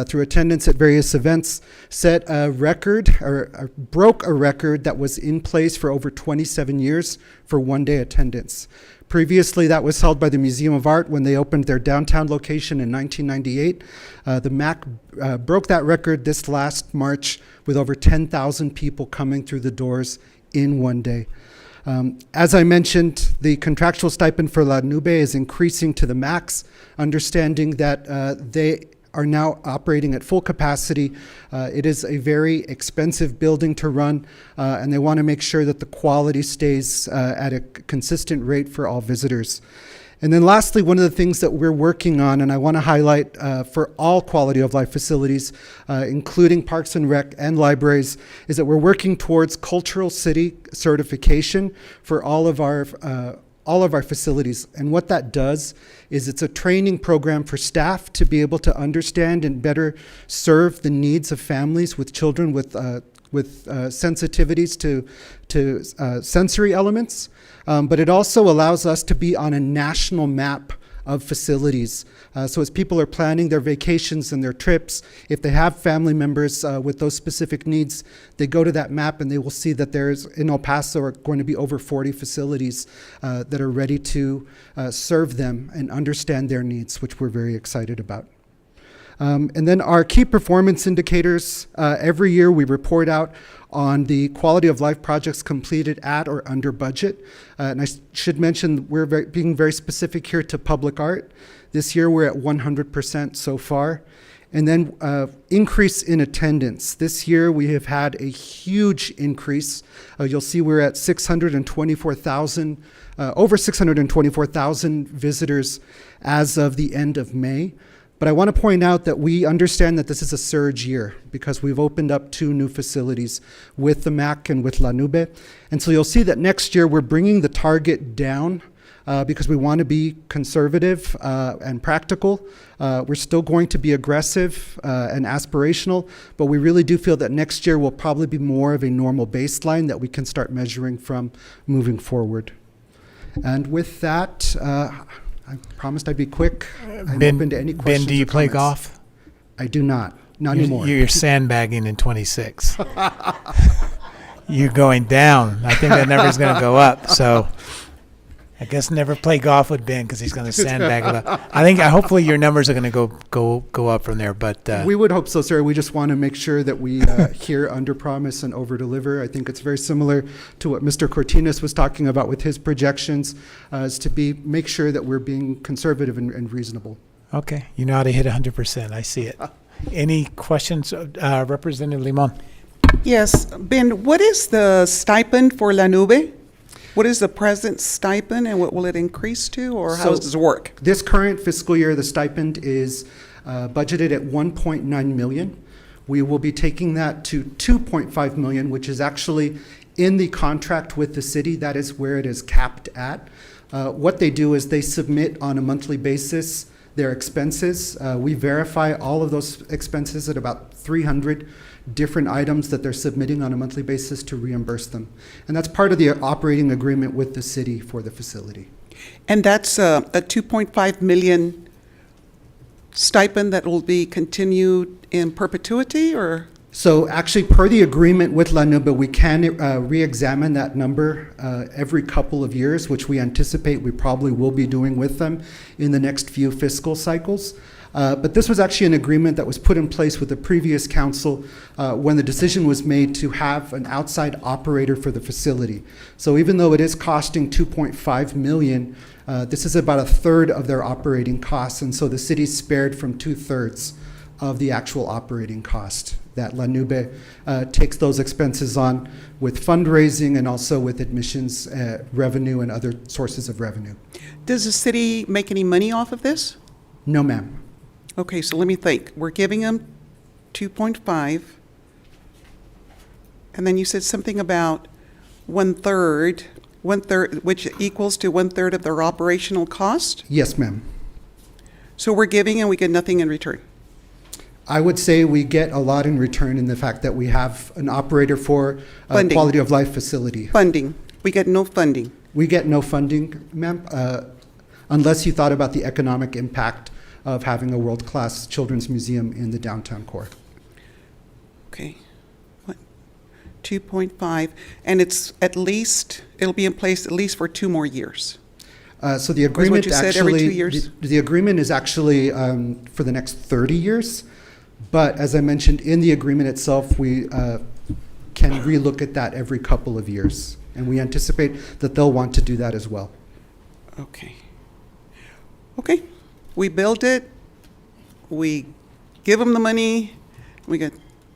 S8: through attendance at various events, set a record, or broke a record that was in place for over 27 years for one-day attendance. Previously, that was held by the Museum of Art when they opened their downtown location in 1998. The MAC broke that record this last March with over 10,000 people coming through the doors in one day. As I mentioned, the contractual stipend for La Nube is increasing to the max, understanding that they are now operating at full capacity. It is a very expensive building to run, and they want to make sure that the quality stays at a consistent rate for all visitors. And then lastly, one of the things that we're working on, and I want to highlight for all quality of life facilities, including Parks and Rec and libraries, is that we're working towards cultural city certification for all of our facilities. And what that does is it's a training program for staff to be able to understand and better serve the needs of families with children with sensitivities to sensory elements. But it also allows us to be on a national map of facilities. So as people are planning their vacations and their trips, if they have family members with those specific needs, they go to that map and they will see that there's, in El Paso, are going to be over 40 facilities that are ready to serve them and understand their needs, which we're very excited about. And then our key performance indicators, every year we report out on the quality of life projects completed at or under budget. And I should mention we're being very specific here to public art. This year we're at 100% so far. And then increase in attendance. This year we have had a huge increase. You'll see we're at 624,000, over 624,000 visitors as of the end of May. But I want to point out that we understand that this is a surge year because we've opened up 2 new facilities with the MAC and with La Nube. And so you'll see that next year we're bringing the target down because we want to be conservative and practical. We're still going to be aggressive and aspirational, but we really do feel that next year will probably be more of a normal baseline that we can start measuring from moving forward. And with that, I promised I'd be quick. I'm open to any questions.
S1: Ben, do you
S8: or
S1: play
S8: comments.
S1: golf?
S8: I do not. Not anymore.
S1: You're sandbagging in 26. You're going down. I think that number's going to go up. So I guess never play golf with Ben because he's going to sandbag a lot. Hopefully your numbers are going to go up from there. But
S8: we would hope so, sir. We just want to make sure that we hear under promise and over deliver. I think it's very similar to what Mr. Cortines was talking about with his projections, is to make sure that we're being conservative and reasonable.
S1: Okay, you know how to hit 100%. I see it. Any questions, Representative Limon?
S4: Yes, Ben, what is the stipend for La Nube? What is the present stipend and what will it increase to, or how does it work?
S8: This current fiscal year, the stipend is budgeted at $1.9 million. We will be taking that to $2.5 million, which is actually in the contract with the city. That is where it is capped at. What they do is they submit on a monthly basis their expenses. We verify all of those expenses at about 300 different items that they're submitting on a monthly basis to reimburse them. And that's part of the operating agreement with the city for the facility.
S4: And that's a $2.5 million stipend that will be continued in perpetuity, or?
S8: So actually, per the agreement with La Nube, we can re-examine that number every couple of years, which we anticipate we probably will be doing with them in the next few fiscal cycles. But this was actually an agreement that was put in place with the previous council when the decision was made to have an outside operator for the facility. So even though it is costing $2.5 million, this is about a third of their operating costs, and so the city spared from 2/3 of the actual operating cost that La Nube takes those expenses on with fundraising and also with admissions revenue and other sources of revenue.
S4: Does the city make any money off of this?
S8: No, ma'am.
S4: Okay, so let me think. We're giving them 2.5, and then you said something about 1/3, which equals to 1/3 of their operational cost?
S8: Yes, ma'am.
S4: So we're giving and we get nothing in return?
S8: I would say we get a lot in return in the fact that we have an operator for a quality of life facility.
S4: Funding. We get no funding.
S8: We get no funding, ma'am, unless you thought about the economic impact of having a world-class children's museum in the downtown core.
S4: Okay. 2.5, and it'll be in place at least for 2 more years.
S8: So the agreement
S4: you said, every 2 years?
S8: The agreement is actually for the next 30 years. But as I mentioned, in the agreement itself, we can relook at that every couple of years. And we anticipate that they'll want to do that as well.
S4: Okay. Okay. We build it, we give them the money, we get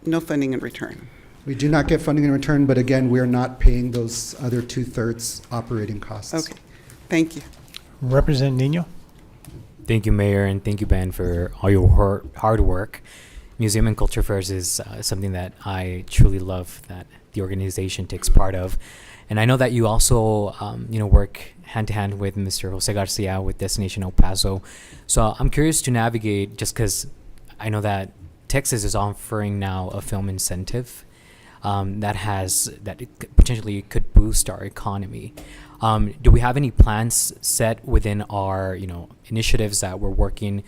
S4: no funding in return.
S8: We do not get funding in return, but again, we are not paying those other 2/3 operating costs.
S4: Okay. Thank you.
S1: Representative Nino?
S12: Thank you, Mayor, and thank you, Ben, for all your hard work. Museum and Culture Fairs is something that I truly love that the organization takes part of. And I know that you also, work hand-to-hand with Mr. Jose Garcia with Destination El Paso. So I'm curious to navigate, just because I know that Texas is offering now a film incentive that it potentially could boost our economy. Do we have any plans set within our, initiatives that we're working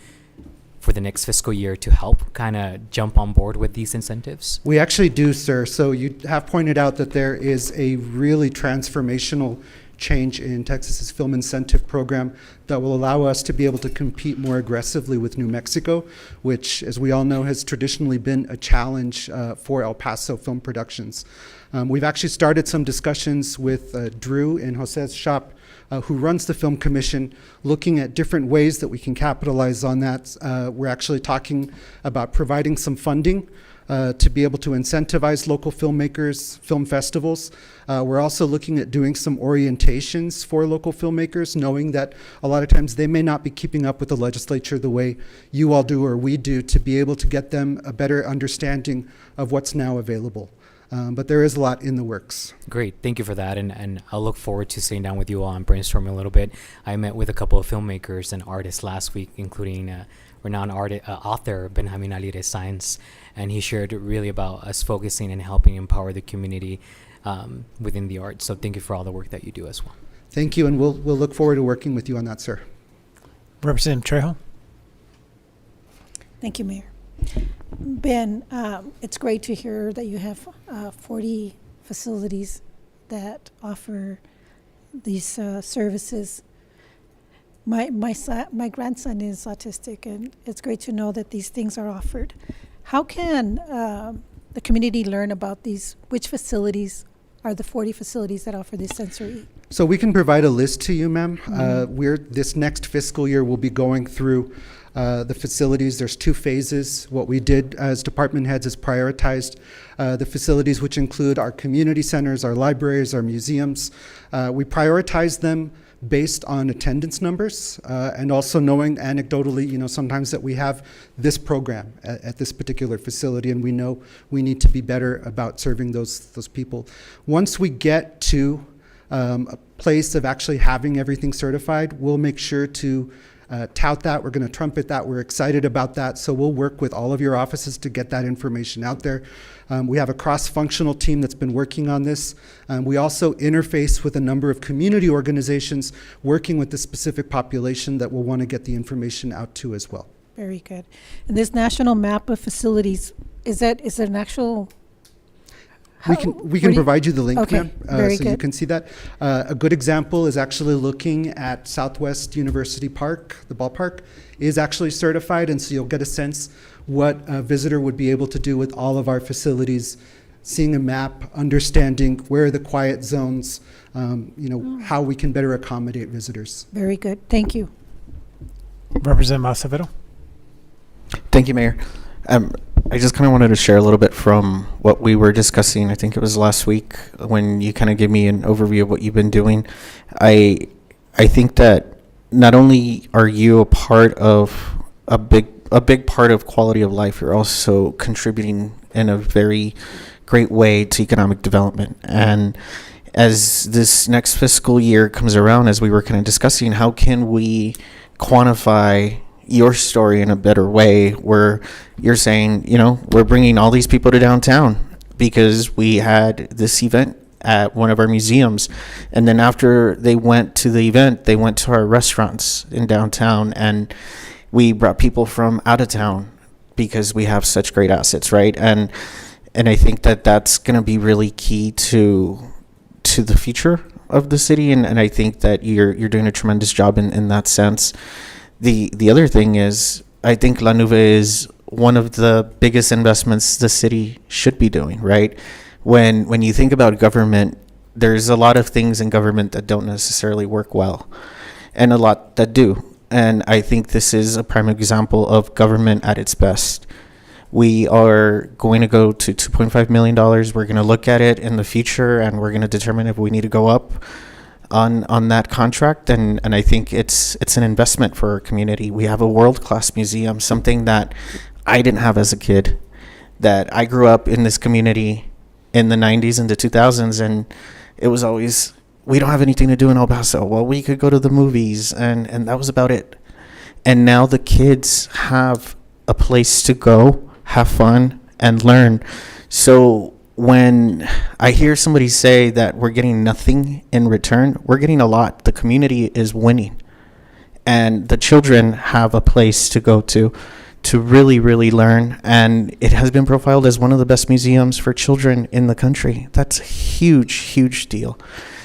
S12: for the next fiscal year to help kind of jump on board with these incentives?
S8: We actually do, sir. So you have pointed out that there is a really transformational change in Texas's film incentive program that will allow us to be able to compete more aggressively with New Mexico, which, as we all know, has traditionally been a challenge for El Paso film productions. We've actually started some discussions with Drew in Jose's shop, who runs the Film Commission, looking at different ways that we can capitalize on that. We're actually talking about providing some funding to be able to incentivize local filmmakers, film festivals. We're also looking at doing some orientations for local filmmakers, knowing that a lot of times they may not be keeping up with the legislature the way you all do or we do, to be able to get them a better understanding of what's now available. But there is a lot in the works.
S12: Great, thank you for that, and I'll look forward to sitting down with you all and brainstorming a little bit. I met with a couple of filmmakers and artists last week, including renowned author Benjamin Alire Sainz, and he shared really about us focusing and helping empower the community within the arts. So thank you for all the work that you do as well.
S8: Thank you, and we'll look forward to working with you on that, sir.
S1: Representative Trejo?
S11: Thank you, Mayor. Ben, it's great to hear that you have 40 facilities that offer these services. My grandson is autistic, and it's great to know that these things are offered. How can the community learn about these? Which facilities are the 40 facilities that offer this sensory?
S8: So we can provide a list to you, ma'am. This next fiscal year, we'll be going through the facilities. There's 2 phases. What we did as department heads is prioritized the facilities, which include our community centers, our libraries, our museums. We prioritize them based on attendance numbers and also knowing anecdotally, sometimes that we have this program at this particular facility, and we know we need to be better about serving those people. Once we get to a place of actually having everything certified, we'll make sure to tout that. We're going to trumpet that. We're excited about that. So we'll work with all of your offices to get that information out there. We have a cross-functional team that's been working on this. We also interface with a number of community organizations working with the specific population that we'll want to get the information out to as well.
S11: Very good. And this national map of facilities, is there an actual...
S8: We can provide you the link,
S11: okay,
S8: ma'am,
S11: very
S8: so
S11: good.
S8: you can see that. A good example is actually looking at Southwest University Park. The ballpark is actually certified, and so you'll get a sense what a visitor would be able to do with all of our facilities, seeing a map, understanding where are the quiet zones, how we can better accommodate visitors.
S11: Very good. Thank you.
S1: Representative Acevedo?
S10: Thank you, Mayor. I just kind of wanted to share a little bit from what we were discussing. I think it was last week when you kind of gave me an overview of what you've been doing. I think that not only are you a part of a big part of quality of life, you're also contributing in a very great way to economic development. And as this next fiscal year comes around, as we were kind of discussing, how can we quantify your story in a better way, where you're saying, we're bringing all these people to downtown because we had this event at one of our museums, and then after they went to the event, they went to our restaurants in downtown, and we brought people from out of town because we have such great assets, right? And I think that that's going to be really key to the future of the city, and I think that you're doing a tremendous job in that sense. The other thing is, I think La Nube is one of the biggest investments the city should be doing, right? When you think about government, there's a lot of things in government that don't necessarily work well, and a lot that do. And I think this is a prime example of government at its best. We are going to go to $2.5 million. We're going to look at it in the future, and we're going to determine if we need to go up. on that contract, and I think it's an investment for our community. We have a world-class museum, something that I didn't have as a kid, that I grew up in this community in the 90s and the 2000s, and it was always, we don't have anything to do in El Paso. Well, we could go to the movies, and that was about it. And now the kids have a place to go, have fun, and learn. So when I hear somebody say that we're getting nothing in return, we're getting a lot. The community is winning. And the children have a place to go to really, really learn. And it has been profiled as one of the best museums for children in the country. That's a huge, huge deal.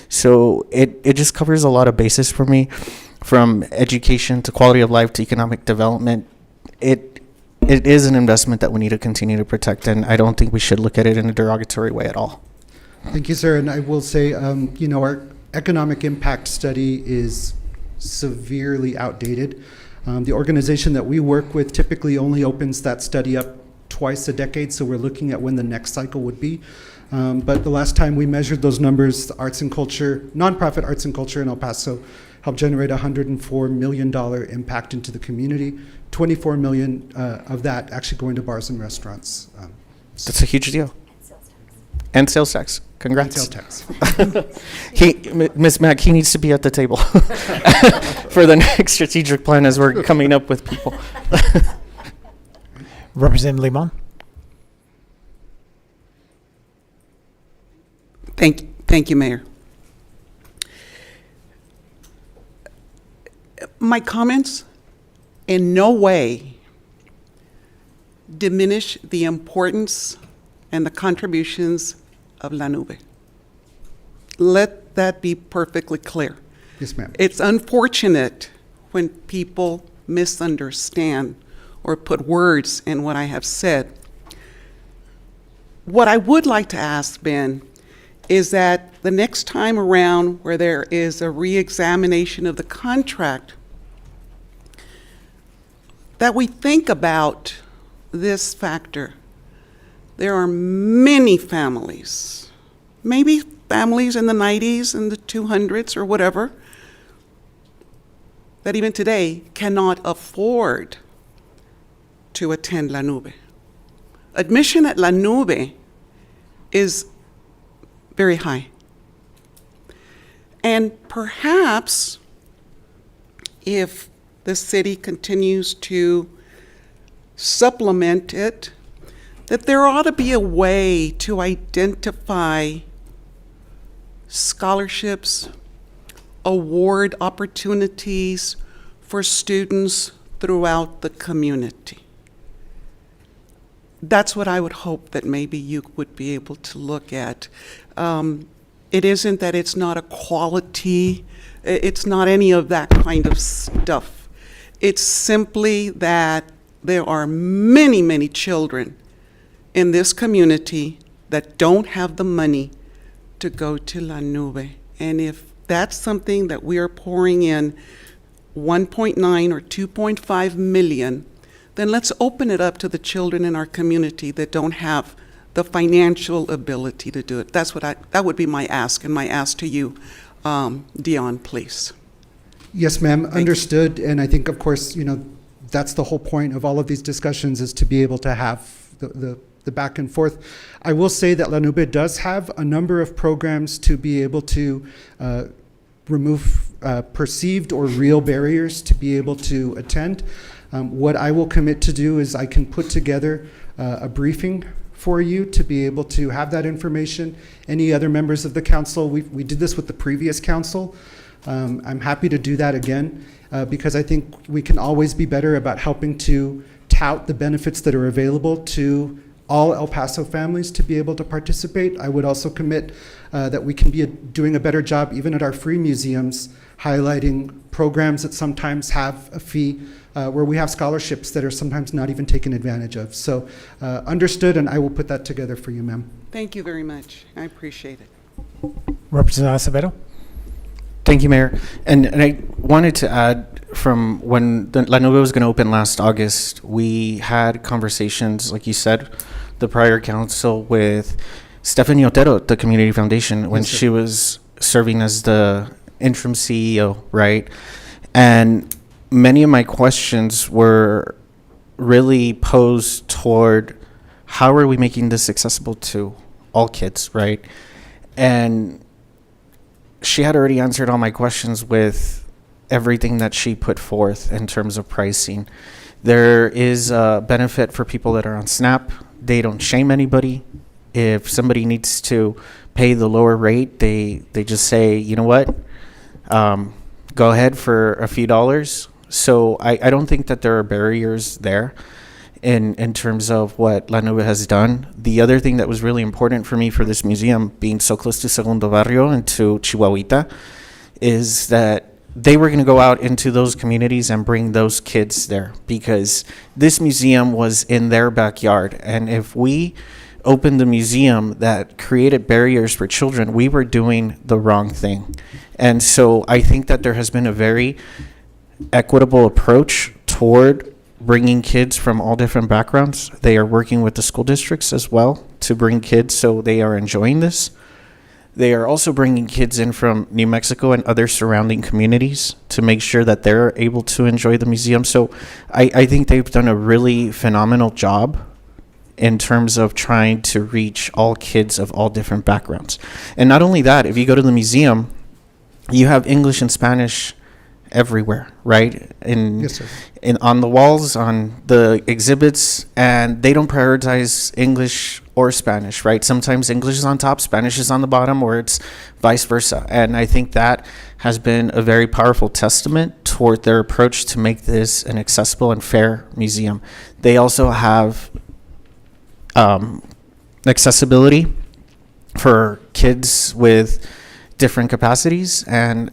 S10: So it just covers a lot of bases for me, from education to quality of life to economic development. It is an investment that we need to continue to protect, and I don't think we should look at it in a derogatory way at all.
S8: Thank you, sir. And I will say, our economic impact study is severely outdated. The organization that we work with typically only opens that study up twice a decade, so we're looking at when the next cycle would be. But the last time we measured those numbers, the arts and culture, nonprofit arts and culture in El Paso helped generate $104 million impact into the community. 24 million of that actually going to bars and restaurants.
S10: That's a huge deal. And sales tax. Congrats.
S8: And sales tax.
S10: Ms. Mack, he needs to be at the table for the next strategic plan as we're coming up with people.
S1: Representative Limon.
S4: Thank you, Mayor. My comments in no way diminish the importance and the contributions of La Nube. Let that be perfectly clear.
S8: Yes, ma'am.
S4: It's unfortunate when people misunderstand or put words in what I have said. What I would like to ask, Ben, is that the next time around where there is a re-examination of the contract, that we think about this factor. There are many families, maybe families in the 90s and the 200s or whatever, that even today cannot afford to attend La Nube. Admission at La Nube is very high. And perhaps if the city continues to supplement it, that there ought to be a way to identify scholarships, award opportunities for students throughout the community. That's what I would hope that maybe you would be able to look at. It isn't that it's not a quality, it's not any of that kind of stuff. It's simply that there are many, many children in this community that don't have the money to go to La Nube. And if that's something that we are pouring in 1.9 or 2.5 million, then let's open it up to the children in our community that don't have the financial ability to do it. That would be my ask, and my ask to you, Dion, please.
S8: Yes, ma'am, understood. And I think, of course, that's the whole point of all of these discussions, is to be able to have the back and forth. I will say that La Nube does have a number of programs to be able to remove perceived or real barriers to be able to attend. What I will commit to do is I can put together a briefing for you to be able to have that information. Any other members of the council, we did this with the previous council. I'm happy to do that again because I think we can always be better about helping to tout the benefits that are available to all El Paso families to be able to participate. I would also commit that we can be doing a better job even at our free museums, highlighting programs that sometimes have a fee, where we have scholarships that are sometimes not even taken advantage of. So understood, and I will put that together for you, ma'am.
S4: Thank you very much. I appreciate it.
S1: Representative Acevedo.
S10: Thank you, Mayor. And I wanted to add, from when the La Nube was going to open last August, we had conversations, like you said, the prior council, with Stephanie Otero at the Community Foundation when she was serving as the interim CEO, right? And many of my questions were really posed toward how are we making this accessible to all kids, right? And she had already answered all my questions with everything that she put forth in terms of pricing. There is a benefit for people that are on SNAP. They don't shame anybody. If somebody needs to pay the lower rate, they just say, you know what, go ahead for a few dollars. So I don't think that there are barriers there in terms of what La Nube has done. The other thing that was really important for me for this museum, being so close to Segundo Barrio and to Chihuahuita, is that they were going to go out into those communities and bring those kids there, because this museum was in their backyard. And if we opened a museum that created barriers for children, we were doing the wrong thing. And so I think that there has been a very equitable approach toward bringing kids from all different backgrounds. They are working with the school districts as well to bring kids, so they are enjoying this. They are also bringing kids in from New Mexico and other surrounding communities to make sure that they're able to enjoy the museum. So I think they've done a really phenomenal job in terms of trying to reach all kids of all different backgrounds. And not only that, if you go to the museum, you have English and Spanish everywhere, right?
S8: Yes, sir.
S10: On the walls, on the exhibits, and they don't prioritize English or Spanish, right? Sometimes English is on top, Spanish is on the bottom, or it's vice versa. And I think that has been a very powerful testament toward their approach to make this an accessible and fair museum. They also have accessibility for kids with different capacities, and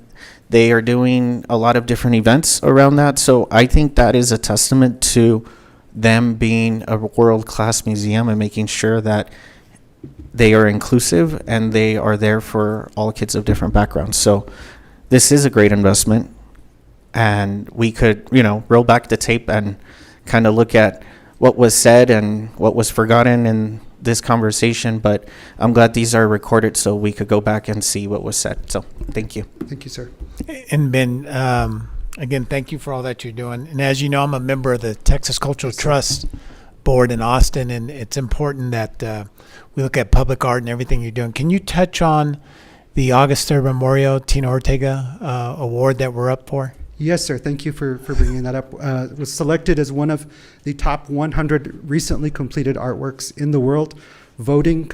S10: they are doing a lot of different events around that. So I think that is a testament to them being a world-class museum and making sure that they are inclusive and they are there for all kids of different backgrounds. So this is a great investment, and we could, roll back the tape and kind of look at what was said and what was forgotten in this conversation, but I'm glad these are recorded so we could go back and see what was said. So thank you.
S8: Thank you, sir.
S1: And Ben, again, thank you for all that you're doing. And as you know, I'm a member of the Texas Cultural Trust Board in Austin, and it's important that we look at public art and everything you're doing. Can you touch on the August 3rd Memorial Tina Ortega award that we're up for?
S8: Yes, sir. Thank you for bringing that up. It was selected as one of the top 100 recently completed artworks in the world. Voting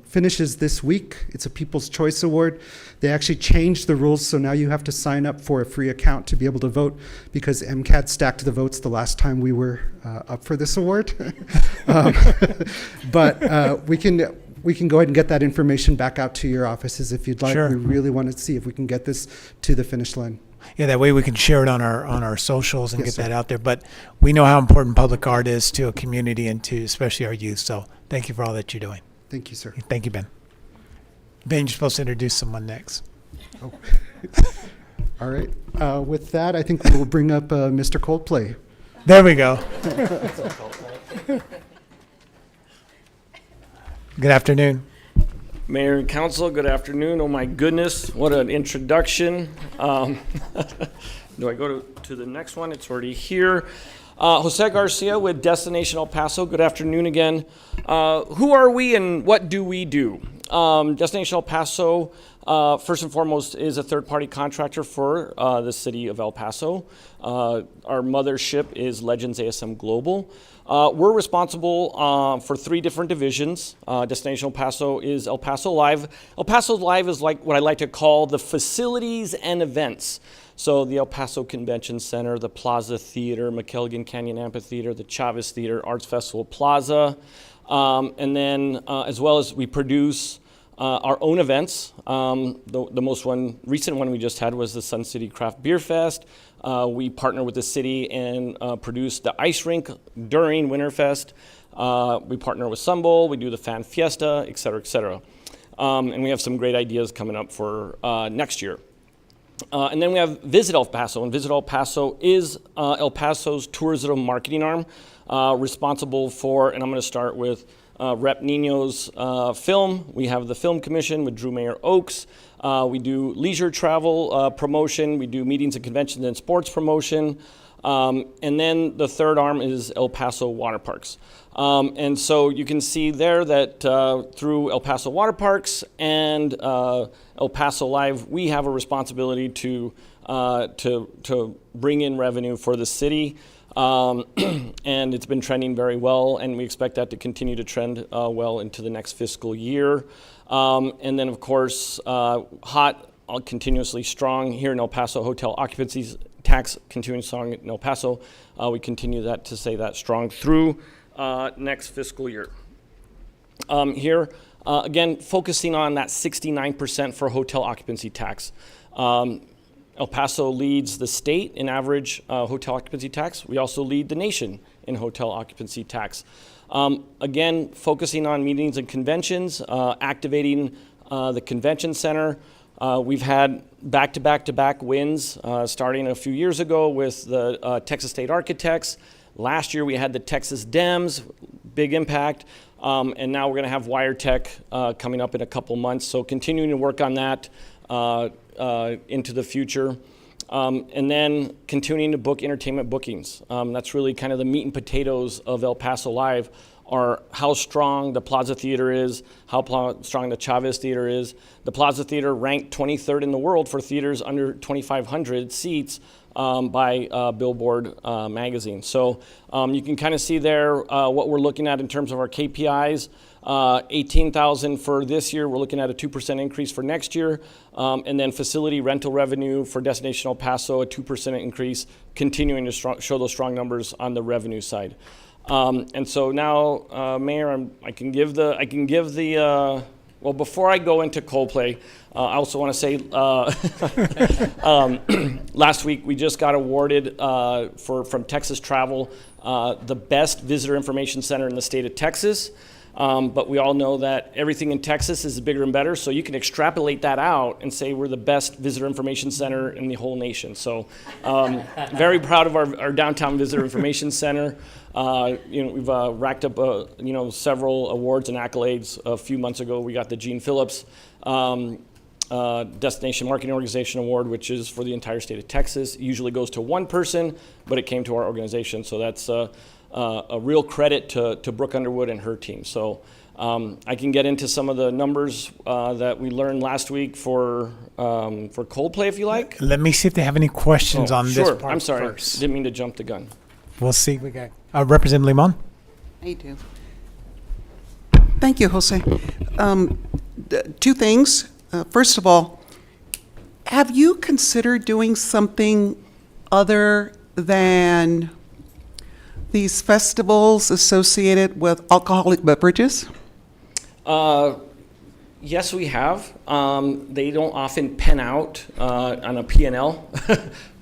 S8: finishes this week. It's a People's Choice Award. They actually changed the rules, so now you have to sign up for a free account to be able to vote, because MCAT stacked the votes the last time we were up for this award. But we can go ahead and get that information back out to your offices if you'd like.
S1: Sure.
S8: We really want to see if we can get this to the finish line.
S1: Yeah, that way we can share it on our socials and
S8: Yes,
S1: get
S8: sir.
S1: that out there. But we know how important public art is to a community and to especially our youth. So thank you for all that you're doing.
S8: Thank you, sir.
S1: Thank you, Ben. Ben, you're supposed to introduce someone next.
S8: Oh. All right. With that, I think we'll bring up Mr. Coldplay.
S1: There we go. Good afternoon.
S14: Mayor and Council, good afternoon. Oh my goodness, what an introduction. Do I go to the next one? It's already here. Jose Garcia with Destination El Paso. Good afternoon again. Who are we and what do we do? Destination El Paso, first and foremost, is a third-party contractor for the city of El Paso. Our mothership is Legends ASM Global. We're responsible for 3 different divisions. Destination El Paso is El Paso Live. El Paso Live is like what I like to call the facilities and events. So the El Paso Convention Center, the Plaza Theater, McKelligan Canyon Amphitheater, the Chavez Theater, Arts Festival Plaza, and then as well as we produce our own events. The most recent one we just had was the Sun City Craft Beer Fest. We partner with the city and produce the ice rink during Winterfest. We partner with Sunbowl. We do the Fan Fiesta, et cetera, et cetera. And we have some great ideas coming up for next year. And then we have Visit El Paso, and Visit El Paso is El Paso's tourism marketing arm, responsible for, and I'm going to start with Rep Nino's film. We have the Film Commission with Drew Mayer Oaks. We do leisure travel promotion. We do meetings and conventions and sports promotion. And then the third arm is El Paso Water Parks. And so you can see there that through El Paso Water Parks and El Paso Live, we have a responsibility to bring in revenue for the city. And it's been trending very well, and we expect that to continue to trend well into the next fiscal year. And then, of course, hot, continuously strong here in El Paso. Hotel occupancies tax continuing strong in El Paso. We continue that to say that strong through next fiscal year. Here, again, focusing on that 69% for hotel occupancy tax. El Paso leads the state in average hotel occupancy tax. We also lead the nation in hotel occupancy tax. Again, focusing on meetings and conventions, activating the convention center. We've had back-to-back-to-back wins starting a few years ago with the Texas State Architects. Last year we had the Texas Dems, big impact. And now we're going to have WireTech coming up in a couple months. So continuing to work on that into the future. And then continuing to book entertainment bookings. That's really kind of the meat and potatoes of El Paso Live, are how strong the Plaza Theater is, how strong the Chavez Theater is. The Plaza Theater ranked 23rd in the world for theaters under 2,500 seats by Billboard magazine. So you can kind of see there what we're looking at in terms of our KPIs. 18,000 for this year. We're looking at a 2% increase for next year. And then facility rental revenue for Destination El Paso, a 2% increase, continuing to show those strong numbers on the revenue side. And so now, Mayor, I can give the well, before I go into Coldplay, I also want to say last week we just got awarded from Texas Travel the best visitor information center in the state of Texas. But we all know that everything in Texas is bigger and better, so you can extrapolate that out and say we're the best visitor information center in the whole nation. So very proud of our downtown visitor information center. We've racked up several awards and accolades. A few months ago, we got the Gene Phillips Destination Marketing Organization Award, which is for the entire state of Texas. It usually goes to one person, but it came to our organization, so that's a real credit to Brooke Underwood and her team. So I can get into some of the numbers that we learned last week for Coldplay, if you like.
S1: Let me see if they have any questions on this
S14: sure.
S1: part
S14: I'm sorry.
S1: first.
S14: Didn't mean to jump the gun.
S1: We'll see. We got Representative Limon.
S4: I do. Thank you, Jose. Two things. First of all, have you considered doing something other than these festivals associated with alcoholic beverages?
S14: Yes, we have. They don't often pen out on a P&L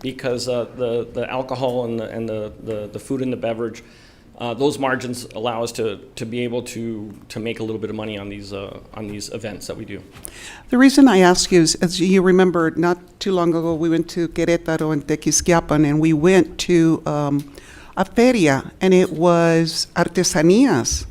S14: because the alcohol and the food and the beverage, those margins allow us to be able to make a little bit of money on these events that we do.
S4: The reason I ask you is, as you remember, not too long ago, we went to Querétaro and Tequisquiapan, and we went to a feria, and it was artesanías.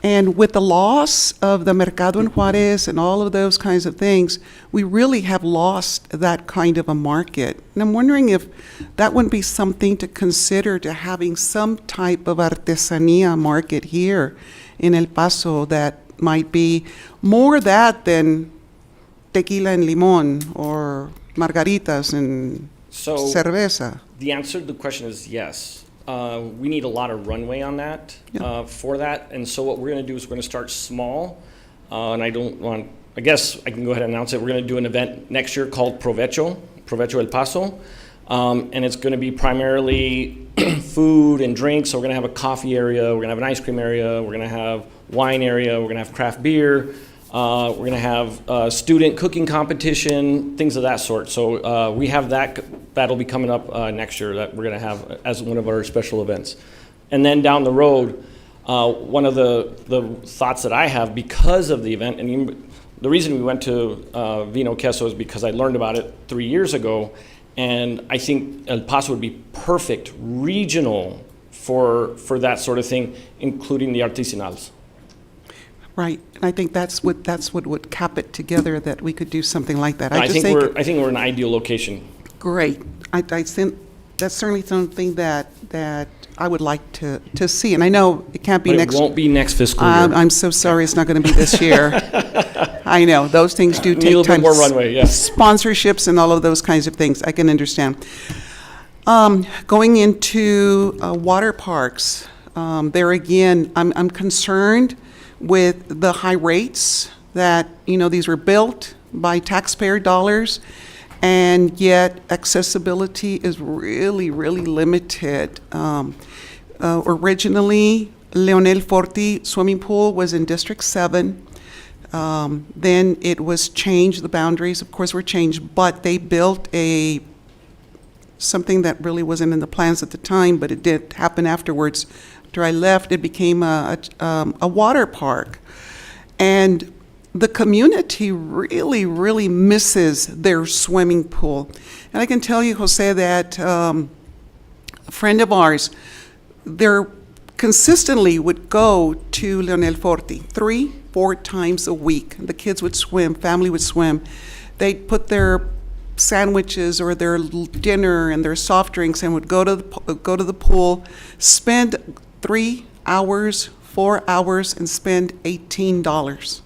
S4: And with the loss of the Mercado en Juárez and all of those kinds of things, we really have lost that kind of a market. And I'm wondering if that wouldn't be something to consider, to having some type of artesanía market here in El Paso that might be more that than tequila and limón or margaritas and cerveza.
S14: The answer to the question is yes. We need a lot of runway on that for that. And so what we're going to do is we're going to start small. And I guess I can go ahead and announce it. We're going to do an event next year called Provecho El Paso. And it's going to be primarily food and drinks. So we're going to have a coffee area. We're going to have an ice cream area. We're going to have wine area. We're going to have craft beer. We're going to have student cooking competition, things of that sort. So we have that'll be coming up next year that we're going to have as one of our special events. And then down the road, one of the thoughts that I have because of the event, and the reason we went to Vino Queso is because I learned about it 3 years ago, and I think El Paso would be perfect regional for that sort of thing, including the artisanals.
S4: Right, and I think that's what would cap it together, that we could do something like that.
S14: I
S4: just
S14: think we're an ideal location.
S4: Great. That's certainly something that I would like to see, and I know it can't be
S14: But
S4: next.
S14: it won't be next fiscal year.
S4: I'm so sorry, it's not going to be this year. I know, those things do
S14: Need a
S4: take
S14: little bit
S4: time.
S14: more runway, yes.
S4: Sponsorships and all of those kinds of things, I can understand. Going into water parks, there again, I'm concerned with the high rates that, these were built by taxpayer dollars, and yet accessibility is really, really limited. Originally, Leonel Forti swimming pool was in District 7. Then it was changed, the boundaries, of course, were changed, but they built something that really wasn't in the plans at the time, but it did happen afterwards. After I left, it became a water park. And the community really, really misses their swimming pool. And I can tell you, Jose, that a friend of ours, they're consistently would go to Leonel Forti 3-4 times a week. The kids would swim, family would swim. They'd put their sandwiches or their dinner and their soft drinks and would go to the pool, spend 3 hours, 4 hours, and spend $18.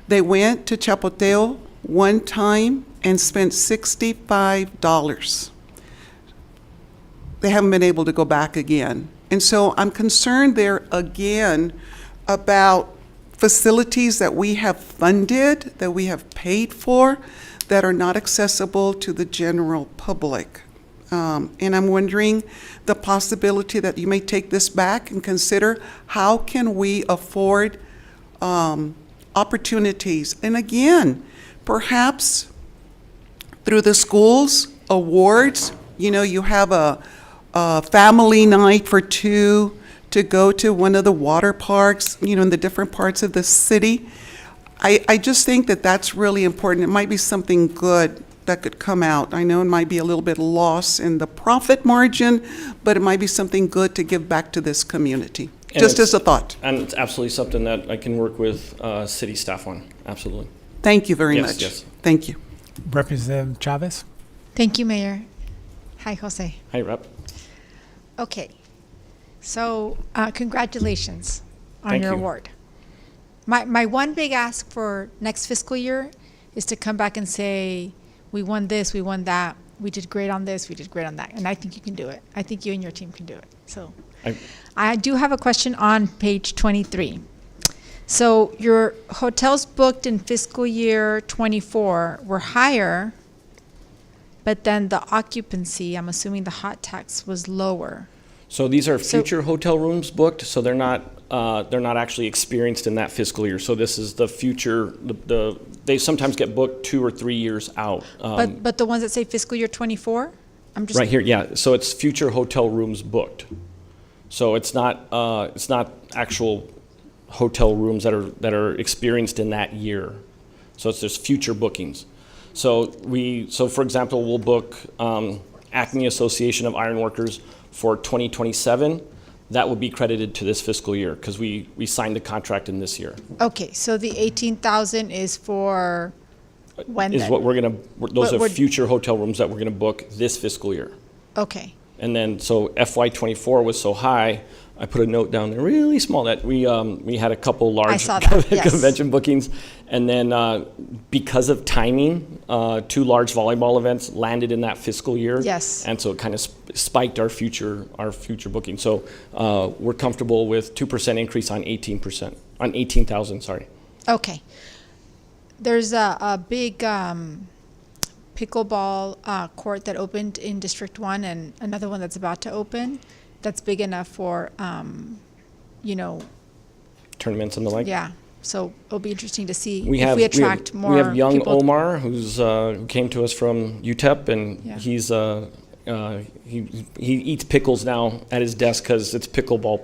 S4: They went to Chapoteo one time and spent $65. They haven't been able to go back again. And so I'm concerned there again about facilities that we have funded, that we have paid for, that are not accessible to the general public. And I'm wondering the possibility that you may take this back and consider how can we afford opportunities. And again, perhaps through the schools, awards, you have a family night for 2 to go to one of the water parks, in the different parts of the city. I just think that that's really important. It might be something good that could come out. I know it might be a little bit loss in the profit margin, but it might be something good to give back to this community.
S14: And
S4: Just as a thought.
S14: And it's absolutely something that I can work with city staff on, absolutely.
S4: Thank you very
S14: Yes,
S4: much.
S14: yes.
S4: Thank you.
S1: Representative Chavez?
S9: Thank you, Mayor. Hi, Jose.
S14: Hi, Rep.
S9: Okay, so congratulations on
S14: Thank
S9: your
S14: you.
S9: award. My one big ask for next fiscal year is to come back and say, we won this, we won that, we did great on this, we did great on that, and I think you can do it. I think you and your team can do it. So I do have a question on page 23. So your hotels booked in fiscal year 24 were higher, but then the occupancy, I'm assuming the hot tax was lower.
S14: So these are future hotel rooms booked, so they're not actually experienced in that fiscal year. So this is the future, they sometimes get booked 2 or 3 years out.
S9: But the ones that say fiscal year 24? I'm just
S14: Right here, yeah, so it's future hotel rooms booked. So it's not actual hotel rooms that are experienced in that year. So it's just future bookings. So for example, we'll book Acme Association of Ironworkers for 2027. That will be credited to this fiscal year because we signed the contract in this year.
S9: Okay, so the 18,000 is for when
S14: Is
S9: then?
S14: what those are
S9: What-
S14: future hotel rooms that we're gonna book this fiscal year.
S9: Okay,
S14: And then, so FY24 was so high, I put a note down there, really small, that we had a couple large
S9: saw that, yes.
S14: convention bookings. And then because of timing, 2 large volleyball events landed in that fiscal year.
S9: Yes.
S14: And so it kind of spiked our future booking. So we're comfortable with 2% increase on 18%, on 18,000, sorry.
S9: okay. There's a big pickleball court that opened in District 1 and another one that's about to open that's big enough for,
S14: Tournaments and the like.
S9: yeah. So it'll be interesting to see
S14: We
S9: if
S14: have
S9: we attract more
S14: we have young
S9: people.
S14: Omar who came to us from UTEP, and
S9: Yeah.
S14: he's he eats pickles now at his desk because it's pickleball.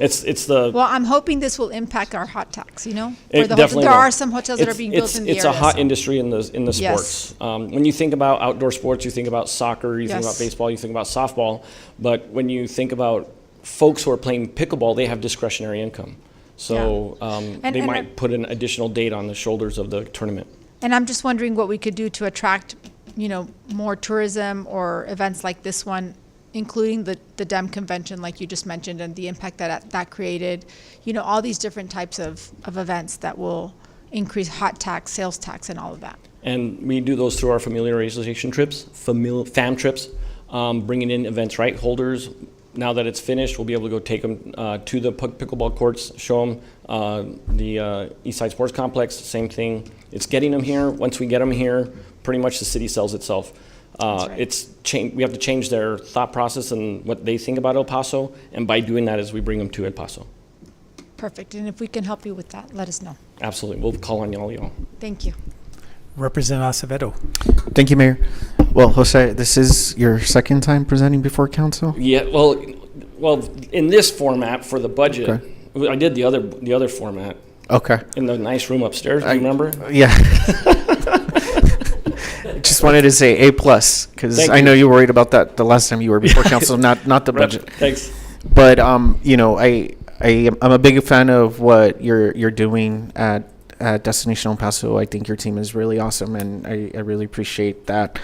S14: It's the
S9: Well, I'm hoping this will impact our hot tax,
S14: It
S9: there
S14: definitely
S9: are
S14: will.
S9: some hotels that are being built in the
S14: It's
S9: area.
S14: a hot
S9: so-
S14: industry in the
S9: Yes.
S14: sports. When you think about outdoor sports, you think about soccer, you think about
S9: Yes.
S14: baseball, you think about softball. But when you think about folks who are playing pickleball, they have discretionary income. So
S9: And-
S14: they
S9: and
S14: might put an additional date on the shoulders of the tournament.
S9: And I'm just wondering what we could do to attract, more tourism or events like this one, including the DEM convention, like you just mentioned, and the impact that created. All these different types of events that will increase hot tax, sales tax, and all of that.
S14: And we do those through our familiarization trips, FAM trips, bringing in events right holders. Now that it's finished, we'll be able to go take them to the pickleball courts, show them the Eastside Sports Complex, same thing. It's getting them here. Once we get them here, pretty much the city sells itself. We have to change their thought process and what they think about El Paso, and by doing that is we bring them to El Paso.
S9: Perfect. And if we can help you with that, let us know.
S14: Absolutely. We'll call on y'all.
S9: Thank you.
S1: Representative Acevedo.
S10: Thank you, Mayor. Well, Jose, this is your second time presenting before council?
S14: Yeah, well, in this format for the budget,
S10: Okay.
S14: I did the other format.
S10: Okay.
S14: In the nice room upstairs, do you remember?
S10: Yeah. Just wanted to say A+, because
S14: Thank
S10: I know
S14: you.
S10: you were worried about that the last time you were before council, not the budget.
S14: Thanks.
S10: But I'm a big fan of what you're doing at Destination El Paso. I think your team is really awesome, and I really appreciate that.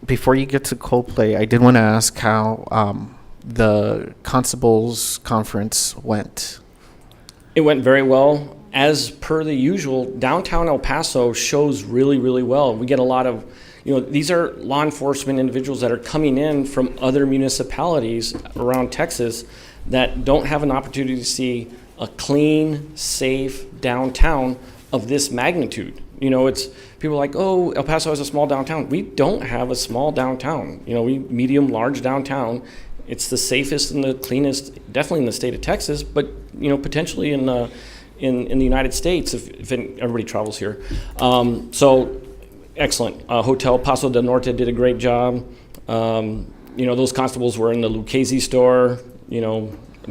S10: Before you get to Coldplay, I did want to ask how the Constables Conference went.
S14: It went very well. As per the usual, downtown El Paso shows really, really well. We get a lot of, these are law enforcement individuals that are coming in from other municipalities around Texas that don't have an opportunity to see a clean, safe downtown of this magnitude. It's people are like, oh, El Paso has a small downtown. We don't have a small downtown. We medium, large downtown. It's the safest and the cleanest, definitely in the state of Texas, but potentially in the United States if everybody travels here. So excellent. Hotel Paso del Norte did a great job. Those constables were in the Lucchese store,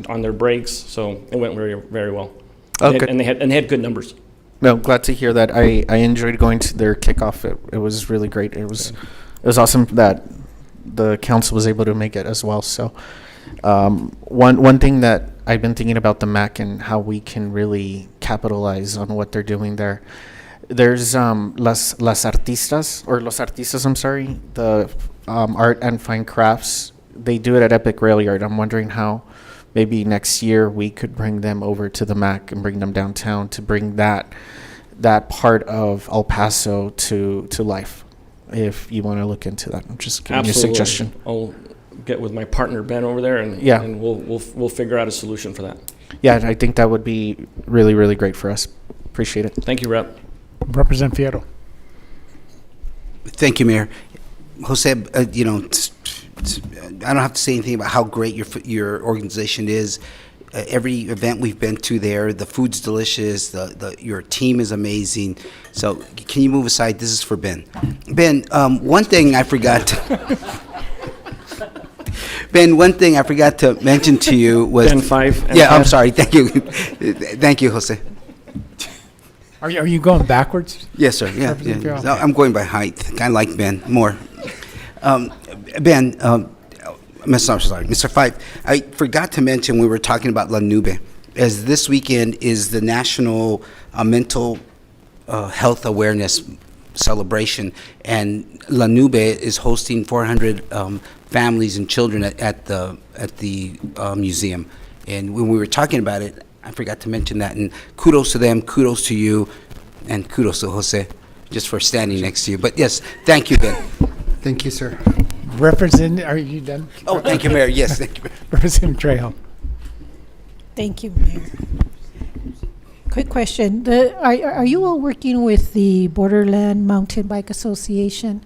S14: on their breaks, so it went very, very well.
S10: Okay.
S14: And they had good numbers.
S10: No, glad to hear that. I enjoyed going to their kickoff. It was really great. It was awesome that the council was able to make it as well. So one thing that I've been thinking about the MAC and how we can really capitalize on what they're doing there. There's Los Artistas, I'm sorry, the art and fine crafts. They do it at Epic Rail Yard. I'm wondering how maybe next year we could bring them over to the MAC and bring them downtown to bring that part of El Paso to life. If you want to look into that, I'm just giving you a suggestion.
S14: I'll get with my partner Ben over there, and we'll figure out a solution for that.
S10: Yeah, I think that would be really, really great for us. Appreciate it.
S14: Thank you, Rep.
S1: Representative Fierro.
S13: Thank you, Mayor. Jose, I don't have to say anything about how great your organization is. Every event we've been to there, the food's delicious. Your team is amazing. So, can you move aside? This is for Ben. Ben, one thing I forgot. Ben, one thing I forgot to mention to you was
S14: Ben 5.
S13: Yeah, I'm sorry. Thank you, thank you, Jose.
S1: Are you going backwards?
S13: Yes, sir. Yeah.
S1: Fierro?
S13: No, I'm going by height. I like Ben more. Ben, Mr. Fife, I forgot to mention we were talking about La Nube, as this weekend is the National Mental Health Awareness Celebration, and La Nube is hosting 400 families and children at the museum. And when we were talking about it, I forgot to mention that. And kudos to them, kudos to you, and kudos to Jose, just for standing next to you. But yes, thank you, Ben.
S8: Thank you, sir.
S1: Are you done?
S13: Oh, thank you, Mayor. Yes, thank you, Mayor.
S1: Representative Trejo.
S11: Thank you, Mayor. Quick question. Are you all working with the Borderland Mountain Bike Association?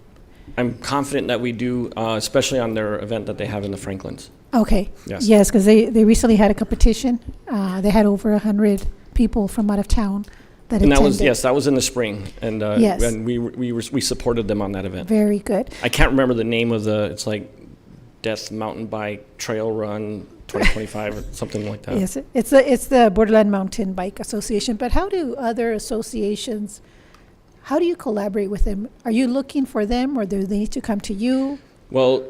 S14: I'm confident that we do, especially on their event that they have in the Franklins.
S11: Okay.
S14: Yes.
S11: Yes, because they recently had a competition. They had over 100 people from out of town that
S14: And
S11: attended.
S14: that was in the spring, and
S11: Yes.
S14: and we supported them on that event.
S11: Very good.
S14: I can't remember the name of it's like Death Mountain Bike Trail Run 2025 or something like that.
S11: Yes, it's the Borderland Mountain Bike Association. But how do other associations? How do you collaborate with them? Are you looking for them, or do they need to come to you?
S14: Well,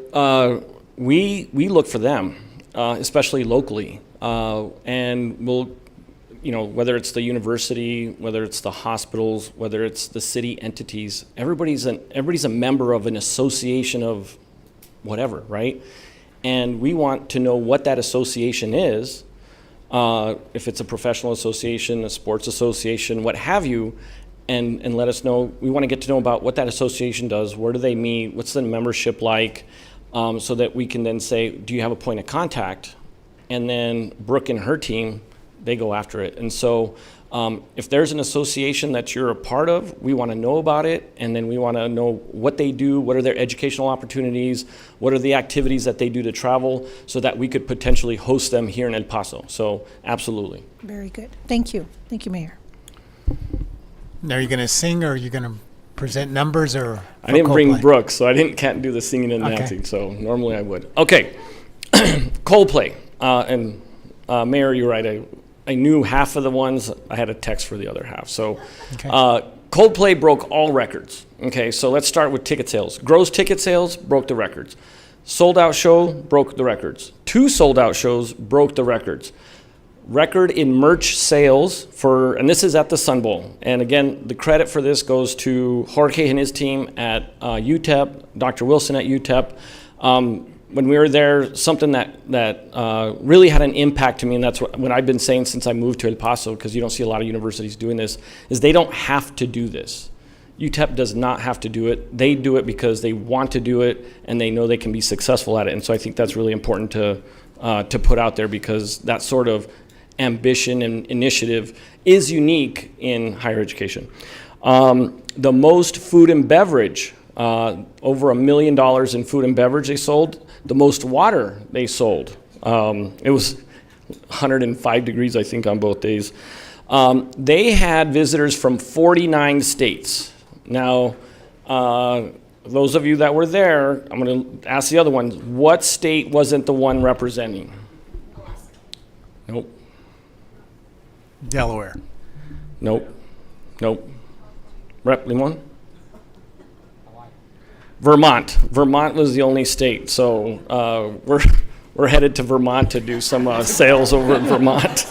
S14: we look for them, especially locally, and whether it's the university, whether it's the hospitals, whether it's the city entities, everybody's a member of an association of whatever, right? And we want to know what that association is, if it's a professional association, a sports association, what have you, and let us know. We want to get to know about what that association does, where do they meet, what's the membership like, so that we can then say, do you have a point of contact? And then Brooke and her team, they go after it. And so if there's an association that you're a part of, we want to know about it, and then we want to know what they do, what are their educational opportunities, what are the activities that they do to travel, so that we could potentially host them here in El Paso. So absolutely.
S11: Very good. Thank you. Thank you, Mayor.
S1: Now, are you going to sing, or are you going to present numbers, or?
S14: I didn't bring
S1: Coldplay?
S14: Brooke, so I can't do the singing and
S1: Okay.
S14: dancing, so normally I would. Okay, Coldplay. Mayor, you're right. I knew half of the ones. I had a text for the other half. So
S1: Okay.
S14: Coldplay broke all records. Okay, so let's start with ticket sales. Gross ticket sales broke the records. Sold out show broke the records. 2 sold out shows broke the records. Record in merch sales and this is at the Sun Bowl. And again, the credit for this goes to Jorge and his team at UTEP, Dr. Wilson at UTEP. When we were there, something that really had an impact to me, and that's what I've been saying since I moved to El Paso, because you don't see a lot of universities doing this, is they don't have to do this. UTEP does not have to do it. They do it because they want to do it, and they know they can be successful at it. And so I think that's really important to put out there, because that sort of ambition and initiative is unique in higher education. The most food and beverage, over $1 million in food and beverage they sold. The most water they sold. It was 105 degrees, I think, on both days. They had visitors from 49 states. Now, those of you that were there, I'm going to ask the other ones, what state wasn't the one representing? Nope.
S1: Delaware.
S14: Nope. Rep Limon? Vermont. Vermont was the only state, so we're headed to Vermont to do some sales over in Vermont.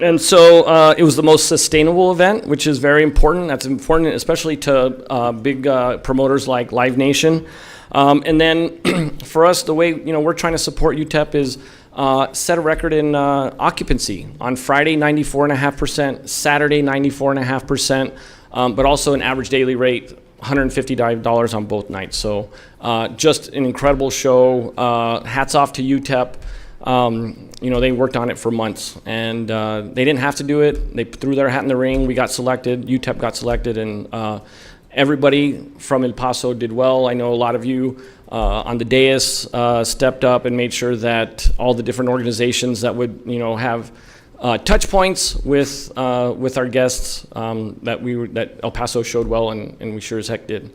S14: And so it was the most sustainable event, which is very important. That's important, especially to big promoters like Live Nation. And then for us, the way we're trying to support UTEP is set a record in occupancy. On Friday, 94.5%, Saturday, 94.5%, but also an average daily rate, $150 on both nights. So just an incredible show. Hats off to UTEP. They worked on it for months, and they didn't have to do it. They threw their hat in the ring. We got selected. UTEP got selected, and everybody from El Paso did well. I know a lot of you on the dais stepped up and made sure that all the different organizations that would, have touch points with our guests, that El Paso showed well, and we sure as heck did.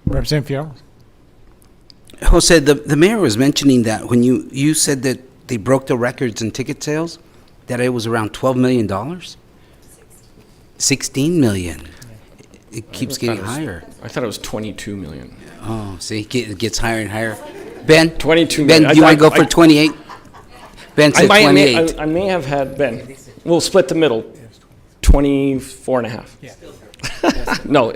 S1: Representative Fierro.
S13: Jose, the mayor was mentioning that when you said that they broke the records in ticket sales, that it was around $12 million? $16 million. It keeps getting higher.
S14: I thought it was 22 million.
S13: Oh, see, it gets higher and higher. Ben?
S14: 22
S13: Ben,
S14: million.
S13: do you want to go for 28? Ben said 28.
S14: I may have had Ben. We'll split the middle. 24 and a half.
S1: Yeah.
S14: No,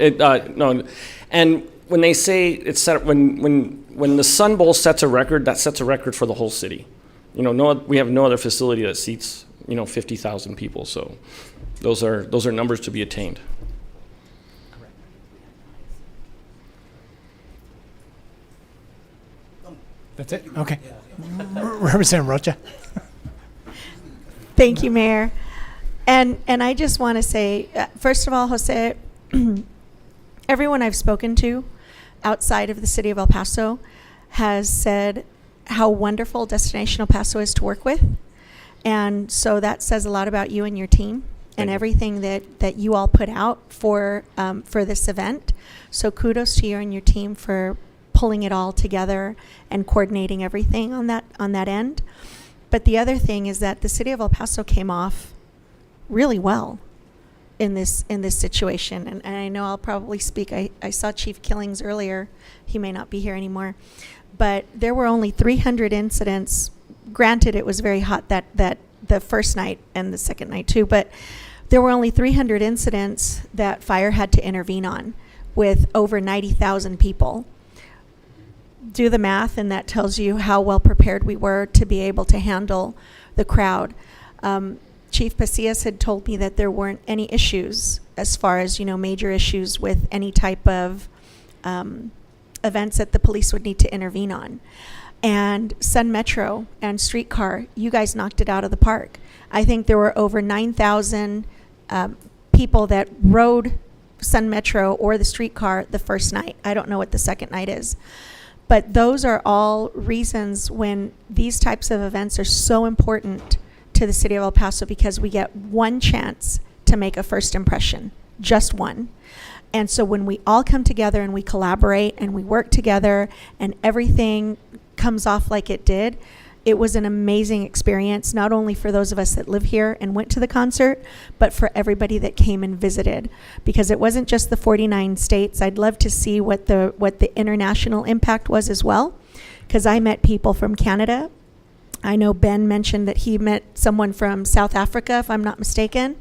S14: no. And when they say it's set, when the Sun Bowl sets a record, that sets a record for the whole city. We have no other facility that seats 50,000 people. So those are numbers to be attained.
S1: That's it? Okay. Representative Rocha.
S3: Thank you, Mayor. And I just want to say, first of all, Jose, everyone I've spoken to outside of the city of El Paso has said how wonderful Destination El Paso is to work with. And so that says a lot about you and your team and everything that you all put out for this event. So kudos to you and your team for pulling it all together and coordinating everything on that end. But the other thing is that the city of El Paso came off really well in this situation. And I know I'll probably speak. I saw Chief Killings earlier. He may not be here anymore. But there were only 300 incidents granted, it was very hot that the first night and the second night too, but there were only 300 incidents that fire had to intervene on with over 90,000 people. Do the math, and that tells you how well prepared we were to be able to handle the crowd. Chief Pasillas had told me that there weren't any issues as far as, major issues with any type of events that the police would need to intervene on. And Sun Metro and Streetcar, you guys knocked it out of the park. I think there were over 9,000 people that rode Sun Metro or the Streetcar the first night. I don't know what the second night is. But those are all reasons when these types of events are so important to the city of El Paso, because we get one chance to make a first impression, just one. And so when we all come together and we collaborate and we work together and everything comes off like it did, it was an amazing experience, not only for those of us that live here and went to the concert, but for everybody that came and visited, because it wasn't just the 49 states. I'd love to see what the international impact was as well, because I met people from Canada. I know Ben mentioned that he met someone from South Africa, if I'm not mistaken.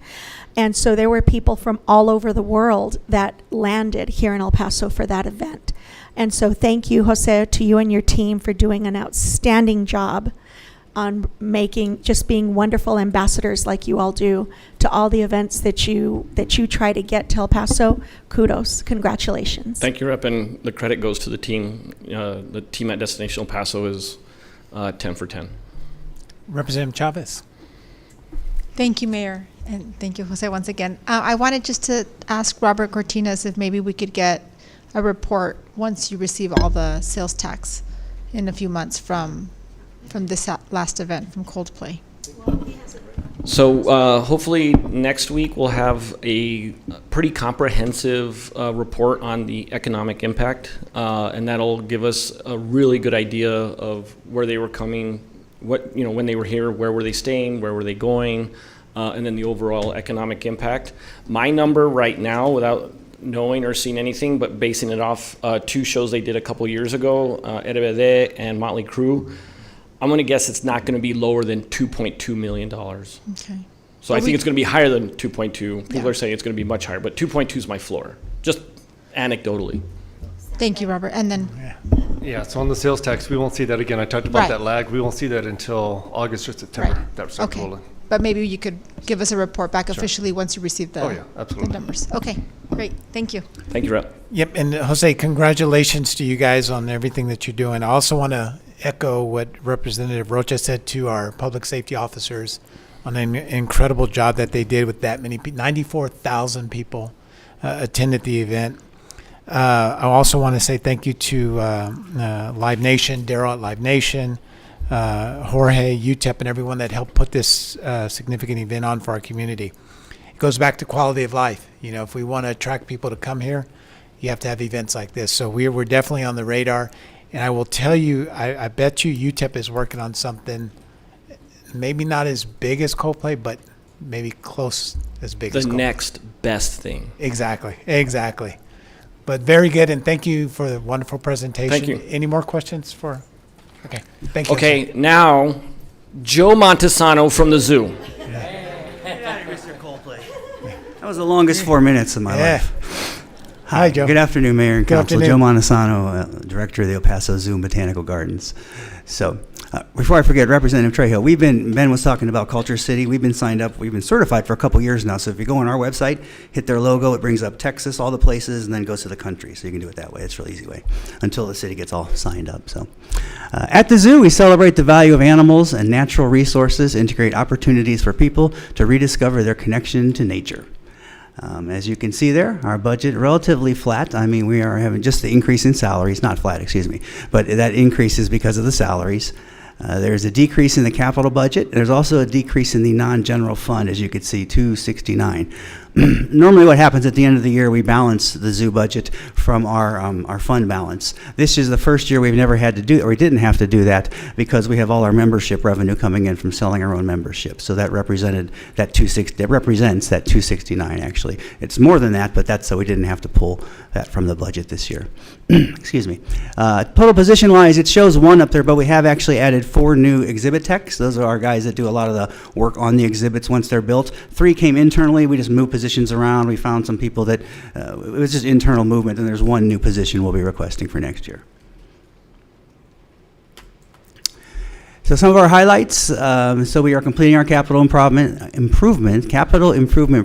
S3: And so there were people from all over the world that landed here in El Paso for that event. And so thank you, Jose, to you and your team for doing an outstanding job on just being wonderful ambassadors like you all do to all the events that you try to get to El Paso. Kudos. Congratulations.
S14: Thank you, Rep, and the credit goes to the team. The team at Destination El Paso is 10 for 10.
S1: Representative Chavez.
S9: Thank you, Mayor, and thank you, Jose, once again. I wanted just to ask Robert Cortinas if maybe we could get a report once you receive all the sales tax in a few months from this last event from Coldplay.
S14: So hopefully next week we'll have a pretty comprehensive report on the economic impact, and that'll give us a really good idea of where they were coming, when they were here, where were they staying, where were they going, and then the overall economic impact. My number right now, without knowing or seeing anything, but basing it off 2 shows they did a couple years ago, RBD and Motley Crue, I'm going to guess it's not going to be lower than $2.2 million.
S9: Okay.
S14: So I think it's going to be higher than 2.2. People are saying it's going to be much higher, but 2.2 is my floor, just anecdotally.
S9: Thank you, Robert. And then
S21: Yeah, so on the sales tax, we won't see that again. I talked about
S9: Right.
S21: that lag. We won't see that until August or September.
S9: Right.
S21: That will start
S9: Okay.
S21: rolling.
S9: But maybe you could give us a report back
S21: Sure.
S9: officially once you receive the,
S21: Oh, yeah, absolutely.
S9: the numbers. Okay, great. Thank you.
S14: Thank you, Rep.
S1: Yep, and Jose, congratulations to you guys on everything that you're doing. I also want to echo what Representative Rocha said to our public safety officers on an incredible job that they did with that many people. 94,000 people attended the event. I also want to say thank you to Live Nation, Daryl at Live Nation, Jorge, UTEP, and everyone that helped put this significant event on for our community. It goes back to quality of life. If we want to attract people to come here, you have to have events like this. So we're definitely on the radar. And I will tell you, I bet you UTEP is working on something maybe not as big as Coldplay, but maybe close as big as Coldplay.
S14: The next best thing.
S1: Exactly. But very good, and thank you for the wonderful presentation.
S14: Thank you.
S1: Any more questions for? Okay, thank you.
S14: Okay, now, Joe Montesano from the zoo.
S6: Mr. Coldplay. That was the longest 4 minutes of my life.
S1: Hi, Joe.
S6: Good afternoon, Mayor and
S1: Good
S6: Council.
S1: afternoon.
S6: Joe Montesano, Director of the El Paso Zoo and Botanical Gardens. So, before I forget, Representative Trejo, Ben was talking about Culture City. We've been signed up, we've been certified for a couple years now. So if you go on our website, hit their logo, it brings up Texas, all the places, and then goes to the country. So you can do it that way. It's a really easy way until the city gets all signed up. So, at the zoo, we celebrate the value of animals and natural resources, integrate opportunities for people to rediscover their connection to nature. As you can see there, our budget relatively flat. I mean, we are having just the increase in salaries, not flat, excuse me, but that increase is because of the salaries. There's a decrease in the capital budget. There's also a decrease in the non-general fund, as you can see, 269. Normally what happens at the end of the year, we balance the zoo budget from our fund balance. This is the first year we've never had to do, or we didn't have to do that, because we have all our membership revenue coming in from selling our own membership. So that represents that 269 actually. It's more than that, but that's so we didn't have to pull that from the budget this year. Excuse me. Total position-wise, it shows 1 up there, but we have actually added 4 new exhibit techs. Those are our guys that do a lot of the work on the exhibits once they're built. 3 came internally. We just moved positions around. We found some people that, it was just internal movement, and there's 1 new position we'll be requesting for next year. So some of our highlights, so we are completing our capital improvement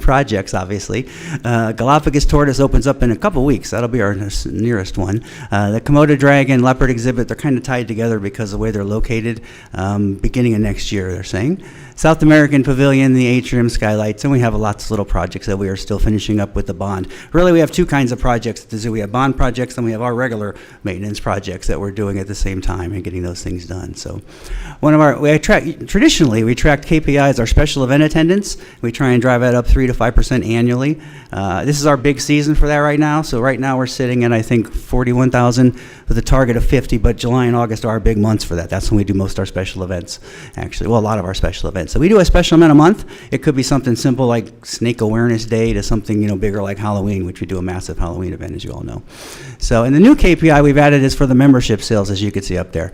S6: projects, obviously. Galapagos tortoise opens up in a couple weeks. That'll be our nearest one. The Komodo dragon, leopard exhibit, they're kind of tied together because of the way they're located, beginning of next year, they're saying. South American Pavilion, the atrium, skylights, and we have lots of little projects that we are still finishing up with the bond. Really, we have 2 kinds of projects at the zoo. We have bond projects, and we have our regular maintenance projects that we're doing at the same time and getting those things done. So traditionally, we tracked KPIs, our special event attendance. We try and drive that up 3 to 5% annually. This is our big season for that right now. So right now we're sitting at, I think, 41,000 with a target of 50, but July and August are our big months for that. That's when we do most of our special events, actually. Well, a lot of our special events. So we do a special event a month. It could be something simple like Snake Awareness Day to something, bigger like Halloween, which we do a massive Halloween event, as you all know. So, and the new KPI we've added is for the membership sales, as you can see up there.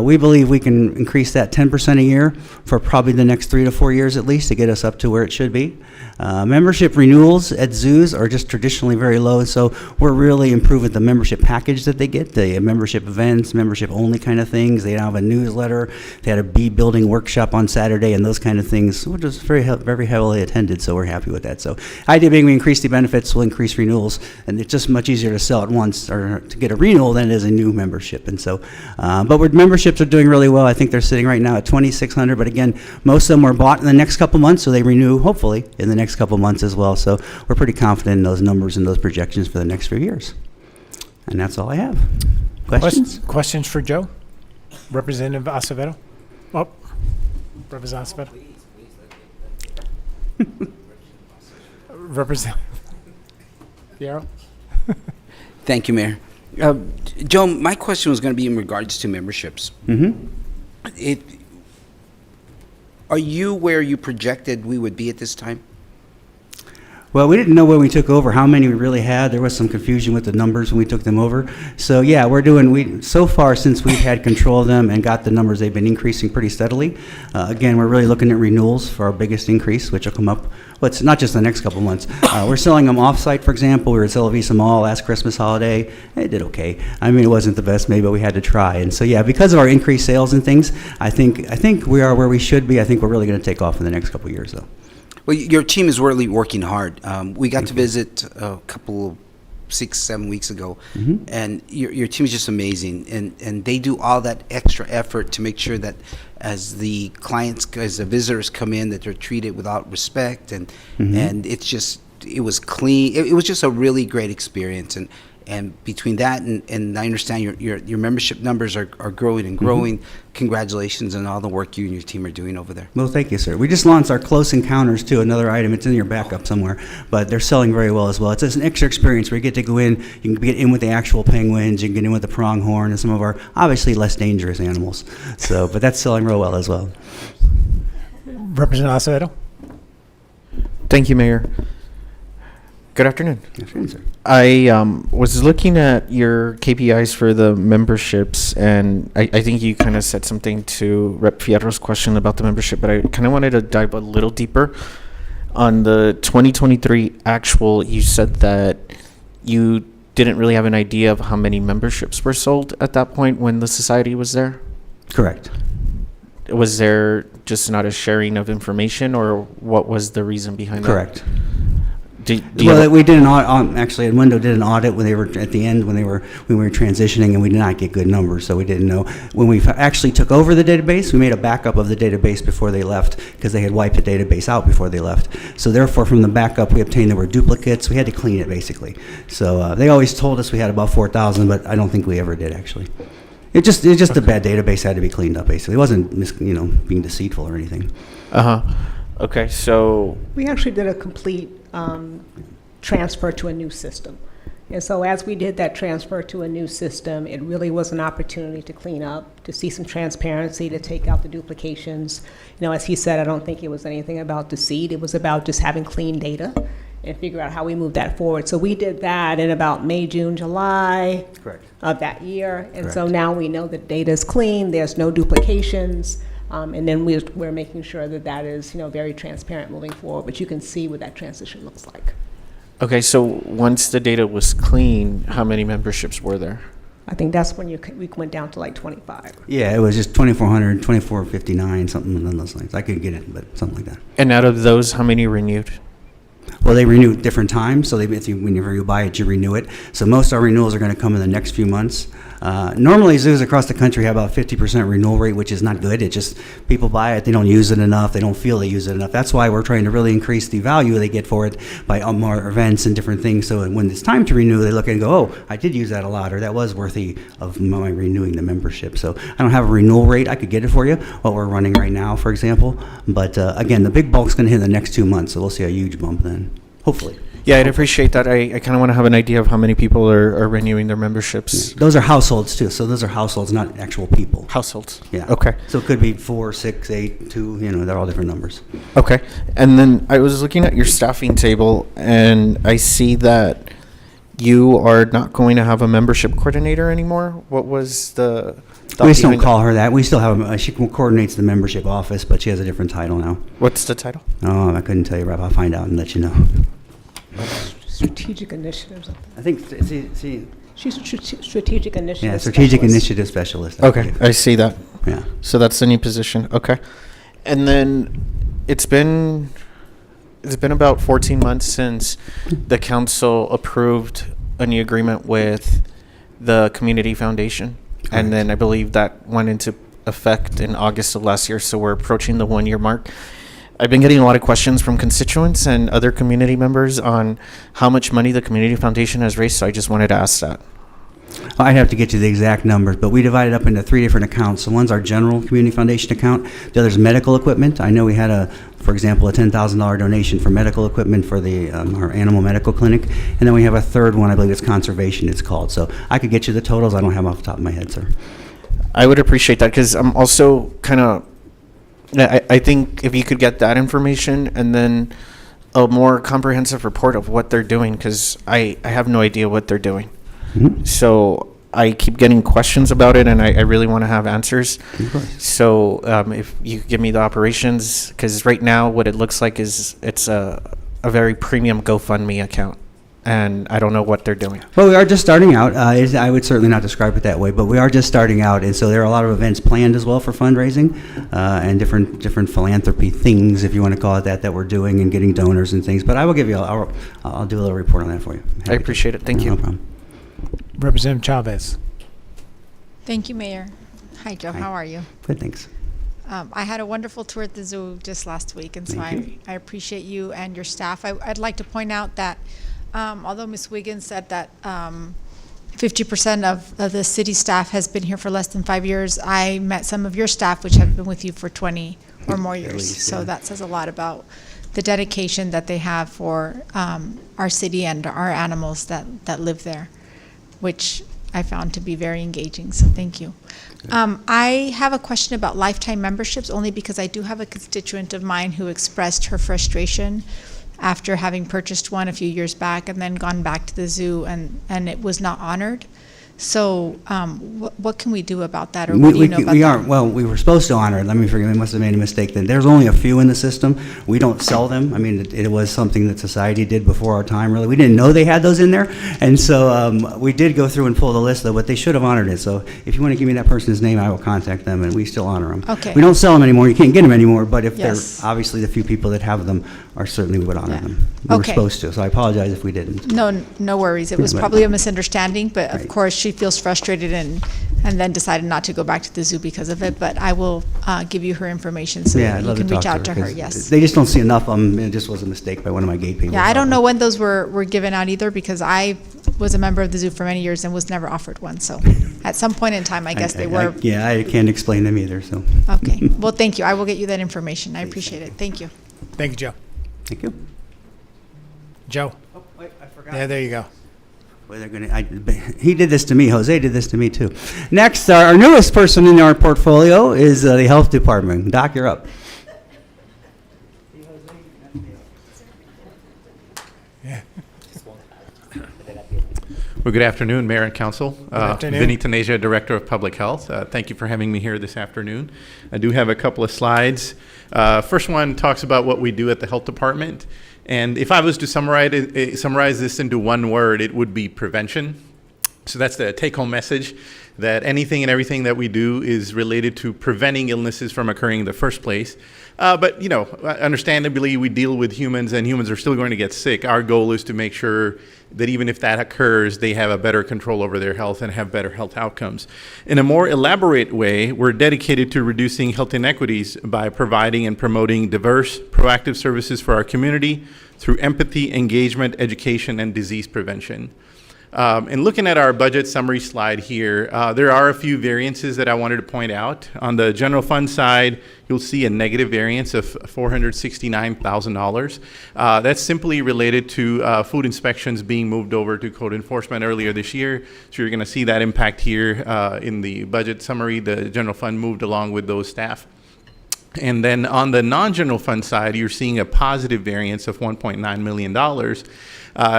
S6: We believe we can increase that 10% a year for probably the next 3 to 4 years at least to get us up to where it should be. Membership renewals at zoos are just traditionally very low, so we're really improving the membership package that they get, the membership events, membership only kind of things. They now have a newsletter. They had a bee building workshop on Saturday and those kind of things, which was very heavily attended, so we're happy with that. So idea being we increase the benefits, we'll increase renewals, and it's just much easier to sell at once or to get a renewal than it is a new membership. And so, but memberships are doing really well. I think they're sitting right now at 2,600, but again, most of them were bought in the next couple months, so they renew hopefully in the next couple months as well. So we're pretty confident in those numbers and those projections for the next few years. And that's all I have. Questions?
S1: Questions for Joe? Representative Acevedo? Oh, Representative Acevedo. Representative Fierro?
S13: Thank you, Mayor. Joe, my question was going to be in regards to memberships. Are you where you projected we would be at this time?
S6: Well, we didn't know when we took over how many we really had. There was some confusion with the numbers when we took them over. So yeah, so far since we've had control of them and got the numbers, they've been increasing pretty steadily. Again, we're really looking at renewals for our biggest increase, which will come up. Well, it's not just the next couple months. We're selling them off-site, for example. We were at Celavisa Mall last Christmas holiday. It did okay. I mean, it wasn't the best, maybe, but we had to try. And so yeah, because of our increased sales and things, I think we are where we should be. I think we're really going to take off in the next couple of years, though.
S13: Well, your team is really working hard. We got to visit a couple, 6-7 weeks ago, and your team is just amazing. And they do all that extra effort to make sure that as the clients, as the visitors come in, that they're treated without respect. And it was clean. It was just a really great experience. And between that and I understand your membership numbers are growing and growing. Congratulations on all the work you and your team are doing over there.
S6: Well, thank you, sir. We just launched our Close Encounters, too, another item. It's in your backup somewhere, but they're selling very well as well. It's just an extra experience where you get to go in, you can get in with the actual penguins, you can get in with the pronghorn and some of our obviously less dangerous animals. So, but that's selling real well as well.
S1: Representative Acevedo?
S10: Thank you, Mayor. Good afternoon.
S6: Good afternoon, sir.
S10: I was looking at your KPIs for the memberships, and I think you kind of said something to Rep. Fierro's question about the membership, but I kind of wanted to dive a little deeper. On the 2023 actual, you said that you didn't really have an idea of how many memberships were sold at that point when the society was there?
S6: Correct.
S10: Was there just not a sharing of information, or what was the reason behind that?
S6: Correct. We did an audit, actually, Window did an audit when they were at the end, when we were transitioning, and we did not get good numbers, so we didn't know. When we actually took over the database, we made a backup of the database before they left, because they had wiped the database out before they left. So therefore, from the backup we obtained, there were duplicates. We had to clean it, basically. So they always told us we had about 4,000, but I don't think we ever did, actually. It's just a bad database had to be cleaned up, basically. It wasn't, being deceitful or anything.
S10: Okay, so
S5: We actually did a complete transfer to a new system. And so as we did that transfer to a new system, it really was an opportunity to clean up, to see some transparency, to take out the duplications. You know, as he said, I don't think it was anything about deceit. It was about just having clean data and figure out how we move that forward. So we did that in about May, June, July
S6: Correct.
S5: of that year. And so
S6: Correct.
S5: now we know that data is clean, there's no duplications. And then we're making sure that that is, you know, very transparent moving forward. But you can see what that transition looks like.
S10: Okay, so once the data was clean, how many memberships were there?
S5: I think that's when we went down to like 25.
S6: Yeah, it was just 2,400, 2,459, something along those lines. I could get it, but something like that.
S10: And out of those, how many renewed?
S6: Well, they renew at different times, so whenever you buy it, you renew it. So most of our renewals are going to come in the next few months. Normally, zoos across the country have about 50% renewal rate, which is not good. It's just people buy it, they don't use it enough, they don't feel they use it enough. That's why we're trying to really increase the value they get for it by more events and different things. So when it's time to renew, they look and go, oh, I did use that a lot, or that was worthy of my renewing the membership. So I don't have a renewal rate. I could get it for you, what we're running right now, for example. But again, the big bulk's going to hit in the next 2 months, so we'll see a huge bump then, hopefully.
S10: Yeah, I'd appreciate that. I kind of want to have an idea of how many people are renewing their memberships.
S6: Those are households too, so those are households, not actual people.
S10: Households.
S6: Yeah.
S10: Okay.
S6: So it could be 4, 6, 8, 2, they're all different numbers.
S10: Okay. And then I was looking at your staffing table, and I see that you are not going to have a membership coordinator anymore. What was the thought
S6: We still
S10: behind
S6: call her that. We still have, she coordinates the membership office, but she has a different title now.
S10: What's the title?
S6: Oh, I couldn't tell you, Rob. I'll find out and let you know.
S5: Strategic initiatives.
S6: I think, see.
S5: She's a strategic initiative.
S6: Yeah, strategic
S5: specialist.
S6: initiative specialist.
S10: Okay, I see that.
S6: Yeah.
S10: So that's the new position. Okay. And then it's been about 14 months since the council approved a new agreement with the Community Foundation. And then I believe that went into effect in August of last year. So we're approaching the 1-year mark. I've been getting a lot of questions from constituents and other community members on how much money the Community Foundation has raised. So I just wanted to ask that.
S6: I'd have to get you the exact numbers, but we divide it up into 3 different accounts. So one's our general community foundation account. The other's medical equipment. I know we had for example, a $10,000 donation for medical equipment for our animal medical clinic. And then we have a third one, I believe it's conservation it's called. So I could get you the totals. I don't have them off the top of my head, sir.
S10: I would appreciate that, because I'm also kind of, I think if you could get that information and then a more comprehensive report of what they're doing, because I have no idea what they're doing.
S6: Mm-hmm.
S10: So I keep getting questions about it, and I really want to have answers. So if you could give me the operations, because right now what it looks like is it's a very premium GoFundMe account, and I don't know what they're doing.
S6: Well, we are just starting out. I would certainly not describe it that way, but we are just starting out, and so there are a lot of events planned as well for fundraising and different philanthropy things, if you want to call it that we're doing and getting donors and things. But I will give you, I'll do a little report on that for you.
S10: I appreciate it. Thank you.
S6: No problem.
S1: Representative Chavez.
S9: Thank you, Mayor. Hi, Joe.
S6: Hi.
S9: How are you?
S6: Good, thanks.
S9: I had a wonderful tour at the zoo just last week, and so
S6: Thank you.
S9: I appreciate you and your staff. I'd like to point out that although Ms. Wiggins said that 50% of the city staff has been here for less than 5 years, I met some of your staff which have been with you for 20 or more years.
S6: least,
S9: So
S6: yeah.
S9: that says a lot about the dedication that they have for our city and our animals that live there, which I found to be very engaging, so thank you. I have a question about lifetime memberships, only because I do have a constituent of mine who expressed her frustration after having purchased one a few years back and then gone back to the zoo and it was not honored. So what can we do about that, or what do you know about
S6: We
S9: that?
S6: aren't, well, we were supposed to honor it. Let me forgive me, I must have made a mistake then. There's only a few in the system. We don't sell them. I mean, it was something that society did before our time, really. We didn't know they had those in there. And so we did go through and pull the list, though, but they should have honored it. So if you want to give me that person's name, I will contact them, and we still honor them.
S9: Okay.
S6: We don't sell them anymore. You can't get them anymore, but if
S9: Yes.
S6: they're, obviously, the few people that have them are certainly, we would honor them. We were
S9: Okay.
S6: supposed to, so I apologize if we didn't.
S9: No worries. It was
S6: Yeah, but-
S9: probably a misunderstanding, but of
S6: Right.
S9: course, she feels frustrated and then decided not to go back to the zoo because of it. But I will give you her information so
S6: Yeah,
S9: that
S6: I'd
S9: you
S6: love
S9: can
S6: to talk
S9: reach out to her.
S6: 'cause
S9: Yes.
S6: They just don't see enough of them. It just was a mistake by one of my gate people.
S9: Yeah, I don't know when those were given out either, because I was a member of the zoo for many years and was never offered one. So at some point in time, I guess they were.
S6: Yeah, I can't explain them either, so.
S9: Okay. Well, thank you. I will get you that information. I appreciate it. Thank you.
S1: Thank you, Joe.
S6: Thank you.
S1: Joe.
S6: Oh, wait, I forgot.
S1: Yeah, there you go.
S6: Well, he did this to me. Jose did this to me too. Next, our newest person in our portfolio is the health department. Doc, you're up.
S15: Well, good afternoon, Mayor and Council.
S1: Good afternoon.
S15: Vinny Taneja, Director of Public Health. Thank you for having me here this afternoon. I do have a couple of slides. First one talks about what we do at the Health Department. And if I was to summarize this into one word, it would be prevention. So that's the take-home message, that anything and everything that we do is related to preventing illnesses from occurring in the first place. But, you know, understandably, we deal with humans, and humans are still going to get sick. Our goal is to make sure that even if that occurs, they have a better control over their health and have better health outcomes. In a more elaborate way, we're dedicated to reducing health inequities by providing and promoting diverse, proactive services for our community through empathy, engagement, education, and disease prevention. And looking at our budget summary slide here, there are a few variances that I wanted to point out. On the general fund side, you'll see a negative variance of $469,000. That's simply related to food inspections being moved over to code enforcement earlier this year. So you're going to see that impact here in the budget summary. The general fund moved along with those staff. And then on the non-general fund side, you're seeing a positive variance of $1.9 million.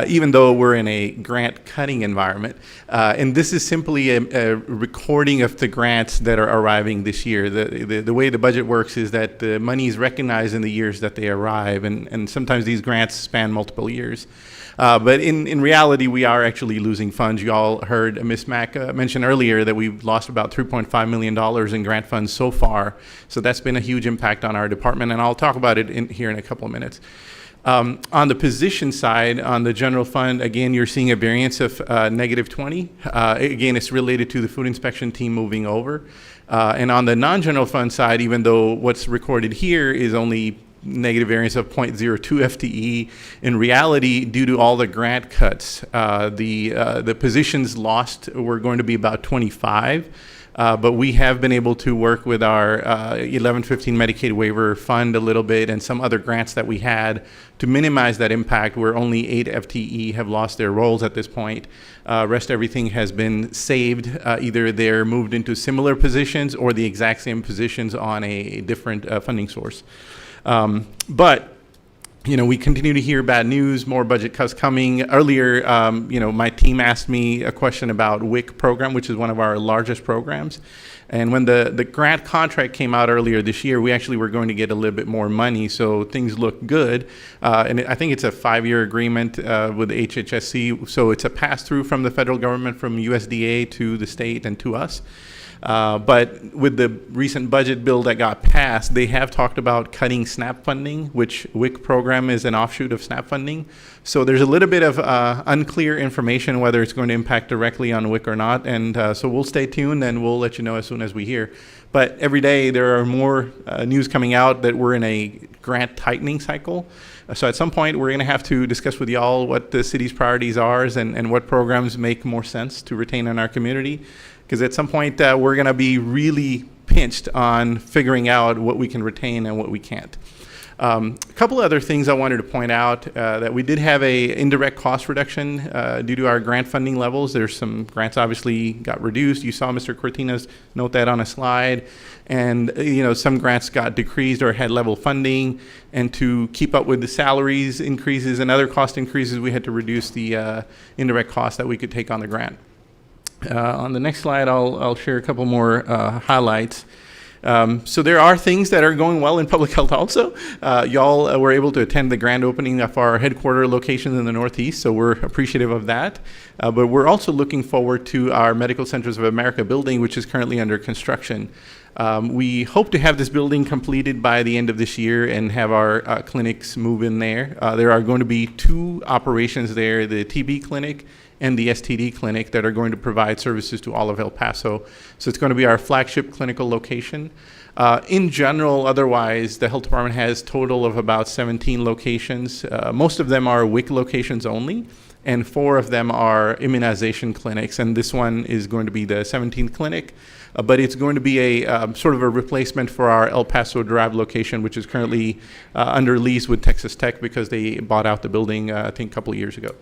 S15: Even though we're in a grant cutting environment. And this is simply a recording of the grants that are arriving this year. The way the budget works is that the money is recognized in the years that they arrive, and sometimes these grants span multiple years. But in reality, we are actually losing funds. You all heard Ms. Mack mention earlier that we've lost about $3.5 million in grant funds so far. So that's been a huge impact on our department, and I'll talk about it here in a couple of minutes. On the position side, on the general fund, again, you're seeing a variance of negative 20. Again, it's related to the food inspection team moving over. And on the non-general fund side, even though what's recorded here is only negative variance of 0.02 FTE, in reality, due to all the grant cuts, the positions lost were going to be about 25. But we have been able to work with our 1115 Medicaid waiver fund a little bit and some other grants that we had to minimize that impact, where only 8 FTE have lost their roles at this point. Rest everything has been saved. Either they're moved into similar positions or the exact same positions on a different funding source. But you know, we continue to hear bad news, more budget cuts coming. Earlier, you know, my team asked me a question about WIC program, which is one of our largest programs. And when the grant contract came out earlier this year, we actually were going to get a little bit more money, so things look good. And I think it's a 5-year agreement with HHSC, so it's a pass-through from the federal government, from USDA to the state and to us. But with the recent budget bill that got passed, they have talked about cutting SNAP funding, which WIC program is an offshoot of SNAP funding. So there's a little bit of unclear information whether it's going to impact directly on WIC or not. And so we'll stay tuned and we'll let you know as soon as we hear. But every day there are more news coming out that we're in a grant tightening cycle. So at some point we're going to have to discuss with y'all what the city's priorities are and what programs make more sense to retain in our community. Because at some point we're going to be really pinched on figuring out what we can retain and what we can't. A couple other things I wanted to point out, that we did have a indirect cost reduction due to our grant funding levels. There's some grants obviously got reduced. You saw Mr. Cortinas note that on a slide. And you know, some grants got decreased or had level funding. And to keep up with the salaries increases and other cost increases, we had to reduce the indirect cost that we could take on the grant. On the next slide, I'll share a couple more highlights. So there are things that are going well in public health also. Y'all were able to attend the grand opening of our headquarter locations in the Northeast, so we're appreciative of that. But we're also looking forward to our Medical Centers of America building, which is currently under construction. We hope to have this building completed by the end of this year and have our clinics move in there. There are going to be 2 operations there, the TB clinic and the STD clinic, that are going to provide services to all of El Paso. So it's going to be our flagship clinical location. In general, otherwise, the health department has total of about 17 locations. Most of them are WIC locations only, and 4 of them are immunization clinics, and this one is going to be the 17th clinic. But it's going to be a sort of a replacement for our El Paso Drive location, which is currently under lease with Texas Tech because they bought out the building, I think, a couple of years ago.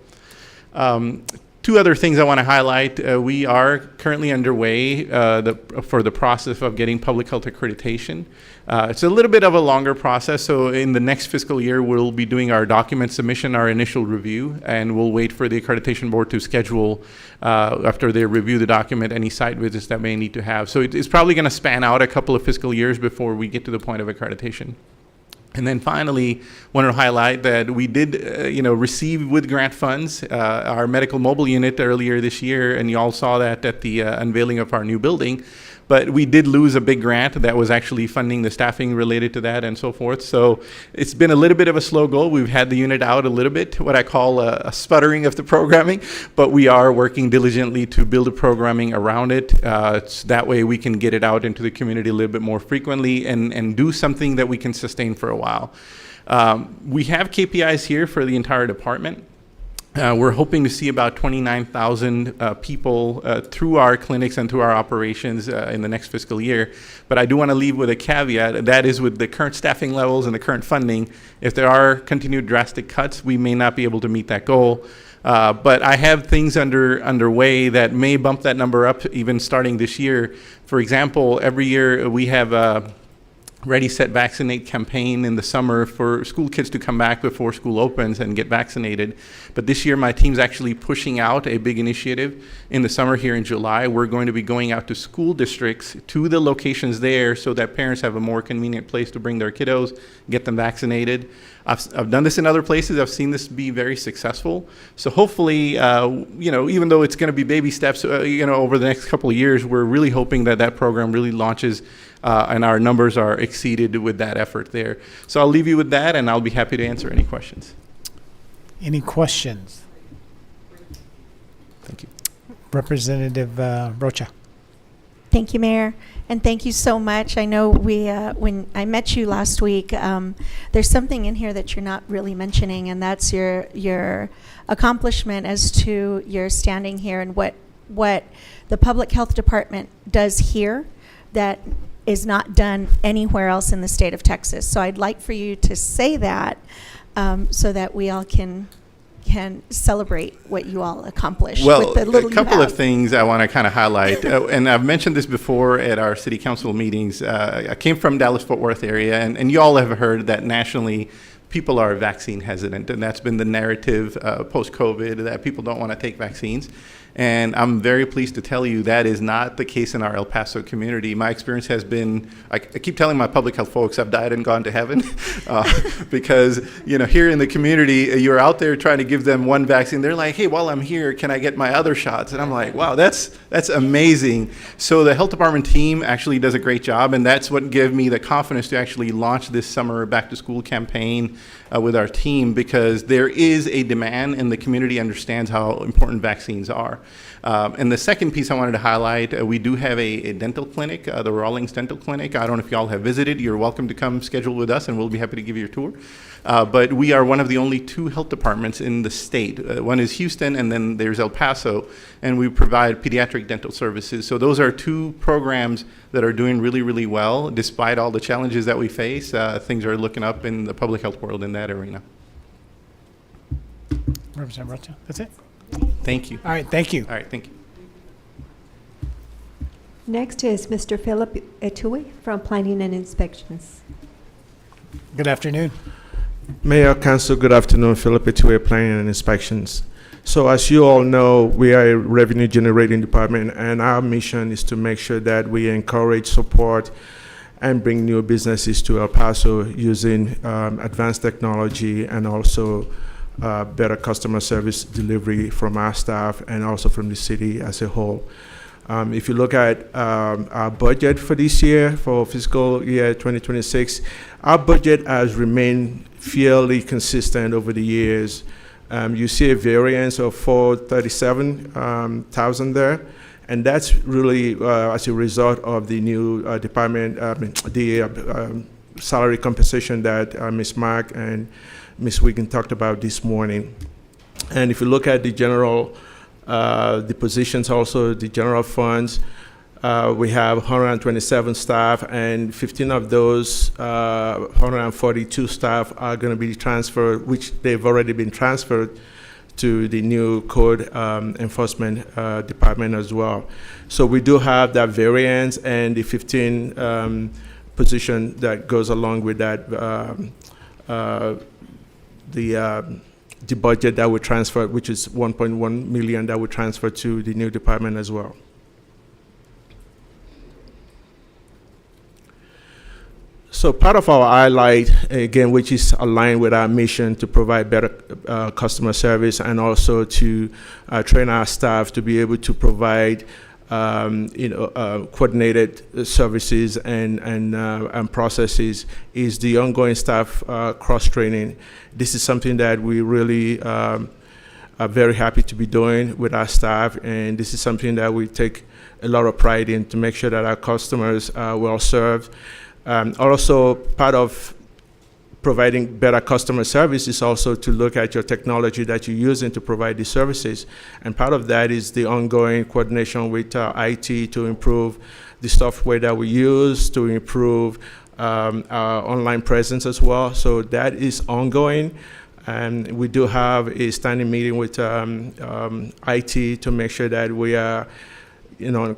S15: 2 other things I want to highlight. We are currently underway for the process of getting public health accreditation. It's a little bit of a longer process, so in the next fiscal year, we'll be doing our document submission, our initial review, and we'll wait for the accreditation board to schedule, after they review the document, any site visits that may need to have. So it's probably going to span out a couple of fiscal years before we get to the point of accreditation. And then finally, wanted to highlight that we did, receive with grant funds our medical mobile unit earlier this year, and you all saw that at the unveiling of our new building. But we did lose a big grant that was actually funding the staffing related to that and so forth. So it's been a little bit of a slow go. We've had the unit out a little bit, what I call a sputtering of the programming, but we are working diligently to build a programming around it. So that way we can get it out into the community a little bit more frequently and do something that we can sustain for a while. We have KPIs here for the entire department. We're hoping to see about 29,000 people through our clinics and through our operations in the next fiscal year. But I do want to leave with a caveat. That is, with the current staffing levels and the current funding, if there are continued drastic cuts, we may not be able to meet that goal. But I have things underway that may bump that number up even starting this year. For example, every year we have a Ready, Set, Vaccinate campaign in the summer for school kids to come back before school opens and get vaccinated. But this year my team's actually pushing out a big initiative in the summer here in July. We're going to be going out to school districts, to the locations there, so that parents have a more convenient place to bring their kiddos, get them vaccinated. I've done this in other places. I've seen this be very successful. So hopefully, even though it's going to be baby steps, over the next couple of years, we're really hoping that program really launches and our numbers are exceeded with that effort there. So I'll leave you with that, and I'll be happy to answer any questions.
S1: Any questions?
S15: Thank you.
S1: Representative Rocha.
S3: Thank you, Mayor, and thank you so much. I know when I met you last week, there's something in here that you're not really mentioning, and that's your accomplishment as to your standing here and what the Public Health Department does here that is not done anywhere else in the state of Texas. So I'd like for you to say that so that we all can celebrate what you all accomplished.
S15: Well,
S3: with the little
S15: a couple
S3: you
S15: of things I want to kind of highlight, and I've mentioned this before at our city council meetings. I came from Dallas-Fort Worth area, and you all have heard that nationally people are vaccine hesitant, and that's been the narrative post-COVID, that people don't want to take vaccines. And I'm very pleased to tell you that is not the case in our El Paso community. My experience has been, I keep telling my public health folks I've died and gone to heaven because, here in the community, you're out there trying to give them one vaccine. They're like, hey, while I'm here, can I get my other shots? And I'm like, wow, that's amazing. So the health department team actually does a great job, and that's what gave me the confidence to actually launch this summer back to school campaign with our team, because there is a demand and the community understands how important vaccines are. And the second piece I wanted to highlight, we do have a dental clinic, the Rawlings Dental Clinic. I don't know if y'all have visited. You're welcome to come schedule with us, and we'll be happy to give you a tour. But we are one of the only 2 health departments in the state. One is Houston, and then there's El Paso, and we provide pediatric dental services. So those are 2 programs that are doing really, really well. Despite all the challenges that we face, things are looking up in the public health world in that arena.
S1: Representative Rocha, that's it?
S15: Thank you.
S1: All right, thank you.
S15: All right, thank you.
S2: Next is Mr. Philip Etui from Planning and Inspections.
S1: Good afternoon.
S16: Mayor, Council, good afternoon. Philip Etui, Planning and Inspections. So as you all know, we are a revenue generating department, and our mission is to make sure that we encourage, support, and bring new businesses to El Paso using advanced technology and also better customer service delivery from our staff and also from the city as a whole. If you look at our budget for this year, for fiscal year 2026, our budget has remained fairly consistent over the years. You see a variance of $437,000 there, And that's really as a result of the new department, salary compensation that Ms. Mack and Ms. Wiggin talked about this morning. And if you look at the general, the positions also, the general funds, we have 127 staff, and 15 of those 142 staff are going to be transferred, which they've already been transferred to the new code enforcement department as well. So we do have that variance, and the 15 position that goes along with that, the budget that we transfer, which is 1.1 million that we transfer to the new department as well. So part of our highlight, again, which is aligned with our mission to provide better customer service and also to train our staff to be able to provide coordinated services and processes, is the ongoing staff cross-training. This is something that we really are very happy to be doing with our staff, and this is something that we take a lot of pride in to make sure that our customers are well served. Also, part of providing better customer service is also to look at your technology that you're using to provide these services. And part of that is the ongoing coordination with IT to improve the software that we use, to improve our online presence as well. So that is ongoing. And we do have a standing meeting with IT to make sure that we are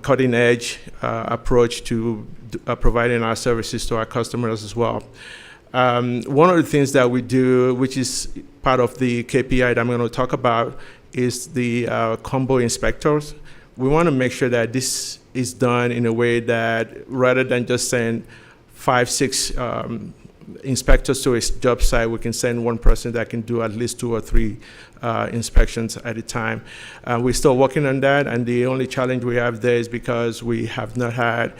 S16: cutting edge approach to providing our services to our customers as well. One of the things that we do, which is part of the KPI that I'm going to talk about, is the combo inspectors. We want to make sure that this is done in a way that rather than just send 5, 6 inspectors to a job site, we can send one person that can do at least 2 or 3 inspections at a time. We're still working on that, and the only challenge we have there is because we have not had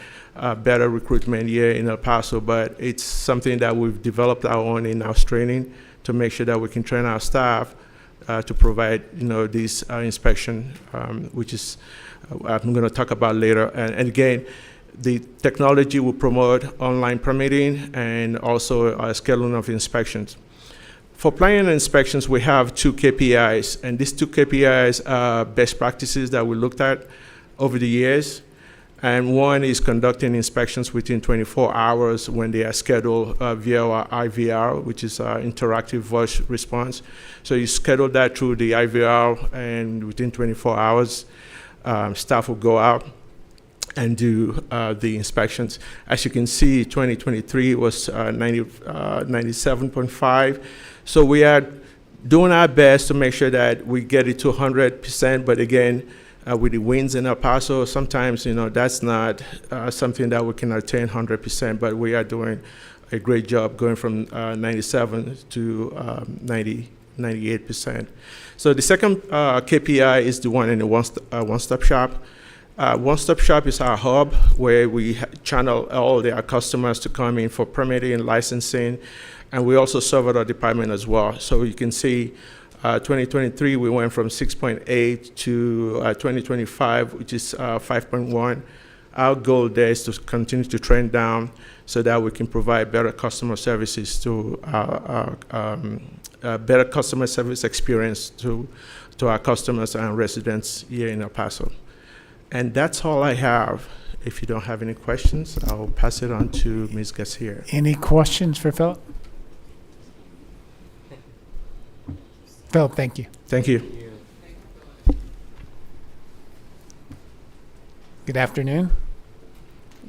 S16: better recruitment here in El Paso, but it's something that we've developed our own in-house training to make sure that we can train our staff to provide this inspection, which is I'm going to talk about later. And again, the technology will promote online permitting and also scheduling of inspections. For planning inspections, we have 2 KPIs, and these 2 KPIs are best practices that we looked at over the years. And one is conducting inspections within 24 hours when they are scheduled via our IVR, which is our interactive voice response. So you schedule that through the IVR, and within 24 hours, staff will go out and do the inspections. As you can see, 2023 was 97.5. So we are doing our best to make sure that we get it to 100%, but again, with the winds in El Paso, sometimes that's not something that we can attain 100%, but we are doing a great job going from 97 to 98%. So the second KPI is the one in the one-stop shop. One-stop shop is our hub where we channel all our customers to come in for permitting and licensing, and we also serve our department as well. So you can see 2023, we went from 6.8 to 2025, which is 5.1. Our goal there is to continue to trend down so that we can provide better customer services to better customer service experience to our customers and residents here in El Paso. And that's all I have. If you don't have any questions, I'll pass it on to Ms. Garcia.
S1: Any questions for Philip? Philip, thank you.
S16: Thank you.
S1: Good afternoon.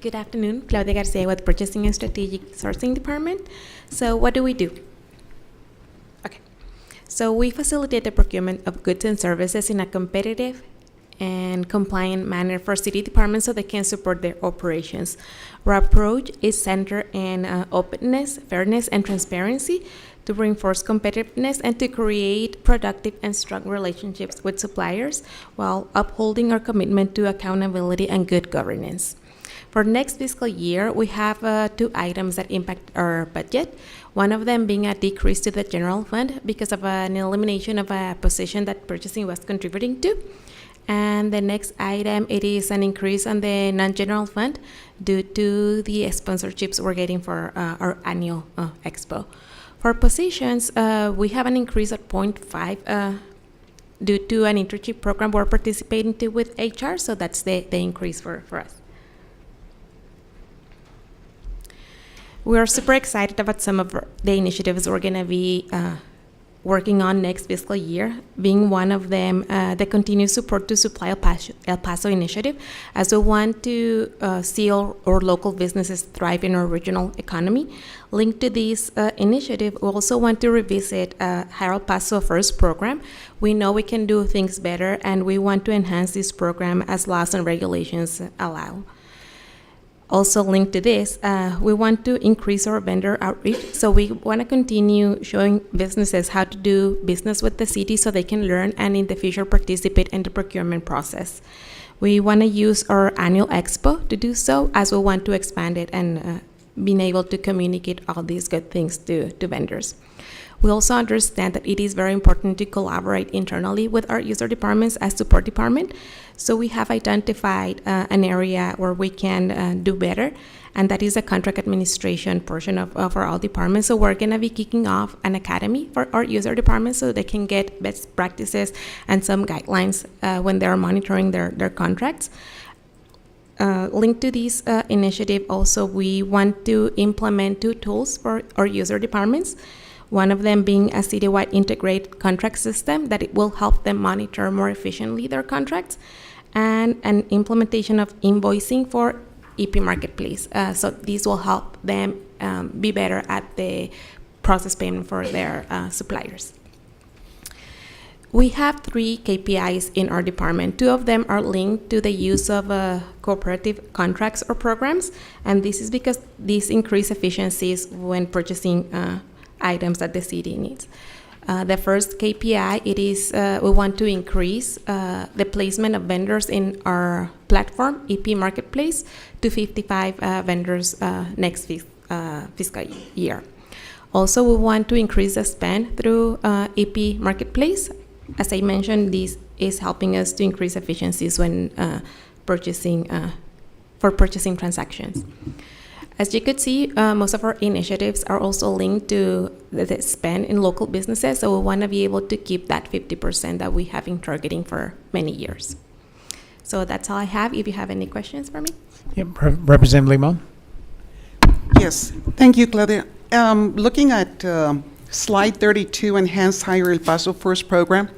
S17: Good afternoon. Claudia Garcia with Purchasing and Strategic Sourcing Department. So what do we do? Okay. So we facilitate the procurement of goods and services in a competitive and compliant manner for city departments so they can support their operations. Our approach is centered in openness, fairness, and transparency to reinforce competitiveness and to create productive and strong relationships with suppliers while upholding our commitment to accountability and good governance. For next fiscal year, we have 2 items that impact our budget. One of them being a decrease to the general fund because of an elimination of a position that purchasing was contributing to. And the next item, it is an increase on the non-general fund due to the sponsorships we're getting for our annual expo. For positions, we have an increase at 0.5 due to an internship program we're participating to with HR, so that's the increase for us. We are super excited about some of the initiatives we're going to be working on next fiscal year, being one of them the continued support to Supply El Paso initiative, as we want to see our local businesses thrive in our regional economy. Linked to this initiative, we also want to revisit Hire El Paso First program. We know we can do things better, and we want to enhance this program as laws and regulations allow. Also linked to this, we want to increase our vendor outreach. So we want to continue showing businesses how to do business with the city so they can learn and in the future participate in the procurement process. We want to use our annual expo to do so, as we want to expand it and being able to communicate all these good things to vendors. We also understand that it is very important to collaborate internally with our user departments as support department. So we have identified an area where we can do better, and that is the contract administration portion of our all departments. So we're going to be kicking off an academy for our user departments so they can get best practices and some guidelines when they're monitoring their contracts. Linked to this initiative also, we want to implement 2 tools for our user departments. One of them being a citywide integrated contract system that it will help them monitor more efficiently their contracts, and an implementation of invoicing for EP Marketplace. So these will help them be better at the process payment for their suppliers. We have 3 KPIs in our department. 2 of them are linked to the use of cooperative contracts or programs, and this is because these increase efficiencies when purchasing items that the city needs. The first KPI, it is we want to increase the placement of vendors in our platform, EP Marketplace, to 55 vendors next fiscal year. Also, we want to increase the spend through EP Marketplace. As I mentioned, this is helping us to increase efficiencies when purchasing transactions. As you could see, most of our initiatives are also linked to the spend in local businesses, so we want to be able to keep that 50% that we have been targeting for many years. So that's all I have. If you have any questions for me.
S1: Yep. Representative Limon?
S4: Yes, thank you, Claudia. Looking at slide 32, Enhanced Hire El Paso First program,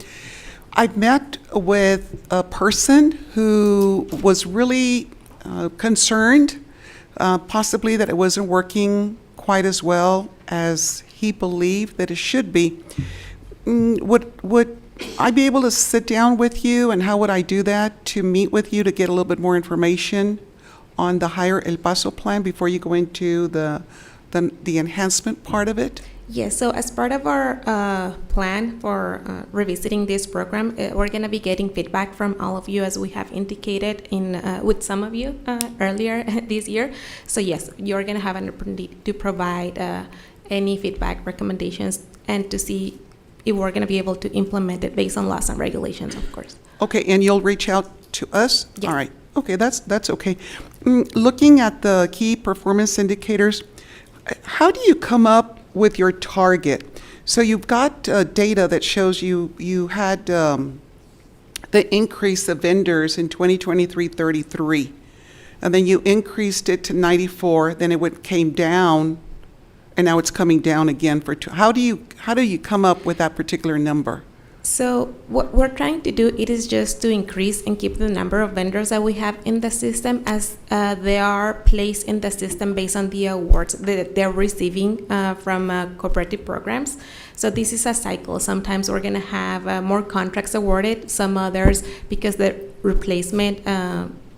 S4: I met with a person who was really concerned possibly that it wasn't working quite as well as he believed that it should be. Would I be able to sit down with you, and how would I do that, to meet with you to get a little bit more information on the Hire El Paso plan before you go into the enhancement part of it?
S17: Yes, so as part of our plan for revisiting this program, we're going to be getting feedback from all of you, as we have indicated with some of you earlier this year. So yes, you're going to have an opportunity to provide any feedback, recommendations, and to see if we're going to be able to implement it based on laws and regulations, of course.
S4: Okay, and you'll reach out to us?
S17: Yes.
S4: All right, okay, that's okay. Looking at the key performance indicators, how do you come up with your target? So you've got data that shows you had the increase of vendors in 2023, 33, and then you increased it to 94, then it came down, and now it's coming down again for how do you come up with that particular number?
S17: So what we're trying to do, it is just to increase and keep the number of vendors that we have in the system, as they are placed in the system based on the awards that they're receiving from cooperative programs. So this is a cycle. Sometimes we're going to have more contracts awarded, some others, because the replacement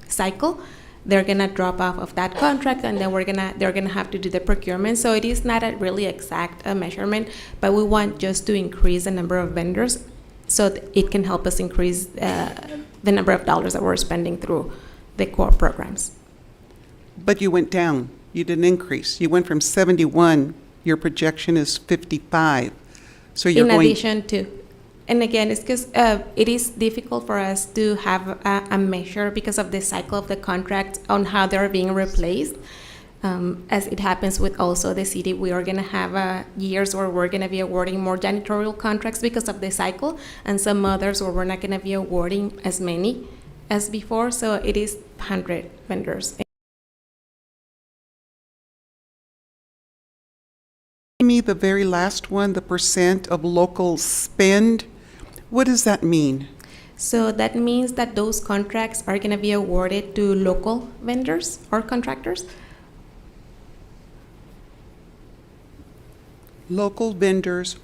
S17: cycle, they're going to drop off of that contract, and then they're going to have to do the procurement. So it is not a really exact measurement, but we want just to increase the number of vendors so that it can help us increase the number of dollars that we're spending through the core programs.
S4: But you went down. You didn't increase. You went from 71. Your projection is 55. So you're
S17: in
S4: going...
S17: addition to... And again, it's because it is difficult for us to have a measure because of the cycle of the contract on how they're being replaced. As it happens with also the city, we are going to have years where we're going to be awarding more janitorial contracts because of the cycle, and some others where we're not going to be awarding as many as before. So it is 100 vendors.
S4: Me, the very last one, the percent of local spend, what does that mean?
S17: So that means that those contracts are going to be awarded to local vendors or contractors.
S4: Local vendors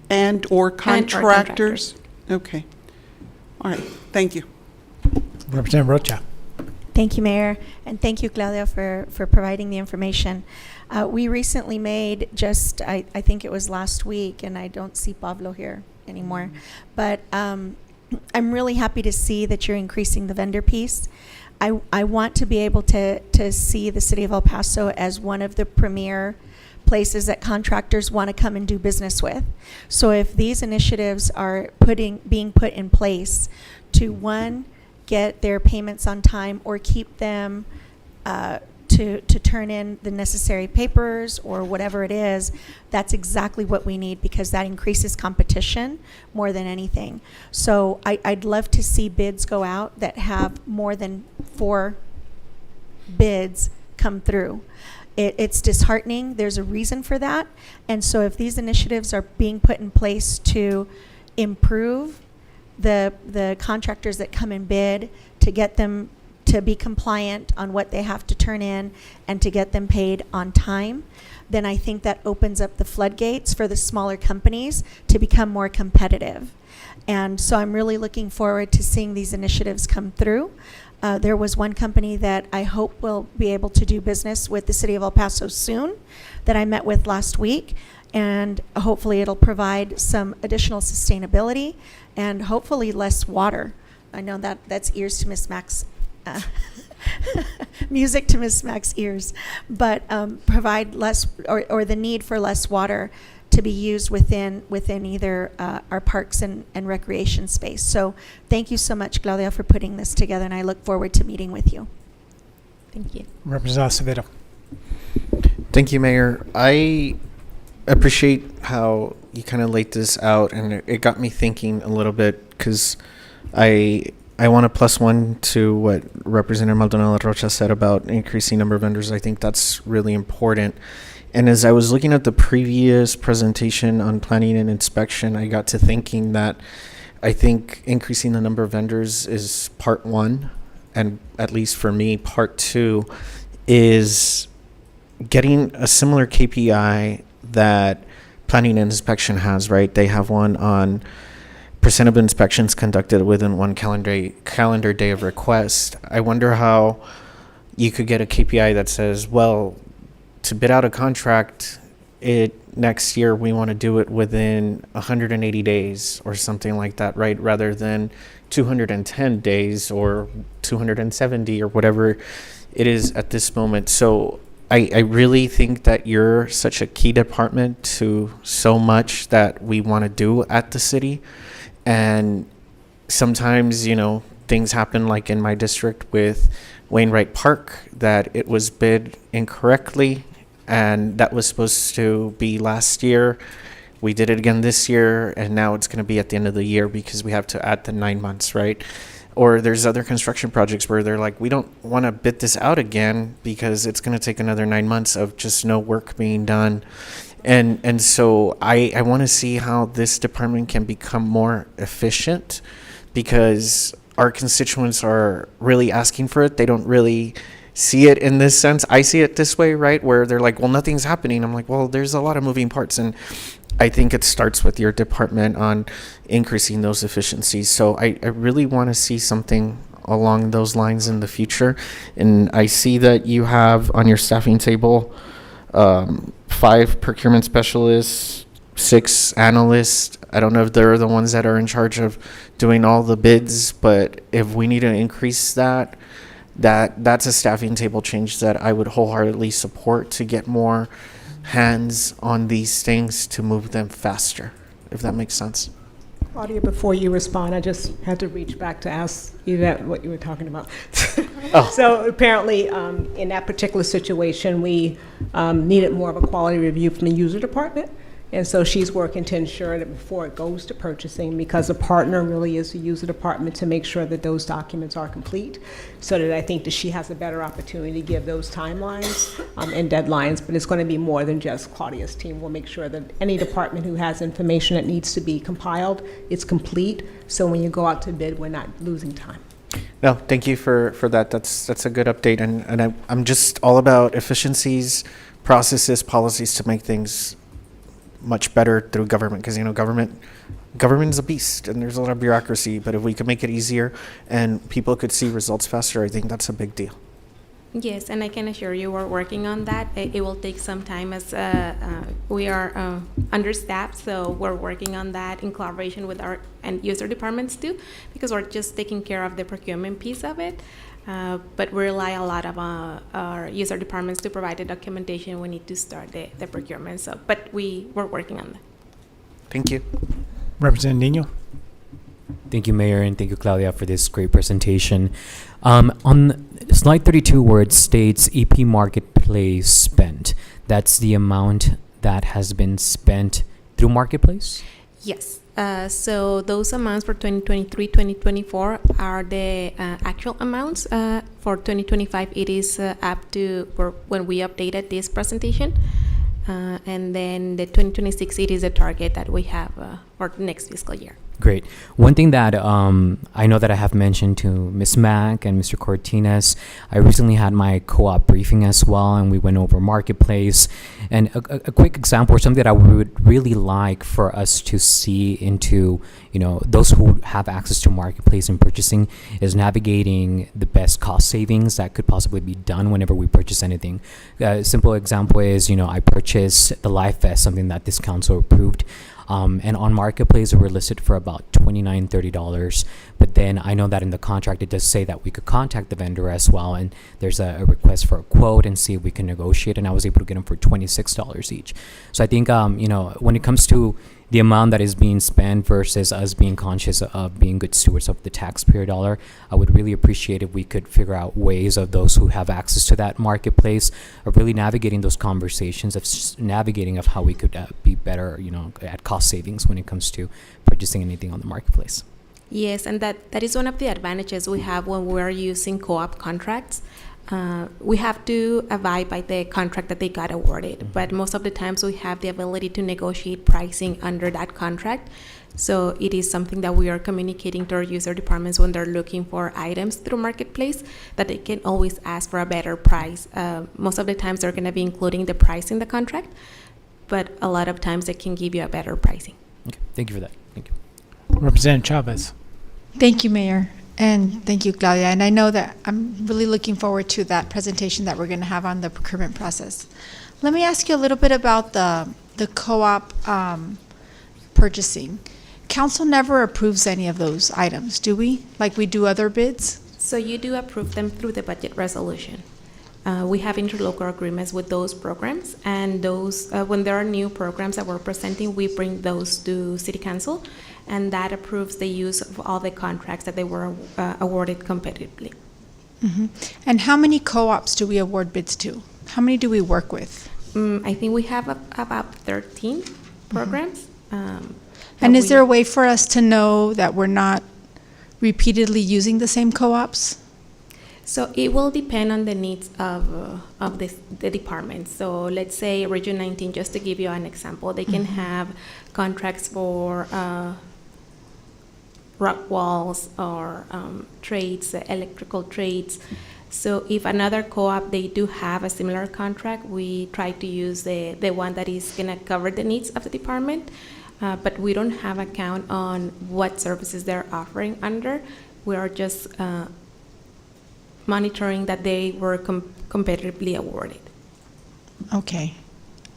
S4: and/or contractors? Okay. All right. Thank you.
S1: Representative Rocha.
S3: Thank you, Mayor, and thank you, Claudia, for providing the information. We recently made I think it was last week, and I don't see Pablo here anymore, but I'm really happy to see that you're increasing the vendor piece. I want to be able to see the city of El Paso as one of the premier places that contractors want to come and do business with. So if these initiatives are being put in place to, one, get their payments on time or keep them to turn in the necessary papers or whatever it is, that's exactly what we need, because that increases competition more than anything. So I'd love to see bids go out that have more than 4 bids come through. It's disheartening. There's a reason for that. And so if these initiatives are being put in place to improve the contractors that come and bid, to get them to be compliant on what they have to turn in and to get them paid on time, then I think that opens up the floodgates for the smaller companies to become more competitive. And so I'm really looking forward to seeing these initiatives come through. There was one company that I hope will be able to do business with the city of El Paso soon that I met with last week, and hopefully it'll provide some additional sustainability and hopefully less water. I know that's ears to Miss Mack's music to Miss Mack's ears, but provide less or the need for less water to be used within either our parks and recreation space. So thank you so much, Claudia, for putting this together, and I look forward to meeting with you. Thank you.
S1: Representative Acevedo.
S10: Thank you, Mayor. I appreciate how you kind of laid this out, and it got me thinking a little bit, because I want to plus one to what Representative Maldonado Rocha said about increasing number of vendors. I think that's really important. And as I was looking at the previous presentation on planning and inspection, I got to thinking that I think increasing the number of vendors is part one, and at least for me, part two is getting a similar KPI that planning and inspection has, right? They have one on percent of inspections conducted within one calendar day of request. I wonder how you could get a KPI that says, well, to bid out a contract, next year we want to do it within 180 days or something like that, right? Rather than 210 days or 270 or whatever it is at this moment. So I really think that you're such a key department to so much that we want to do at the city. And sometimes, things happen like in my district with Wainwright Park, that it was bid incorrectly, and that was supposed to be last year. We did it again this year, and now it's going to be at the end of the year because we have to add the 9 months, right? Or there's other construction projects where they're like, we don't want to bid this out again because it's going to take another 9 months of just no work being done. And so I want to see how this department can become more efficient, because our constituents are really asking for it. They don't really see it in this sense. I see it this way, right? Where they're like, well, nothing's happening. I'm like, well, there's a lot of moving parts. And I think it starts with your department on increasing those efficiencies. So I really want to see something along those lines in the future. And I see that you have on your staffing table 5 procurement specialists, 6 analysts. I don't know if they're the ones that are in charge of doing all the bids, but if we need to increase that's a staffing table change that I would wholeheartedly support, to get more hands on these things to move them faster, if that makes sense.
S5: Claudia, before you respond, I just had to reach back to ask Yvette what you were talking about. So apparently, in that particular situation, we needed more of a quality review from the user department. And so she's working to ensure that before it goes to purchasing, because a partner really is the user department, to make sure that those documents are complete, so that I think that she has a better opportunity to give those timelines and deadlines. But it's going to be more than just Claudia's team. We'll make sure that any department who has information that needs to be compiled, it's complete, so when you go out to bid, we're not losing time.
S10: No, thank you for that. That's a good update, and I'm just all about efficiencies, processes, policies to make things much better through government, because government is a beast and there's a lot of bureaucracy, but if we could make it easier and people could see results faster, I think that's a big deal.
S17: Yes, and I can assure you we're working on that. It will take some time, as we are understaffed, so we're working on that in collaboration with our end user departments too, because we're just taking care of the procurement piece of it. But we rely a lot of our user departments to provide the documentation we need to start the procurement. So, but we're working on that.
S10: Thank you.
S1: Representative Nino.
S12: Thank you, Mayor, and thank you, Claudia, for this great presentation. On slide 32, where it states EP Marketplace spent, that's the amount that has been spent through Marketplace?
S17: Yes. So those amounts for 2023, 2024 are the actual amounts. For 2025, it is up to when we updated this presentation. And then the 2026, it is a target that we have for the next fiscal year.
S12: Great. One thing that I know that I have mentioned to Ms. Mack and Mr. Cortines, I recently had my co-op briefing as well, and we went over Marketplace. And a quick example, or something that I would really like for us to see into, those who have access to Marketplace and purchasing, is navigating the best cost savings that could possibly be done whenever we purchase anything. A simple example is, I purchased the Life Vest, something that this council approved. And on Marketplace, we're listed for about $29, $30. But then I know that in the contract, it does say that we could contact the vendor as well. And there's a request for a quote and see if we can negotiate. And I was able to get them for $26 each. So I think, when it comes to the amount that is being spent versus us being conscious of being good stewards of the taxpayer dollar, I would really appreciate if we could figure out ways of those who have access to that Marketplace of really navigating those conversations, of navigating of how we could be better, at cost savings when it comes to purchasing anything on the Marketplace.
S17: Yes, and that is one of the advantages we have when we're using co-op contracts. We have to abide by the contract that they got awarded, but most of the times we have the ability to negotiate pricing under that contract. So it is something that we are communicating to our user departments when they're looking for items through Marketplace, that they can always ask for a better price. Most of the times they're going to be including the price in the contract, but a lot of times they can give you a better pricing.
S12: Okay, thank you for that. Thank you.
S1: Representative Chavez.
S9: Thank you, Mayor. And thank you, Claudia. And I know that I'm really looking forward to that presentation that we're going to have on the procurement process. Let me ask you a little bit about the co-op purchasing. Council never approves any of those items, do we? Like we do other bids?
S17: So you do approve them through the budget resolution. We have interlocal agreements with those programs, and those when there are new programs that we're presenting, we bring those to City Council, and that approves the use of all the contracts that they were awarded competitively.
S9: Mm-hmm. And how many co-ops do we award bids to? How many do we work with?
S17: I think we have about 13 programs.
S9: And is there a way for us to know that we're not repeatedly using the same co-ops?
S17: So it will depend on the needs of the department. So let's say Region 19, just to give you an example, they can have contracts for rock walls or trades, electrical trades. So if another co-op, they do have a similar contract, we try to use the one that is going to cover the needs of the department. But we don't have a count on what services they're offering under. We are just monitoring that they were competitively awarded.
S9: Okay.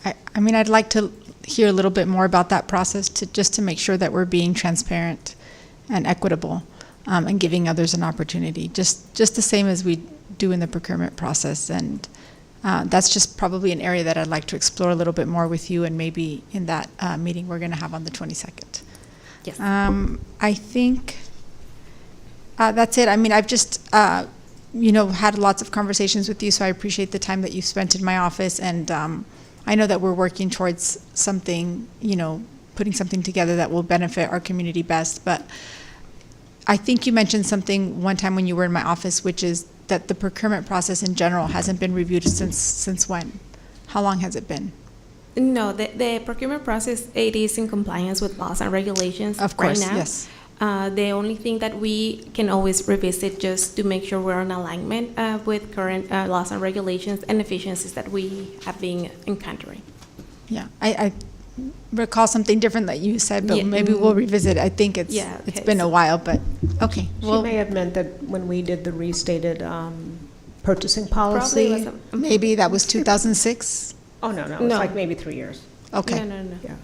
S9: I mean, I'd like to hear a little bit more about that process just to make sure that we're being transparent and equitable and giving others an opportunity, just the same as we do in the procurement process. And that's just probably an area that I'd like to explore a little bit more with you, and maybe in that meeting we're going to have on the 22nd.
S17: Yes.
S9: I think that's it. I mean, I've just, had lots of conversations with you, so I appreciate the time that you've spent in my office. And I know that we're working towards something, putting something together that will benefit our community best. But I think you mentioned something one time when you were in my office, which is that the procurement process in general hasn't been reviewed since when? How long has it been?
S17: No, the procurement process, it is in compliance with laws and regulations
S9: Of course,
S17: right now.
S9: yes.
S17: The only thing that we can always revisit just to make sure we're in alignment with current laws and regulations and efficiencies that we have been encountering.
S9: Yeah, I recall something different that you said, but
S17: Yeah,
S9: maybe we'll revisit. I think it's
S17: okay,
S9: been a while, but okay.
S5: She may have meant that when we did the restated purchasing policy.
S17: Probably was
S9: Maybe that was 2006?
S5: Oh, no, it's
S17: No.
S5: like maybe 3 years.
S9: Okay.
S17: No.
S5: Yeah.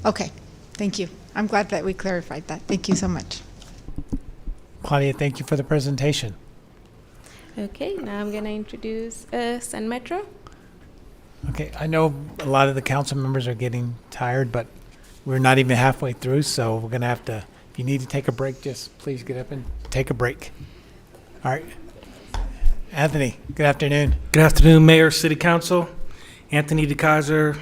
S9: Okay, thank you. I'm glad that we clarified that. Thank you so much.
S1: Claudia, thank you for the presentation.
S17: Okay, now I'm going to introduce Sun Metro.
S1: Okay, I know a lot of the council members are getting tired, but we're not even halfway through, so we're going to have to, if you need to take a break, just please get up and take a break. All right. Anthony, good afternoon.
S18: Good afternoon, Mayor, City Council. Anthony DeKaiser,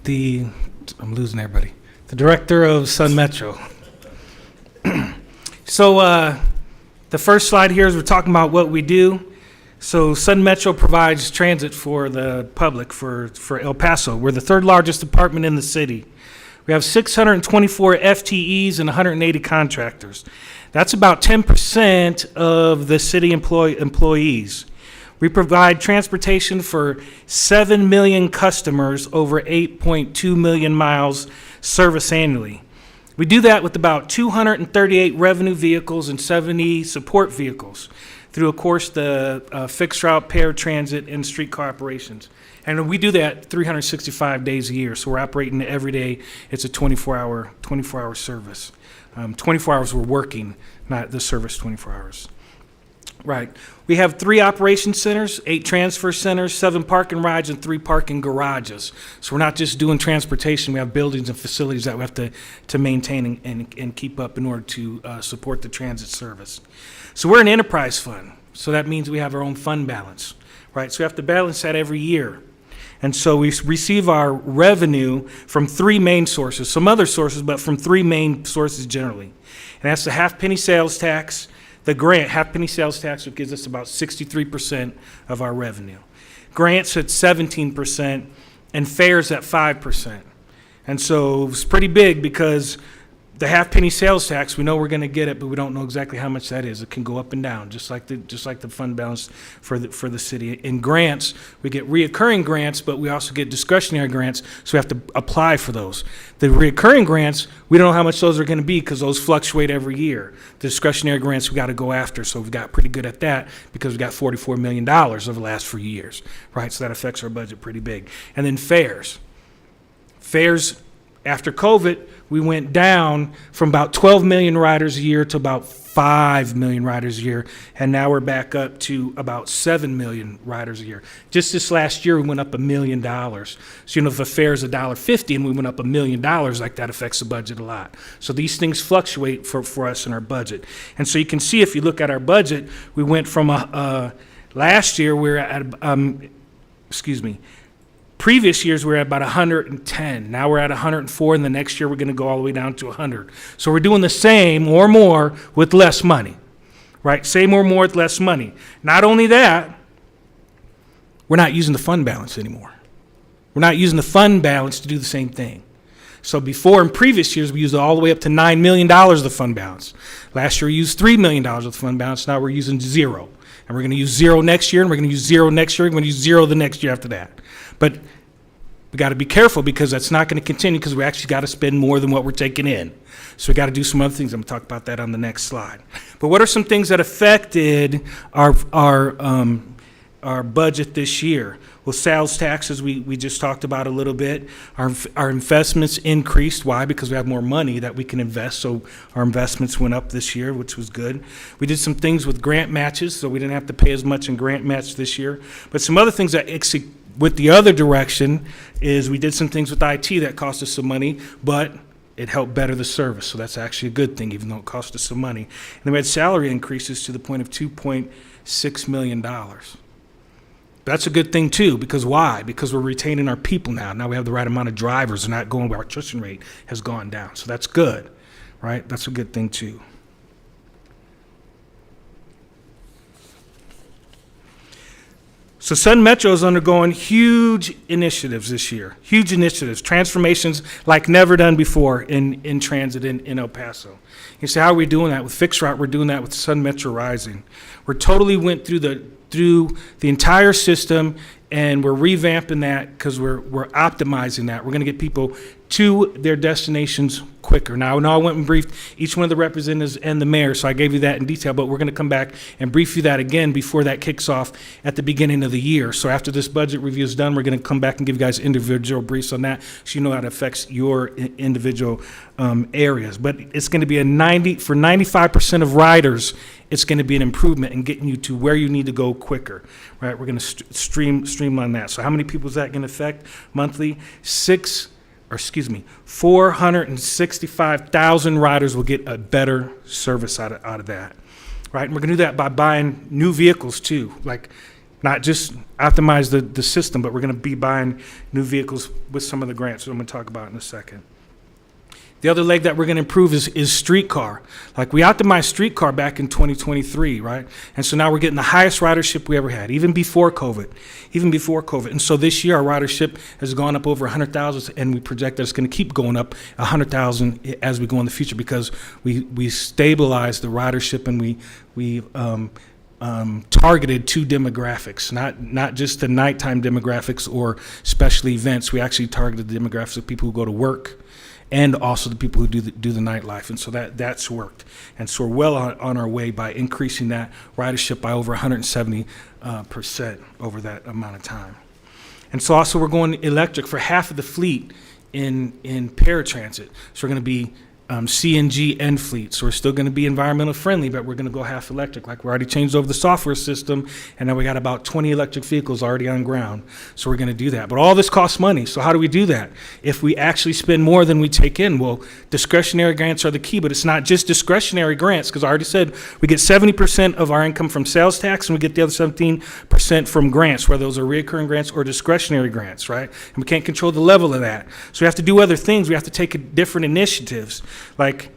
S18: I'm losing everybody, the Director of Sun Metro. So the first slide here is we're talking about what we do. So Sun Metro provides transit for the public for El Paso. We're the third largest department in the city. We have 624 FTEs and 180 contractors. That's about 10% of the city employees. We provide transportation for 7 million customers over 8.2 million miles service annually. We do that with about 238 revenue vehicles and 70 support vehicles through, of course, the fixed route, paratransit, and streetcar operations. And we do that 365 days a year, so we're operating every day. It's a 24-hour service. 24 hours we're working, not the service 24 hours. Right. We have 3 operation centers, 8 transfer centers, 7 parking rides, and 3 parking garages. So we're not just doing transportation. We have buildings and facilities that we have to maintain and keep up in order to support the transit service. So we're an enterprise fund. So that means we have our own fund balance, right? So we have to balance that every year. And so we receive our revenue from 3 main sources, some other sources, but from 3 main sources generally. And that's the half-penny sales tax, the grant, half-penny sales tax, which gives us about 63% of our revenue. Grants at 17%, and fares at 5%. And so it's pretty big because the half-penny sales tax, we know we're going to get it, but we don't know exactly how much that is. It can go up and down, just like the fund balance for the city. In grants, we get reoccurring grants, but we also get discretionary grants, so we have to apply for those. The reoccurring grants, we don't know how much those are going to be because those fluctuate every year. The discretionary grants we got to go after, so we've got pretty good at that because we got $44 million over the last few years, right? So that affects our budget pretty big. And then fares. Fares, after COVID, we went down from about 12 million riders a year to about 5 million riders a year, and now we're back up to about 7 million riders a year. Just this last year, we went up $1 million. So, if a fare is $1.50 and we went up $1 million, like that affects the budget a lot. So these things fluctuate for us in our budget. And so you can see if you look at our budget, we went from last year we were at, previous years, we were at about 110. Now we're at 104, and the next year we're going to go all the way down to 100. So we're doing the same or more with less money, right? Same or more with less money. Not only that, we're not using the fund balance anymore. We're not using the fund balance to do the same thing. So before, in previous years, we used all the way up to $9 million of the fund balance. Last year, we used $3 million of the fund balance. Now we're using 0. And we're going to use 0 next year, and we're going to use 0 next year, and we're going to use 0 the next year after that. But we got to be careful because that's not going to continue because we actually got to spend more than what we're taking in. So we got to do some other things. I'm going to talk about that on the next slide. But what are some things that affected our budget this year? Well, sales taxes, we just talked about a little bit. Our investments increased. Why? Because we have more money that we can invest. So our investments went up this year, which was good. We did some things with grant matches, so we didn't have to pay as much in grant match this year. But some other things that with the other direction is we did some things with IT that cost us some money, but it helped better the service, so that's actually a good thing, even though it cost us some money. And then we had salary increases to the point of $2.6 million. That's a good thing too, because why? Because we're retaining our people now. Now we have the right amount of drivers, and not going where our attrition rate has gone down. So that's good, right? That's a good thing too. So Sun Metro is undergoing huge initiatives this year, huge initiatives, transformations like never done before in transit in El Paso. You say, how are we doing that? With Fixed Route, we're doing that with Sun Metro Rising. We're totally went through the entire system, and we're revamping that because we're optimizing that. We're going to get people to their destinations quicker. Now, I know I went and briefed each one of the representatives and the mayor, so I gave you that in detail, but we're going to come back and brief you that again before that kicks off at the beginning of the year. So after this budget review is done, we're going to come back and give you guys individual briefs on that so you know how it affects your individual areas. But it's going to be for 95% of riders, it's going to be an improvement in getting you to where you need to go quicker, right? We're going to streamline that. So how many people is that going to affect monthly? 465,000 riders will get a better service out of that, right? And we're going to do that by buying new vehicles too, like not just optimize the system, but we're going to be buying new vehicles with some of the grants that I'm going to talk about in a second. The other leg that we're going to improve is streetcar. Like we optimized streetcar back in 2023, right? And so now we're getting the highest ridership we ever had, even before COVID. And so this year our ridership has gone up over 100,000, and we project that it's going to keep going up 100,000 as we go in the future because we stabilized the ridership, and we targeted two demographics, not just the nighttime demographics or special events. We actually targeted the demographics of people who go to work, and also the people who do the nightlife. And so that's worked. And so we're well on our way by increasing that ridership by over 170% over that amount of time. And so also we're going electric for half of the fleet in paratransit. So we're going to be CNG and fleet. So we're still going to be environmental friendly, but we're going to go half electric. Like we already changed over the software system, and now we got about 20 electric vehicles already on ground. So we're going to do that. But all this costs money. So how do we do that? If we actually spend more than we take in, well, discretionary grants are the key, but it's not just discretionary grants, because I already said we get 70% of our income from sales tax, and we get the other 17% from grants, whether those are recurring grants or discretionary grants, right? And we can't control the level of that. So we have to do other things. We have to take different initiatives. Like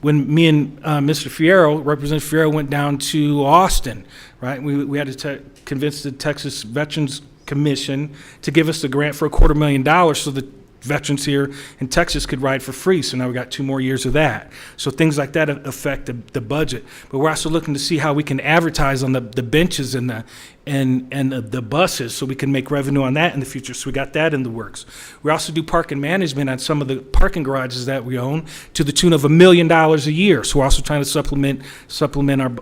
S18: when me and Mr. Fierro, Representative Fierro, went down to Austin, right? We had to convince the Texas Veterans Commission to give us the grant for $250,000 so the veterans here in Texas could ride for free. So now we got 2 more years of that. So things like that affect the budget. But we're also looking to see how we can advertise on the benches and the buses so we can make revenue on that in the future. So we got that in the works. We also do parking management on some of the parking garages that we own to the tune of $1 million a year. So we're also trying to supplement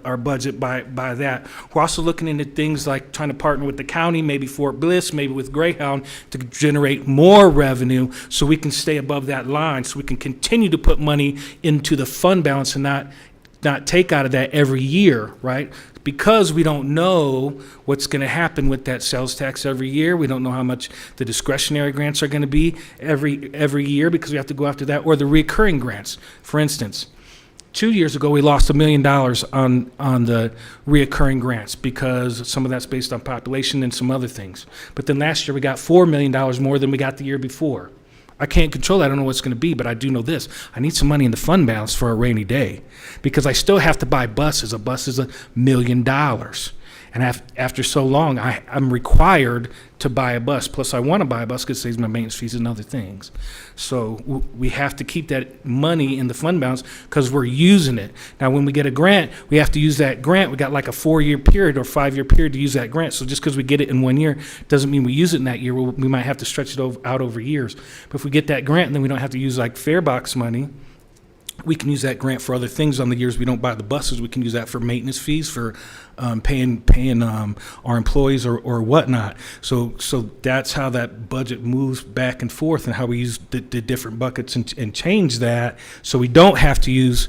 S18: our budget by that. We're also looking into things like trying to partner with the county, maybe Fort Bliss, maybe with Greyhound, to generate more revenue so we can stay above that line, so we can continue to put money into the fund balance and not take out of that every year, right? Because we don't know what's going to happen with that sales tax every year. We don't know how much the discretionary grants are going to be every year, because we have to go after that, or the recurring grants. For instance, 2 years ago, we lost $1 million on the reoccurring grants because some of that's based on population and some other things. But then last year, we got $4 million more than we got the year before. I can't control that. I don't know what it's going to be, but I do know this. I need some money in the fund balance for a rainy day, because I still have to buy buses. A bus is $1 million. And after so long, I'm required to buy a bus. Plus, I want to buy a bus because it saves my maintenance fees and other things. So we have to keep that money in the fund balance because we're using it. Now, when we get a grant, we have to use that grant. We got like a 4-year period or 5-year period to use that grant. So just because we get it in 1 year doesn't mean we use it in that year. We might have to stretch it out over years. But if we get that grant, then we don't have to use like farebox money. We can use that grant for other things on the years we don't buy the buses. We can use that for maintenance fees, for paying our employees or whatnot. So that's how that budget moves back and forth, and how we use the different buckets and change that so we don't have to use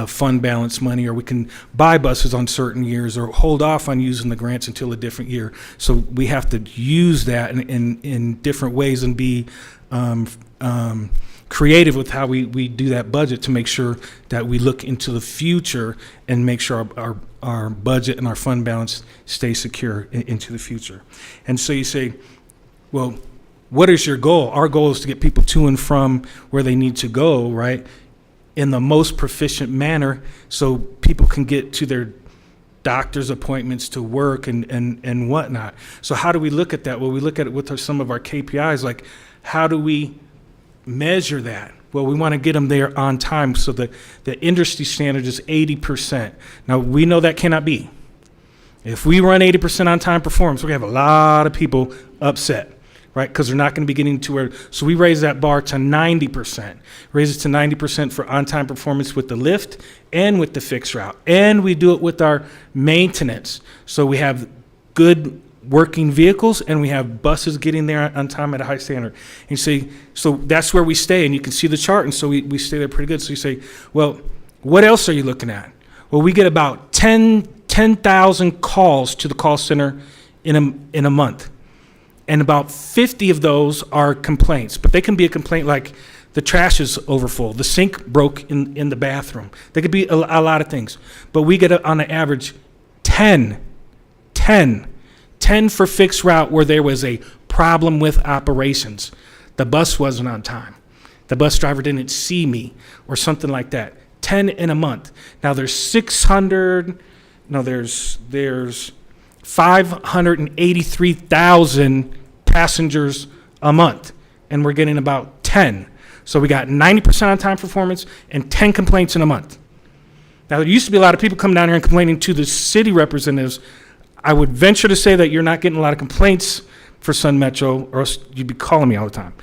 S18: fund balance money, or we can buy buses on certain years or hold off on using the grants until a different year. So we have to use that in different ways and be creative with how we do that budget to make sure that we look into the future and make sure our budget and our fund balance stay secure into the future. And so you say, well, what is your goal? Our goal is to get people to and from where they need to go, right, in the most proficient manner so people can get to their doctor's appointments, to work and whatnot. So how do we look at that? Well, we look at it with some of our KPIs, like how do we measure that? Well, we want to get them there on time so that the industry standard is 80%. Now, we know that cannot be. If we run 80% on time performance, we're going to have a lot of people upset, right? Because they're not going to be getting to where, so we raise that bar to 90%. Raise it to 90% for on-time performance with the lift and with the fixed route. And we do it with our maintenance. So we have good working vehicles and we have buses getting there on time at a high standard. And you say, so that's where we stay, and you can see the chart, and so we stay there pretty good. So you say, well, what else are you looking at? Well, we get about 10,000 calls to the call center in a month. And about 50 of those are complaints, but they can be a complaint like the trash is overfull, the sink broke in the bathroom. They could be a lot of things, but we get on an average 10 for fixed route where there was a problem with operations. The bus wasn't on time. The bus driver didn't see me or something like that. 10 in a month. Now there's 583,000 passengers a month, and we're getting about 10. So we got 90% on time performance and 10 complaints in a month. Now there used to be a lot of people coming down here and complaining to the city representatives. I would venture to say that you're not getting a lot of complaints for Sun Metro, or else you'd be calling me all the time,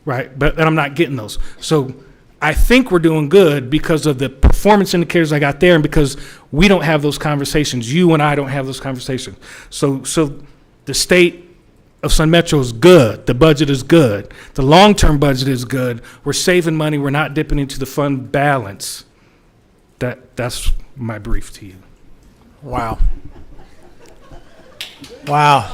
S18: right? But I'm not getting those. So I think we're doing good because of the performance indicators I got there, and because we don't have those conversations. You and I don't have those conversations. So the state of Sun Metro is good. The budget is good. The long-term budget is good. We're saving money. We're not dipping into the fund balance. That's my brief to you.
S1: Wow. Wow.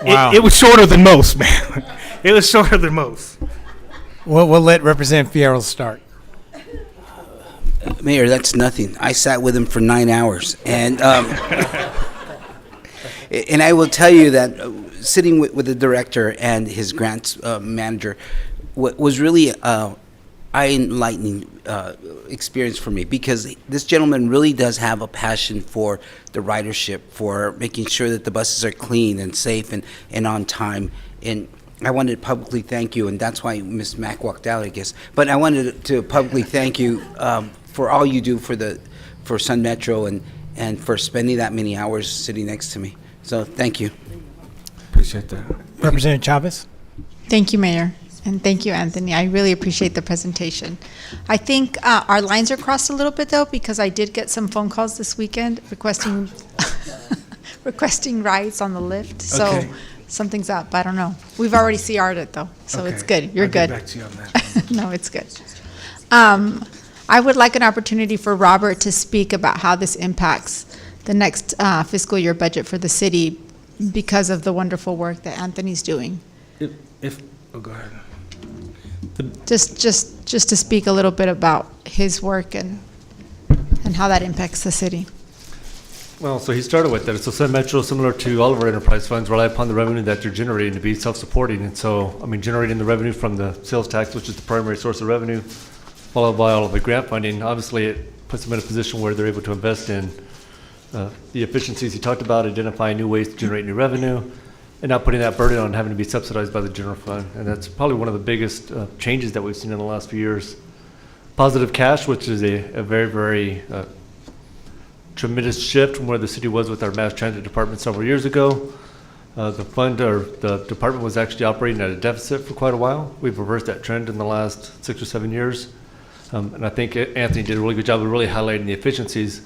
S1: Wow.
S18: It was shorter than most, man. It was shorter than most.
S1: We'll let Representative Fierro start.
S13: Mayor, that's nothing. I sat with him for 9 hours, and and I will tell you that sitting with the director and his grants manager was really eye-enlightening experience for me, because this gentleman really does have a passion for the ridership, for making sure that the buses are clean and safe and on time. And I wanted to publicly thank you, and that's why Ms. Mack walked out, I guess. But I wanted to publicly thank you for all you do for Sun Metro and for spending that many hours sitting next to me. So thank you.
S18: Appreciate that.
S1: Representative Chavez?
S9: Thank you, Mayor. And thank you, Anthony. I really appreciate the presentation. I think our lines are crossed a little bit, though, because I did get some phone calls this weekend requesting requesting rides on the lift. So
S18: Okay.
S9: something's up. I don't know. We've already CR'd it, though, so it's
S18: Okay.
S9: good. You're
S18: I'll
S9: good.
S18: get back to you on that.
S9: No, it's good. I would like an opportunity for Robert to speak about how this impacts the next fiscal year budget for the city because of the wonderful work that Anthony's doing.
S18: Go ahead.
S9: Just to speak a little bit about his work and how that impacts the city.
S21: Well, so he started with that. So Sun Metro, similar to all of our enterprise funds, rely upon the revenue that they're generating to be self-supporting. And so, I mean, generating the revenue from the sales tax, which is the primary source of revenue, followed by all of the grant funding, obviously it puts them in a position where they're able to invest in the efficiencies he talked about, identifying new ways to generate new revenue, and not putting that burden on having to be subsidized by the general fund. And that's probably one of the biggest changes that we've seen in the last few years. Positive cash, which is a very, very tremendous shift from where the city was with our mass transit department several years ago. The fund, or the department, was actually operating at a deficit for quite a while. We've reversed that trend in the last 6 or 7 years. And I think Anthony did a really good job of really highlighting the efficiencies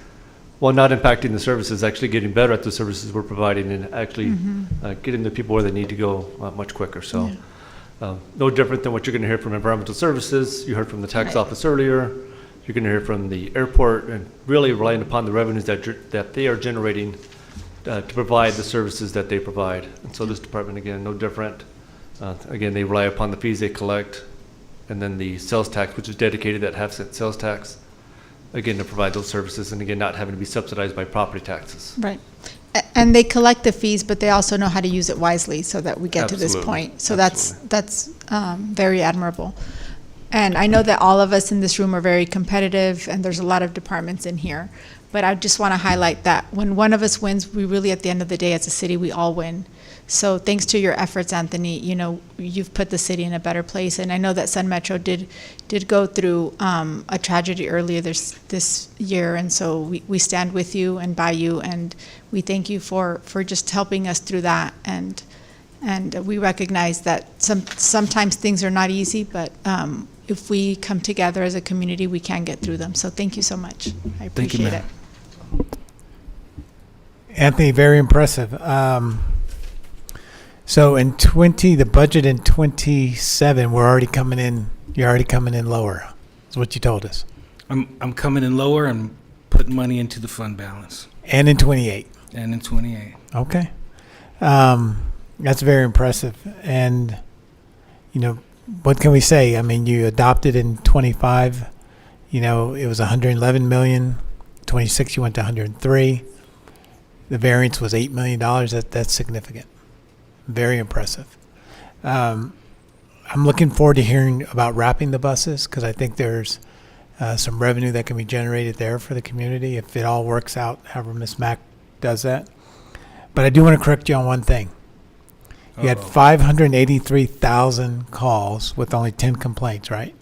S21: while not impacting the services, actually getting better at the services we're providing and actually getting the people where they need to go much quicker. So no different than what you're going to hear from environmental services. You heard from the tax office earlier. You're going to hear from the airport, and really relying upon the revenues that they are generating to provide the services that they provide. And so this department, again, no different. Again, they rely upon the fees they collect, and then the sales tax, which is dedicated, that half-cent sales tax, again, to provide those services, and again, not having to be subsidized by property taxes.
S9: Right. And they collect the fees, but they also know how to use it wisely so that we get to this
S21: Absolutely.
S9: point. So that's very admirable. And I know that all of us in this room are very competitive, and there's a lot of departments in here. But I just want to highlight that when one of us wins, we really, at the end of the day, as a city, we all win. So thanks to your efforts, Anthony, you know, you've put the city in a better place. And I know that Sun Metro did go through a tragedy earlier this year. And so we stand with you and by you. And we thank you for just helping us through that. And we recognize that sometimes things are not easy, but if we come together as a community, we can get through them. So thank you so much. I appreciate it.
S1: Anthony, very impressive. So in the budget in 27, you're already coming in lower, is what you told us.
S18: I'm coming in lower and putting money into the fund balance.
S1: And in 28.
S18: And in 28.
S1: Okay. That's very impressive. And, you know, what can we say? I mean, you adopted in 25, you know, it was 111 million. 26, you went to 103. The variance was $8 million. That's significant. Very impressive. I'm looking forward to hearing about wrapping the buses, because I think there's some revenue that can be generated there for the community if it all works out, however Ms. Mack does that. But I do want to correct you on one thing. You had 583,000 calls with only 10 complaints, right?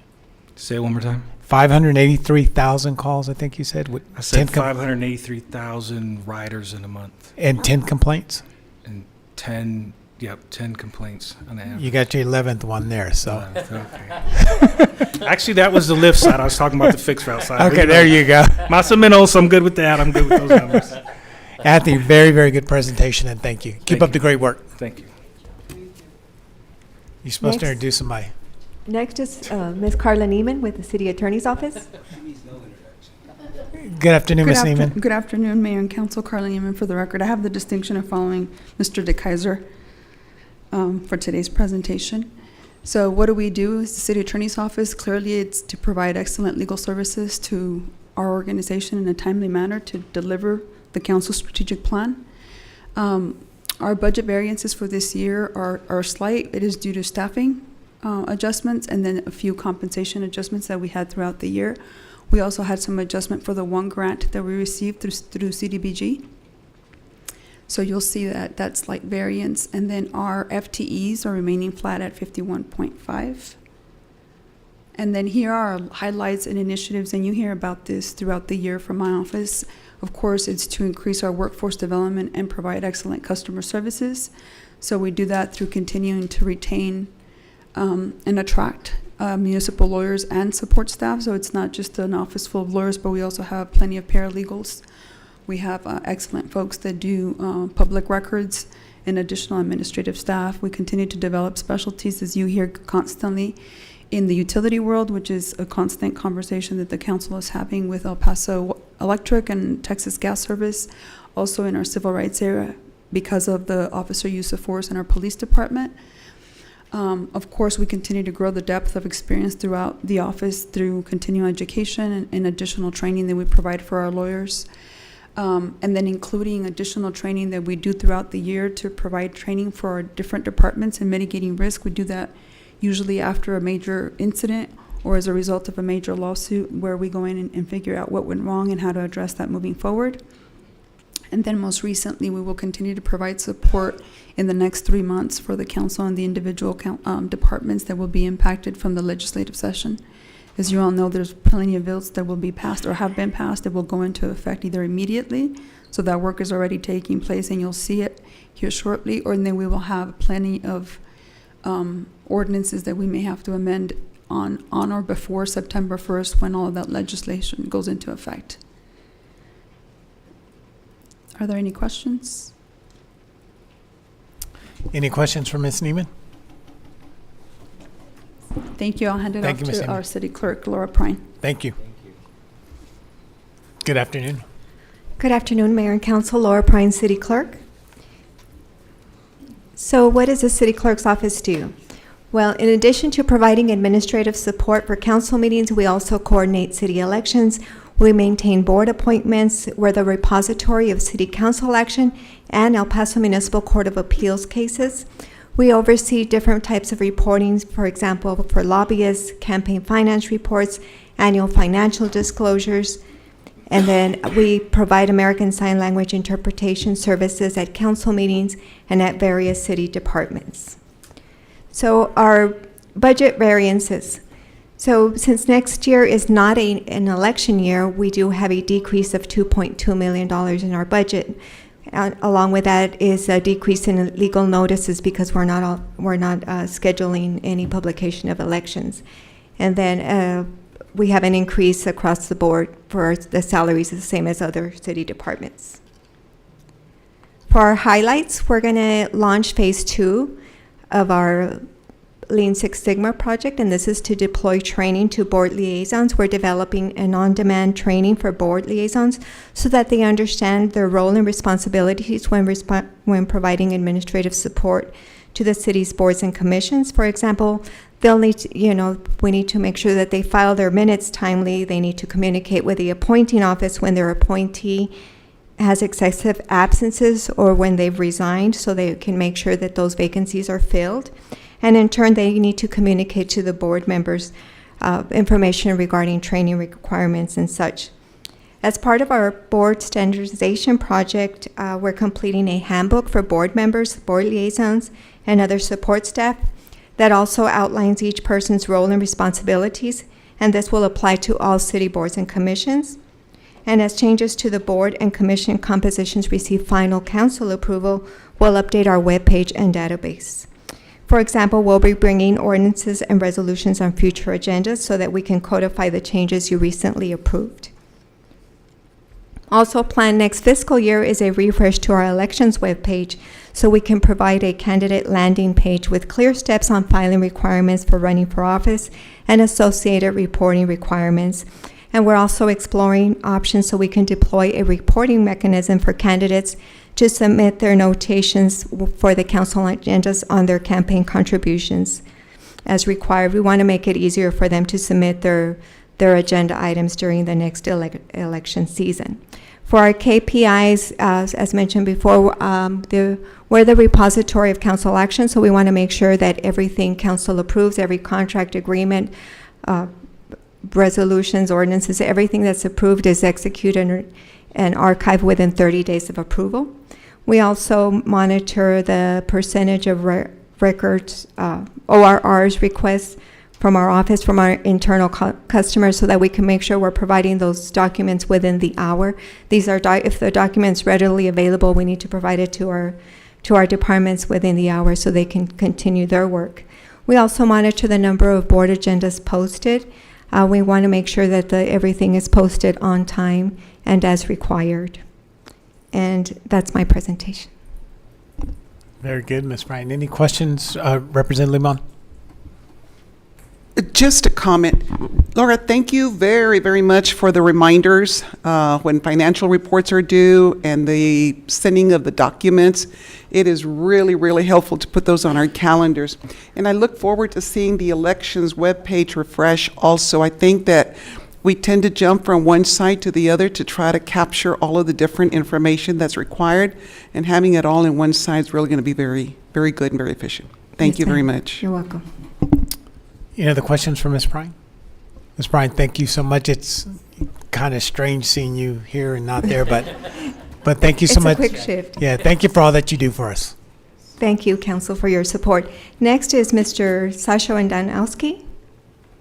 S18: Say it one more time.
S1: 583,000 calls, I think you said. With
S18: I said 583,000 riders in a month.
S1: And 10 complaints?
S18: And 10 complaints on average.
S1: You got your 11th one there, so.
S18: Okay. Actually, that was the lift side. I was talking about the fixed route side.
S1: Okay, there you go.
S18: Más o menos, so I'm good with that. I'm good with those numbers.
S1: Anthony, very, very good presentation, and thank you. Keep up the great work.
S18: Thank you.
S1: You're supposed to
S2: Next.
S1: introduce somebody.
S2: Next is Ms. Carla Neiman with the City Attorney's Office.
S1: Good afternoon, Ms. Neiman.
S19: Good afternoon, Mayor and Council. Carla Neiman for the record. I have the distinction of following Mr. DeKaiser for today's presentation. So what do we do as the City Attorney's Office? Clearly, it's to provide excellent legal services to our organization in a timely manner to deliver the council's strategic plan. Our budget variances for this year are slight. It is due to staffing adjustments and then a few compensation adjustments that we had throughout the year. We also had some adjustment for the one grant that we received through CDBG. So you'll see that slight variance. And then our FTEs are remaining flat at 51.5. And then here are our highlights and initiatives, and you hear about this throughout the year from my office. Of course, it's to increase our workforce development and provide excellent customer services. So we do that through continuing to retain and attract municipal lawyers and support staff. So it's not just an office full of lawyers, but we also have plenty of paralegals. We have excellent folks that do public records and additional administrative staff. We continue to develop specialties, as you hear constantly, in the utility world, which is a constant conversation that the council is having with El Paso Electric and Texas Gas Service. Also in our civil rights area, because of the officer use of force in our police department. Of course, we continue to grow the depth of experience throughout the office through continuing education and additional training that we provide for our lawyers. And then including additional training that we do throughout the year to provide training for our different departments in mitigating risk. We do that usually after a major incident or as a result of a major lawsuit, where we go in and figure out what went wrong and how to address that moving forward. And then most recently, we will continue to provide support in the next 3 months for the council and the individual departments that will be impacted from the legislative session. As you all know, there's plenty of bills that will be passed or have been passed that will go into effect either immediately. So that work is already taking place, and you'll see it here shortly. Or then we will have plenty of ordinances that we may have to amend on or before September 1st, when all of that legislation goes into effect. Are there any questions?
S1: Any questions for Ms. Neiman?
S19: Thank you. I'll hand it
S1: Thank
S19: off
S1: you, Ms.
S19: to
S1: Neiman.
S19: our city clerk, Laura Prine.
S1: Thank you. Good afternoon.
S2: Good afternoon, Mayor and Council. Laura Prine, City Clerk. So what does the City Clerk's office do? Well, in addition to providing administrative support for council meetings, we also coordinate city elections. We maintain board appointments. We're the repository of city council action and El Paso Municipal Court of Appeals cases. We oversee different types of reporting, for example, for lobbyists, campaign finance reports, annual financial disclosures, and then we provide American Sign Language interpretation services at council meetings and at various city departments. So our budget variances. So since next year is not an election year, we do have a decrease of $2.2 million in our budget. Along with that is a decrease in legal notices because we're not scheduling any publication of elections. And then we have an increase across the board for the salaries, the same as other city departments. For our highlights, we're going to launch phase 2 of our Lean Six Sigma project, and this is to deploy training to board liaisons. We're developing an on-demand training for board liaisons so that they understand their role and responsibilities when providing administrative support to the city's boards and commissions. For example, they'll need to, we need to make sure that they file their minutes timely. They need to communicate with the appointing office when their appointee has excessive absences or when they've resigned, so they can make sure that those vacancies are filled. And in turn, they need to communicate to the board members information regarding training requirements and such. As part of our board standardization project, we're completing a handbook for board members, board liaisons, and other support staff that also outlines each person's role and responsibilities, and this will apply to all city boards and commissions. And as changes to the board and commission compositions receive final council approval, we'll update our webpage and database. For example, we'll be bringing ordinances and resolutions on future agendas so that we can codify the changes you recently approved. Also planned next fiscal year is a refresh to our elections webpage so we can provide a candidate landing page with clear steps on filing requirements for running for office and associated reporting requirements. And we're also exploring options so we can deploy a reporting mechanism for candidates to submit their notations for the council agendas on their campaign contributions as required. We want to make it easier for them to submit their agenda items during the next election season. For our KPIs, as mentioned before, we're the repository of council action, so we want to make sure that everything council approves, every contract agreement, resolutions, ordinances, everything that's approved is executed and archived within 30 days of approval. We also monitor the percentage of records, ORRs requests from our office, from our internal customers, so that we can make sure we're providing those documents within the hour. These are, if the document's readily available, we need to provide it to our departments within the hour so they can continue their work. We also monitor the number of board agendas posted. We want to make sure that everything is posted on time and as required. And that's my presentation.
S1: Very good, Ms. Bryan. Any questions, Representative Limon?
S4: Just a comment. Laura, thank you very, very much for the reminders when financial reports are due and the sending of the documents. It is really, really helpful to put those on our calendars. And I look forward to seeing the elections webpage refresh also. I think that we tend to jump from one site to the other to try to capture all of the different information that's required, and having it all in one site is really going to be very, very good and very efficient. Thank you very much.
S2: You're welcome.
S1: Any other questions for Ms. Bryan? Ms. Bryan, thank you so much. It's kind of strange seeing you here and not there, but thank you so much.
S2: It's a quick shift.
S1: Yeah, thank you for all that you do for us.
S2: Thank you, Council, for your support. Next is Mr. Sasha Andanowski.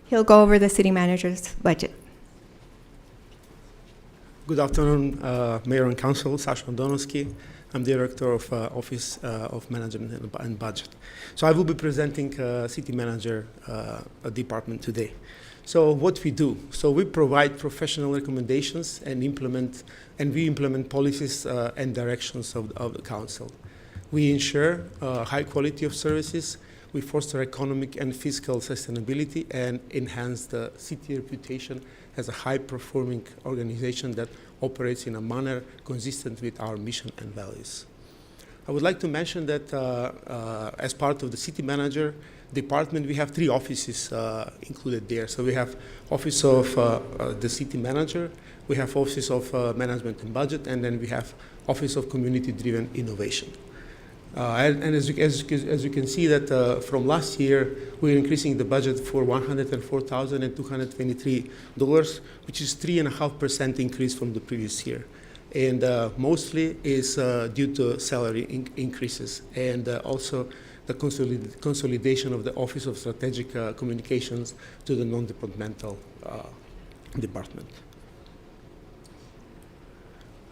S2: He'll go over the city manager's budget.
S20: Good afternoon, Mayor and Council. Sasha Andanowski. I'm Director of Office of Management and Budget. So I will be presenting City Manager department today. So what we do, so we provide professional recommendations and we implement policies and directions of the Council. We ensure high quality of services. We foster economic and fiscal sustainability and enhance the city reputation as a high-performing organization that operates in a manner consistent with our mission and values. I would like to mention that as part of the city manager department, we have 3 offices included there. So we have office of the city manager, we have office of management and budget, and then we have office of community-driven innovation. And as you can see that from last year, we're increasing the budget for $104,223, which is 3.5% increase from the previous year. And mostly is due to salary increases and also the consolidation of the Office of Strategic Communications to the non-departmental department.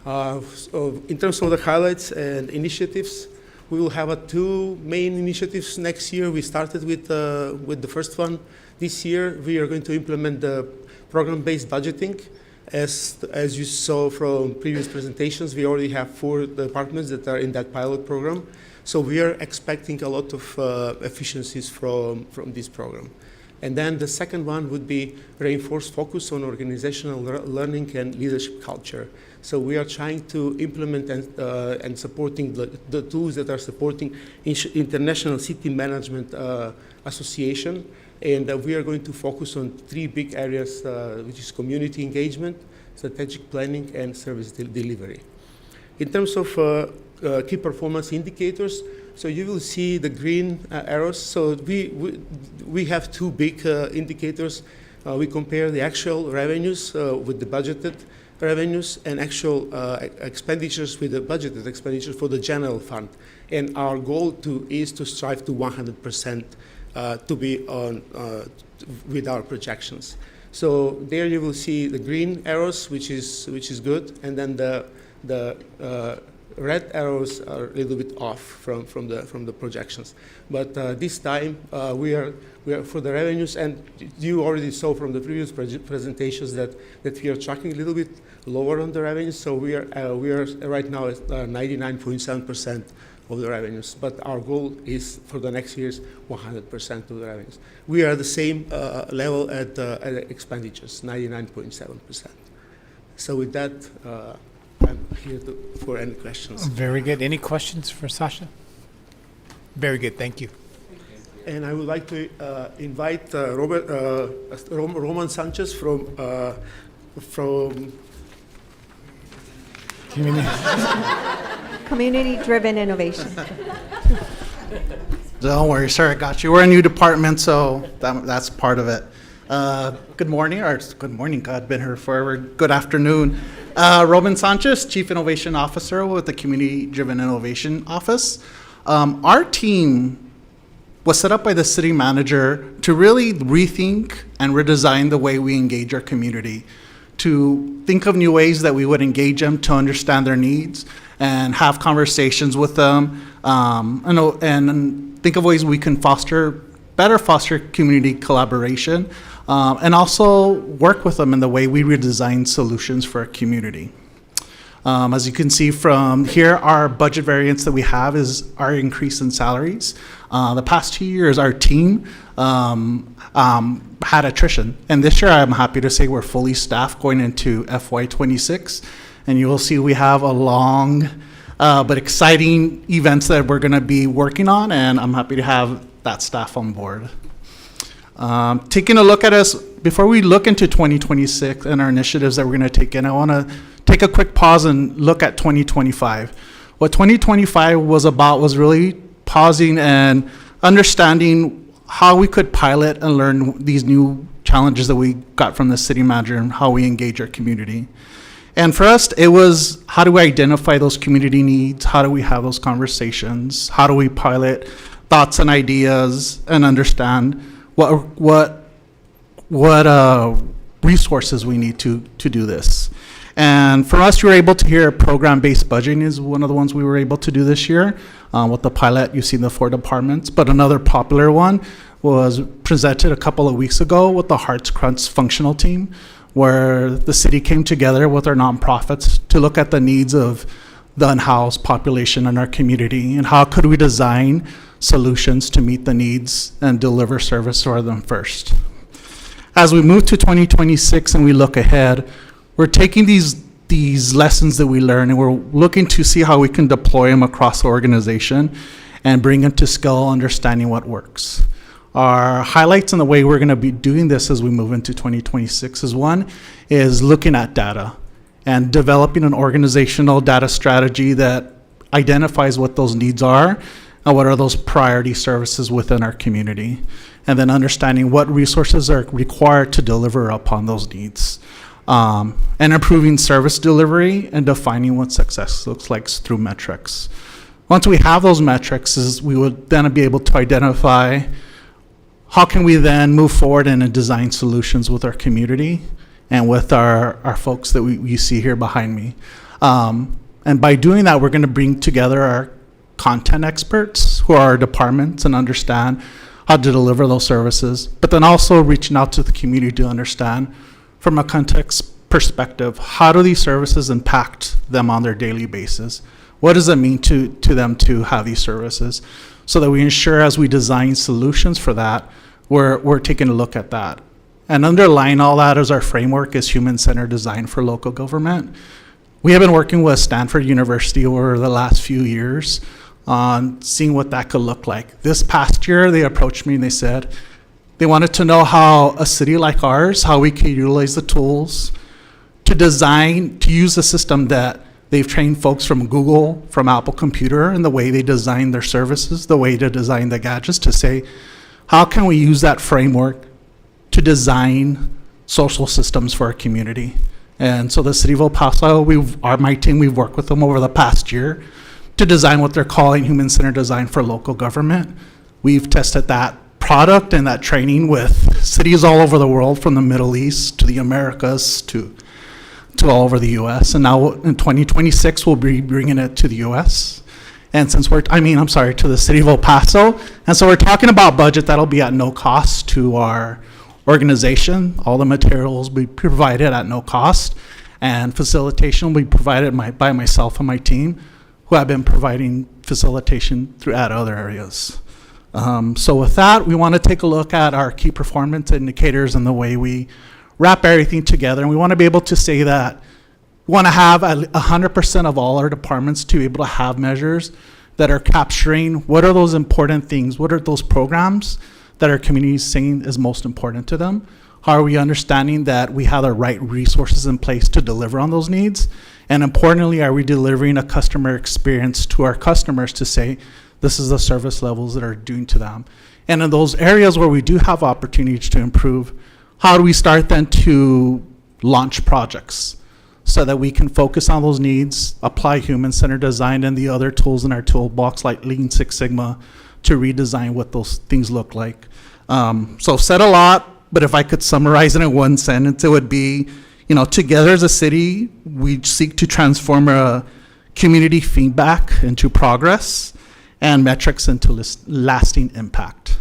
S20: So in terms of the highlights and initiatives, we will have 2 main initiatives next year. We started with the first one. This year, we are going to implement the program-based budgeting. As you saw from previous presentations, we already have 4 departments that are in that pilot program. So we are expecting a lot of efficiencies from this program. And then the second one would be reinforced focus on organizational learning and leadership culture. So we are trying to implement and supporting the tools that are supporting International City Management Association. And we are going to focus on 3 big areas, which is community engagement, strategic planning, and service delivery. In terms of key performance indicators, so you will see the green arrows. So we have 2 big indicators. We compare the actual revenues with the budgeted revenues and actual expenditures with the budgeted expenditures for the general fund. And our goal is to strive to 100% to be on with our projections. So there you will see the green arrows, which is good, and then the red arrows are a little bit off from the projections. But this time we are for the revenues, and you already saw from the previous presentations that we are tracking a little bit lower on the revenues. So we are right now at 99.7% of the revenues, but our goal is for the next years 100% of the revenues. We are at the same level at expenditures, 99.7%. So with that, I'm here for any questions.
S1: Very good. Any questions for Sasha? Very good. Thank you.
S20: And I would like to invite Roman Sanchez from
S2: Community-driven innovation.
S7: Don't worry, sir, I got you. We're a new department, so that's part of it. Good morning, God, been here forever. Good afternoon. Roman Sanchez, Chief Innovation Officer with the Community Driven Innovation Office. Our team was set up by the city manager to really rethink and redesign the way we engage our community, to think of new ways that we would engage them, to understand their needs and have conversations with them, and think of ways we can better foster community collaboration, and also work with them in the way we redesign solutions for our community. As you can see from here, our budget variance that we have is our increase in salaries. The past 2 years, our team had attrition, and this year I'm happy to say we're fully staffed going into FY26, and you will see we have a long but exciting events that we're going to be working on, and I'm happy to have that staff on board. Taking a look at us, before we look into 2026 and our initiatives that we're going to take in, I want to take a quick pause and look at 2025. What 2025 was about was really pausing and understanding how we could pilot and learn these new challenges that we got from the city manager and how we engage our community. And for us, it was, how do we identify those community needs? How do we have those conversations? How do we pilot thoughts and ideas and understand what resources we need to do this? And for us, we were able to hear program-based budgeting is one of the ones we were able to do this year. With the pilot, you see the 4 departments. But another popular one was presented a couple of weeks ago with the Hearts Crunch functional team, where the city came together with our nonprofits to look at the needs of the unhoused population in our community and how could we design solutions to meet the needs and deliver service for them first. As we move to 2026 and we look ahead, we're taking these lessons that we learn and we're looking to see how we can deploy them across the organization and bring them to scale, understanding what works. Our highlights and the way we're going to be doing this as we move into 2026 is one is looking at data and developing an organizational data strategy that identifies what those needs are and what are those priority services within our community, and then understanding what resources are required to deliver upon those needs, and improving service delivery and defining what success looks like through metrics. Once we have those metrics, we would then be able to identify how can we then move forward and design solutions with our community and with our folks that you see here behind me. And by doing that, we're going to bring together our content experts who are our departments and understand how to deliver those services, but then also reaching out to the community to understand from a context perspective, how do these services impact them on their daily basis? What does it mean to them to have these services? So that we ensure as we design solutions for that, we're taking a look at that. And underlying all that is our framework is human-centered design for local government. We have been working with Stanford University over the last few years on seeing what that could look like. This past year, they approached me and they said they wanted to know how a city like ours, how we can utilize the tools to design, to use a system that they've trained folks from Google, from Apple Computer, and the way they design their services, the way to design the gadgets, to say, how can we use that framework to design social systems for our community? And so the City of El Paso, my team, we've worked with them over the past year to design what they're calling human-centered design for local government. We've tested that product and that training with cities all over the world, from the Middle East to the Americas to all over the U.S. And now in 2026, we'll be bringing it to the U.S. And since to the City of El Paso. And so we're talking about budget that'll be at no cost to our organization. All the materials will be provided at no cost, and facilitation will be provided by myself and my team, who have been providing facilitation throughout other areas. So with that, we want to take a look at our key performance indicators and the way we wrap everything together. And we want to be able to say that we want to have 100% of all our departments to be able to have measures that are capturing what are those important things, what are those programs that our community is saying is most important to them. How are we understanding that we have the right resources in place to deliver on those needs? And importantly, are we delivering a customer experience to our customers to say, this is the service levels that are due to them? And in those areas where we do have opportunities to improve, how do we start then to launch projects so that we can focus on those needs, apply human-centered design and the other tools in our toolbox like Lean Six Sigma to redesign what those things look like? So said a lot, but if I could summarize it in one sentence, it would be, together as a city, we seek to transform community feedback into progress and metrics into lasting impact.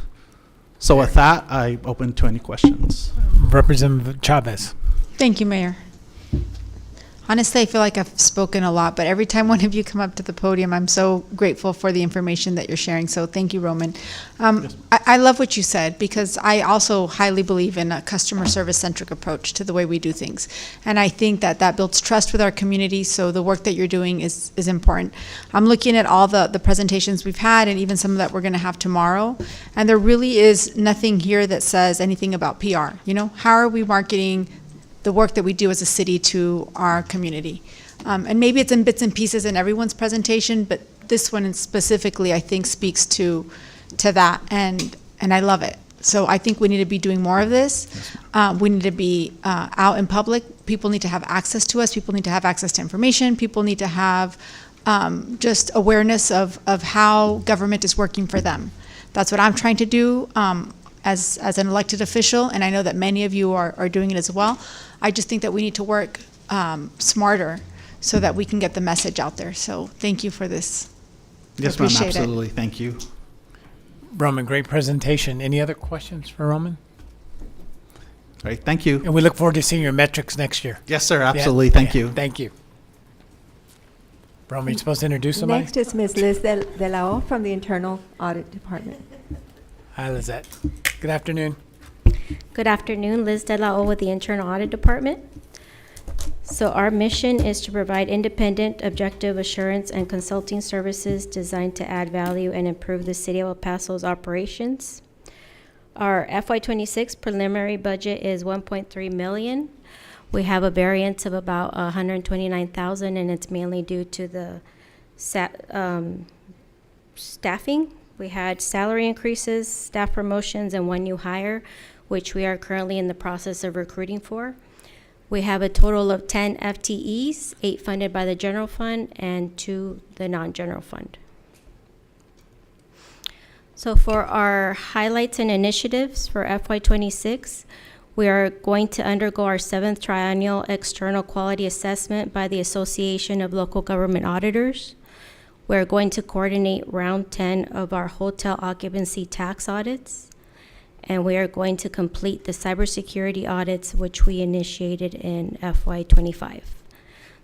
S7: So with that, I open to any questions.
S1: Representative Chavez.
S9: Thank you, Mayor. Honestly, I feel like I've spoken a lot, but every time one of you come up to the podium, I'm so grateful for the information that you're sharing. So thank you, Roman. I love what you said, because I also highly believe in a customer service-centric approach to the way we do things. And I think that builds trust with our community, so the work that you're doing is important. I'm looking at all the presentations we've had and even some that we're going to have tomorrow, and there really is nothing here that says anything about PR. How are we marketing the work that we do as a city to our community? And maybe it's in bits and pieces in everyone's presentation, but this one specifically, I think, speaks to that, and I love it. So I think we need to be doing more of this. We need to be out in public. People need to have access to us. People need to have access to information. People need to have just awareness of how government is working for them. That's what I'm trying to do as an elected official, and I know that many of you are doing it as well. I just think that we need to work smarter so that we can get the message out there. So thank you for this.
S7: Yes, ma'am, absolutely. Thank you.
S1: Roman, great presentation. Any other questions for Roman?
S7: All right, thank you.
S1: And we look forward to seeing your metrics next year.
S7: Yes, sir, absolutely. Thank you.
S1: Thank you. Roma, you supposed to introduce somebody?
S2: Next is Ms. Liz De La O from the Internal Audit Department.
S1: Hi, Lizette. Good afternoon.
S8: Good afternoon, Liz De La O with the Internal Audit Department. So our mission is to provide independent, objective assurance and consulting services designed to add value and improve the City of El Paso's operations. Our FY26 preliminary budget is 1.3 million. We have a variance of about 129,000, and it's mainly due to the staffing. We had salary increases, staff promotions, and one new hire, which we are currently in the process of recruiting for. We have a total of 10 FTEs, 8 funded by the general fund and 2 the non-general fund. So for our highlights and initiatives for FY26, we are going to undergo our 7th triennial external quality assessment by the Association of Local Government Auditors. We're going to coordinate round 10 of our hotel occupancy tax audits. And we are going to complete the cybersecurity audits, which we initiated in FY25.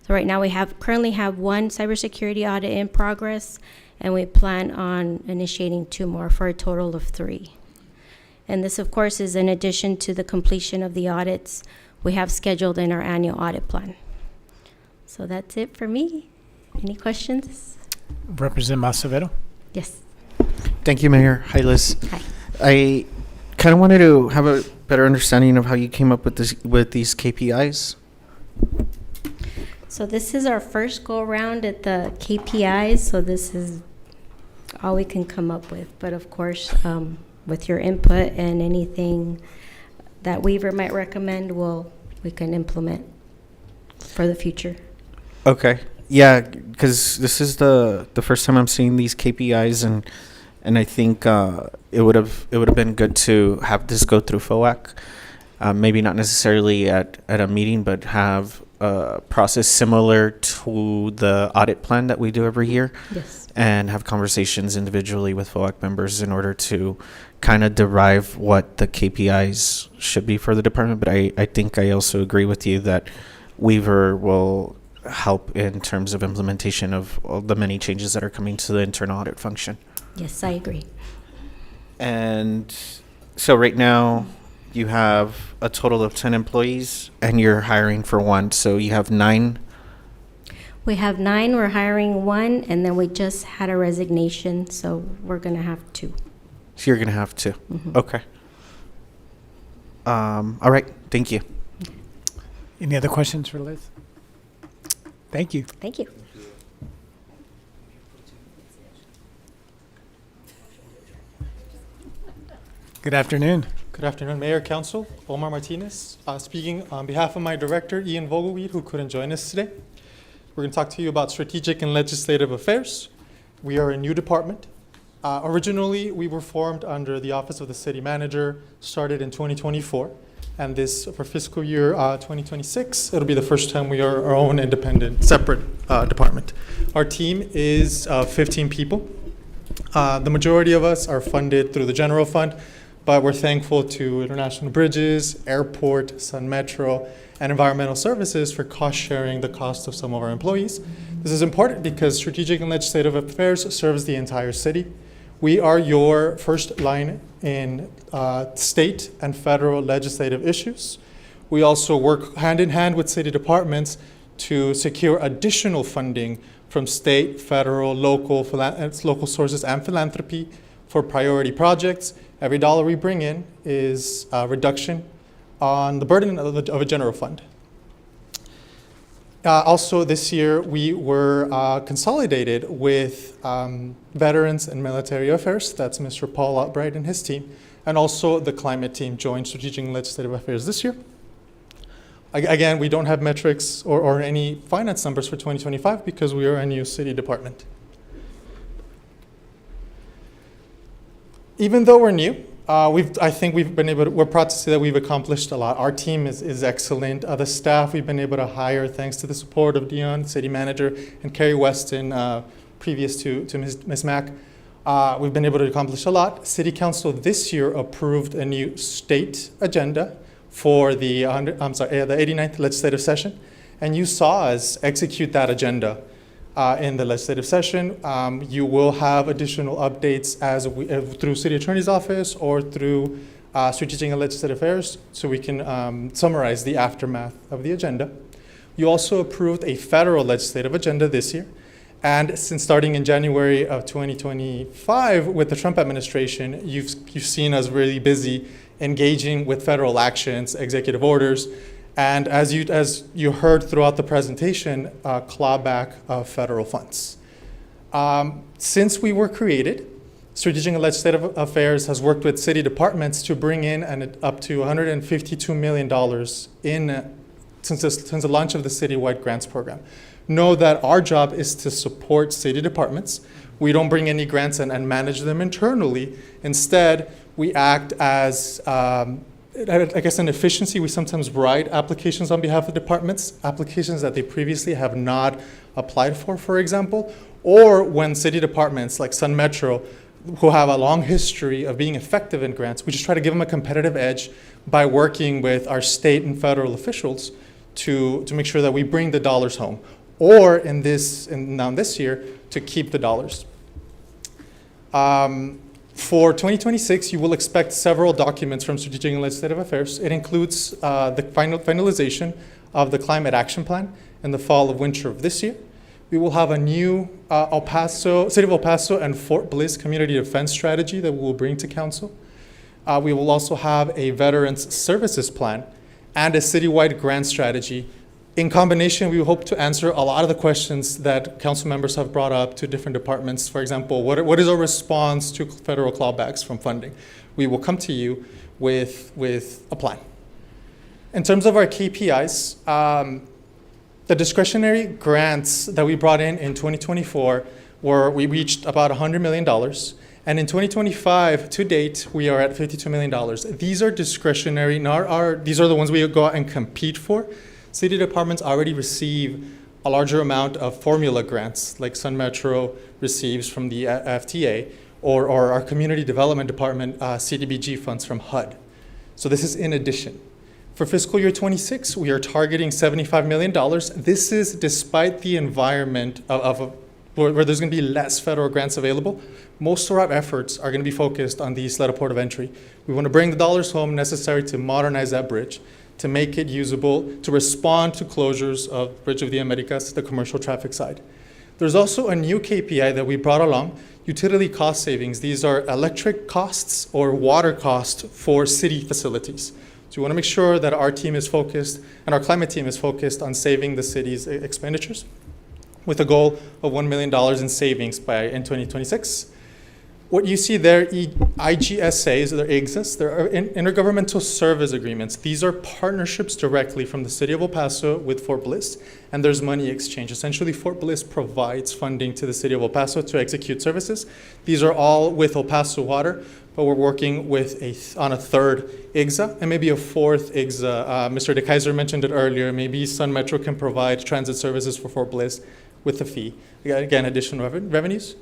S8: So right now we currently have 1 cybersecurity audit in progress, and we plan on initiating 2 more for a total of 3. And this, of course, is in addition to the completion of the audits we have scheduled in our annual audit plan. So that's it for me. Any questions?
S1: Representative Acevedo.
S8: Yes.
S10: Thank you, Mayor. Hi, Liz.
S8: Hi.
S10: I kind of wanted to have a better understanding of how you came up with these KPIs.
S8: So this is our first go around at the KPIs. So this is all we can come up with. But of course, with your input and anything that Weaver might recommend, we can implement for the future.
S10: Okay. Yeah, because this is the first time I'm seeing these KPIs, and I think it would have been good to have this go through FOAC, maybe not necessarily at a meeting, but have a process similar to the audit plan that we do every year.
S8: Yes.
S10: And have conversations individually with FOAC members in order to kind of derive what the KPIs should be for the department. But I think I also agree with you that Weaver will help in terms of implementation of all the many changes that are coming to the internal audit function.
S8: Yes, I agree.
S10: And so right now you have a total of 10 employees and you're hiring for 1. So you have 9.
S8: We have 9, we're hiring 1, and then we just had a resignation, so we're going to have 2.
S10: So you're going to have 2.
S8: Mhm.
S10: Okay. All right. Thank you.
S1: Any other questions for Liz? Thank you.
S8: Thank you.
S1: Good afternoon.
S22: Good afternoon, Mayor, Council. Omar Martinez, speaking on behalf of my director, Ian Vogelweed, who couldn't join us today. We're going to talk to you about strategic and legislative affairs. We are a new department. Originally, we were formed under the Office of the City Manager, started in 2024. And this, for fiscal year 2026, it'll be the first time we are our own independent, separate department. Our team is 15 people. The majority of us are funded through the general fund, but we're thankful to International Bridges, Airport, Sun Metro, and Environmental Services for cost sharing the cost of some of our employees. This is important because Strategic and Legislative Affairs serves the entire city. We are your first line in state and federal legislative issues. We also work hand in hand with city departments to secure additional funding from state, federal, local sources and philanthropy for priority projects. Every dollar we bring in is a reduction on the burden of a general fund. Also this year, we were consolidated with Veterans and Military Affairs. That's Mr. Paul Albright and his team. And also the climate team joined Strategic and Legislative Affairs this year. Again, we don't have metrics or any finance numbers for 2025 because we are a new city department. Even though we're new, I think we're proud to say that we've accomplished a lot. Our team is excellent. The staff we've been able to hire thanks to the support of Dion, city manager, and Carrie Weston, previous to Ms. Mack. We've been able to accomplish a lot. City Council this year approved a new state agenda for the 89th legislative session, and you saw us execute that agenda. in the legislative session. You will have additional updates as through City Attorney's Office or through Strategic and Legislative Affairs, so we can summarize the aftermath of the agenda. You also approved a federal legislative agenda this year. And since starting in January of 2025 with the Trump administration, you've seen us really busy engaging with federal actions, executive orders, and as you heard throughout the presentation, clawback of federal funds. Since we were created, Strategic and Legislative Affairs has worked with city departments to bring in up to $152 million since the launch of the citywide grants program. Know that our job is to support city departments. We don't bring any grants and manage them internally. Instead, we act as, I guess, an efficiency. We sometimes write applications on behalf of departments, applications that they previously have not applied for example, or when city departments like Sun Metro, who have a long history of being effective in grants, we just try to give them a competitive edge by working with our state and federal officials to make sure that we bring the dollars home, or now this year, to keep the dollars. For 2026, you will expect several documents from Strategic and Legislative Affairs. It includes the finalization of the Climate Action Plan in the fall of winter of this year. We will have a new City of El Paso and Fort Bliss Community Defense Strategy that we will bring to Council. We will also have a Veterans Services Plan and a citywide grant strategy. In combination, we hope to answer a lot of the questions that council members have brought up to different departments. For example, what is our response to federal clawbacks from funding? We will come to you with a plan. In terms of our KPIs, the discretionary grants that we brought in 2024 we reached about $100 million. And in 2025, to date, we are at $52 million. These are discretionary, these are the ones we go out and compete for. City departments already receive a larger amount of formula grants, like Sun Metro receives from the FTA, or our community development department CDBG funds from HUD. So this is in addition. For fiscal year 26, we are targeting $75 million. This is despite the environment where there's going to be less federal grants available. Most of our efforts are going to be focused on the Isleta Port of Entry. We want to bring the dollars home necessary to modernize that bridge, to make it usable, to respond to closures of Bridge of the Americas, the commercial traffic side. There's also a new KPI that we brought along, utility cost savings. These are electric costs or water costs for city facilities. So we want to make sure that our team is focused and our climate team is focused on saving the city's expenditures with a goal of $1 million in savings in 2026. What you see there, IGSAs, they're IGSAs, they're intergovernmental service agreements. These are partnerships directly from the City of El Paso with Fort Bliss, and there's money exchange. Essentially, Fort Bliss provides funding to the City of El Paso to execute services. These are all with El Paso Water, but we're working on a third IGSA and maybe a fourth IGSA. Mr. DeKaiser mentioned it earlier. Maybe Sun Metro can provide transit services for Fort Bliss with a fee. Again, additional revenues.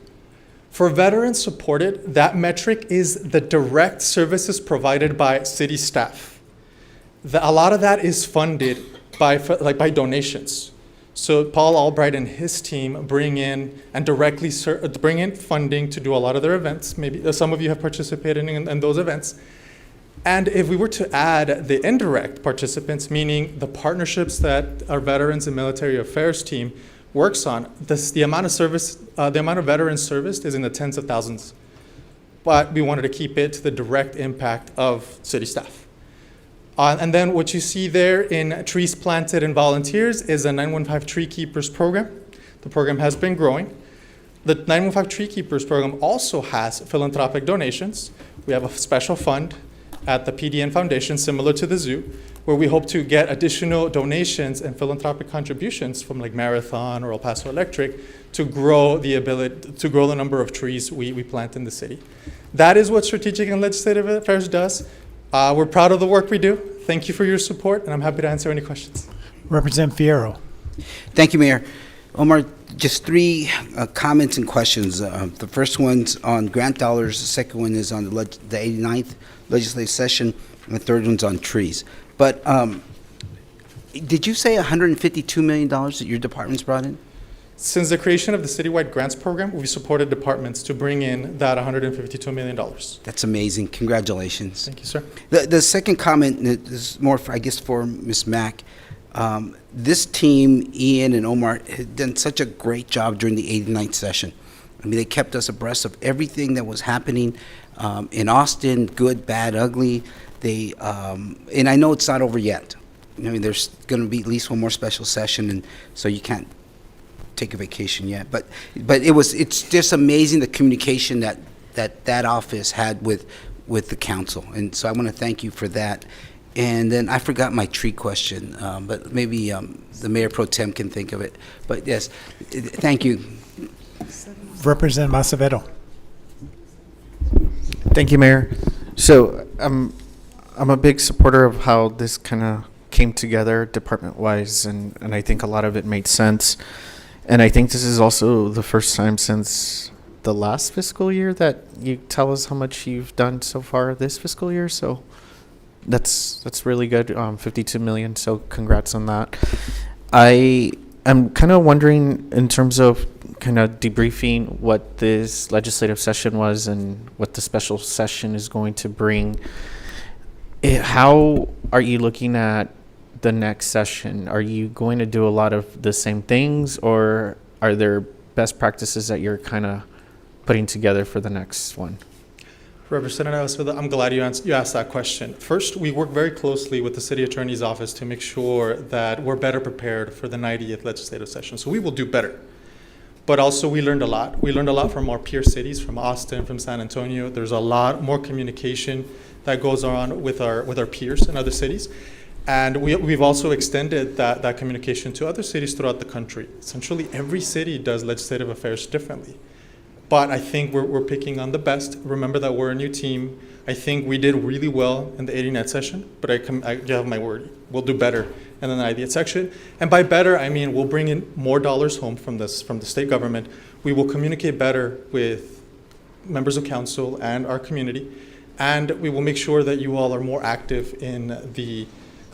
S22: For veterans supported, that metric is the direct services provided by city staff. A lot of that is funded by donations. So Paul Albright and his team bring in funding to do a lot of their events. Maybe some of you have participated in those events. And if we were to add the indirect participants, meaning the partnerships that our Veterans and Military Affairs team works on, the amount of veterans serviced is in the tens of thousands. But we wanted to keep it to the direct impact of city staff. And then what you see there in trees planted and volunteers is a 915 Tree Keepers program. The program has been growing. The 915 Tree Keepers program also has philanthropic donations. We have a special fund at the PDN Foundation, similar to the zoo, where we hope to get additional donations and philanthropic contributions from like Marathon or El Paso Electric to grow the number of trees we plant in the city. That is what Strategic and Legislative Affairs does. We're proud of the work we do. Thank you for your support, and I'm happy to answer any questions.
S1: Representative Fierro.
S13: Thank you, Mayor. Omar, just three comments and questions. The first one's on grant dollars. The second one is on the 89th legislative session, and the third one's on trees. But did you say $152 million that your department's brought in?
S22: Since the creation of the citywide grants program, we've supported departments to bring in that $152 million.
S13: That's amazing. Congratulations.
S22: Thank you, sir.
S13: The second comment is more, I guess, for Ms. Mack. This team, Ian and Omar, had done such a great job during the 89th session. I mean, they kept us abreast of everything that was happening in Austin, good, bad, ugly. And I know it's not over yet. I mean, there's going to be at least one more special session, and so you can't take a vacation yet. But it's just amazing the communication that office had with the council, and so I want to thank you for that. And then I forgot my tree question, but maybe the Mayor Pro Tem can think of it. But yes, thank you.
S1: Representative Acevedo.
S10: Thank you, Mayor. So I'm a big supporter of how this kind of came together department-wise, and I think a lot of it made sense. And I think this is also the first time since the last fiscal year that you tell us how much you've done so far this fiscal year. So that's really good. 52 million. So congrats on that. I am kind of wondering, in terms of kind of debriefing what this legislative session was and what the special session is going to bring, how are you looking at the next session? Are you going to do a lot of the same things, or are there best practices that you're kind of putting together for the next one?
S22: Representative Acevedo, I'm glad you asked that question. First, we work very closely with the City Attorney's Office to make sure that we're better prepared for the 90th legislative session. So we will do better. But also, we learned a lot. We learned a lot from our peer cities, from Austin, from San Antonio. There's a lot more communication that goes on with our peers in other cities. And we've also extended that communication to other cities throughout the country. Essentially, every city does legislative affairs differently. But I think we're picking on the best. Remember that we're a new team. I think we did really well in the 89th session, but you have my word, we'll do better in the 90th section. And by better, I mean we'll bring in more dollars home from the state government. We will communicate better with members of council and our community. And we will make sure that you all are more active in the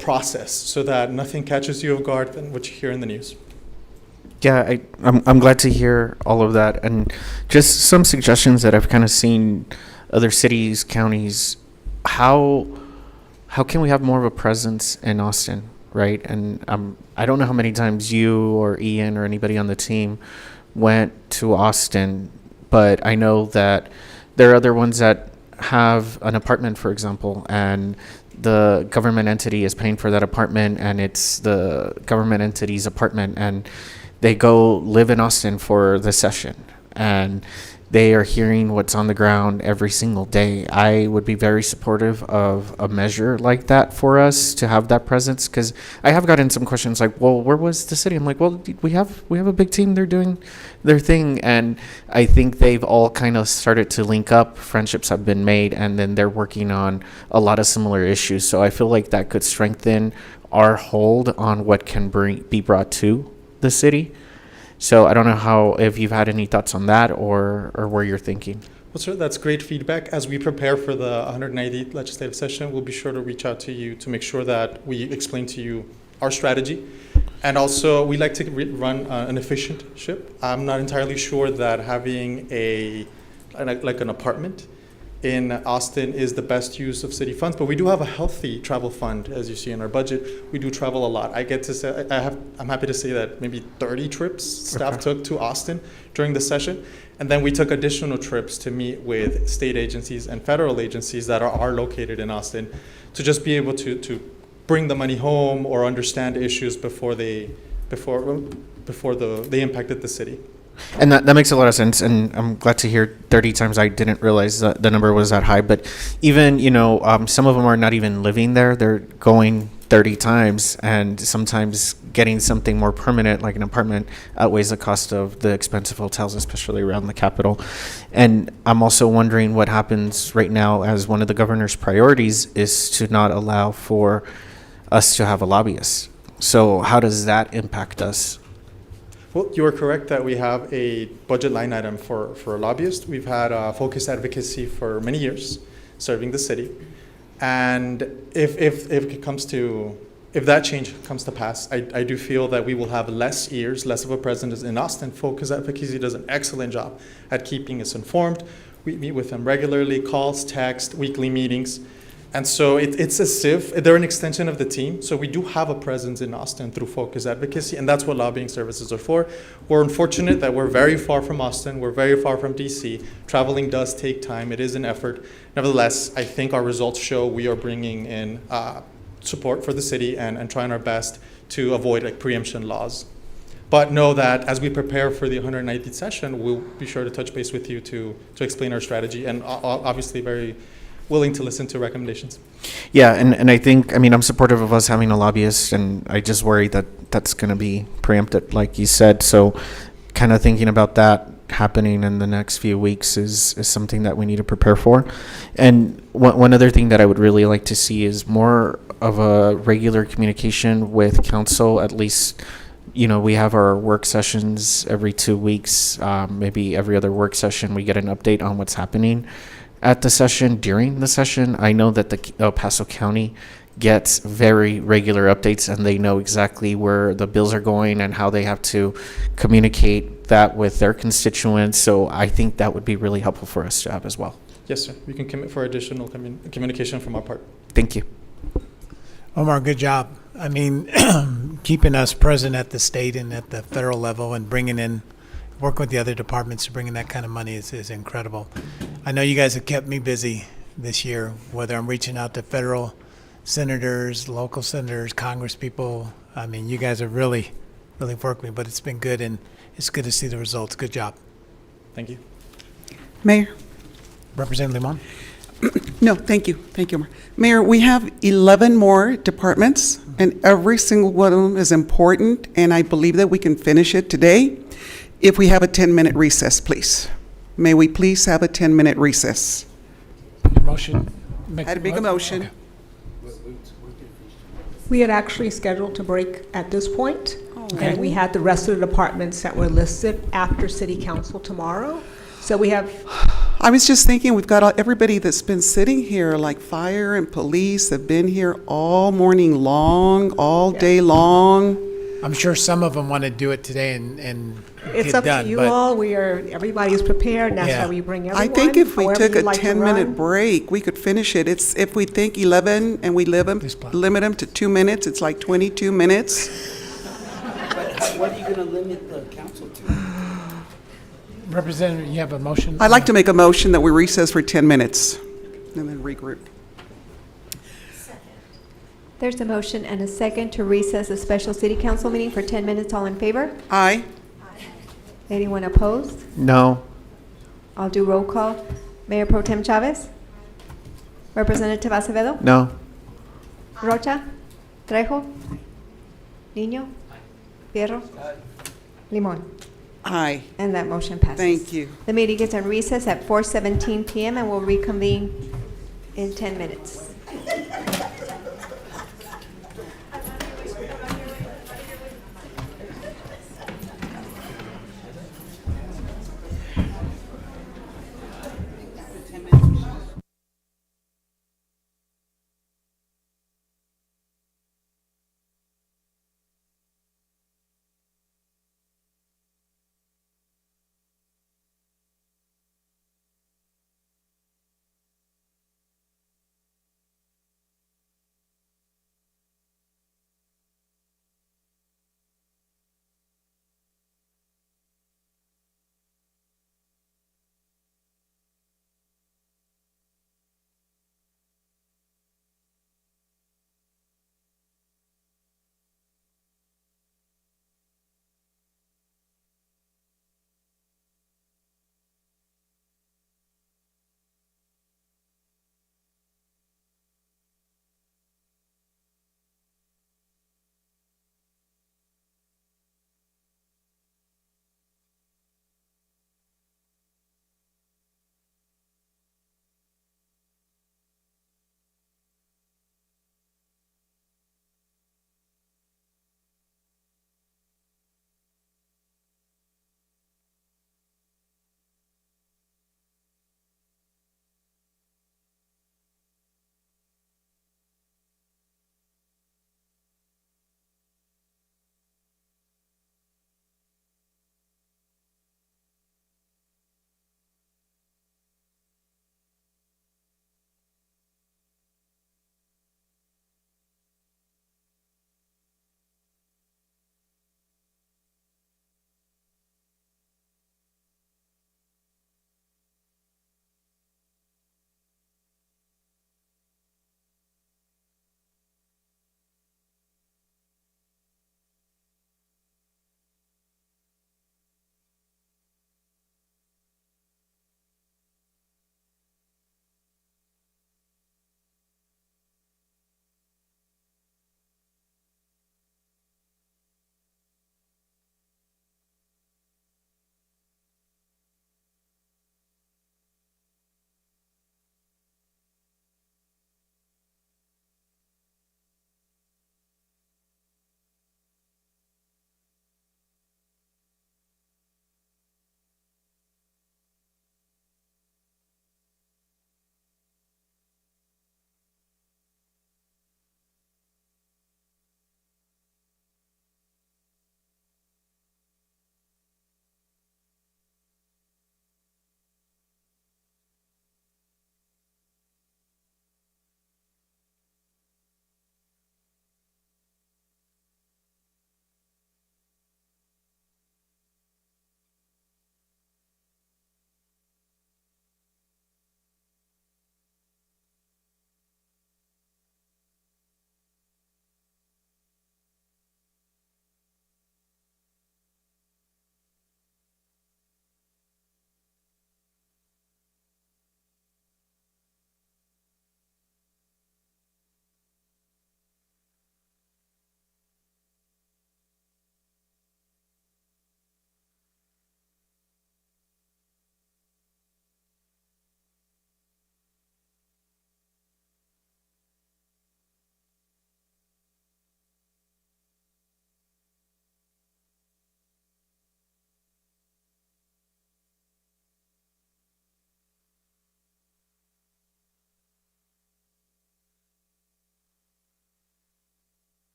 S22: process so that nothing catches you off guard than what you hear in the news.
S10: Yeah, I'm glad to hear all of that, and just some suggestions that I've kind of seen other cities, counties. How can we have more of a presence in Austin, right? And I don't know how many times you or Ian or anybody on the team went to Austin, but I know that there are other ones that have an apartment, for example, and the government entity is paying for that apartment, and it's the government entity's apartment, and they go live in Austin for the session, and they are hearing what's on the ground every single day. I would be very supportive of a measure like that for us to have that presence, because I have gotten some questions like, well, where was the city? I'm like, well, we have a big team. They're doing their thing. And I think they've all kind of started to link up. Friendships have been made, and then they're working on a lot of similar issues. So I feel like that could strengthen our hold on what can be brought to the city. So I don't know if you've had any thoughts on that or where you're thinking.
S22: Well, sir, that's great feedback. As we prepare for the 190th legislative session, we'll be sure to reach out to you to make sure that we explain to you our strategy. And also, we like to run an efficient ship. I'm not entirely sure that having an apartment in Austin is the best use of city funds, but we do have a healthy travel fund, as you see in our budget. We do travel a lot. I get to say, I'm happy to say that maybe 30 trips staff took to Austin during the session, and then we took additional trips to meet with state agencies and federal agencies that are located in Austin, to just be able to bring the money home or understand issues before they impacted the city.
S10: And that makes a lot of sense, and I'm glad to hear 30 times. I didn't realize that the number was that high, but even, some of them are not even living there. They're going 30 times, and sometimes getting something more permanent, like an apartment, outweighs the cost of the expensive hotels, especially around the capital. And I'm also wondering what happens right now, as one of the governor's priorities is to not allow for us to have a lobbyist. So how does that impact us?
S22: Well, you are correct that we have a budget line item for a lobbyist. We've had focused advocacy for many years, serving the city. And if it comes to if that change comes to pass, I do feel that we will have less ears, less of a presence in Austin. Focus Advocacy does an excellent job at keeping us informed. We meet with them regularly, calls, text, weekly meetings. And so it's as if they're an extension of the team. So we do have a presence in Austin through Focus Advocacy, and that's what lobbying services are for. We're unfortunate that we're very far from Austin. We're very far from DC. Traveling does take time. It is an effort. Nevertheless, I think our results show we are bringing in support for the city and trying our best to avoid like preemption laws. But know that as we prepare for the 190th session, we'll be sure to touch base with you to explain our strategy, and obviously very willing to listen to recommendations.
S10: Yeah, and I think, I mean, I'm supportive of us having a lobbyist, and I just worry that that's going to be preempted, like you said. So kind of thinking about that happening in the next few weeks is something that we need to prepare for. And one other thing that I would really like to see is more of a regular communication with council. At least, you know, we have our work sessions every 2 weeks, maybe every other work session we get an update on what's happening at the session, during the session. I know that the El Paso County gets very regular updates, and they know exactly where the bills are going and how they have to communicate that with their constituents. So I think that would be really helpful for us to have as well.
S22: Yes, sir. We can commit for additional communication from our part.
S10: Thank you.
S1: Omar, good job. I mean, keeping us present at the state and at the federal level and bringing in, working with the other departments to bring in that kind of money is incredible. I know you guys have kept me busy this year, whether I'm reaching out to federal senators, local senators, Congress people. I mean, you guys have really worked me, but it's been good, and it's good to see the results. Good job.
S22: Thank you.
S4: Mayor?
S1: Representative Limon?
S4: No, thank you. Thank you, Omar. Mayor, we have 11 more departments, and every single one of them is important, and I believe that we can finish it today if we have a 10-minute recess, please. May we please have a 10-minute recess?
S1: Motion.
S4: I had to make a motion.
S5: We had actually scheduled to break at this point, and we had the rest of the departments that were listed after city council tomorrow. So we have.
S4: I was just thinking, we've got everybody that's been sitting here, like fire and police, have been here all morning long, all day long.
S1: I'm sure some of them want to do it today and
S5: It's
S1: get
S5: up
S1: done,
S5: to you
S1: but
S5: all. Everybody is prepared, and that's
S1: Yeah.
S5: why we bring
S4: I
S5: everyone.
S4: think if we
S5: however
S4: took a
S5: you'd like to
S4: 10-minute
S5: run.
S4: break, we could finish it. It's, if we think 11 and we limit them to 2 minutes, it's like 22 minutes.
S13: What are you going to limit the council to?
S1: Representative, you have a motion?
S4: I'd like to make a motion that we recess for 10 minutes and then regroup.
S2: There's a motion and a second to recess a special city council meeting for 10 minutes. All in favor?
S4: Aye.
S2: Anyone opposed?
S10: No.
S2: I'll do roll call. Mayor Pro Tem Chavez? Representative Acevedo?
S10: No.
S2: Rocha? Trejo? Niño? Fierro? Limon?
S4: Aye.
S2: And that motion passes.
S4: Thank you.
S2: The meeting is on recess at 4:17 PM and will reconvene in 10 minutes.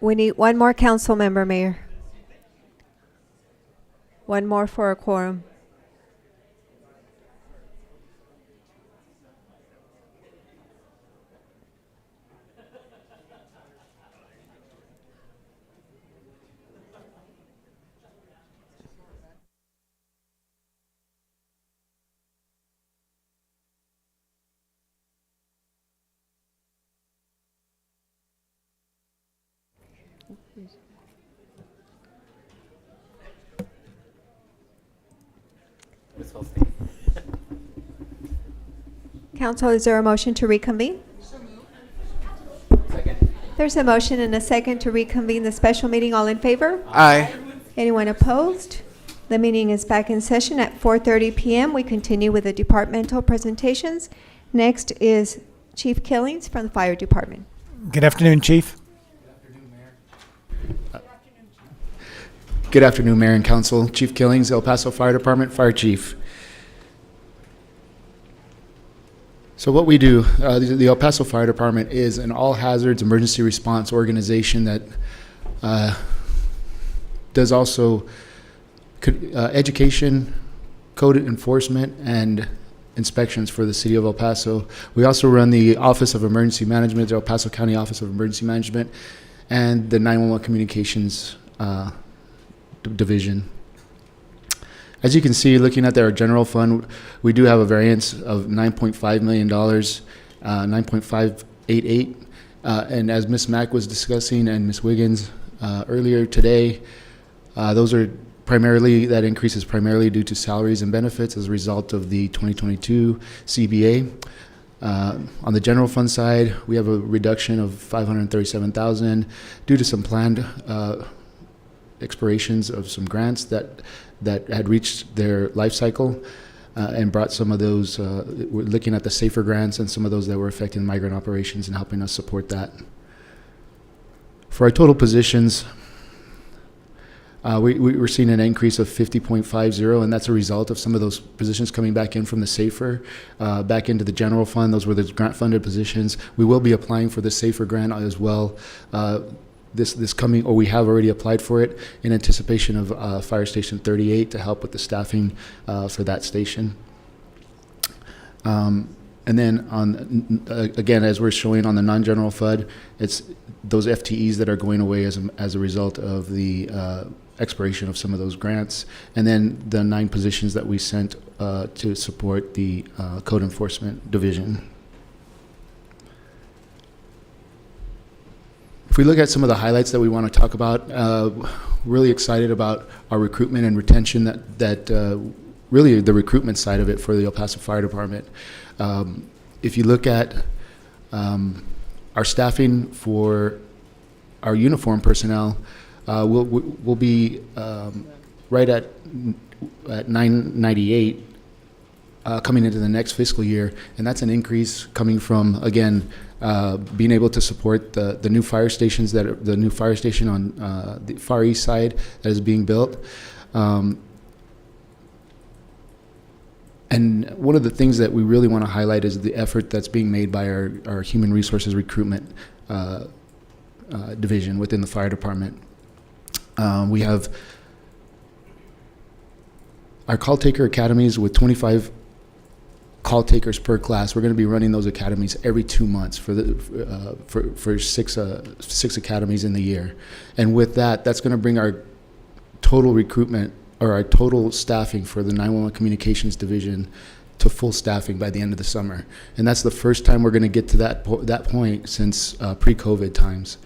S2: We need one more council member, Mayor. One more for a quorum. Council, is there a motion to reconvene? There's a motion and a second to reconvene the special meeting. All in favor?
S10: Aye.
S2: Anyone opposed? The meeting is back in session at 4:30 p.m. We continue with the departmental presentations. Next is Chief Killings from the Fire Department.
S1: Good afternoon, Chief.
S11: Good afternoon, Mayor and Council. Chief Killings, El Paso Fire Department, Fire Chief. So what we do, the El Paso Fire Department is an all-hazards emergency response organization that does also education, code enforcement, and inspections for the city of El Paso. We also run the Office of Emergency Management, the El Paso County Office of Emergency Management, and the 911 Communications Division. As you can see, looking at our general fund, we do have a variance of $9.5 million, 9.588. And as Ms. Mack was discussing and Ms. Wiggins earlier today, those are primarily, that increase is primarily due to salaries and benefits as a result of the 2022 CBA. On the general fund side, we have a reduction of $537,000 due to some planned expirations of some grants that had reached their life cycle and brought some of those, we're looking at the SAFER grants and some of those that were affecting migrant operations and helping us support that. For our total positions, we're seeing an increase of 50.50, and that's a result of some of those positions coming back in from the SAFER, back into the general fund. Those were the grant-funded positions. We will be applying for the SAFER grant as well. This coming, or we have already applied for it in anticipation of Fire Station 38 to help with the staffing for that station. And then on again, as we're showing on the non-general fund, it's those FTEs that are going away as a result of the expiration of some of those grants, and then the 9 positions that we sent to support the Code Enforcement Division. If we look at some of the highlights that we want to talk about, really excited about our recruitment and retention, that really the recruitment side of it for the El Paso Fire Department. If you look at our staffing for our uniform personnel, we'll be right at 998 coming into the next fiscal year, and that's an increase coming from, again, being able to support the new fire stations, the new fire station on the Far East side that is being built. And one of the things that we really want to highlight is the effort that's being made by our human resources recruitment division within the fire department. We have our call taker academies with 25 call takers per class. We're going to be running those academies every 2 months for six academies in the year. And with that, that's going to bring our total recruitment, or our total staffing for the 911 Communications Division to full staffing by the end of the summer. And that's the first time we're going to get to that point since pre-COVID times.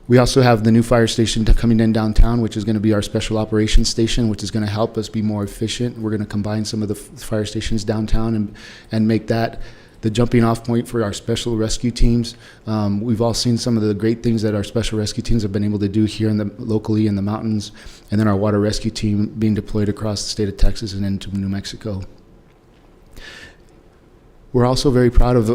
S11: We also have the new fire station coming in downtown, which is going to be our special operations station, which is going to help us be more efficient. We're going to combine some of the fire stations downtown and make that the jumping off point for our special rescue teams. We've all seen some of the great things that our special rescue teams have been able to do here locally in the mountains, and then our water rescue team being deployed across the state of Texas and into New Mexico. We're also very proud of,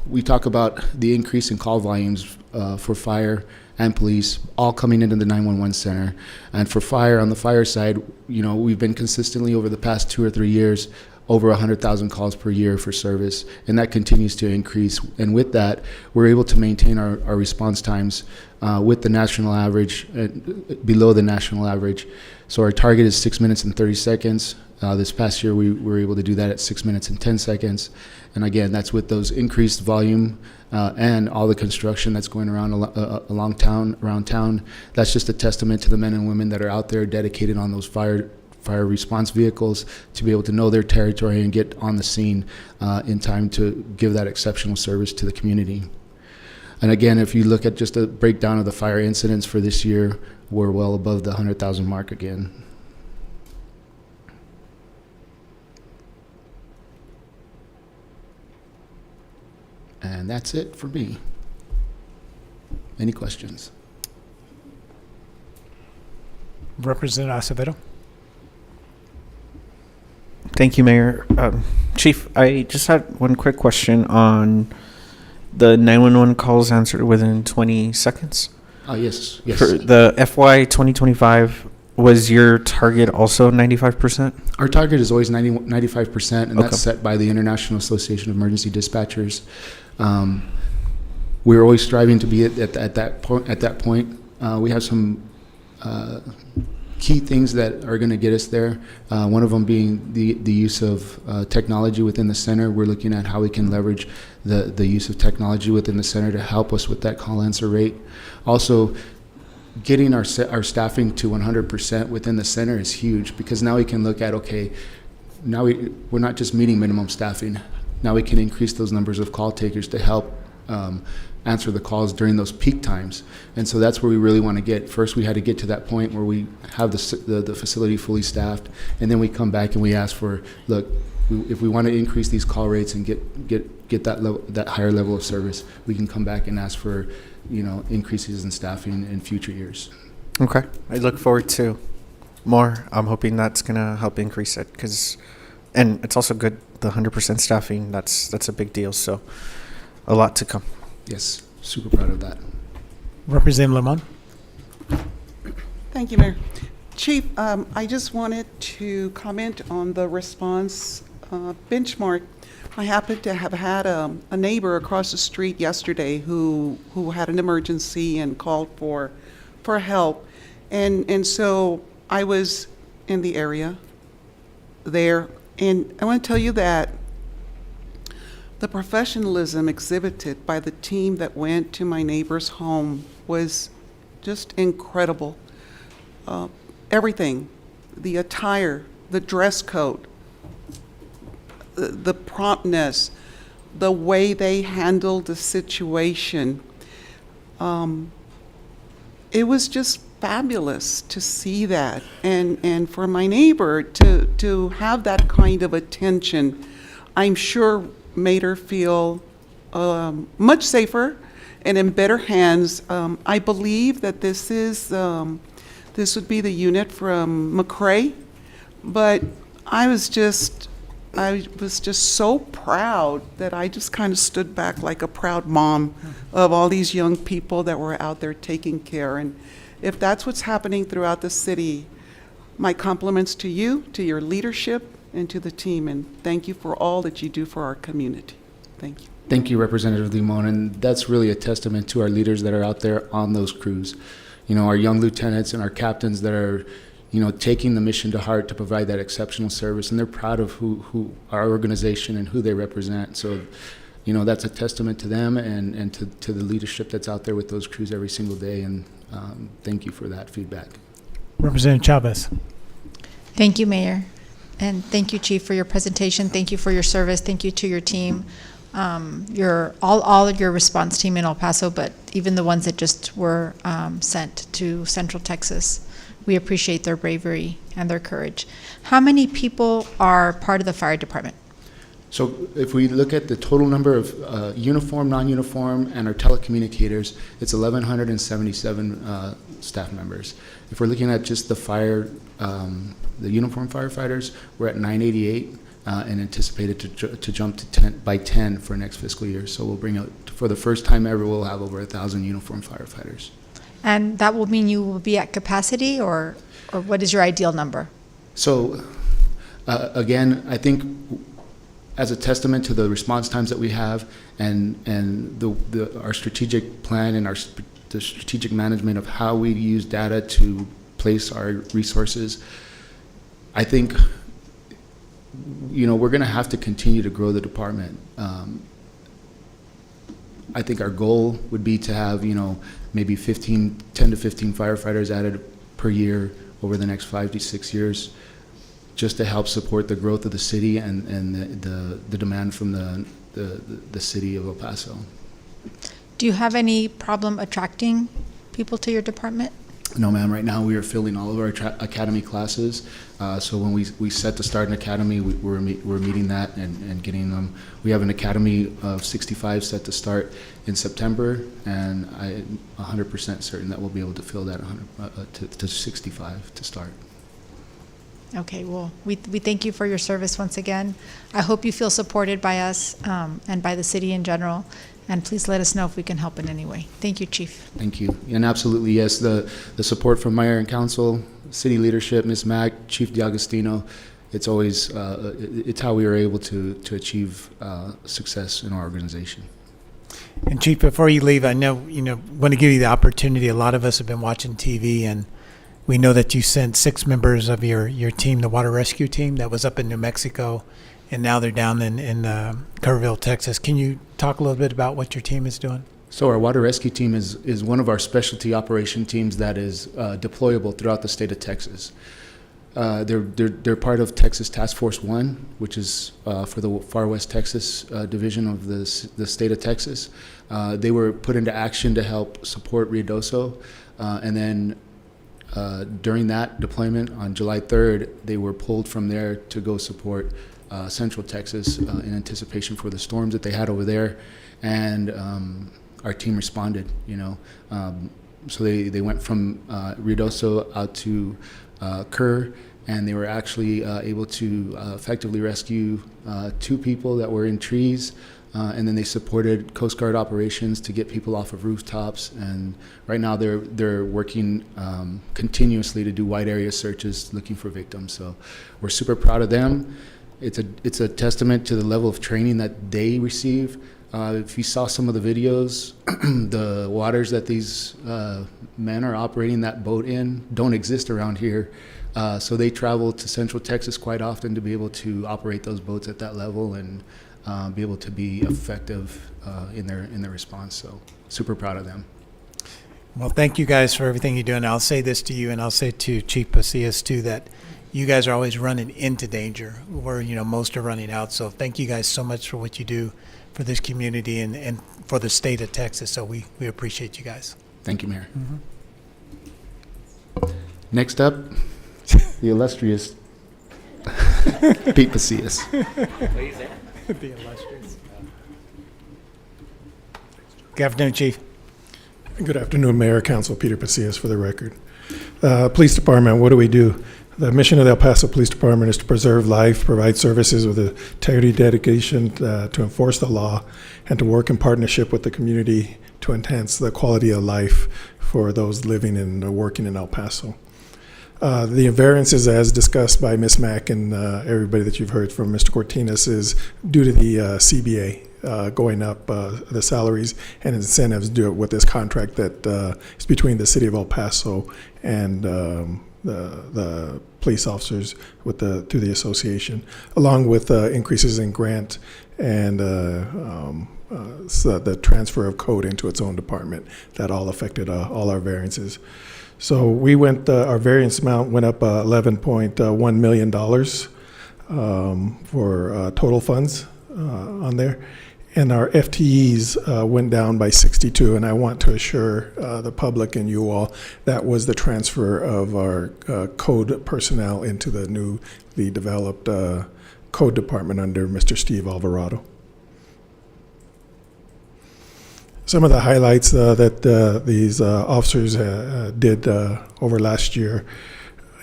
S11: we talk about the increase in call volumes for fire and police, all coming into the 911 center. And for fire, on the fire side, we've been consistently over the past 2 or 3 years over 100,000 calls per year for service, and that continues to increase. And with that, we're able to maintain our response times with the national average, below the national average. So our target is 6 minutes and 30 seconds. This past year, we were able to do that at 6 minutes and 10 seconds. And again, that's with those increased volume and all the construction that's going around around town. That's just a testament to the men and women that are out there dedicated on those fire response vehicles to be able to know their territory and get on the scene in time to give that exceptional service to the community. And again, if you look at just a breakdown of the fire incidents for this year, we're well above the 100,000 mark again. And that's it for me. Any questions?
S1: Representative Acevedo.
S10: Thank you, Mayor. Chief, I just had one quick question on the 911 calls answered within 20 seconds.
S11: Yes.
S10: For the FY 2025, was your target also 95%?
S11: Our target is always 95%, and
S10: Okay.
S11: that's set by the International Association of Emergency Dispatchers. We're always striving to be at that point. We have some key things that are going to get us there. One of them being the use of technology within the center. We're looking at how we can leverage the use of technology within the center to help us with that call answer rate. Also, getting our staffing to 100% within the center is huge, because now we can look at, okay, now we're not just meeting minimum staffing. Now we can increase those numbers of call takers to help answer the calls during those peak times. And so that's where we really want to get. First, we had to get to that point where we have the facility fully staffed, and then we come back and we ask for, look, if we want to increase these call rates and get that higher level of service, we can come back and ask for, increases in staffing in future years.
S10: Okay. I look forward to more. I'm hoping that's going to help increase it, and it's also good, the 100% staffing, that's a big deal. So a lot to come.
S11: Yes, super proud of that.
S1: Representative Lamont.
S4: Thank you, Mayor. Chief, I just wanted to comment on the response benchmark. I happen to have had a neighbor across the street yesterday who had an emergency and called for help. And so I was in the area there, and I want to tell you that the professionalism exhibited by the team that went to my neighbor's home was just incredible. Everything, the attire, the dress code, the promptness, the way they handled the situation. It was just fabulous to see that. And for my neighbor to have that kind of attention, I'm sure made her feel much safer and in better hands. I believe that this would be the unit from McRae, but I was just so proud that I just kind of stood back like a proud mom of all these young people that were out there taking care. And if that's what's happening throughout the city, my compliments to you, to your leadership, and to the team, and thank you for all that you do for our community. Thank you.
S11: Thank you, Representative Limon, and that's really a testament to our leaders that are out there on those crews. Our young lieutenants and our captains that are, taking the mission to heart to provide that exceptional service, and they're proud of who our organization and who they represent. So, that's a testament to them and to the leadership that's out there with those crews every single day, and thank you for that feedback.
S1: Representative Chavez.
S9: Thank you, Mayor. And thank you, Chief, for your presentation. Thank you for your service. Thank you to your team, all of your response team in El Paso, but even the ones that just were sent to Central Texas. We appreciate their bravery and their courage. How many people are part of the fire department?
S11: So if we look at the total number of uniform, non-uniform, and our telecommunicators, it's 1,177 staff members. If we're looking at just the uniform firefighters, we're at 988 and anticipated to jump to 10 for next fiscal year. So we'll bring out, for the first time ever, we'll have over 1,000 uniform firefighters.
S9: And that will mean you will be at capacity, or what is your ideal number?
S11: So Again, I think as a testament to the response times that we have and our strategic plan and the strategic management of how we use data to place our resources, I think, we're going to have to continue to grow the department. I think our goal would be to have, maybe 10 to 15 firefighters added per year over the next 5 to 6 years, just to help support the growth of the city and the demand from the city of El Paso.
S9: Do you have any problem attracting people to your department?
S11: No, ma'am. Right now, we are filling all of our academy classes. So when we set to start an academy, we're meeting that and getting them. We have an academy of 65 set to start in September, and I'm 100% certain that we'll be able to fill that to 65 to start.
S9: Okay, well, we thank you for your service once again. I hope you feel supported by us and by the city in general. And please let us know if we can help in any way. Thank you, Chief.
S11: Thank you. And absolutely, yes, the support from Mayor and Council, city leadership, Ms. Mack, Chief D'Agostino, it's always, it's how we are able to achieve success in our organization.
S1: And Chief, before you leave, I know, want to give you the opportunity. A lot of us have been watching TV, and we know that you sent 6 members of your team, the water rescue team, that was up in New Mexico, and now they're down in Kerrville, Texas. Can you talk a little bit about what your team is doing?
S11: So our water rescue team is one of our specialty operation teams that is deployable throughout the state of Texas. They're part of Texas Task Force 1, which is for the Far West Texas division of the state of Texas. They were put into action to help support Ruidoso, and then during that deployment on July 3rd, they were pulled from there to go support Central Texas in anticipation for the storms that they had over there, and our team responded. So they went from Ruidoso out to Kerr, and they were actually able to effectively rescue 2 people that were in trees, and then they supported Coast Guard operations to get people off of rooftops. And right now they're working continuously to do wide area searches looking for victims. So we're super proud of them. It's a testament to the level of training that they receive. If you saw some of the videos, the waters that these men are operating that boat in don't exist around here. So they travel to Central Texas quite often to be able to operate those boats at that level and be able to be effective in their response. So super proud of them.
S1: Well, thank you guys for everything you do. And I'll say this to you, and I'll say to Chief Pasillas too, that you guys are always running into danger where, most are running out. So thank you guys so much for what you do for this community and for the state of Texas. So we appreciate you guys.
S11: Thank you, Mayor. Next up, the illustrious Pete Pasillas.
S1: The illustrious. Good afternoon, Chief.
S6: Good afternoon, Mayor, Council. Peter Pasillas for the record. Police Department, what do we do? The mission of the El Paso Police Department is to preserve life, provide services with integrity, dedication to enforce the law, and to work in partnership with the community to enhance the quality of life for those living and working in El Paso. The variances, as discussed by Ms. Mack and everybody that you've heard from Mr. Cortinas, is due to the CBA going up, the salaries and incentives due with this contract that is between the city of El Paso and the police officers through the association, along with increases in grant and so the transfer of code into its own department. That all affected all our variances. So we our variance amount went up $11.1 million for total funds on there. And our FTEs went down by 62, and I want to assure the public and you all that was the transfer of our code personnel into the newly developed code department under Mr. Steve Alvarado. Some of the highlights that these officers did over last year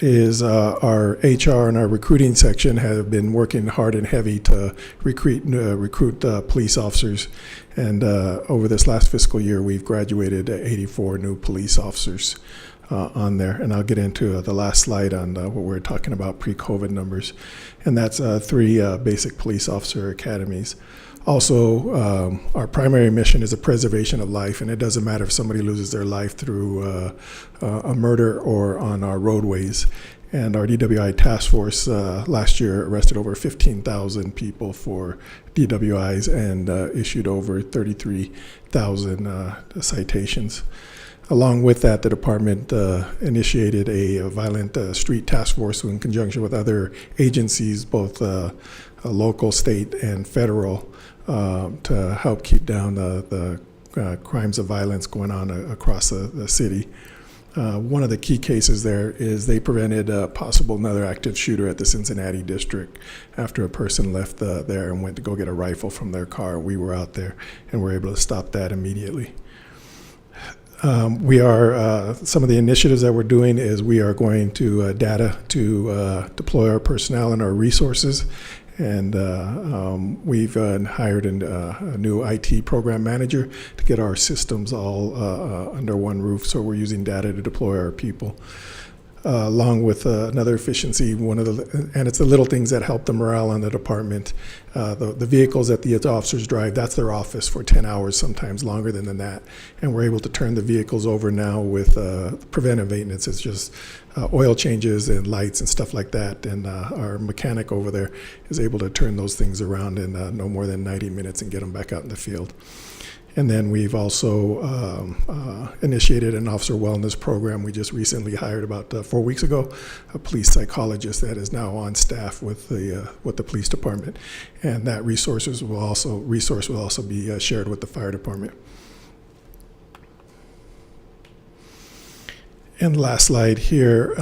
S6: is our HR and our recruiting section have been working hard and heavy to recruit police officers. And over this last fiscal year, we've graduated 84 new police officers. on there. And I'll get into the last slide on what we're talking about pre-COVID numbers. And that's 3 basic police officer academies. Also, our primary mission is the preservation of life, and it doesn't matter if somebody loses their life through a murder or on our roadways. And our DWI task force last year arrested over 15,000 people for DWIs and issued over 33,000 citations. Along with that, the department initiated a violent street task force in conjunction with other agencies, both local, state, and federal, to help keep down the crimes of violence going on across the city. One of the key cases there is they prevented a possible another active shooter at the Cincinnati district after a person left there and went to go get a rifle from their car. We were out there and were able to stop that immediately. We are, some of the initiatives that we're doing is we are going to data to deploy our personnel and our resources. And we've hired a new IT program manager to get our systems all under one roof. So we're using data to deploy our people. Along with another efficiency, and it's the little things that help the morale on the department. The vehicles that the officers drive, that's their office for 10 hours, sometimes longer than that. And we're able to turn the vehicles over now with preventive maintenance. It's just oil changes and lights and stuff like that. And our mechanic over there is able to turn those things around in no more than 90 minutes and get them back out in the field. And then we've also initiated an officer wellness program. We just recently hired about 4 weeks ago a police psychologist that is now on staff with the police department, and that resource will also be shared with the fire department. And last slide here,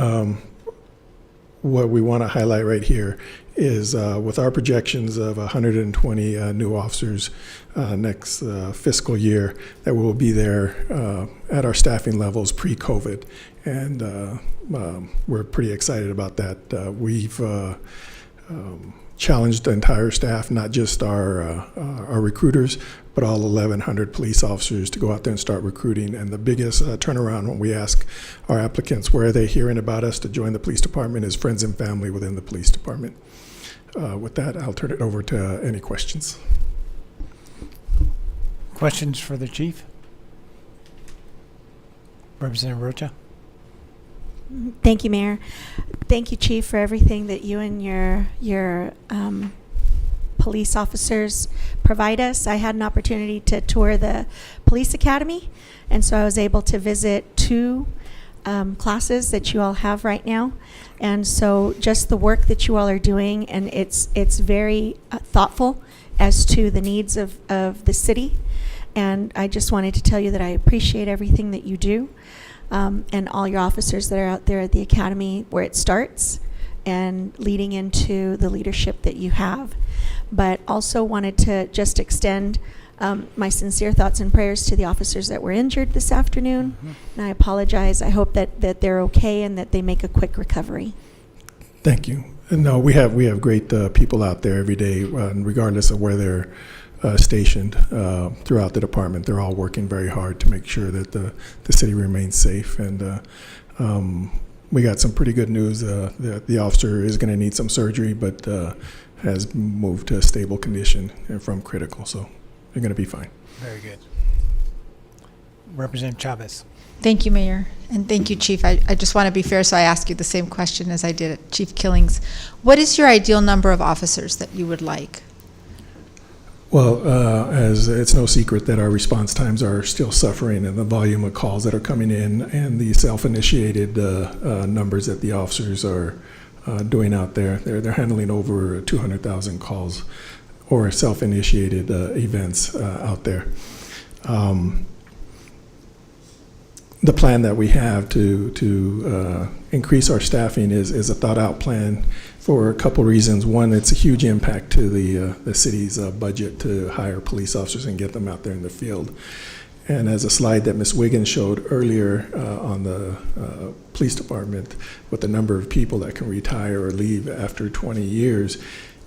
S6: what we want to highlight right here is with our projections of 120 new officers next fiscal year, that will be there at our staffing levels pre-COVID. And we're pretty excited about that. We've challenged the entire staff, not just our recruiters, but all 1,100 police officers to go out there and start recruiting. And the biggest turnaround when we ask our applicants where are they hearing about us to join the police department is friends and family within the police department. With that, I'll turn it over to any questions.
S1: Questions for the chief? Representative Rocha?
S3: Thank you, Mayor. Thank you, Chief, for everything that you and your police officers provide us. I had an opportunity to tour the police academy, and so I was able to visit 2 classes that you all have right now. And so just the work that you all are doing, and it's very thoughtful as to the needs of the city. And I just wanted to tell you that I appreciate everything that you do, and all your officers that are out there at the academy where it starts and leading into the leadership that you have. But also wanted to just extend my sincere thoughts and prayers to the officers that were injured this afternoon. And I apologize. I hope that they're okay and that they make a quick recovery.
S6: Thank you. And no, we have great people out there every day, regardless of where they're stationed throughout the department. They're all working very hard to make sure that the city remains safe. And we got some pretty good news. The officer is going to need some surgery, but has moved to a stable condition from critical. So they're going to be fine.
S1: Very good. Representative Chavez.
S9: Thank you, Mayor, and thank you, Chief. I just want to be fair, so I ask you the same question as I did at Chief Killings. What is your ideal number of officers that you would like?
S6: Well, as it's no secret that our response times are still suffering, and the volume of calls that are coming in and the self-initiated numbers that the officers are doing out there, they're handling over 200,000 calls or self-initiated events out there. The plan that we have to increase our staffing is a thought-out plan for a couple reasons. One, it's a huge impact to the city's budget to hire police officers and get them out there in the field. And as a slide that Ms. Wiggins showed earlier on the police department with the number of people that can retire or leave after 20 years,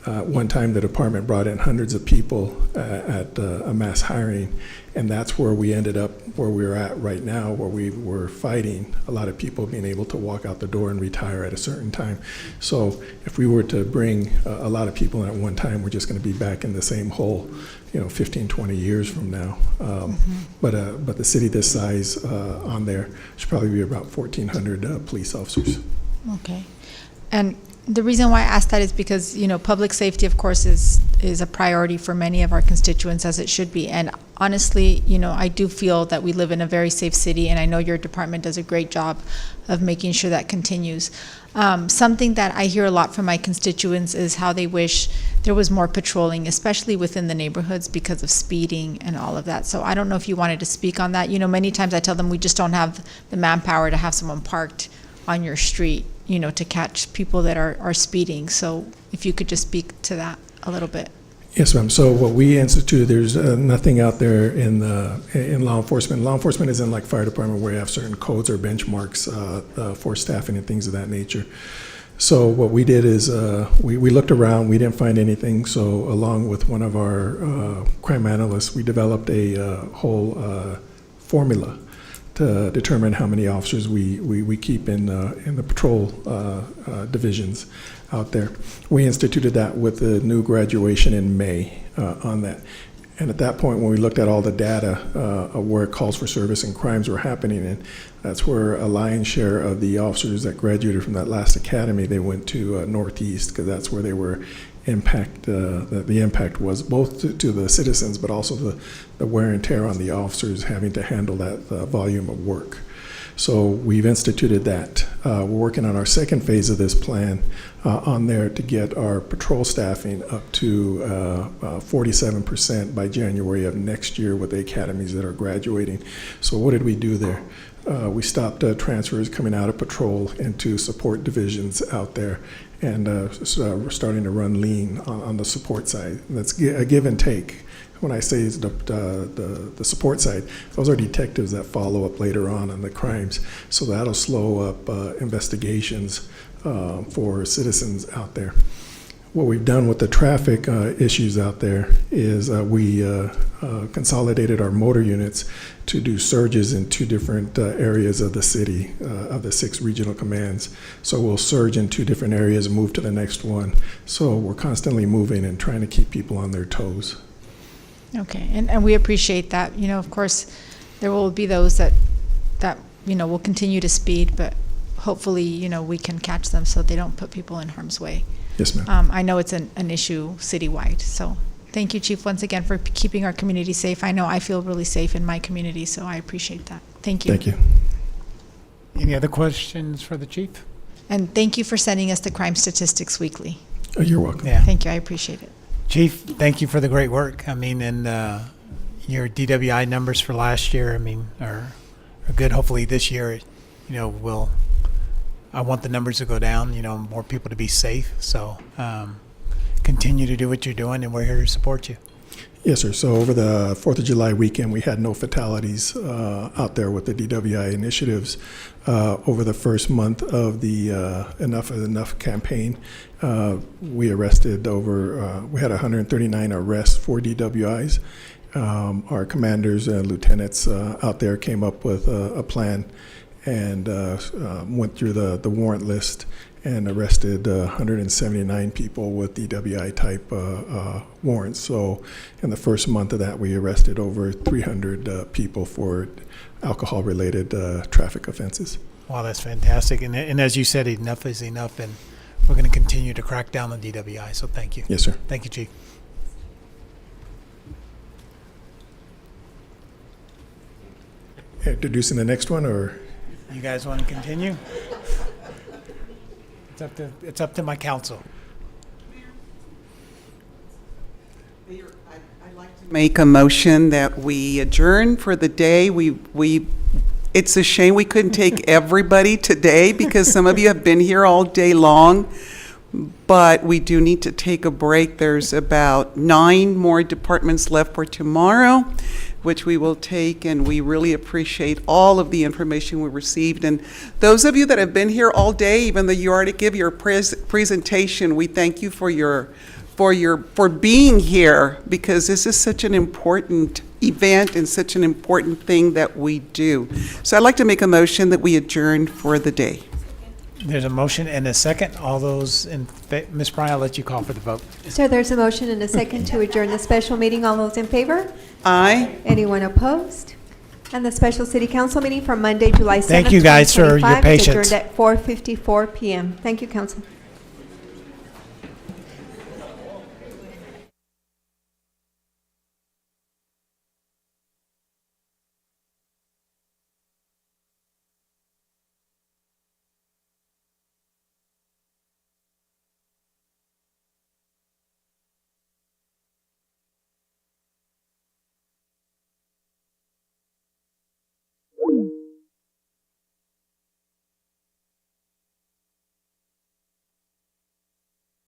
S6: One time, the department brought in hundreds of people at a mass hiring, and that's where we ended up where we're at right now, where we were fighting a lot of people being able to walk out the door and retire at a certain time. So if we were to bring a lot of people in at one time, we're just going to be back in the same hole, 15, 20 years from now. But the city this size on there should probably be about 1,400 police officers.
S9: Okay. And the reason why I asked that is because, public safety, of course, is a priority for many of our constituents, as it should be. And honestly, I do feel that we live in a very safe city, and I know your department does a great job of making sure that continues. Something that I hear a lot from my constituents is how they wish there was more patrolling, especially within the neighborhoods because of speeding and all of that. So I don't know if you wanted to speak on that. Many times I tell them we just don't have the manpower to have someone parked on your street, to catch people that are speeding. So if you could just speak to that a little bit.
S6: Yes, ma'am. So what we instituted, there's nothing out there in law enforcement. Law enforcement isn't like fire department where you have certain codes or benchmarks for staffing and things of that nature. So what we did is we looked around, we didn't find anything. So along with one of our crime analysts, we developed a whole formula to determine how many officers we keep in the patrol divisions out there. We instituted that with the new graduation in May on that. And at that point, when we looked at all the data of where calls for service and crimes were happening in, that's where a lion's share of the officers that graduated from that last academy, they went to Northeast, because that's where they were the impact was both to the citizens, but also the wear and tear on the officers having to handle that volume of work. So we've instituted that. We're working on our second phase of this plan on there to get our patrol staffing up to 47% by January of next year with the academies that are graduating. So what did we do there? We stopped transfers coming out of patrol into support divisions out there, and we're starting to run lean on the support side. That's a give and take. When I say it's the support side, those are detectives that follow up later on the crimes. So that'll slow up investigations for citizens out there. What we've done with the traffic issues out there is we consolidated our motor units to do surges in 2 different areas of the city, of the 6 regional commands. So we'll surge in 2 different areas and move to the next one. So we're constantly moving and trying to keep people on their toes.
S9: Okay, and we appreciate that. Of course, there will be those that will continue to speed, but hopefully, we can catch them so they don't put people in harm's way.
S6: Yes, ma'am.
S9: I know it's an issue citywide. So thank you, Chief, once again for keeping our community safe. I know I feel really safe in my community, so I appreciate that. Thank you.
S6: Thank you.
S1: Any other questions for the chief?
S9: And thank you for sending us the crime statistics weekly.
S6: You're welcome.
S1: Yeah.
S9: Thank you. I appreciate it.
S1: Chief, thank you for the great work. I mean, and your DWI numbers for last year, are good. Hopefully this year, I want the numbers to go down, more people to be safe. So continue to do what you're doing, and we're here to support you.
S6: Yes, sir. So over the 4th of July weekend, we had no fatalities out there with the DWI initiatives. Over the first month of the Enough is Enough campaign, we arrested we had 139 arrests for DWIs. Our commanders and lieutenants out there came up with a plan and went through the warrant list and arrested 179 people with DWI type warrants. So in the first month of that, we arrested over 300 people for alcohol related traffic offenses.
S1: Wow, that's fantastic. And as you said, enough is enough, and we're going to continue to crack down on DWI. So thank you.
S6: Yes, sir.
S1: Thank you, Chief.
S6: Introducing the next one, or?
S1: You guys want to continue? It's up to my council.
S4: Mayor, I'd like to make a motion that we adjourn for the day. It's a shame we couldn't take everybody today because some of you have been here all day long, but we do need to take a break. There's about 9 more departments left for tomorrow, which we will take, and we really appreciate all of the information we received. And those of you that have been here all day, even though you already give your presentation, we thank you for your for being here, because this is such an important event and such an important thing that we do. So I'd like to make a motion that we adjourn for the day.
S1: There's a motion and a second. All those in, Ms. Pry, I'll let you call for the vote.
S2: So there's a motion and a second to adjourn the special meeting. All those in favor?
S4: Aye.
S2: Anyone opposed? And the special city council meeting for Monday, July 7th,
S1: Thank you guys for your
S2: 2025 is
S1: patience.
S2: adjourned at 4:54 PM. Thank you, council.